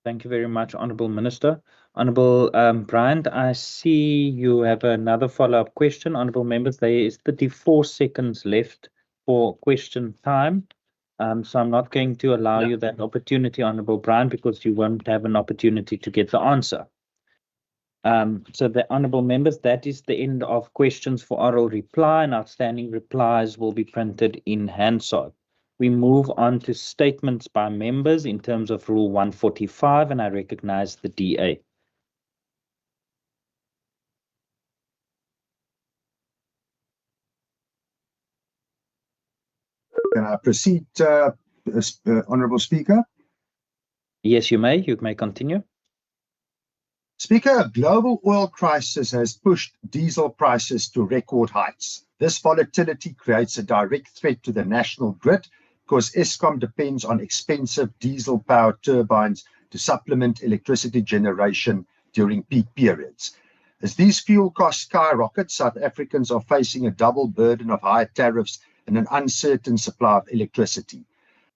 Thank you very much, Honourable Minister. Honourable Bryant, I see you have another follow-up question. Honourable members, there is 34 seconds left for question time. So I'm not going to allow you that opportunity, Honourable Bryant, because you won't have an opportunity to get the answer. So the honourable members, that is the end of questions for oral reply, and outstanding replies will be printed in Hansard. We move on to statements by members in terms of Rule 145, and I recognise the DA. Can I proceed, Honourable Speaker? Yes, you may. You may continue. Speaker, a global oil crisis has pushed diesel prices to record heights. This volatility creates a direct threat to the national grid because Eskom depends on expensive diesel-powered turbines to supplement electricity generation during peak periods. As these fuel costs skyrocket, South Africans are facing a double burden of higher tariffs and an uncertain supply of electricity.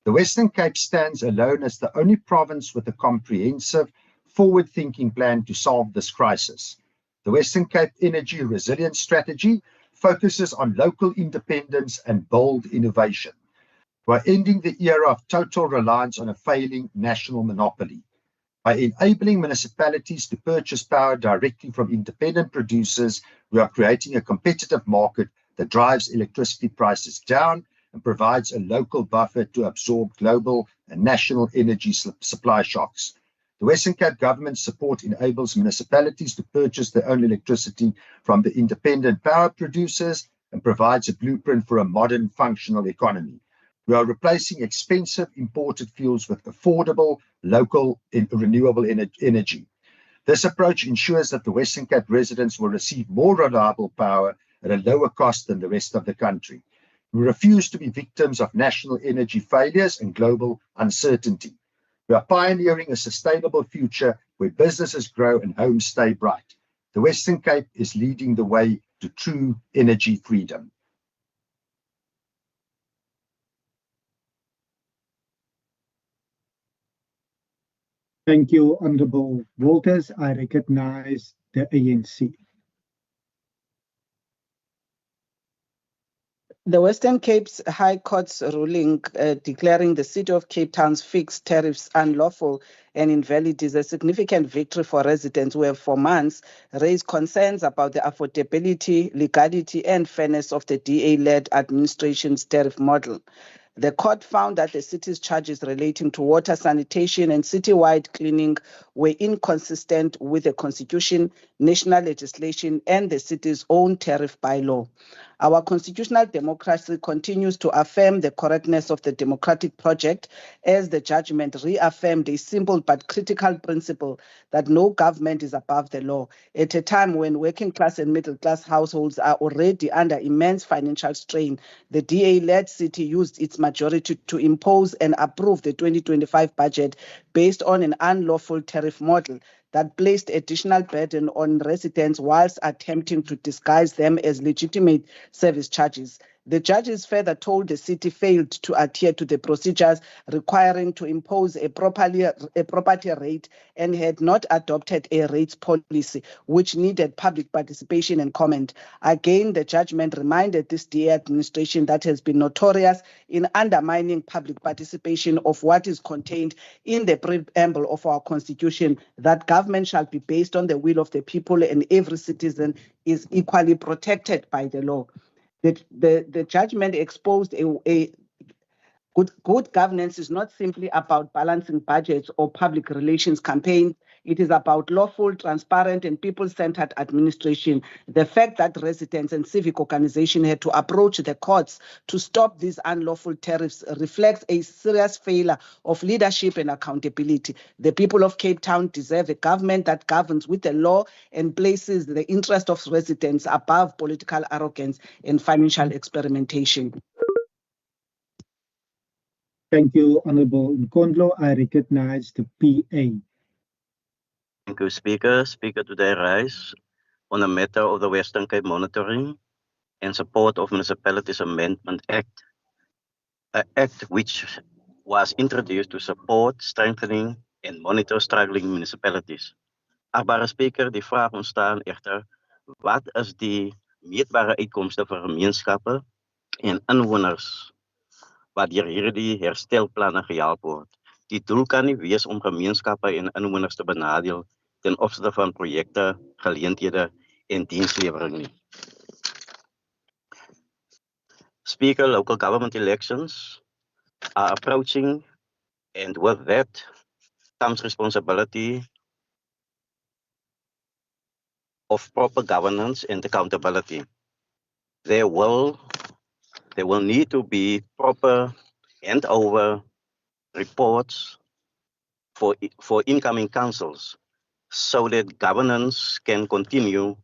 The Western Cape stands alone as the only province with a comprehensive, forward-thinking plan to solve this crisis. The Western Cape Energy Resilience Strategy focuses on local independence and bold innovation. We're ending the era of total reliance on a failing national monopoly. By enabling municipalities to purchase power directly from independent producers, we are creating a competitive market that drives electricity prices down and provides a local buffer to absorb global and national energy supply shocks. The Western Cape government's support enables municipalities to purchase their own electricity from the independent power producers and provides a blueprint for a modern, functional economy. We are replacing expensive imported fuels with affordable, local, renewable energy. This approach ensures that the Western Cape residents will receive more reliable power at a lower cost than the rest of the country. We refuse to be victims of national energy failures and global uncertainty. We are pioneering a sustainable future where businesses grow and homes stay bright. The Western Cape is leading the way to true energy freedom. Thank you, Honourable Walters. I recognise the ANC. The Western Cape's High Court's ruling declaring the City of Cape Town's fixed tariffs unlawful and invalid is a significant victory for residents who have for months raised concerns about the affordability, legality and fairness of the DA-led administration's tariff model. The court found that the city's charges relating to water, sanitation and citywide cleaning were inconsistent with the constitution, national legislation and the city's own tariff bylaw. Our constitutional democracy continues to affirm the correctness of the democratic project as the judgment reaffirmed a simple but critical principle that no government is above the law at a time when working class and middle class households are already under immense financial strain. The DA-led city used its majority to impose and approve the 2025 budget based on an unlawful tariff model that placed additional burden on residents whilst attempting to disguise them as legitimate service charges. The judges further told the city failed to adhere to the procedures requiring to impose a property rate and had not adopted a rates policy, which needed public participation and comment. Again, the judgment reminded this DA administration that has been notorious in undermining public participation of what is contained in the preamble of our constitution, that government shall be based on the will of the people and every citizen is equally protected by the law. The judgment exposed good governance is not simply about balancing budgets or public relations campaigns. It is about lawful, transparent, and people-centered administration. The fact that residents and civic organizations had to approach the courts to stop these unlawful tariffs reflects a serious failure of leadership and accountability. The people of Cape Town deserve a government that governs with the law and places the interest of residents above political arrogance and financial experimentation. Thank you, Honourable Nkondlo. I recognise the PA. Thank you, Speaker. Speaker, today rise on a matter of the Western Cape Monitoring and Support of Municipalities Amendment Act, an act which was introduced to support, strengthening and monitor struggling municipalities. Achtbare Speaker, die vraag ontstaan echter, wat is die meetbare uitkomste vir gemeenskappe en inwoners wat deur hierdie herstelplanne gehelp word? Die doel kan nie wees om gemeenskappe en inwoners te benadeel ten opsigte van projekte, geleenthede en dienslewering nie. Speaker, local government elections are approaching, and with that comes responsibility of proper governance and accountability. There will need to be proper handover reports for incoming councils so that governance can continue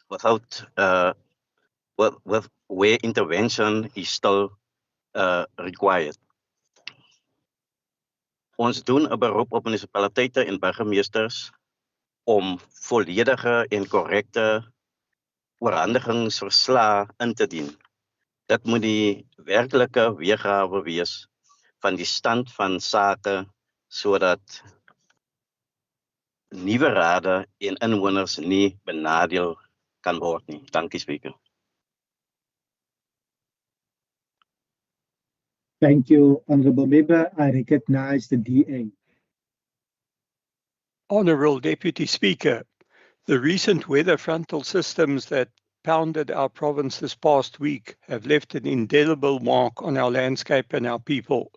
without with where intervention is still required. Ons doen 'n beroep op munisipaliteite en burgemeesters om volledige en korrekte oorhandigingsverslae in te dien. Dit moet die werklike weergawe wees van die stand van sake sodat nuwe rade en inwoners nie benadeel kan word nie. Dankie, Speaker. Thank you, Honourable Member. I recognize the DA. Honourable Deputy Speaker, the recent weather frontal systems that pounded our province this past week have left an indelible mark on our landscape and our people.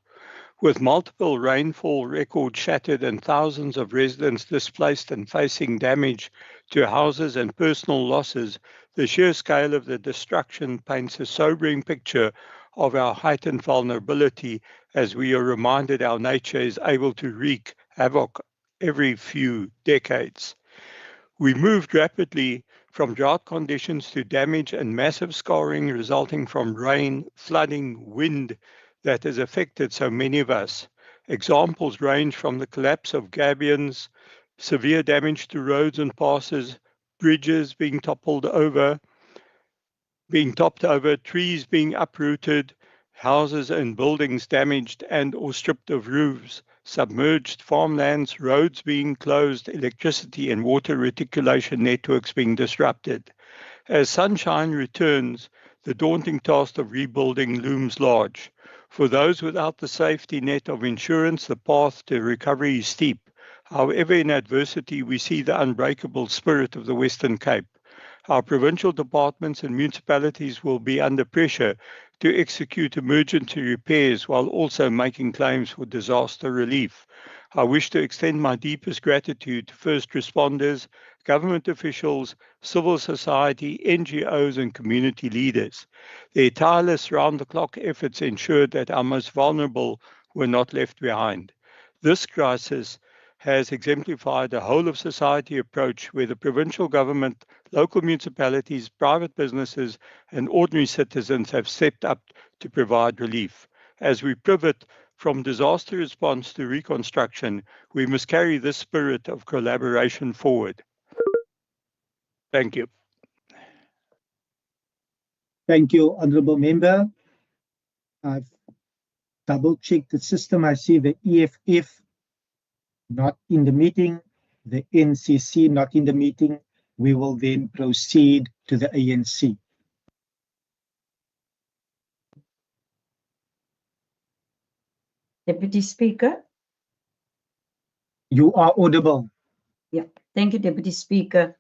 With multiple rainfall records shattered and thousands of residents displaced and facing damage to houses and personal losses, the sheer scale of the destruction paints a sobering picture of our heightened vulnerability as we are reminded our nature is able to wreak havoc every few decades. We moved rapidly from drought conditions to damage and massive scarring resulting from rain, flooding, wind that has affected so many of us. Examples range from the collapse of gabions, severe damage to roads and passes, bridges being topped over, trees being uprooted, houses and buildings damaged and or stripped of roofs, submerged farmlands, roads being closed, electricity and water reticulation networks being disrupted. As sunshine returns, the daunting task of rebuilding looms large. For those without the safety net of insurance, the path to recovery is steep. However, in adversity, we see the unbreakable spirit of the Western Cape. Our provincial departments and municipalities will be under pressure to execute emergency repairs while also making claims for disaster relief. I wish to extend my deepest gratitude to first responders, government officials, civil society, NGOs and community leaders. Their tireless round-the-clock efforts ensured that our most vulnerable were not left behind. This crisis has exemplified a whole-of-society approach where the provincial government, local municipalities, private businesses, and ordinary citizens have stepped up to provide relief. As we pivot from disaster response to reconstruction, we must carry this spirit of collaboration forward. Thank you. Thank you, Honourable Member. I've double-checked the system. I see the EFF not in the meeting, the NCC not in the meeting. We will then proceed to the ANC. Deputy Speaker. You are audible. Ja, thank you, Deputy Speaker.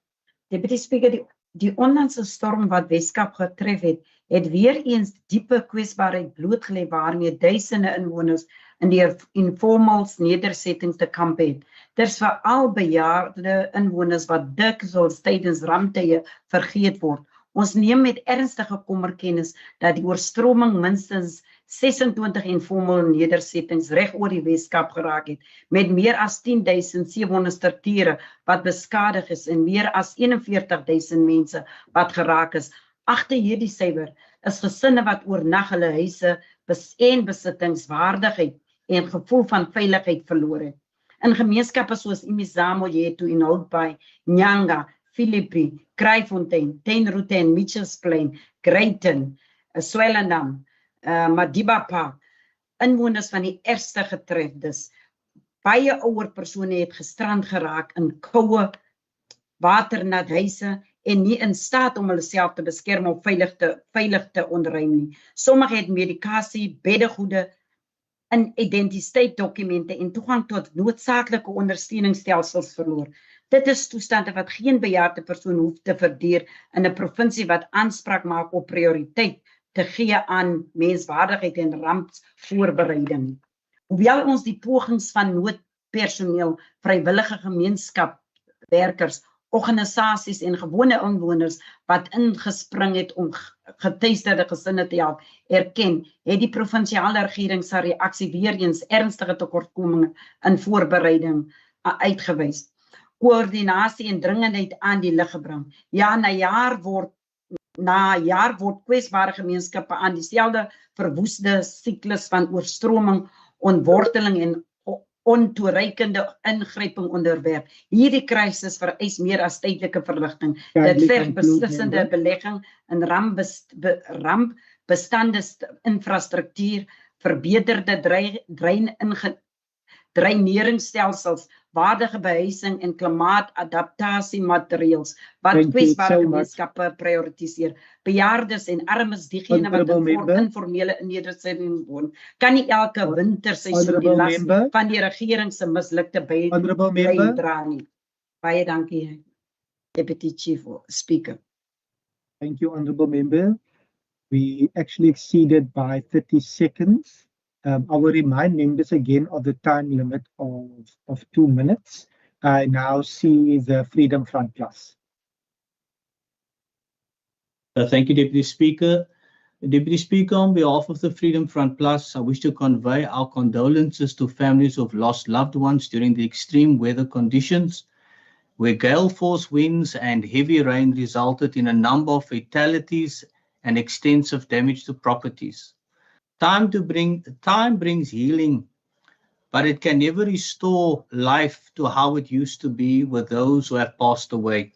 Deputy Speaker, die onlandse storm wat Weskaap getref het weer eens diepe kwesbaarheid blootgelê waarmee duisende inwoners in die informals nedersettings te kamp het. Dis veral bejaarde inwoners wat dikwels tydens ramptye vergeet word. Ons neem met ernstige kommer kennis dat die oorstroming minstens 26 informal nedersettings reg oor die Weskaap geraak het, met meer as 10.700 strukture wat beskadig is en meer as 41.000 mense wat geraak is. Agter hierdie syfer is gesinne wat oornag hulle huise en besittingswaardigheid en gevoel van veiligheid verloor het. In gemeenskappe soos Imizamo, Yetu, Inhoudbaai, Nyanga, Philippi, Kraaifontein, Tenroete en Mitchells Plain, Greyton, Swellendam, Madiba Park, inwoners van die ergste getref. Dus baie ouer persone het gestrand geraak in koue, waternat huise en nie in staat om hulle self te beskerm of veilig te ontruim nie. Sommige het medikasie, beddegoede, in identiteitsdokumente en toegang tot noodsaaklike ondersteuningsstelsels verloor. Dit is toestande wat geen bejaarde persoon hoef te verduur in 'n provinsie wat aanspraak maak op prioriteit te gee aan menswaardigheid en rampsvoorbereiding. Hoewel ons die pogings van noodpersoneel, vrywillige gemeenskapwerkers, organisasies en gewone inwoners wat ingespring het om geteisterde gesinne te help erken, het die provinsiale regering se reaksie weer eens ernstige tekortkominge in voorbereiding uitgewys. Koördinasie en dringendheid aan die lig gebring. Ja, na jaar word kwesbare gemeenskappe aan dieselfde verwoeste siklus van oorstroming, ontworteling en ontoereikende ingryping onderwerp. Hierdie krisis vereis meer as tydelike verligting. Dit verg beslissende belegging in rampbestande infrastruktuur, verbeterde dreineringsstelsels, waardige behuising en klimaatadaptasiemateriaals wat kwesbare gemeenskappe prioritiseer. Bejaardes en armes, diegene wat in informele nedersettings woon, kan nie elke winterseisoen die las van die regering se mislukte bydra nie. Baie dankie, Deputy Chief Speaker. Thank you, Honourable Member. We actually exceeded by 30 seconds. I will remind members again of the time limit of 2 minutes. I now see the Freedom Front Plus. Thank you, Deputy Speaker. Deputy Speaker, on behalf of the Freedom Front Plus, I wish to convey our condolences to families who have lost loved ones during the extreme weather conditions, where gale force winds and heavy rain resulted in a number of fatalities and extensive damage to properties. Time brings healing, but it can never restore life to how it used to be with those who have passed away.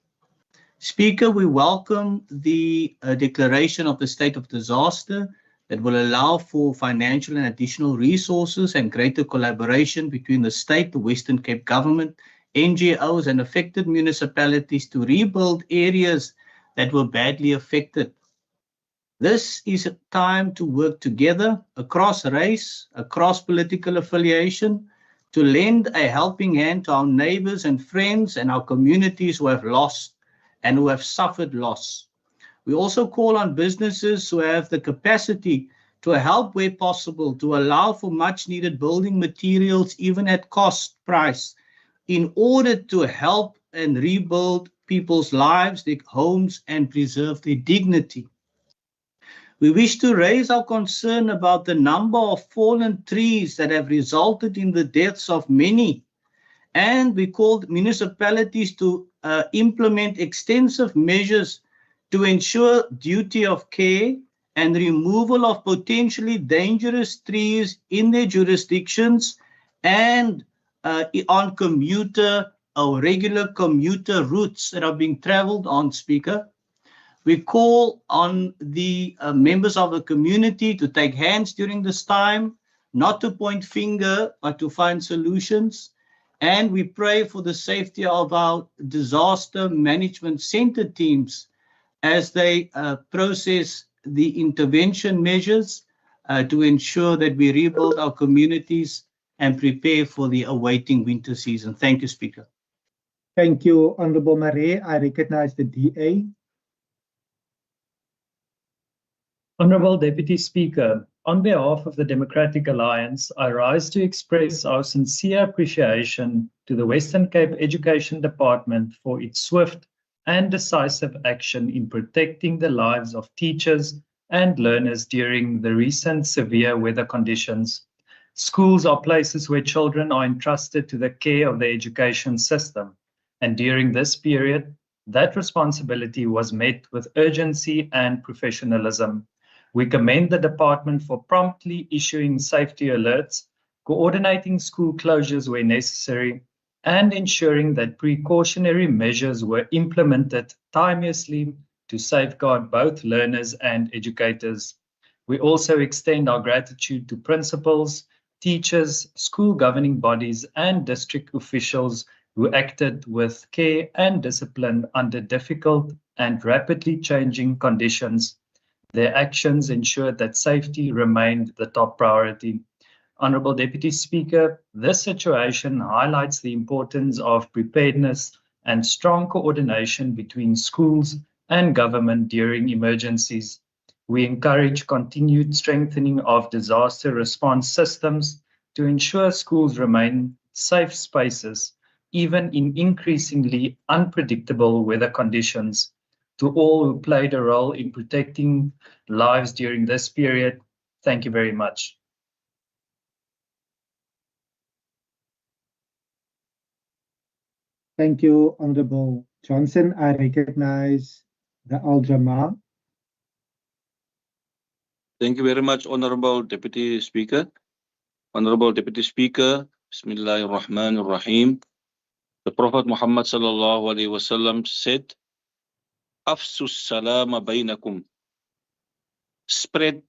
Speaker, we welcome the declaration of the state of disaster that will allow for financial and additional resources and greater collaboration between the state, the Western Cape government, NGOs and affected municipalities to rebuild areas that were badly affected. This is a time to work together across race, across political affiliation, to lend a helping hand to our neighbors and friends and our communities who have lost and who have suffered loss. We also call on businesses who have the capacity to help where possible, to allow for much needed building materials, even at cost price, in order to help and rebuild people's lives, their homes, and preserve their dignity. We wish to raise our concern about the number of fallen trees that have resulted in the deaths of many. And we called municipalities to implement extensive measures to ensure duty of care and removal of potentially dangerous trees in their jurisdictions and on commuter or regular commuter routes that are being traveled on, Speaker. We call on the members of the community to take hands during this time, not to point finger, but to find solutions. And we pray for the safety of our disaster management center teams as they process the intervention measures to ensure that we rebuild our communities and prepare for the awaiting winter season. Thank you, Speaker. Thank you, Honourable Marais. I recognize the DA. Honourable Deputy Speaker, on behalf of the Democratic Alliance, I rise to express our sincere appreciation to the Western Cape Education Department for its swift and decisive action in protecting the lives of teachers and learners during the recent severe weather conditions. Schools are places where children are entrusted to the care of the education system, and during this period, that responsibility was met with urgency and professionalism. We commend the department for promptly issuing safety alerts, coordinating school closures where necessary, and ensuring that precautionary measures were implemented timeously to safeguard both learners and educators. We also extend our gratitude to principals, teachers, school governing bodies, and district officials who acted with care and discipline under difficult and rapidly changing conditions. Their actions ensured that safety remained the top priority. Honourable Deputy Speaker, this situation highlights the importance of preparedness and strong coordination between schools and government during emergencies. We encourage continued strengthening of disaster response systems to ensure schools remain safe spaces, even in increasingly unpredictable weather conditions. To all who played a role in protecting lives during this period, thank you very much. Thank you, Honorable Johnson. I recognize the Al-Jamaa. Thank you very much, Honorable Deputy Speaker. Honorable Deputy Speaker, Bismillahir Rahmanir Rahim. The Prophet Muhammad sallallahu alaihi wasallam said, "Afsus salama bainakum." Spread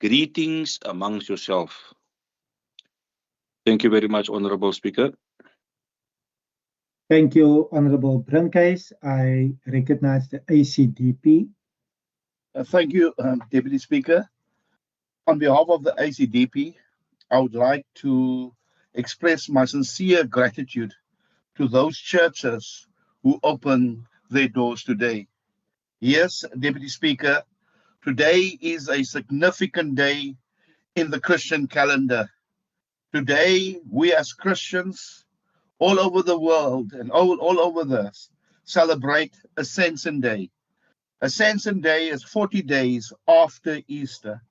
greetings amongst yourself. Thank you very much, Honorable Speaker. Thank you, Honorable Brinkhuis. I recognize the ACDP. Thank you, Deputy Speaker. On behalf of the ACDP, I would like to express my sincere gratitude to those churches who open their doors today. Yes, Deputy Speaker, today is a significant day in the Christian calendar. Today, we as Christians all over the world and all over the earth celebrate Ascension Day. Ascension Day is 40 days after Easter.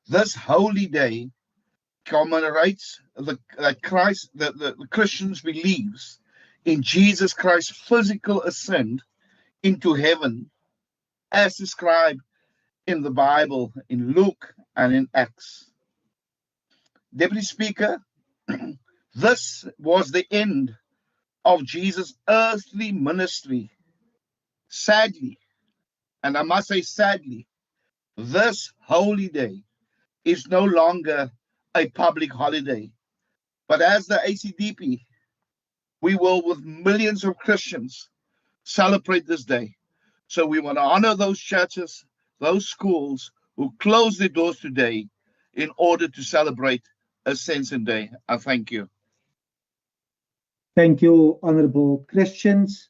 This holy day commemorates the Christians' beliefs in Jesus Christ's physical ascent into heaven, as described in the Bible, in Luke and in Acts. Deputy Speaker, this was the end of Jesus' earthly ministry. Sadly, and I must say sadly, this holy day is no longer a public holiday. But as the ACDP, we will, with millions of Christians, celebrate this day. So we want to honor those churches, those schools who close their doors today in order to celebrate Ascension Day. I thank you. Thank you, Honorable Christians.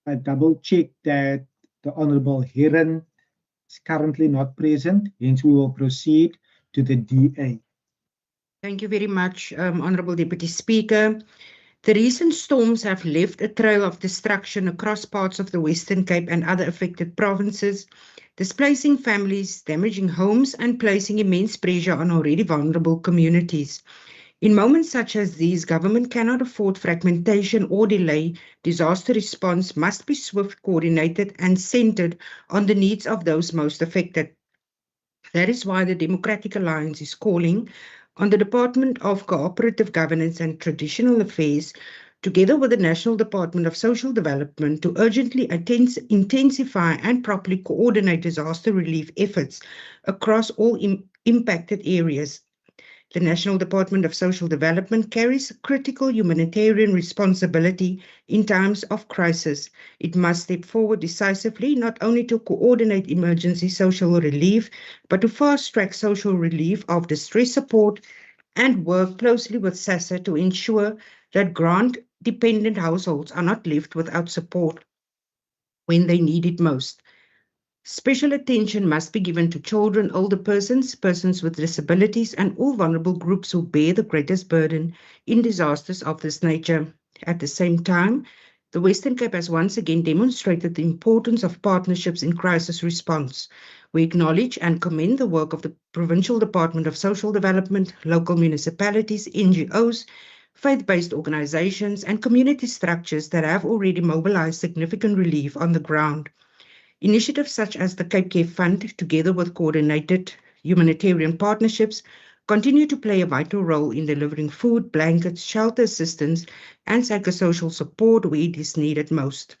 I double-checked that the Honorable Heron is currently not present, hence we will proceed to the DA. Thank you very much, Honorable Deputy Speaker. The recent storms have left a trail of destruction across parts of the Western Cape and other affected provinces, displacing families, damaging homes, and placing immense pressure on already vulnerable communities. In moments such as these, government cannot afford fragmentation or delay. Disaster response must be swift, coordinated, and centered on the needs of those most affected. That is why the Democratic Alliance is calling on the Department of Cooperative Governance and Traditional Affairs, together with the National Department of Social Development, to urgently intensify and properly coordinate disaster relief efforts across all impacted areas. The National Department of Social Development carries a critical humanitarian responsibility in times of crisis. It must step forward decisively, not only to coordinate emergency social relief, but to fast-track social relief of distress support and work closely with SASSA to ensure that grant-dependent households are not left without support when they need it most. Special attention must be given to children, older persons, persons with disabilities, and all vulnerable groups who bear the greatest burden in disasters of this nature. At the same time, the Western Cape has once again demonstrated the importance of partnerships in crisis response. We acknowledge and commend the work of the Provincial Department of Social Development, local municipalities, NGOs, faith-based organizations, and community structures that have already mobilized significant relief on the ground. Initiatives such as the Cape Care Fund, together with coordinated humanitarian partnerships, continue to play a vital role in delivering food, blankets, shelter assistance, and psychosocial support where it is needed most.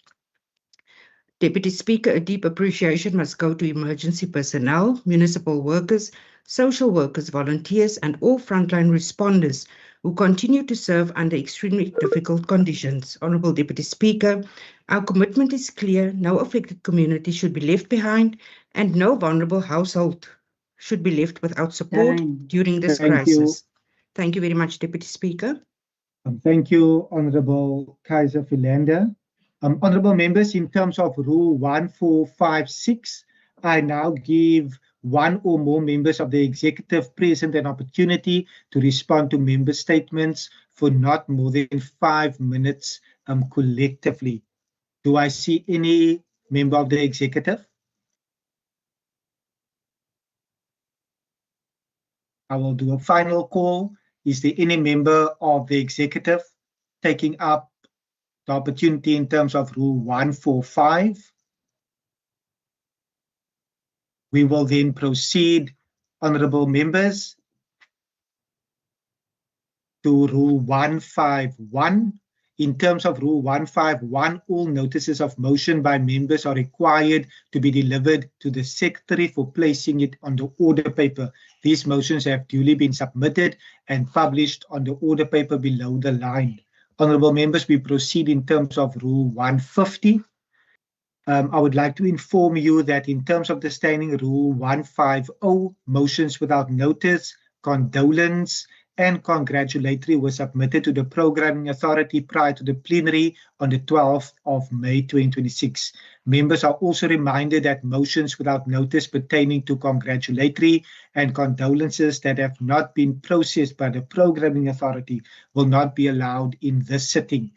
Deputy Speaker, a deep appreciation must go to emergency personnel, municipal workers, social workers, volunteers, and all frontline responders who continue to serve under extremely difficult conditions. Honourable Deputy Speaker, our commitment is clear. No affected community should be left behind, and no vulnerable household should be left without support during this crisis. Thank you very much, Deputy Speaker. Thank you, Honorable Kaiser Philander. Honorable members, in terms of Rule 1456, I now give one or more members of the executive present an opportunity to respond to member statements for not more than 5 minutes collectively. Do I see any member of the executive? I will do a final call. Is there any member of the executive taking up the opportunity in terms of Rule 145? We will then proceed, honorable members, to Rule 151. In terms of Rule 151, all notices of motion by members are required to be delivered to the Secretary for placing it on the order paper. These motions have duly been submitted and published on the order paper below the line. Honorable members, we proceed in terms of Rule 150. I would like to inform you that in terms of the Standing Rule 150, motions without notice, condolence, and congratulatory were submitted to the Programming Authority prior to the plenary on the 12th of May 2026. Members are also reminded that motions without notice pertaining to congratulatory and condolences that have not been processed by the Programming Authority will not be allowed in this sitting.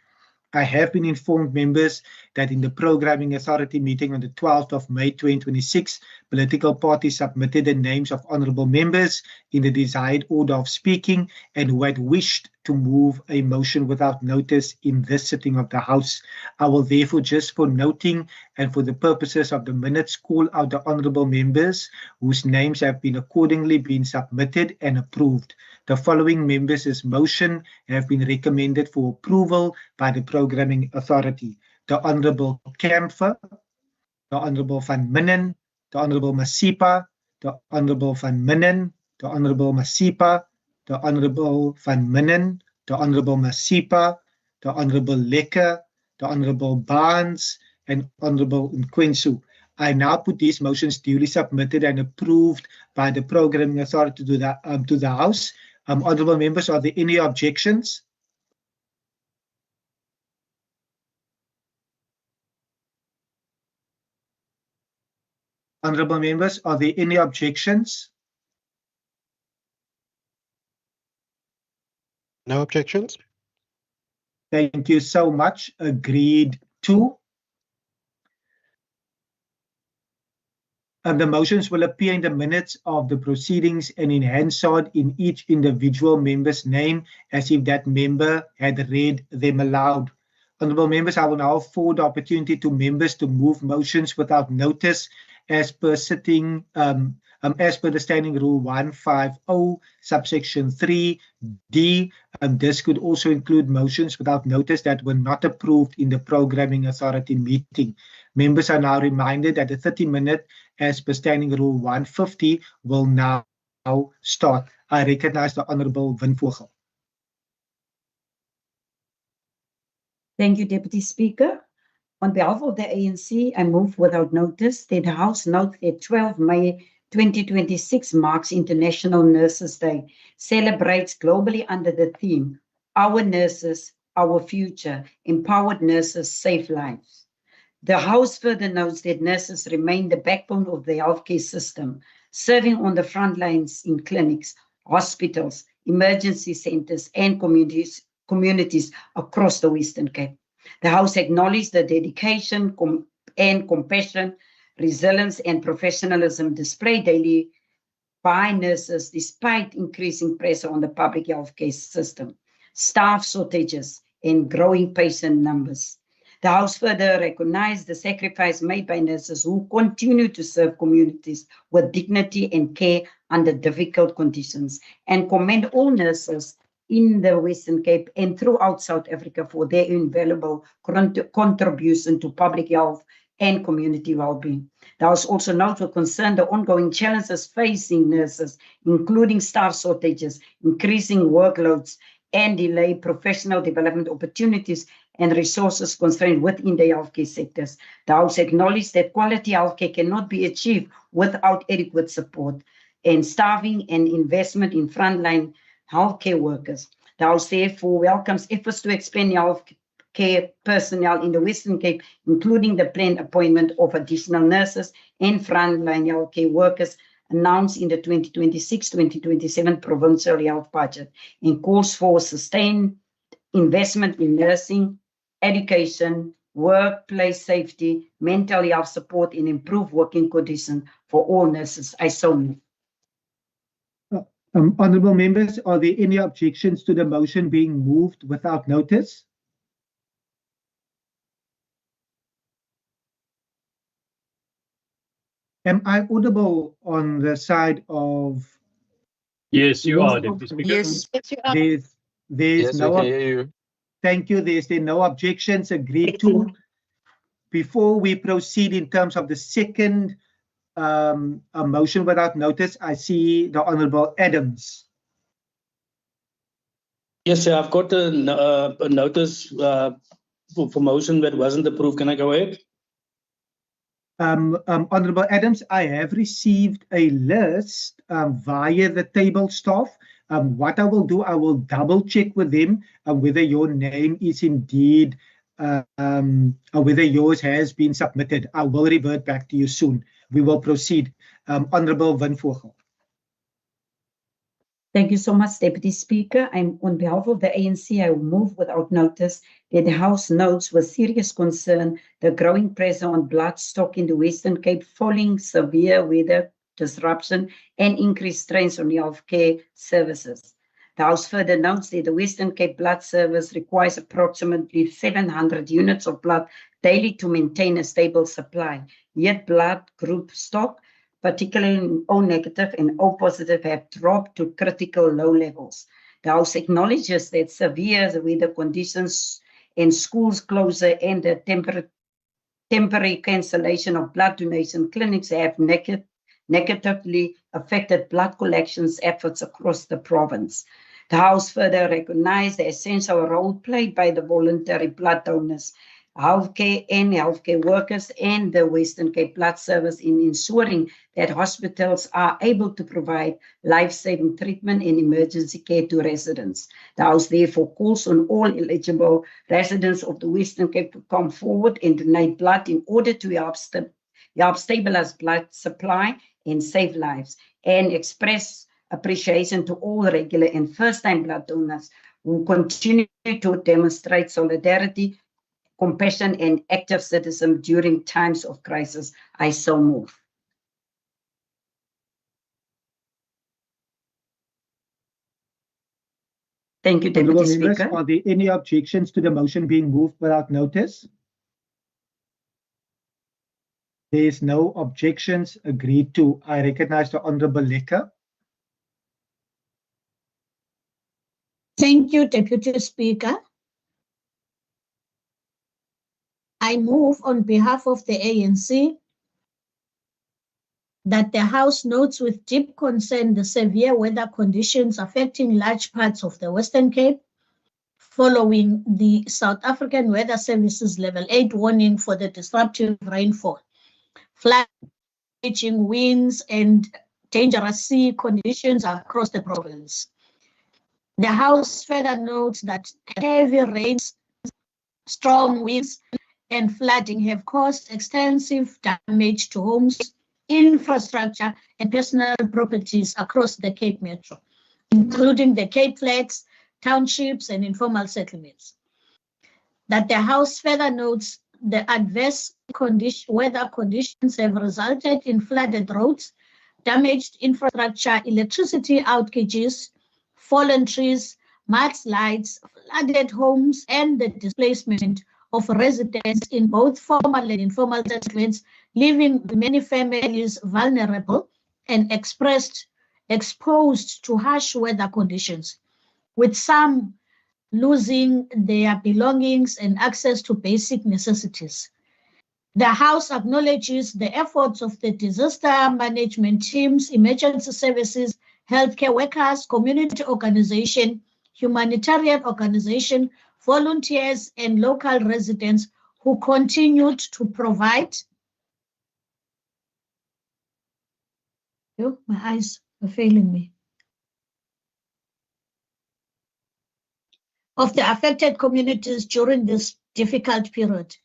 I have been informed, members, that in the Programming Authority meeting on the 12th of May 2026, political parties submitted the names of honourable members in the desired order of speaking and who had wished to move a motion without notice in this sitting of the House. I will therefore, just for noting and for the purposes of the minutes, call out the honourable members whose names have been accordingly been submitted and approved. The following members' motion have been recommended for approval by the Programming Authority: the Honourable Kamfer, the Honourable Van Minnen, the Honourable Masipa, the Honourable Van Minnen, the Honourable Masipa, the Honourable Van Minnen, the Honourable Masipa, the Honourable Lekker, the Honourable Barnes, and Honourable Nkwensu. I now put these motions duly submitted and approved by the Programming Authority to the House. Honourable members, are there any objections? Honourable members, are there any objections? No objections. Thank you so much. Agreed to. The motions will appear in the minutes of the proceedings and in Hansard in each individual member's name as if that member had read them aloud. Honourable members, I will now afford the opportunity to members to move motions without notice as per sitting, as per the Standing Rule 150, subsection 3D. This could also include motions without notice that were not approved in the Programming Authority meeting. Members are now reminded that the 30-minute, as per Standing Rule 150, will now start. I recognize the Honourable Winvogel. Thank you, Deputy Speaker. On behalf of the ANC, I move without notice that the House note that 12 May 2026 marks International Nurses Day, celebrates globally under the theme, Our Nurses, Our Future, Empowered Nurses Save Lives. The House further notes that nurses remain the backbone of the healthcare system, serving on the front lines in clinics, hospitals, emergency centres, and communities across the Western Cape. The House acknowledged the dedication and compassion, resilience, and professionalism displayed daily by nurses despite increasing pressure on the public healthcare system, staff shortages, and growing patient numbers. The House further recognized the sacrifice made by nurses who continue to serve communities with dignity and care under difficult conditions, and commend all nurses in the Western Cape and throughout South Africa for their invaluable contribution to public health and community well-being. The House also notes with concern the ongoing challenges facing nurses, including staff shortages, increasing workloads, and delayed professional development opportunities and resources constrained within the healthcare sectors. The House acknowledged that quality healthcare cannot be achieved without adequate support and staffing and investment in frontline healthcare workers. The House therefore welcomes efforts to expand healthcare personnel in the Western Cape, including the planned appointment of additional nurses and frontline healthcare workers announced in the 2026-2027 provincial health budget, and calls for sustained investment in nursing, education, workplace safety, mental health support, and improved working conditions for all nurses. I so move. Honourable members, are there any objections to the motion being moved without notice? Am I audible on the side of? Yes, you are, Deputy Speaker. Yes. There's no. we can hear you. Thank you. There's no objections agreed to. Before we proceed in terms of the second a motion without notice, I see the Honourable Adams. Yes, sir. I've got a notice for motion that wasn't approved. Can I go ahead? Honourable Adams, I have received a list via the table staff. What I will do, I will double check with them whether your name is indeed, whether yours has been submitted. I will revert back to you soon. We will proceed. Honourable Van Vogel. Thank you so much, Deputy Speaker. On behalf of the ANC, I will move without notice that the House notes with serious concern the growing pressure on blood stock in the Western Cape following severe weather disruption and increased strains on healthcare services. The House further notes that the Western Cape Blood Service requires approximately 700 units of blood daily to maintain a stable supply. Yet blood group stock, particularly O negative and O positive, have dropped to critical low levels. The House acknowledges that severe weather conditions and schools closure and the temporary cancellation of blood donation clinics have negatively affected blood collections efforts across the province. The House further recognized the essential role played by the voluntary blood donors, healthcare workers, and the Western Cape Blood Service in ensuring that hospitals are able to provide life-saving treatment and emergency care to residents. The House therefore calls on all eligible residents of the Western Cape to come forward and donate blood in order to help stabilize blood supply and save lives, and express appreciation to all regular and first-time blood donors who continue to demonstrate solidarity, compassion, and active citizenship during times of crisis. I so move. Thank you, Deputy Speaker. Are there any objections to the motion being moved without notice? There is no objections agreed to. I recognize the Honourable Lecker. Thank you, Deputy Speaker. I move on behalf of the ANC that the House notes with deep concern the severe weather conditions affecting large parts of the Western Cape following the South African Weather Services Level 8 warning for the disruptive rainfall, flood, raging winds, and dangerous sea conditions across the province. The House further notes that heavy rains, strong winds, and flooding have caused extensive damage to homes, infrastructure, and personal properties across the Cape Metro, including the Cape Flats, townships, and informal settlements. That the House further notes the adverse weather conditions have resulted in flooded roads, damaged infrastructure, electricity outages, fallen trees, mudslides, flooded homes, and the displacement of residents in both formal and informal settlements, leaving many families vulnerable and exposed to harsh weather conditions, with some losing their belongings and access to basic necessities. The House acknowledges the efforts of the disaster management teams, emergency services, healthcare workers, community organization, humanitarian organization, volunteers, and local residents who continued to provide. My eyes are failing me. of the affected communities during this difficult period.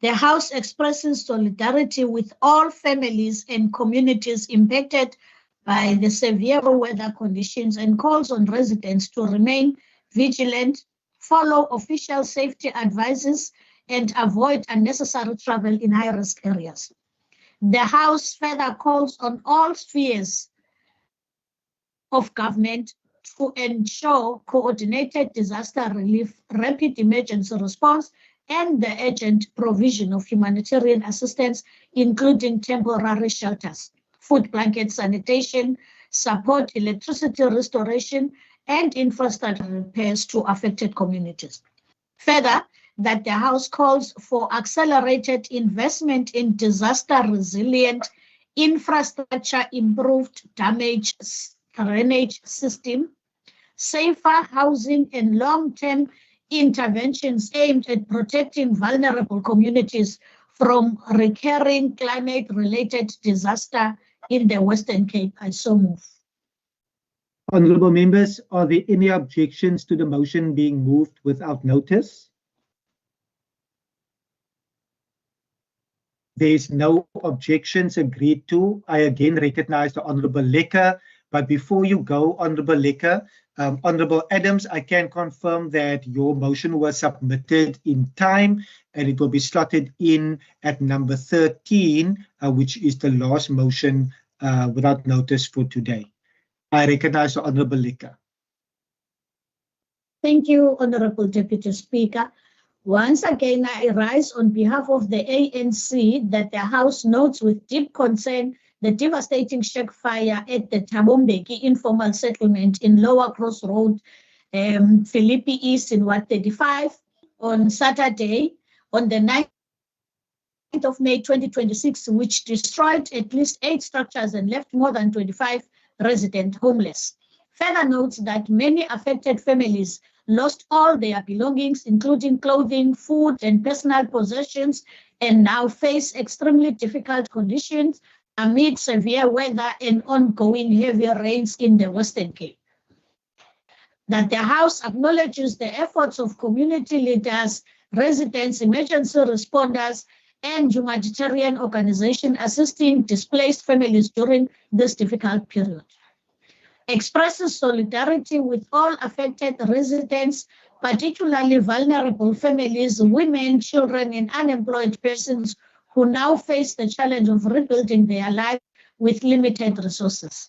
The House expresses solidarity with all families and communities impacted by the severe weather conditions and calls on residents to remain vigilant, follow official safety advices, and avoid unnecessary travel in high-risk areas. The House further calls on all spheres of government to ensure coordinated disaster relief, rapid emergency response, and the urgent provision of humanitarian assistance, including temporary shelters, food blanket sanitation, support electricity restoration, and infrastructure repairs to affected communities. Further, that the House calls for accelerated investment in disaster-resilient infrastructure, improved damage drainage system, safer housing, and long-term interventions aimed at protecting vulnerable communities from recurring climate-related disaster in the Western Cape. I so move. Honourable members, are there any objections to the motion being moved without notice? There is no objections agreed to. I again recognize the Honourable Lekker, but before you go, Honourable Lekker, Honourable Adams, I can confirm that your motion was submitted in time and it will be slotted in at number 13, which is the last motion without notice for today. I recognize the Honourable Lekker. Thank you, Honourable Deputy Speaker. Once again, I rise on behalf of the ANC that the House notes with deep concern the devastating shack fire at the Tabombeki informal settlement in Lower Cross Road, Philippi East in Ward 35 on Saturday, on the 9th of May 2026, which destroyed at least 8 structures and left more than 25 residents homeless. Further notes that many affected families lost all their belongings, including clothing, food, and personal possessions, and now face extremely difficult conditions amid severe weather and ongoing heavy rains in the Western Cape. That the House acknowledges the efforts of community leaders, residents, emergency responders, and humanitarian organizations assisting displaced families during this difficult period. Expresses solidarity with all affected residents, particularly vulnerable families, women, children, and unemployed persons who now face the challenge of rebuilding their lives with limited resources.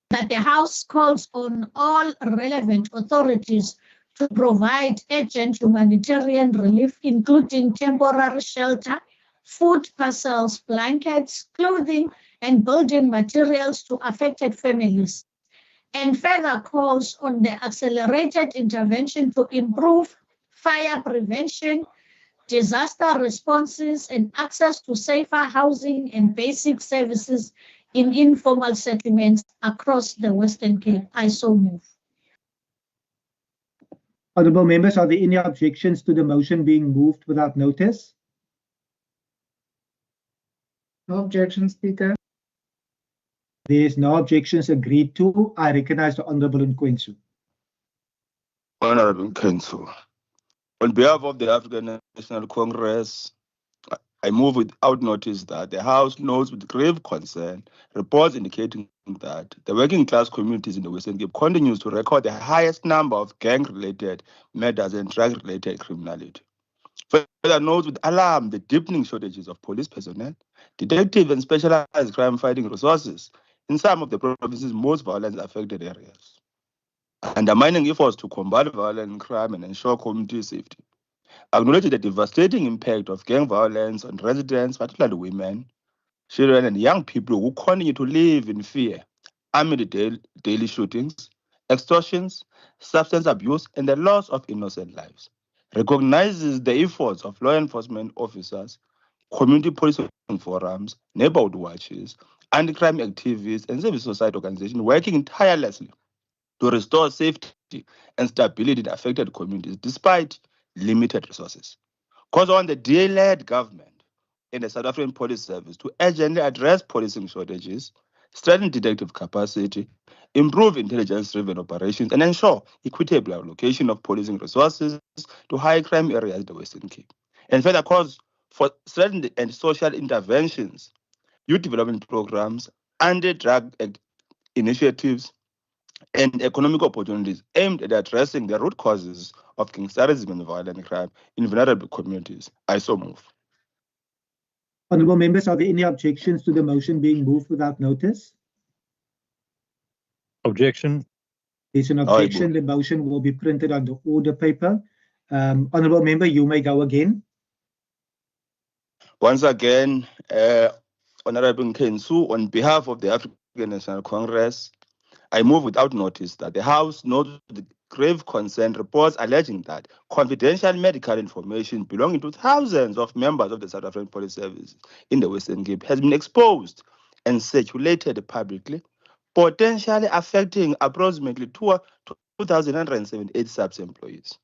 That the House calls on all relevant authorities to provide urgent humanitarian relief, including temporary shelter, food parcels, blankets, clothing, and building materials to affected families, and further calls on the accelerated intervention to improve fire prevention, disaster responses, and access to safer housing and basic services in informal settlements across the Western Cape. I so move. Honourable members, are there any objections to the motion being moved without notice? No objection, Speaker. There is no objections agreed to. I recognize the Honourable Nkwensu. Honourable Council, on behalf of the African National Congress, I move without notice that the House notes with grave concern reports indicating that the working class communities in the Western Cape continues to record the highest number of gang-related murders and drug-related criminality. Further notes with alarm the deepening shortages of police personnel, detective and specialized crime-fighting resources in some of the province's most violence-affected areas, undermining efforts to combat violent crime and ensure community safety. Acknowledging the devastating impact of gang violence on residents, particularly women, children, and young people who continue to live in fear amid daily shootings, extortions, substance abuse, and the loss of innocent lives. Recognizes the efforts of law enforcement officers, community policing forums, neighborhood watches, anti-crime activists, and civil society organizations working tirelessly to restore safety and stability in affected communities despite limited resources. Calls on the DA-led government and the South African Police Service to urgently address policing shortages, strengthen detective capacity, improve intelligence-driven operations, and ensure equitable allocation of policing resources to high crime areas in the Western Cape. And further calls for strengthened and social interventions, youth development programs, anti-drug initiatives, and economic opportunities aimed at addressing the root causes of gangsterism and violent crime in vulnerable communities. I so move. Honourable members, are there any objections to the motion being moved without notice? Objection. There's an objection. The motion will be printed on the order paper. Honourable member, you may go again. Once again, Honourable Nkensu, on behalf of the African National Congress, I move without notice that the House notes the grave concern reports alleging that confidential medical information belonging to thousands of members of the South African Police Service in the Western Cape has been exposed and circulated publicly, potentially affecting approximately 2,178 SAPS employees.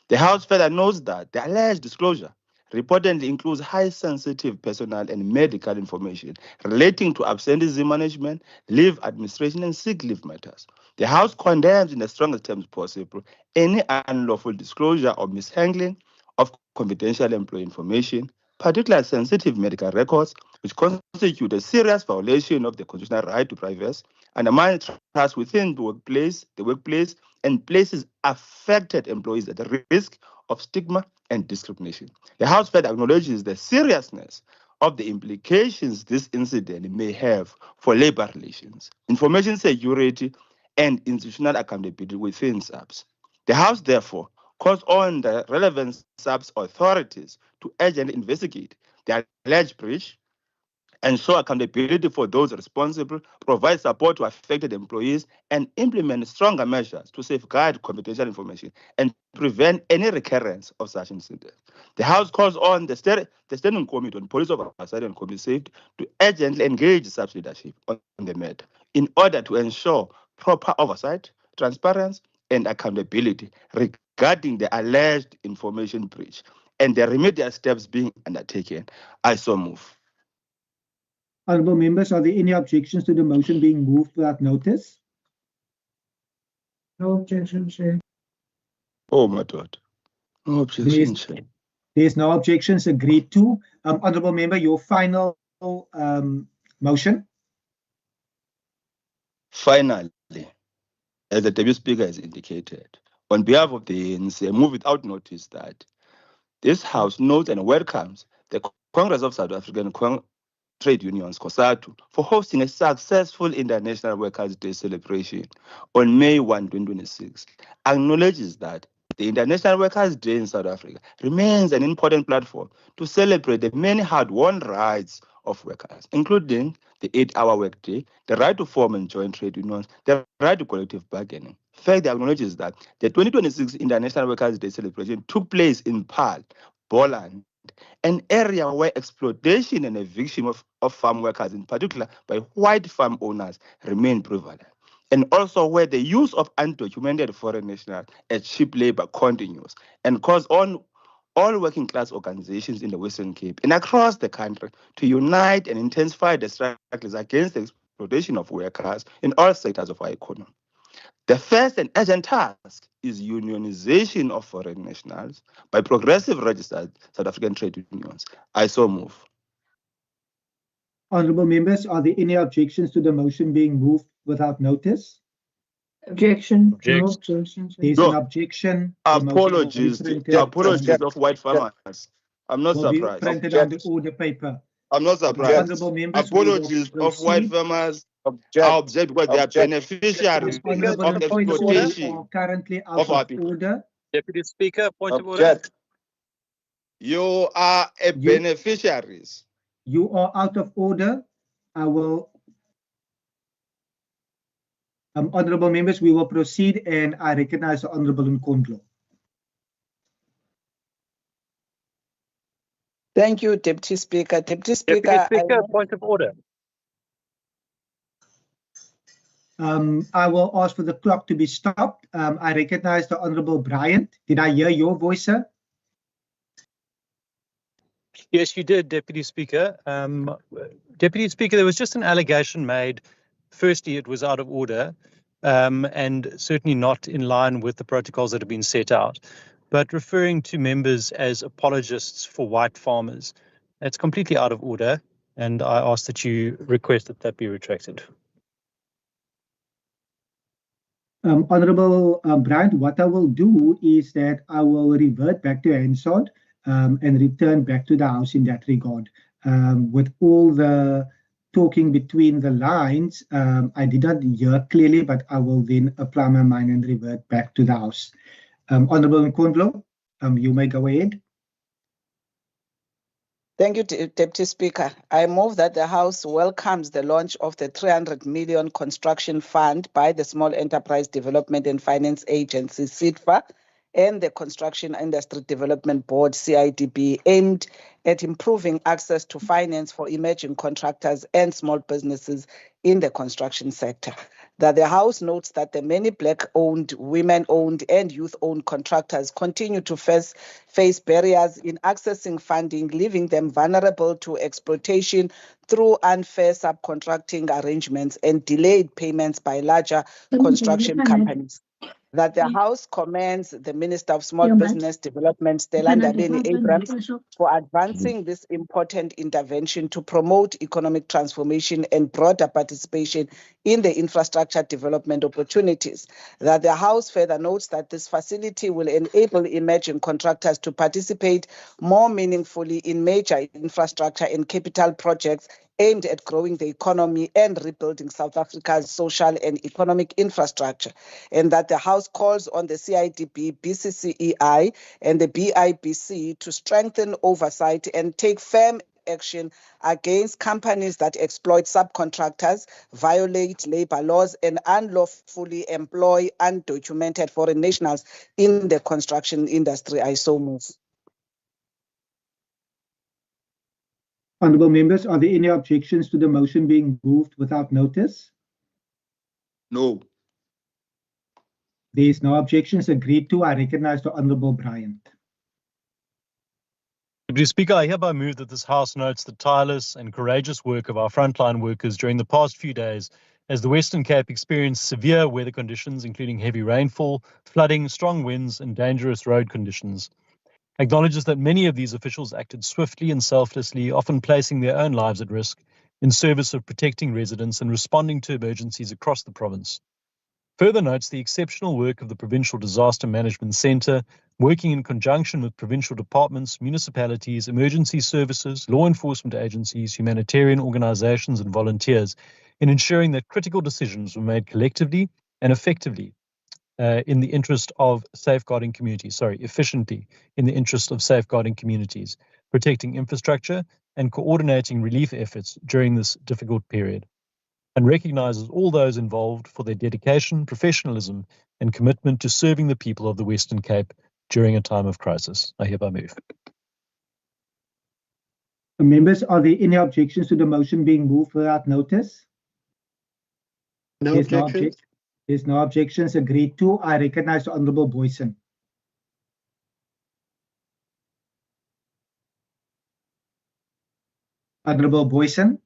The House further notes that the alleged disclosure reportedly includes high sensitive personal and medical information relating to absenteeism management, leave administration, and sick leave matters. The House condemns in the strongest terms possible any unlawful disclosure or mishandling of confidential employee information, particularly sensitive medical records, which constitute a serious violation of the constitutional right to privacy, undermine trust within the workplace, and places affected employees at risk of stigma and discrimination. The House further acknowledges the seriousness of the implications this incident may have for labor relations, information security, and institutional accountability within SAPS. The House, therefore, calls on the relevant SAPS authorities to urgently investigate the alleged breach, ensure accountability for those responsible, provide support to affected employees, and implement stronger measures to safeguard confidential information and prevent any recurrence of such incidents. The House calls on the Standing Committee on Police Oversight and Community Safety to urgently engage SAPS leadership on the matter in order to ensure proper oversight, transparency, and accountability regarding the alleged information breach and the remedial steps being undertaken. I so move. Honourable members, are there any objections to the motion being moved without notice? No objection, Chair. Oh, my God. No objection, Chair. There's no objections agreed to. Honourable member, your final motion. Finally, as the Deputy Speaker has indicated, on behalf of the ANC, I move without notice that this House notes and welcomes the Congress of South African Trade Unions, COSATU, for hosting a successful International Workers' Day celebration on May 1, 2026, acknowledges that the International Workers' Day in South Africa remains an important platform to celebrate the many hard-won rights of workers, including the 8-hour workday, the right to form and join trade unions, the right to collective bargaining. Further acknowledges that the 2026 International Workers' Day celebration took place in Paarl, Boland, an area where exploitation and eviction of farm workers, in particular by white farm owners, remain prevalent, and also where the use of undocumented foreign nationals as cheap labor continues and calls on all working class organizations in the Western Cape and across the country to unite and intensify the struggles against the exploitation of workers in all sectors of our economy. The first and urgent task is unionization of foreign nationals by progressive registered South African trade unions. I so move. Honourable members, are there any objections to the motion being moved without notice? Objection. No Object. objection, Chair. There's an objection. Apologies of white farmers. I'm not will be surprised. printed on the order paper. I'm not surprised. Honourable members, we will Apologies of white proceed. farmers. I object because they are beneficiaries Honourable of members, you exploitation are currently out of our of people. order. Deputy Speaker, point of order. You are a beneficiaries. You are out of order. I will. Honourable members, we will proceed, and I recognise the Honourable Nkondlo. Thank you, Deputy Speaker. Deputy Speaker, Deputy Speaker, point of order. I will ask for the clock to be stopped. I recognise the Honourable Bryant. Did I hear your voice, sir? Yes, you did, Deputy Speaker. Deputy Speaker, there was just an allegation made. Firstly, it was out of order. and certainly not in line with the protocols that have been set out. But referring to members as apologists for white farmers, that's completely out of order, and I ask that you request that that be retracted. Honorable Bryant, what I will do is that I will revert back to Hansard and return back to the House in that regard. With all the talking between the lines, I did not hear clearly, but I will then apply my mind and revert back to the House. Honorable Nkondlo, you may go ahead. Thank you, Deputy Speaker. I move that the House welcomes the launch of the 300 million construction fund by the Small Enterprise Development and Finance Agency, SIDFA, and the Construction Industry Development Board, CIDB, aimed at improving access to finance for emerging contractors and small businesses in the construction sector. That the House notes that the many Black-owned, women-owned, and youth-owned contractors continue to face barriers in accessing funding, leaving them vulnerable to exploitation through unfair subcontracting arrangements and delayed payments by larger construction companies. That the House commends the Minister of Small Business Development, Stella Ndabeni-Abrams, for advancing this important intervention to promote economic transformation and broader participation in the infrastructure development opportunities. That the House further notes that this facility will enable emerging contractors to participate more meaningfully in major infrastructure and capital projects aimed at growing the economy and rebuilding South Africa's social and economic infrastructure, and that the House calls on the CIDB, BCCEI, and the BIBC to strengthen oversight and take firm action against companies that exploit subcontractors, violate labor laws, and unlawfully employ undocumented foreign nationals in the construction industry. I so move. Honourable members, are there any objections to the motion being moved without notice? No. There is no objections. Agreed to. I recognise the Honourable Bryant. Deputy Speaker, I hereby move that this House notes the tireless and courageous work of our frontline workers during the past few days as the Western Cape experienced severe weather conditions, including heavy rainfall, flooding, strong winds, and dangerous road conditions. Acknowledges that many of these officials acted swiftly and selflessly, often placing their own lives at risk in service of protecting residents and responding to emergencies across the province. Further notes the exceptional work of the Provincial Disaster Management Centre, working in conjunction with provincial departments, municipalities, emergency services, law enforcement agencies, humanitarian organisations and volunteers in ensuring that critical decisions were made collectively and effectively in the interest of safeguarding communities, efficiently in the interest of safeguarding communities, protecting infrastructure and coordinating relief efforts during this difficult period, and recognises all those involved for their dedication, professionalism and commitment to serving the people of the Western Cape during a time of crisis. I hereby move. Members, are there any objections to the motion being moved without notice? No objections. There's no objections. Agreed to. I recognise the Honourable Boyson. Honourable Boyson.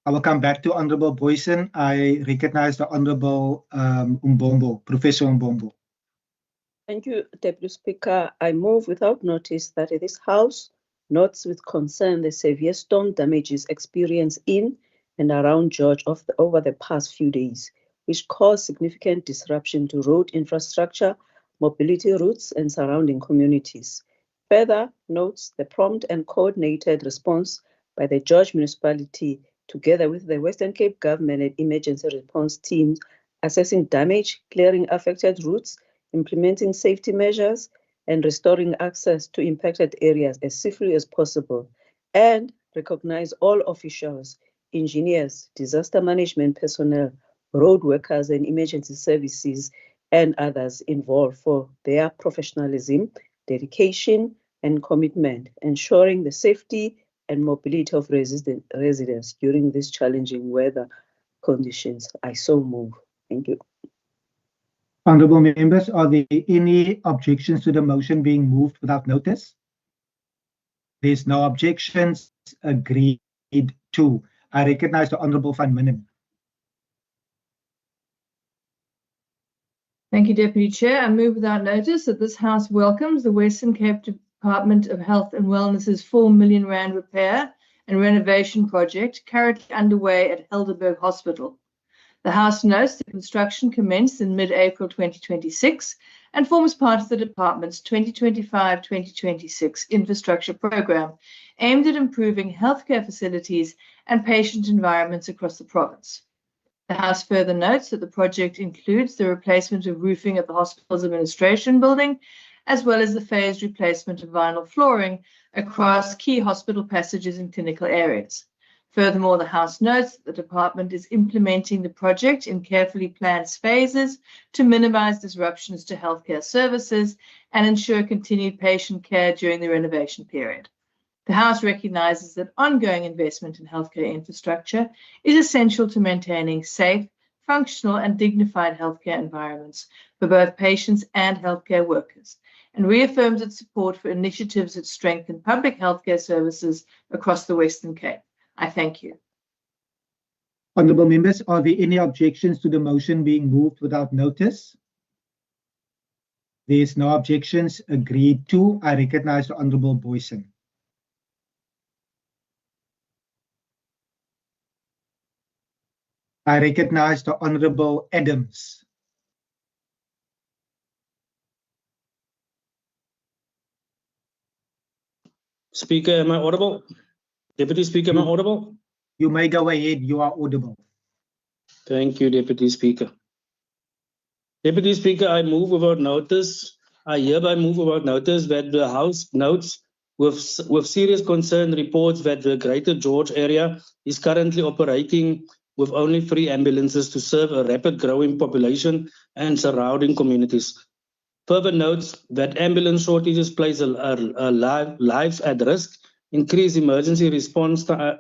I will come back to Honourable Boyson. I recognise the Honourable Mbombo, Professor Mbombo. Thank you, Deputy Speaker. I move without notice that this House notes with concern the severe storm damages experienced in and around George over the past few days, which caused significant disruption to road infrastructure, mobility routes, and surrounding communities. Further notes the prompt and coordinated response by the George municipality, together with the Western Cape Government and emergency response teams, assessing damage, clearing affected routes, implementing safety measures, and restoring access to impacted areas as swiftly as possible, and recognize all officials, engineers, disaster management personnel, road workers and emergency services, and others involved for their professionalism, dedication, and commitment, ensuring the safety and mobility of residents during these challenging weather conditions. I so move. Thank you. Honourable members, are there any objections to the motion being moved without notice? There's no objections. Agreed to. I recognize the Honourable Van Minim. Thank you, Deputy Chair. I move without notice that this House welcomes the Western Cape Department of Health and Wellness's R4 million repair and renovation project currently underway at Helderberg Hospital. The House notes the construction commenced in mid-April 2026 and forms part of the department's 2025-2026 infrastructure program aimed at improving healthcare facilities and patient environments across the province. The House further notes that the project includes the replacement of roofing at the hospital's administration building, as well as the phased replacement of vinyl flooring across key hospital passages and clinical areas. Furthermore, the House notes that the department is implementing the project in carefully planned phases to minimize disruptions to healthcare services and ensure continued patient care during the renovation period. The House recognises that ongoing investment in healthcare infrastructure is essential to maintaining safe, functional and dignified healthcare environments for both patients and healthcare workers, and reaffirms its support for initiatives that strengthen public healthcare services across the Western Cape. I thank you. Honourable members, are there any objections to the motion being moved without notice? There is no objections. Agreed to. I recognise the Honourable Boyson. I recognise the Honourable Adams. Speaker, am I audible? Deputy Speaker, am I audible? You may go ahead. You are audible. Thank you, Deputy Speaker. Deputy Speaker, I move without notice. I hereby move without notice that the House notes with serious concern reports that the Greater George area is currently operating with only 3 ambulances to serve a rapid growing population and surrounding communities. Further notes that ambulance shortages place lives at risk, increase emergency response time,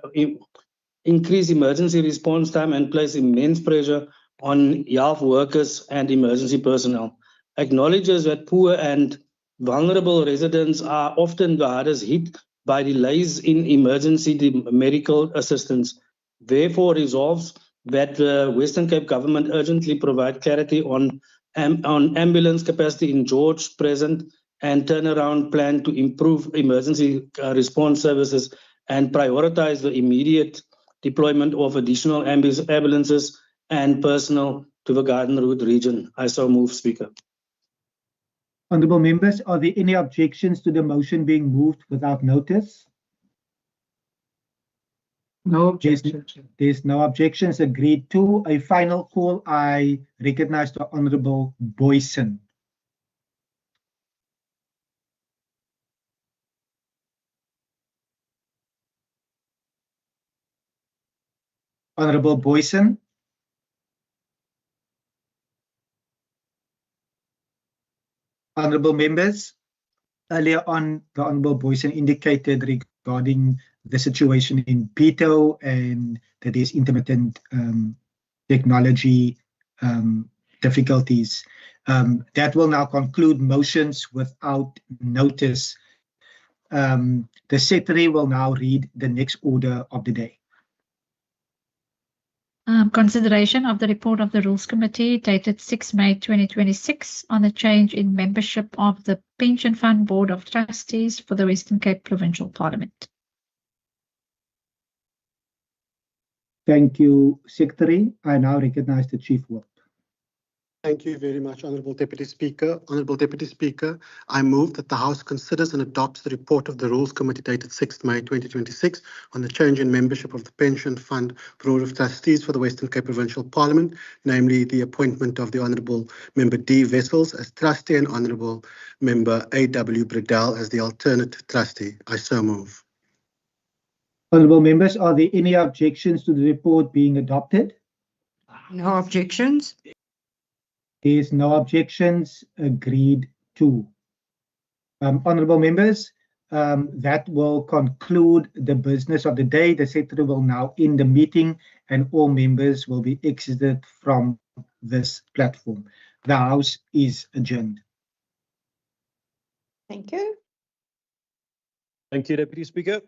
and place immense pressure on health workers and emergency personnel. Acknowledges that poor and vulnerable residents are often the hardest hit by delays in emergency medical assistance. Therefore, resolves that the Western Cape government urgently provide clarity on ambulance capacity in George present and turnaround plan to improve emergency response services and prioritize the immediate deployment of additional ambulances and personnel to the Garden Route region. I so move, Speaker. Honourable members, are there any objections to the motion being moved without notice? No objections. There's no objections. Agreed to. A final call. I recognise the Honourable Boyson. Honourable Boyson. Honourable members, earlier on, the Honourable Boyson indicated regarding the situation in Pito and that there's intermittent technology difficulties. That will now conclude motions without notice. The Secretary will now read the next order of the day. Consideration of the report of the Rules Committee dated 6 May 2026 on the change in membership of the Pension Fund Board of Trustees for the Western Cape Provincial Parliament. Thank you, Secretary. I now recognise the Chief Whip. Thank you very much, Honourable Deputy Speaker. Honourable Deputy Speaker, I move that the House considers and adopts the report of the Rules Committee dated 6th May 2026 on the change in membership of the Pension Fund Board of Trustees for the Western Cape Provincial Parliament, namely the appointment of the Honourable Member D. Wessels as trustee and Honourable Member A.W. Bredell as the alternate trustee. I so move. Honourable members, are there any objections to the report being adopted? No objections. There is no objections. Agreed to. Honourable members, that will conclude the business of the day. The Secretary will now end the meeting and all members will be exited from this platform. The House is adjourned. Thank you. Thank you, Deputy Speaker.